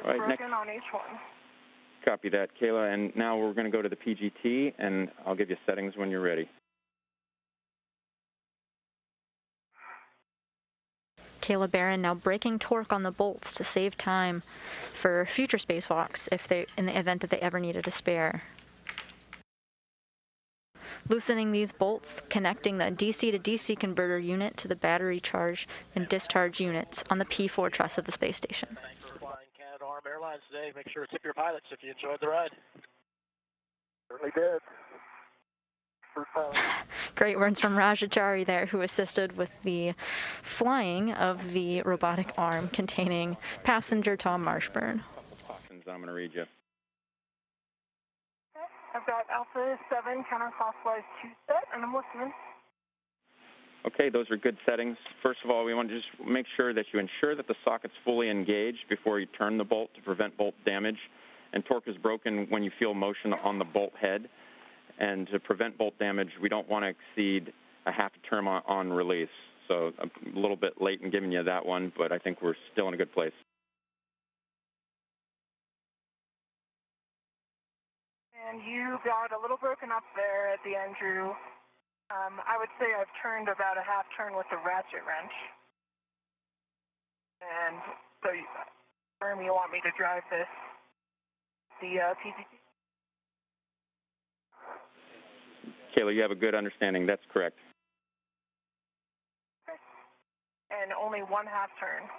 All right,
broken on H1.
Copy that, Kayla. And now we're going to go to the PGT, and I'll give you settings when you're ready.
Кейла Бэррон now breaking torque on the bolts to save time for future spacewalks in the event that they ever needed a spare. Loosening these bolts, connecting the DC to DC converter unit to the battery charge and discharge units on the P4 truss of the space station.
Thanks for flying Canada Arm Airlines today. Make sure to tip your pilots if you enjoyed the ride.
Certainly did.
Great words from Rajachari there, who assisted with the flying of the robotic arm containing passenger Tom Marshbёrn.
I'm going to read you.
Okay. I've got Alpha 7 counterclockwise 2 set, and I'm listening.
Okay, those are good settings. First of all, we want to just make sure that you ensure that the socket's fully engaged before you turn the bolt to prevent bolt damage. And torque is broken when you feel motion on the bolt head. And to prevent bolt damage, we don't want to exceed a half a turn on release. So a little bit late in giving you that one, but I think we're still in a good place.
And you got a little broken up there at the end, Drew. I would say I've turned about a half turn with the ratchet wrench. And so you want me to drive the PGT?
Kayla, you have a good understanding. That's correct.
Okay. And only one half turn.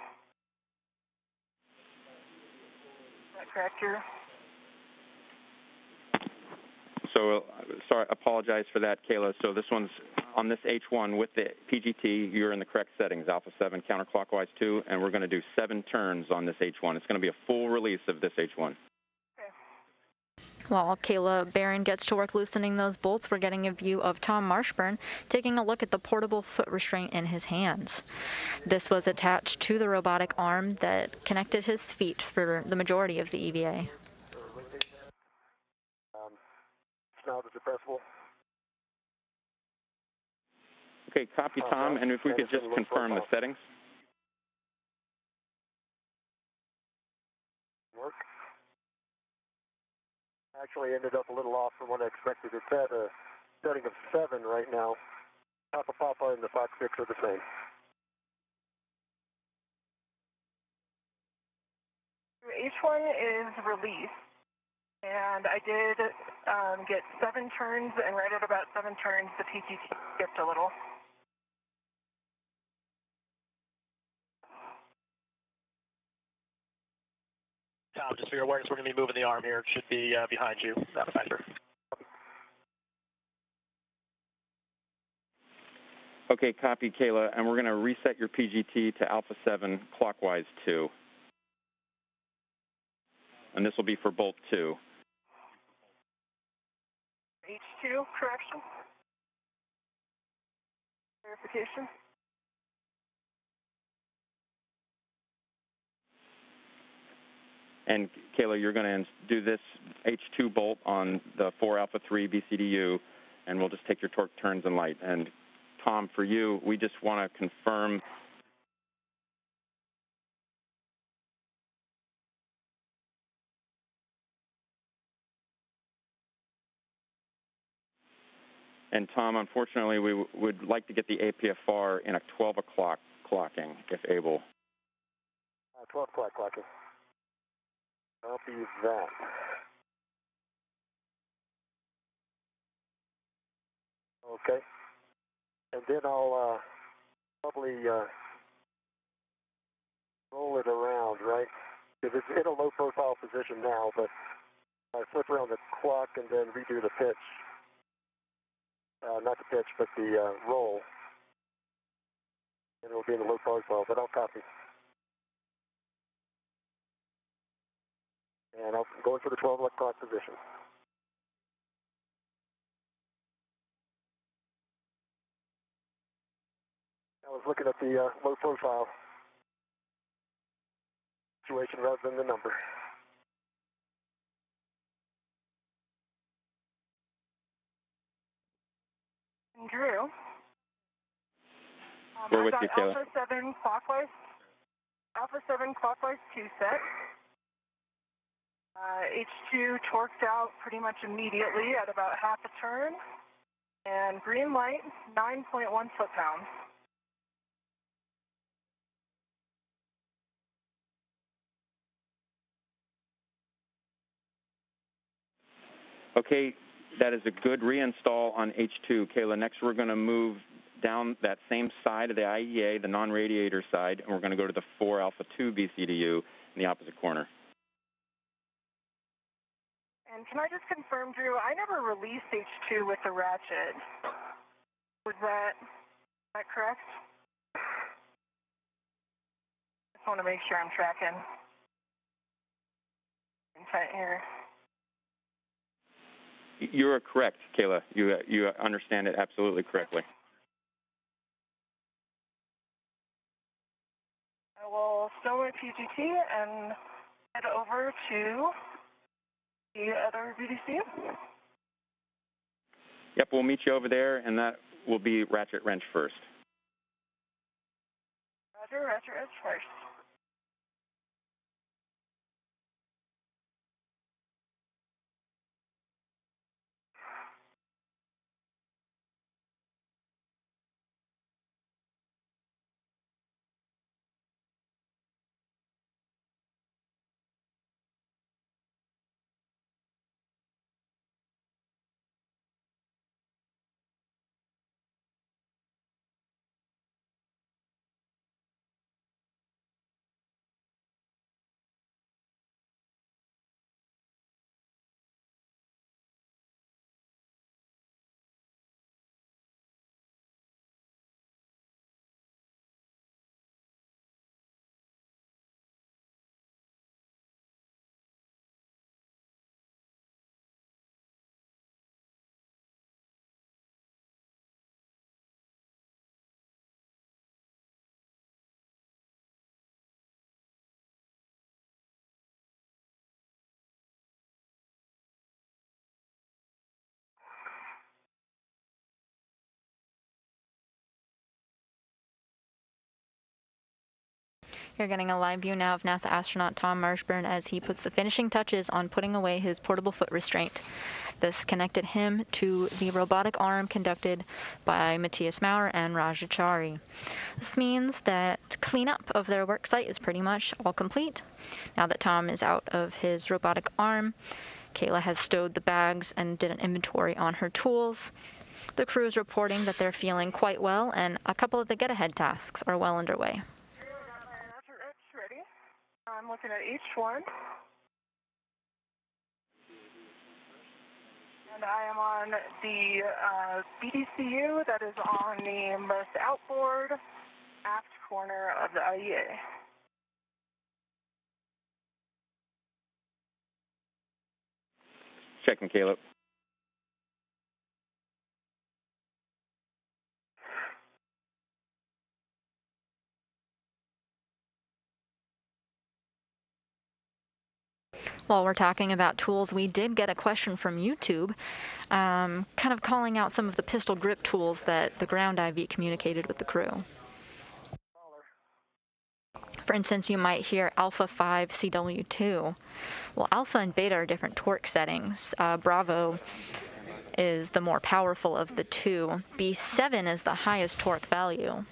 that correct, Drew?
So, sorry, apologize for that, Kayla. So this one's on this H1 with the PGT. You're in the correct settings, Alpha 7 counterclockwise 2, and we're going to do 7 turns on this H1. It's going to be a full release of this H1.
While Кейла Bэрrон gets to work loosening those bolts, we're getting a view of Tom Marshbёrn taking a look at the portable foot restraint in his hands. This was attached to the robotic arm that connected his feet for the majority of the EVA.
Now the depressible.
Okay, copy, Tom, and if we could just confirm the settings.
Work. Actually ended up a little off from what I expected. It's at a setting of 7 right now. Papa and the Fox 6 are the same.
H1 is released, and I did get 7 turns, and right at about 7 turns, the PGT skipped a little.
Tom, just for your awareness, we're going to be moving the arm here. It should be behind you, that factor.
Okay, copy, Kayla, and we're going to reset your PGT to Alpha 7 clockwise 2. And this will be for bolt 2.
H2 correction. Verification.
And Kayla, you're going to do this H2 bolt on the 4 Alpha 3 BCDU, and we'll just take your torque turns and light. And Tom, for you, we just want to confirm. And Tom, unfortunately, we would like to get the APFR in a 12 o'clock clocking, if able.
12 o'clock clocking. I'll be that. Okay. And then I'll probably roll it around, right? Because it's in a low profile position now, but I flip around the clock and then redo the pitch. Not the pitch, but the roll. And it'll be in a low profile, but I'll copy. And I'm going for the 12 o'clock position. I was looking at the low profile situation rather than the number.
Drew.
We're with you, Kayla.
Alpha 7 clockwise. Alpha 7 clockwise 2 set. H2 torqued out pretty much immediately at about half a turn. And green light, 9.1 foot-pounds.
Okay, that is a good reinstall on H2. Kayla, next we're going to move down that same side of the IEA, the non-radiator side, and we're going to go to the 4 Alpha 2 BCDU in the opposite corner.
And can I just confirm, Drew, I never released H2 with the ratchet. Was that correct? Just want to make sure I'm tracking intent here.
You are correct, Kayla. You understand it absolutely correctly.
I will stow my PGT and head over to the other VDC.
Yep, we'll meet you over there, and that will be ratchet wrench first.
Roger, ratchet wrench first.
You're getting a live view now of NASA astronaut Tom Marshbёrn as he puts the finishing touches on putting away his portable foot restraint. This connected him to the robotic arm conducted by Matthias Maurer and Raja Chari. This means that cleanup of their work site is pretty much all complete. Now that Tom is out of his robotic arm, Kayla has stowed the bags and did an inventory on her tools. The crew is reporting that they're feeling quite well, and a couple of the get-ahead tasks are well underway.
Ready. I'm looking at H1. And I am on the BDCU that is on the most outboard aft corner of the IEA.
Checking, Caleb.
While we're talking about tools, we did get a question from YouTube, kind of calling out some of the pistol grip tools that the ground IV communicated with the crew. For instance, you might hear Alpha 5 CW2. Well, Alpha and Beta are different torque settings. Bravo is the more powerful of the two. B7 is the highest torque value.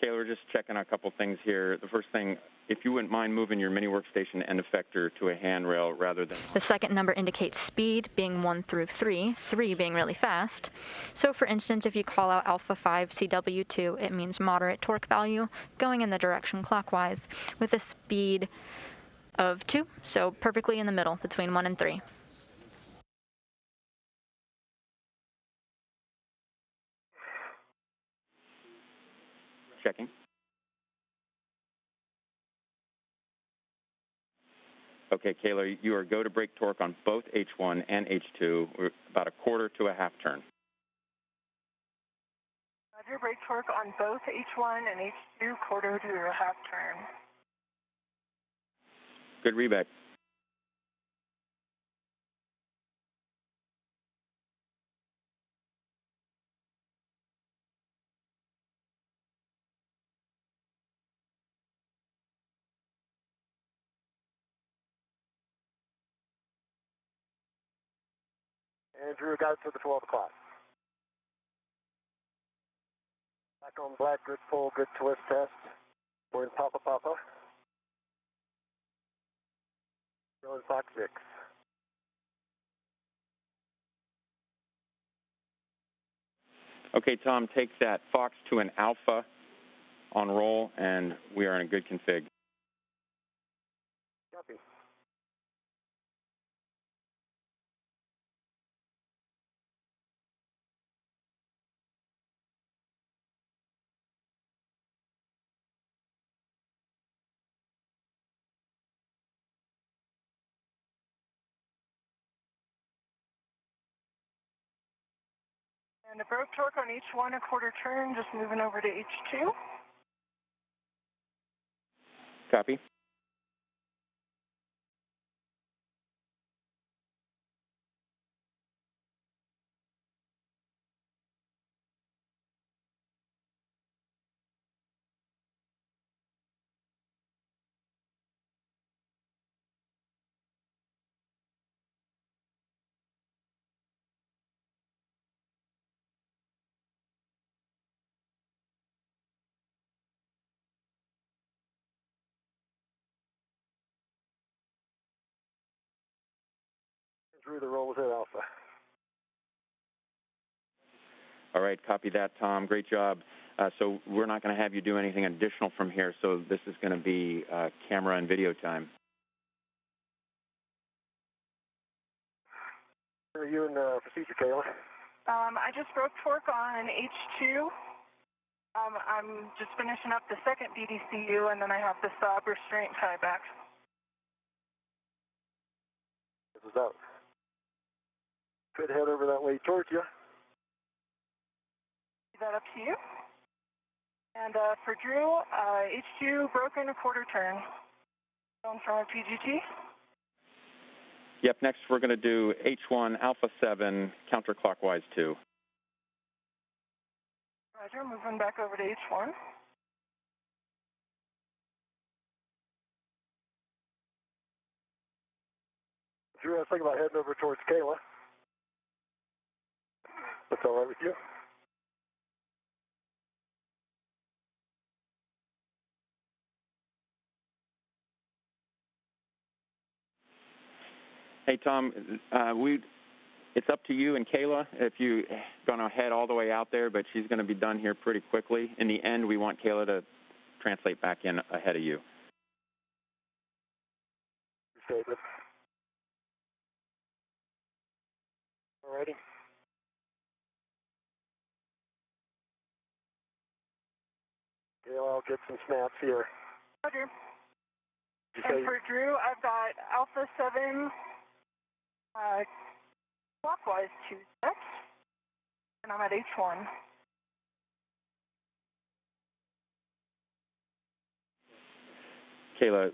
Kayla, we're just checking a couple things here. The first thing, if you wouldn't mind moving your mini workstation end effector to a handrail rather than...
The second number indicates speed, being 1 through 3, 3 being really fast. So for instance, if you call out Alpha 5 CW2, it means moderate torque value, going in the direction clockwise, with a speed of 2, so perfectly in the middle, between 1 and 3.
Checking. Okay, Kayla, you are go to brake torque on both H1 and H2. We're about a quarter to a half turn.
Roger, brake torque on both H1 and H2, quarter to a half turn.
Good reback.
Andrew, got it to the 12 o'clock. Back on black, good pull, good twist test. We're in Papa Papa. Going Fox 6.
Okay, Tom, take that Fox to an Alpha on roll, and we are in a good config.
Copy.
And the broke torque on H1, a quarter turn, just moving over to H2.
Copy.
Drew, the roll was at Alpha.
All right, copy that, Tom. Great job. So we're not going to have you do anything additional from here, so this is going to be camera and video time.
Are you in procedure, Kayla?
I just broke torque on H2. I'm just finishing up the second BDCU, and then I have the sob restraint tie back.
This is out. Could head over that way towards you.
Leave that up to you. And for Drew, H2 broken, a quarter turn. Going from a PGT.
Yep, next we're going to do H1 Alpha 7 counterclockwise 2.
Roger, moving back over to H1.
Drew, I was thinking about heading over towards Kayla. That's all right with you?
Hey, Tom, it's up to you and Kayla if you're going to head all the way out there, but she's going to be done here pretty quickly. In the end, we want Kayla to translate back in ahead of you.
Appreciate it. All righty. Kayla, I'll get some snaps here.
Roger.
You
And for Drew, I've got Alpha 7 clockwise 2 sets, and I'm at H1.
Kayla,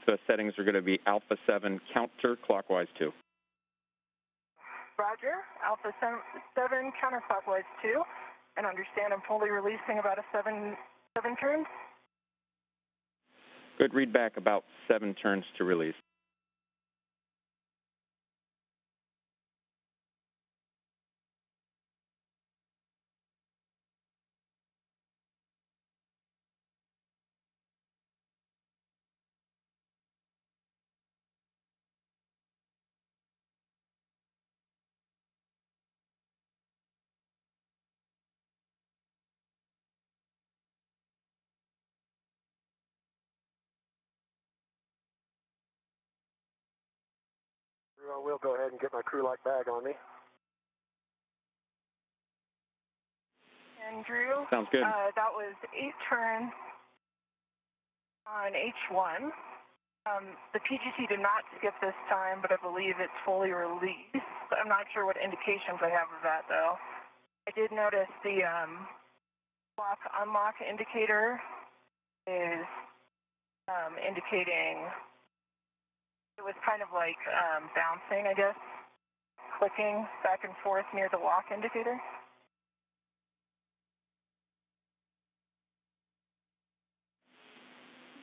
the settings are going to be Alpha 7 counterclockwise 2.
Roger. Alpha 7 counterclockwise 2, and understand I'm fully releasing about a 7 turns.
Good, read back about 7 turns to release.
I will go ahead and get my crew lock bag on me.
And Drew,
sounds good.
That was 8 turns on H1. The PGT did not skip this time, but I believe it's fully released. I'm not sure what indications I have of that, though. I did notice the lock-unlock indicator is indicating it was kind of like bouncing, I guess, clicking back and forth near the lock indicator.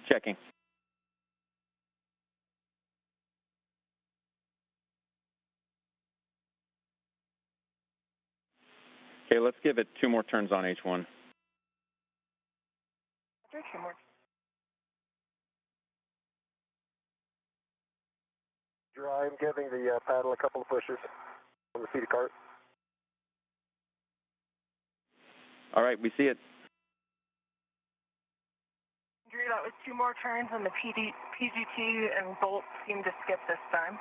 Checking. Okay, let's give it 2 more turns on H1.
Two more.
I'm giving the paddle a couple of pushes on the seat of cart.
All right, we see it.
Drew, that was 2 more turns, and the PGT and Bolt seemed to skip this time.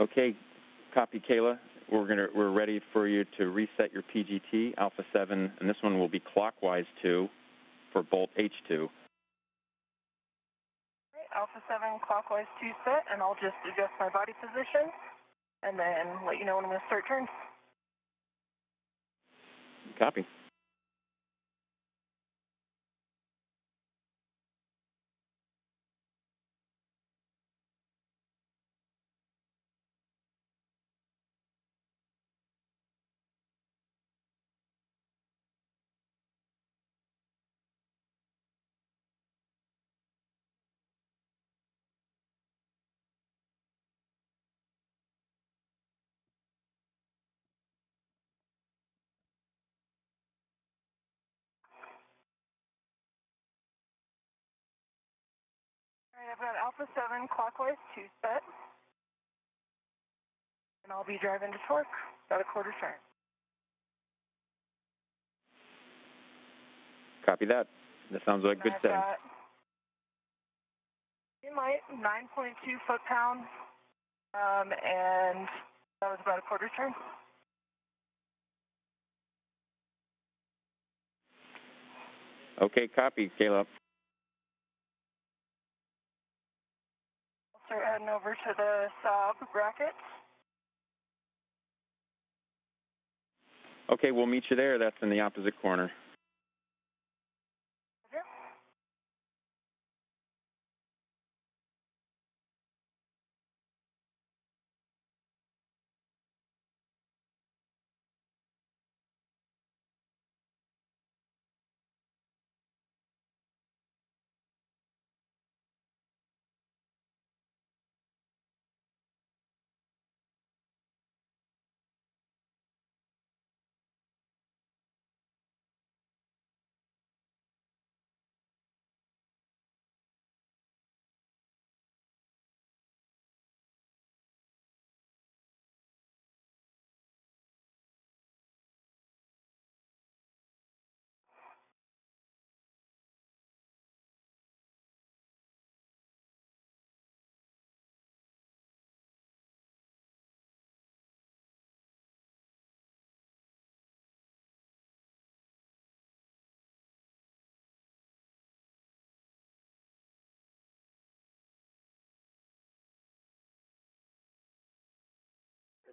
Okay, copy, Kayla. We're ready for you to reset your PGT, Alpha 7, and this one will be clockwise 2 for Bolt H2.
Right, Alpha 7 clockwise 2 set, and I'll just adjust my body position, and then let you know when I'm going to start turns.
Copy.
All right, I've got Alpha 7 clockwise 2 set, and I'll be driving to torque, about a quarter turn.
Copy that. That sounds like good setting.
Green light, 9.2 foot-pounds, and that was about a quarter turn.
Okay, copy, Kayla.
I'll start heading over to the sub bracket.
Okay, we'll meet you there. That's in the opposite corner.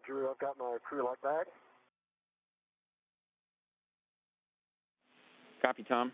Drew, I've got my crew lock back.
Copy, Tom.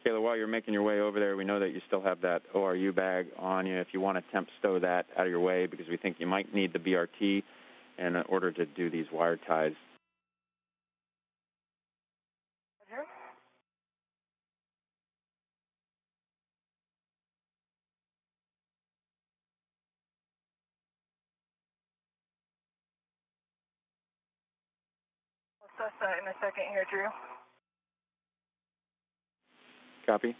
Kayla, while you're making your way over there, we know that you still have that ORU bag on you. If you want to temp stow that out of your way, because we think you might need the BRT in order to do these wire ties.
Roger. We'll assess that in a second here, Drew.
Copy.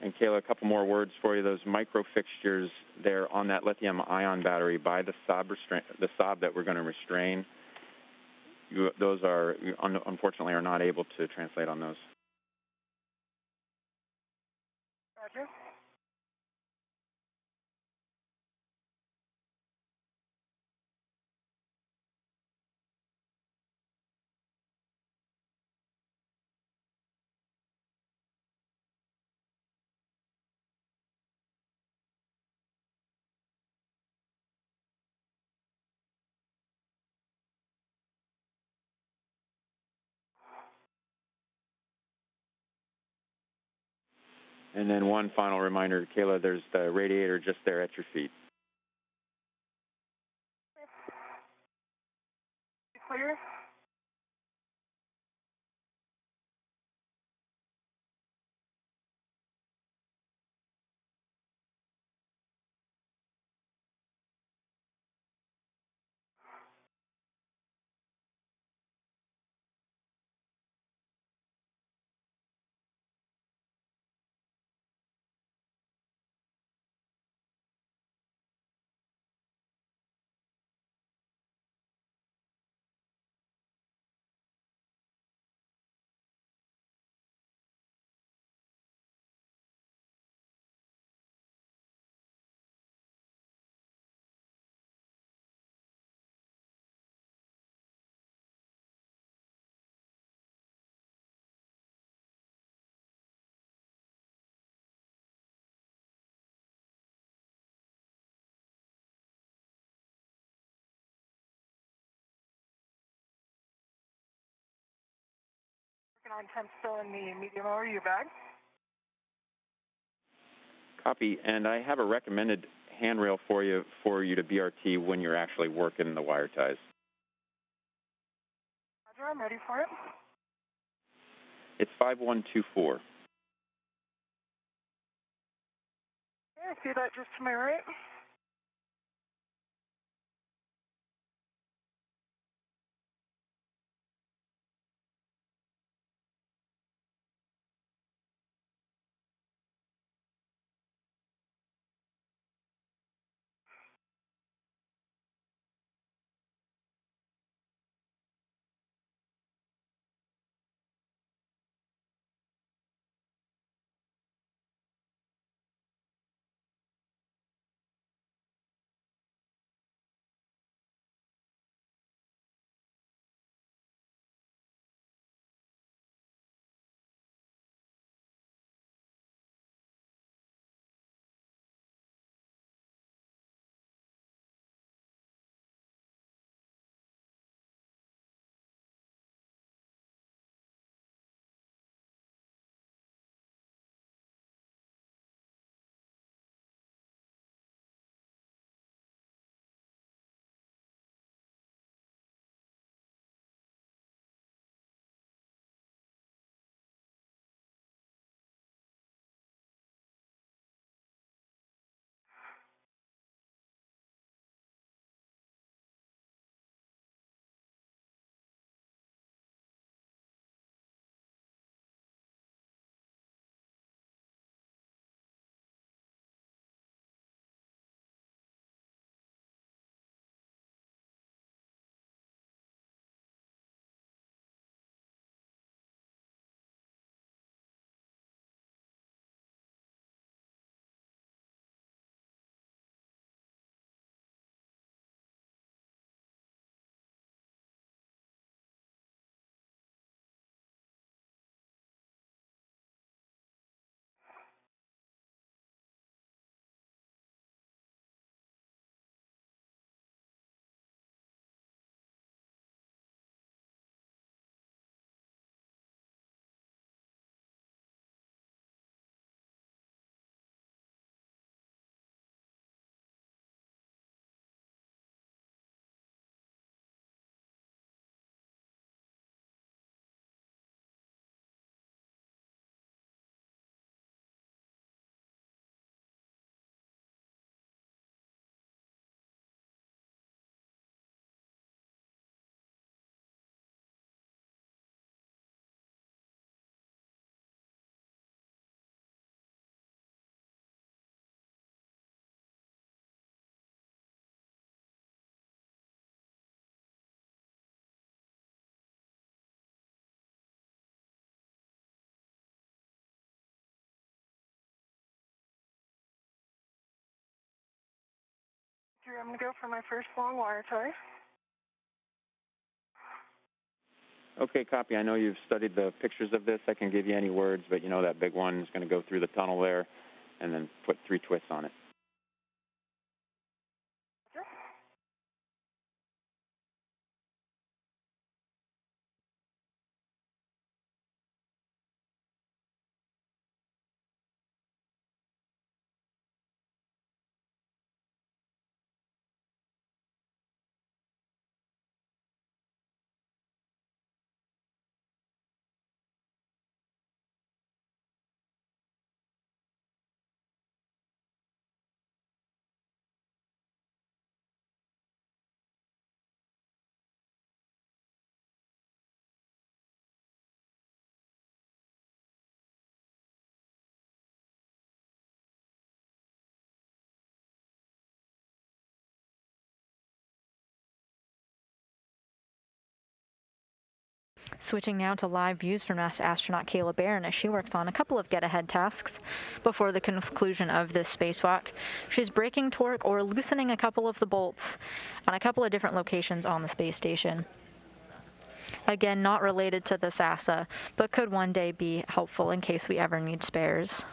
And Kayla, a couple more words for you. Those micro fixtures there on that lithium-ion battery by the sob that we're going to restrain, those are, unfortunately, are not able to translate on those.
Roger.
And then one final reminder, Kayla, there's the radiator just there at your feet.
Clear. Working on temp still in the medium ORU bag.
Copy. And I have a recommended handrail for you to BRT when you're actually working the wire ties.
Roger, I'm ready for it.
It's 5124.
Okay, I see that just to my right. I'm going to go for my first long wire tie.
Okay, copy. I know you've studied the pictures of this. I can give you any words, but you know that big one is going to go through the tunnel there and then put 3 twists on it.
Switching now to live views from astronaut Кейла Бэррон as she works on a couple of get-ahead tasks before the conclusion of this spacewalk. She's breaking torque or loosening a couple of the bolts on a couple of different locations on the space station. Again, not related to this NASA, but could one day be helpful in case we ever need spares.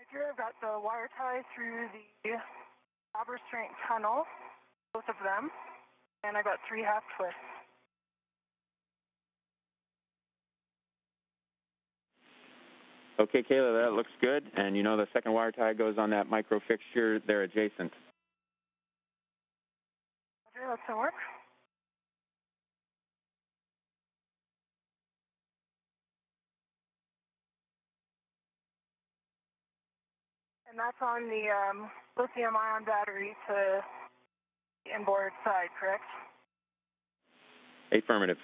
Right here, I've got the wire tie through the knob restraint tunnel, both of them, and I've got 3 half twists.
Okay, Kayla, that looks good. And you know the second wire tie goes on that micro fixture. They're adjacent.
Okay, that's going to work. And that's on the lithium-ion battery to the inboard side, correct?
Affirmative.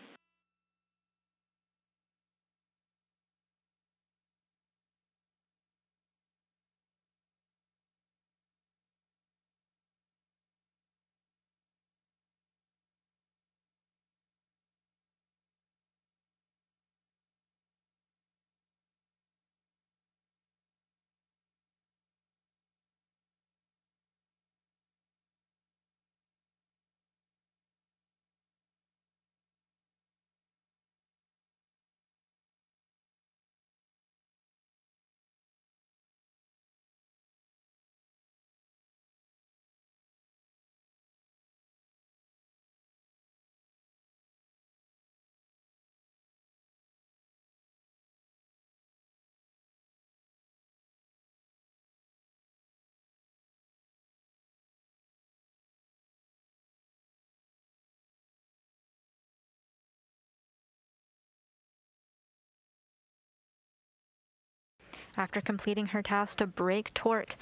After completing her task to break torque,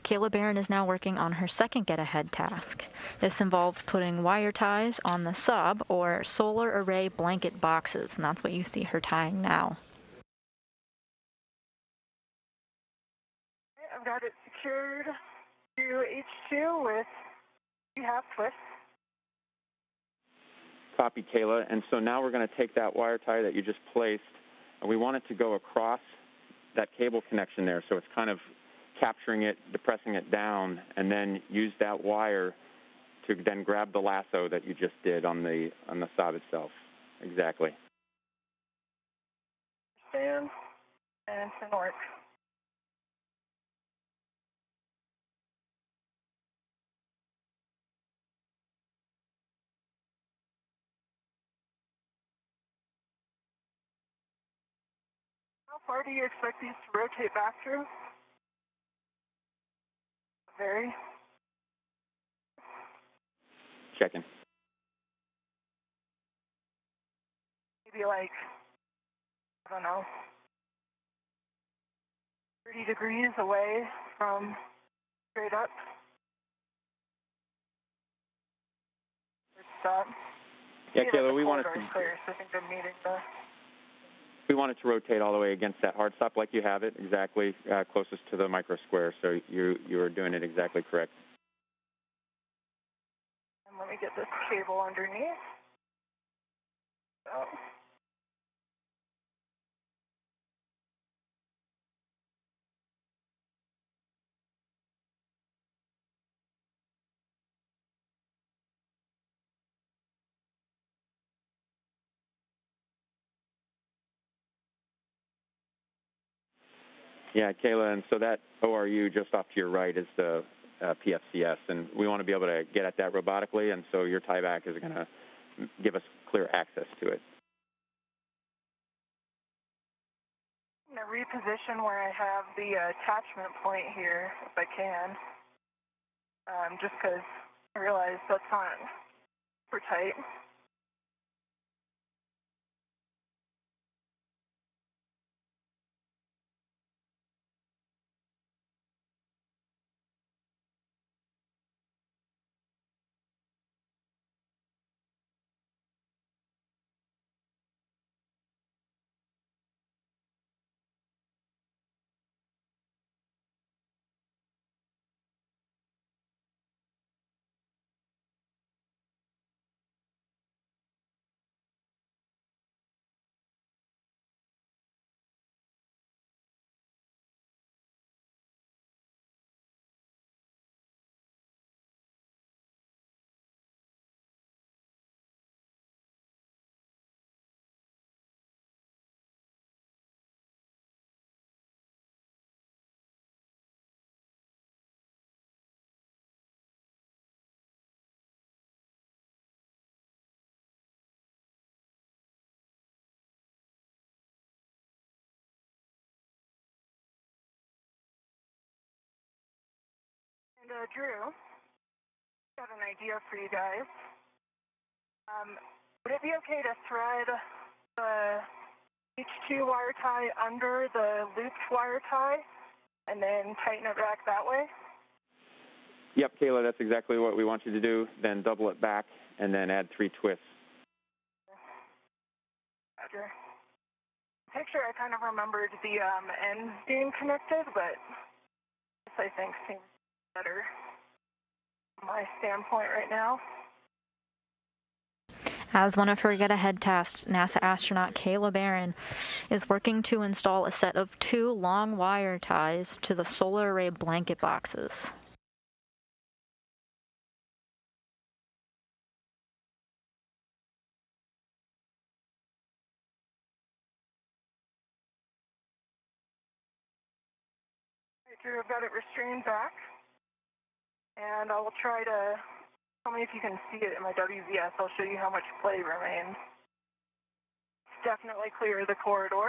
Кейла Бэррон is now working on her second get-ahead task. This involves putting wire ties on the sub, or solar array blanket boxes, and that's what you see her tying now.
I've got it secured to H2 with 2 half twists.
Copy, Kayla. And so now we're going to take that wire tie that you just placed, and we want it to go across that cable connection there. So it's kind of capturing it, depressing it down, and then use that wire to then grab the lasso that you just did on the sob itself. Exactly.
Stand, and it's going to work. How far do you expect these to rotate back through? Very.
Checking.
Maybe like, I don't know, 30 degrees away from straight up. Stop.
Yeah, Kayla, we want it to...
Clear, so I think I'm meeting the...
We want it to rotate all the way against that hard stop like you have it, exactly closest to the micro square. So you are doing it exactly correct.
And let me get this cable underneath. So.
Yeah, Kayla, and so that ORU just off to your right is the PFCS, and we want to be able to get at that robotically, and so your tieback is going to give us clear access to it.
I'm going to reposition where I have the attachment point here, if I can, just because I realize that's not super tight. And Drew, got an idea for you guys. Would it be okay to thread the H2 wire tie under the looped wire tie and then tighten it back that way?
Yep, Kayla, that's exactly what we want you to do. Then double it back and then add 3 twists.
Roger. Picture, I kind of remembered the ends being connected, but this I think seems better from my standpoint right now.
As one of her get-ahead tasks, NASA astronaut Кейла Бэррон is working to install a set of 2 long wire ties to the solar array blanket boxes.
Drew, I've got it restrained back, and I will try to, tell me if you can see it in my WVS, I'll show you how much play remains. Definitely clear the corridor.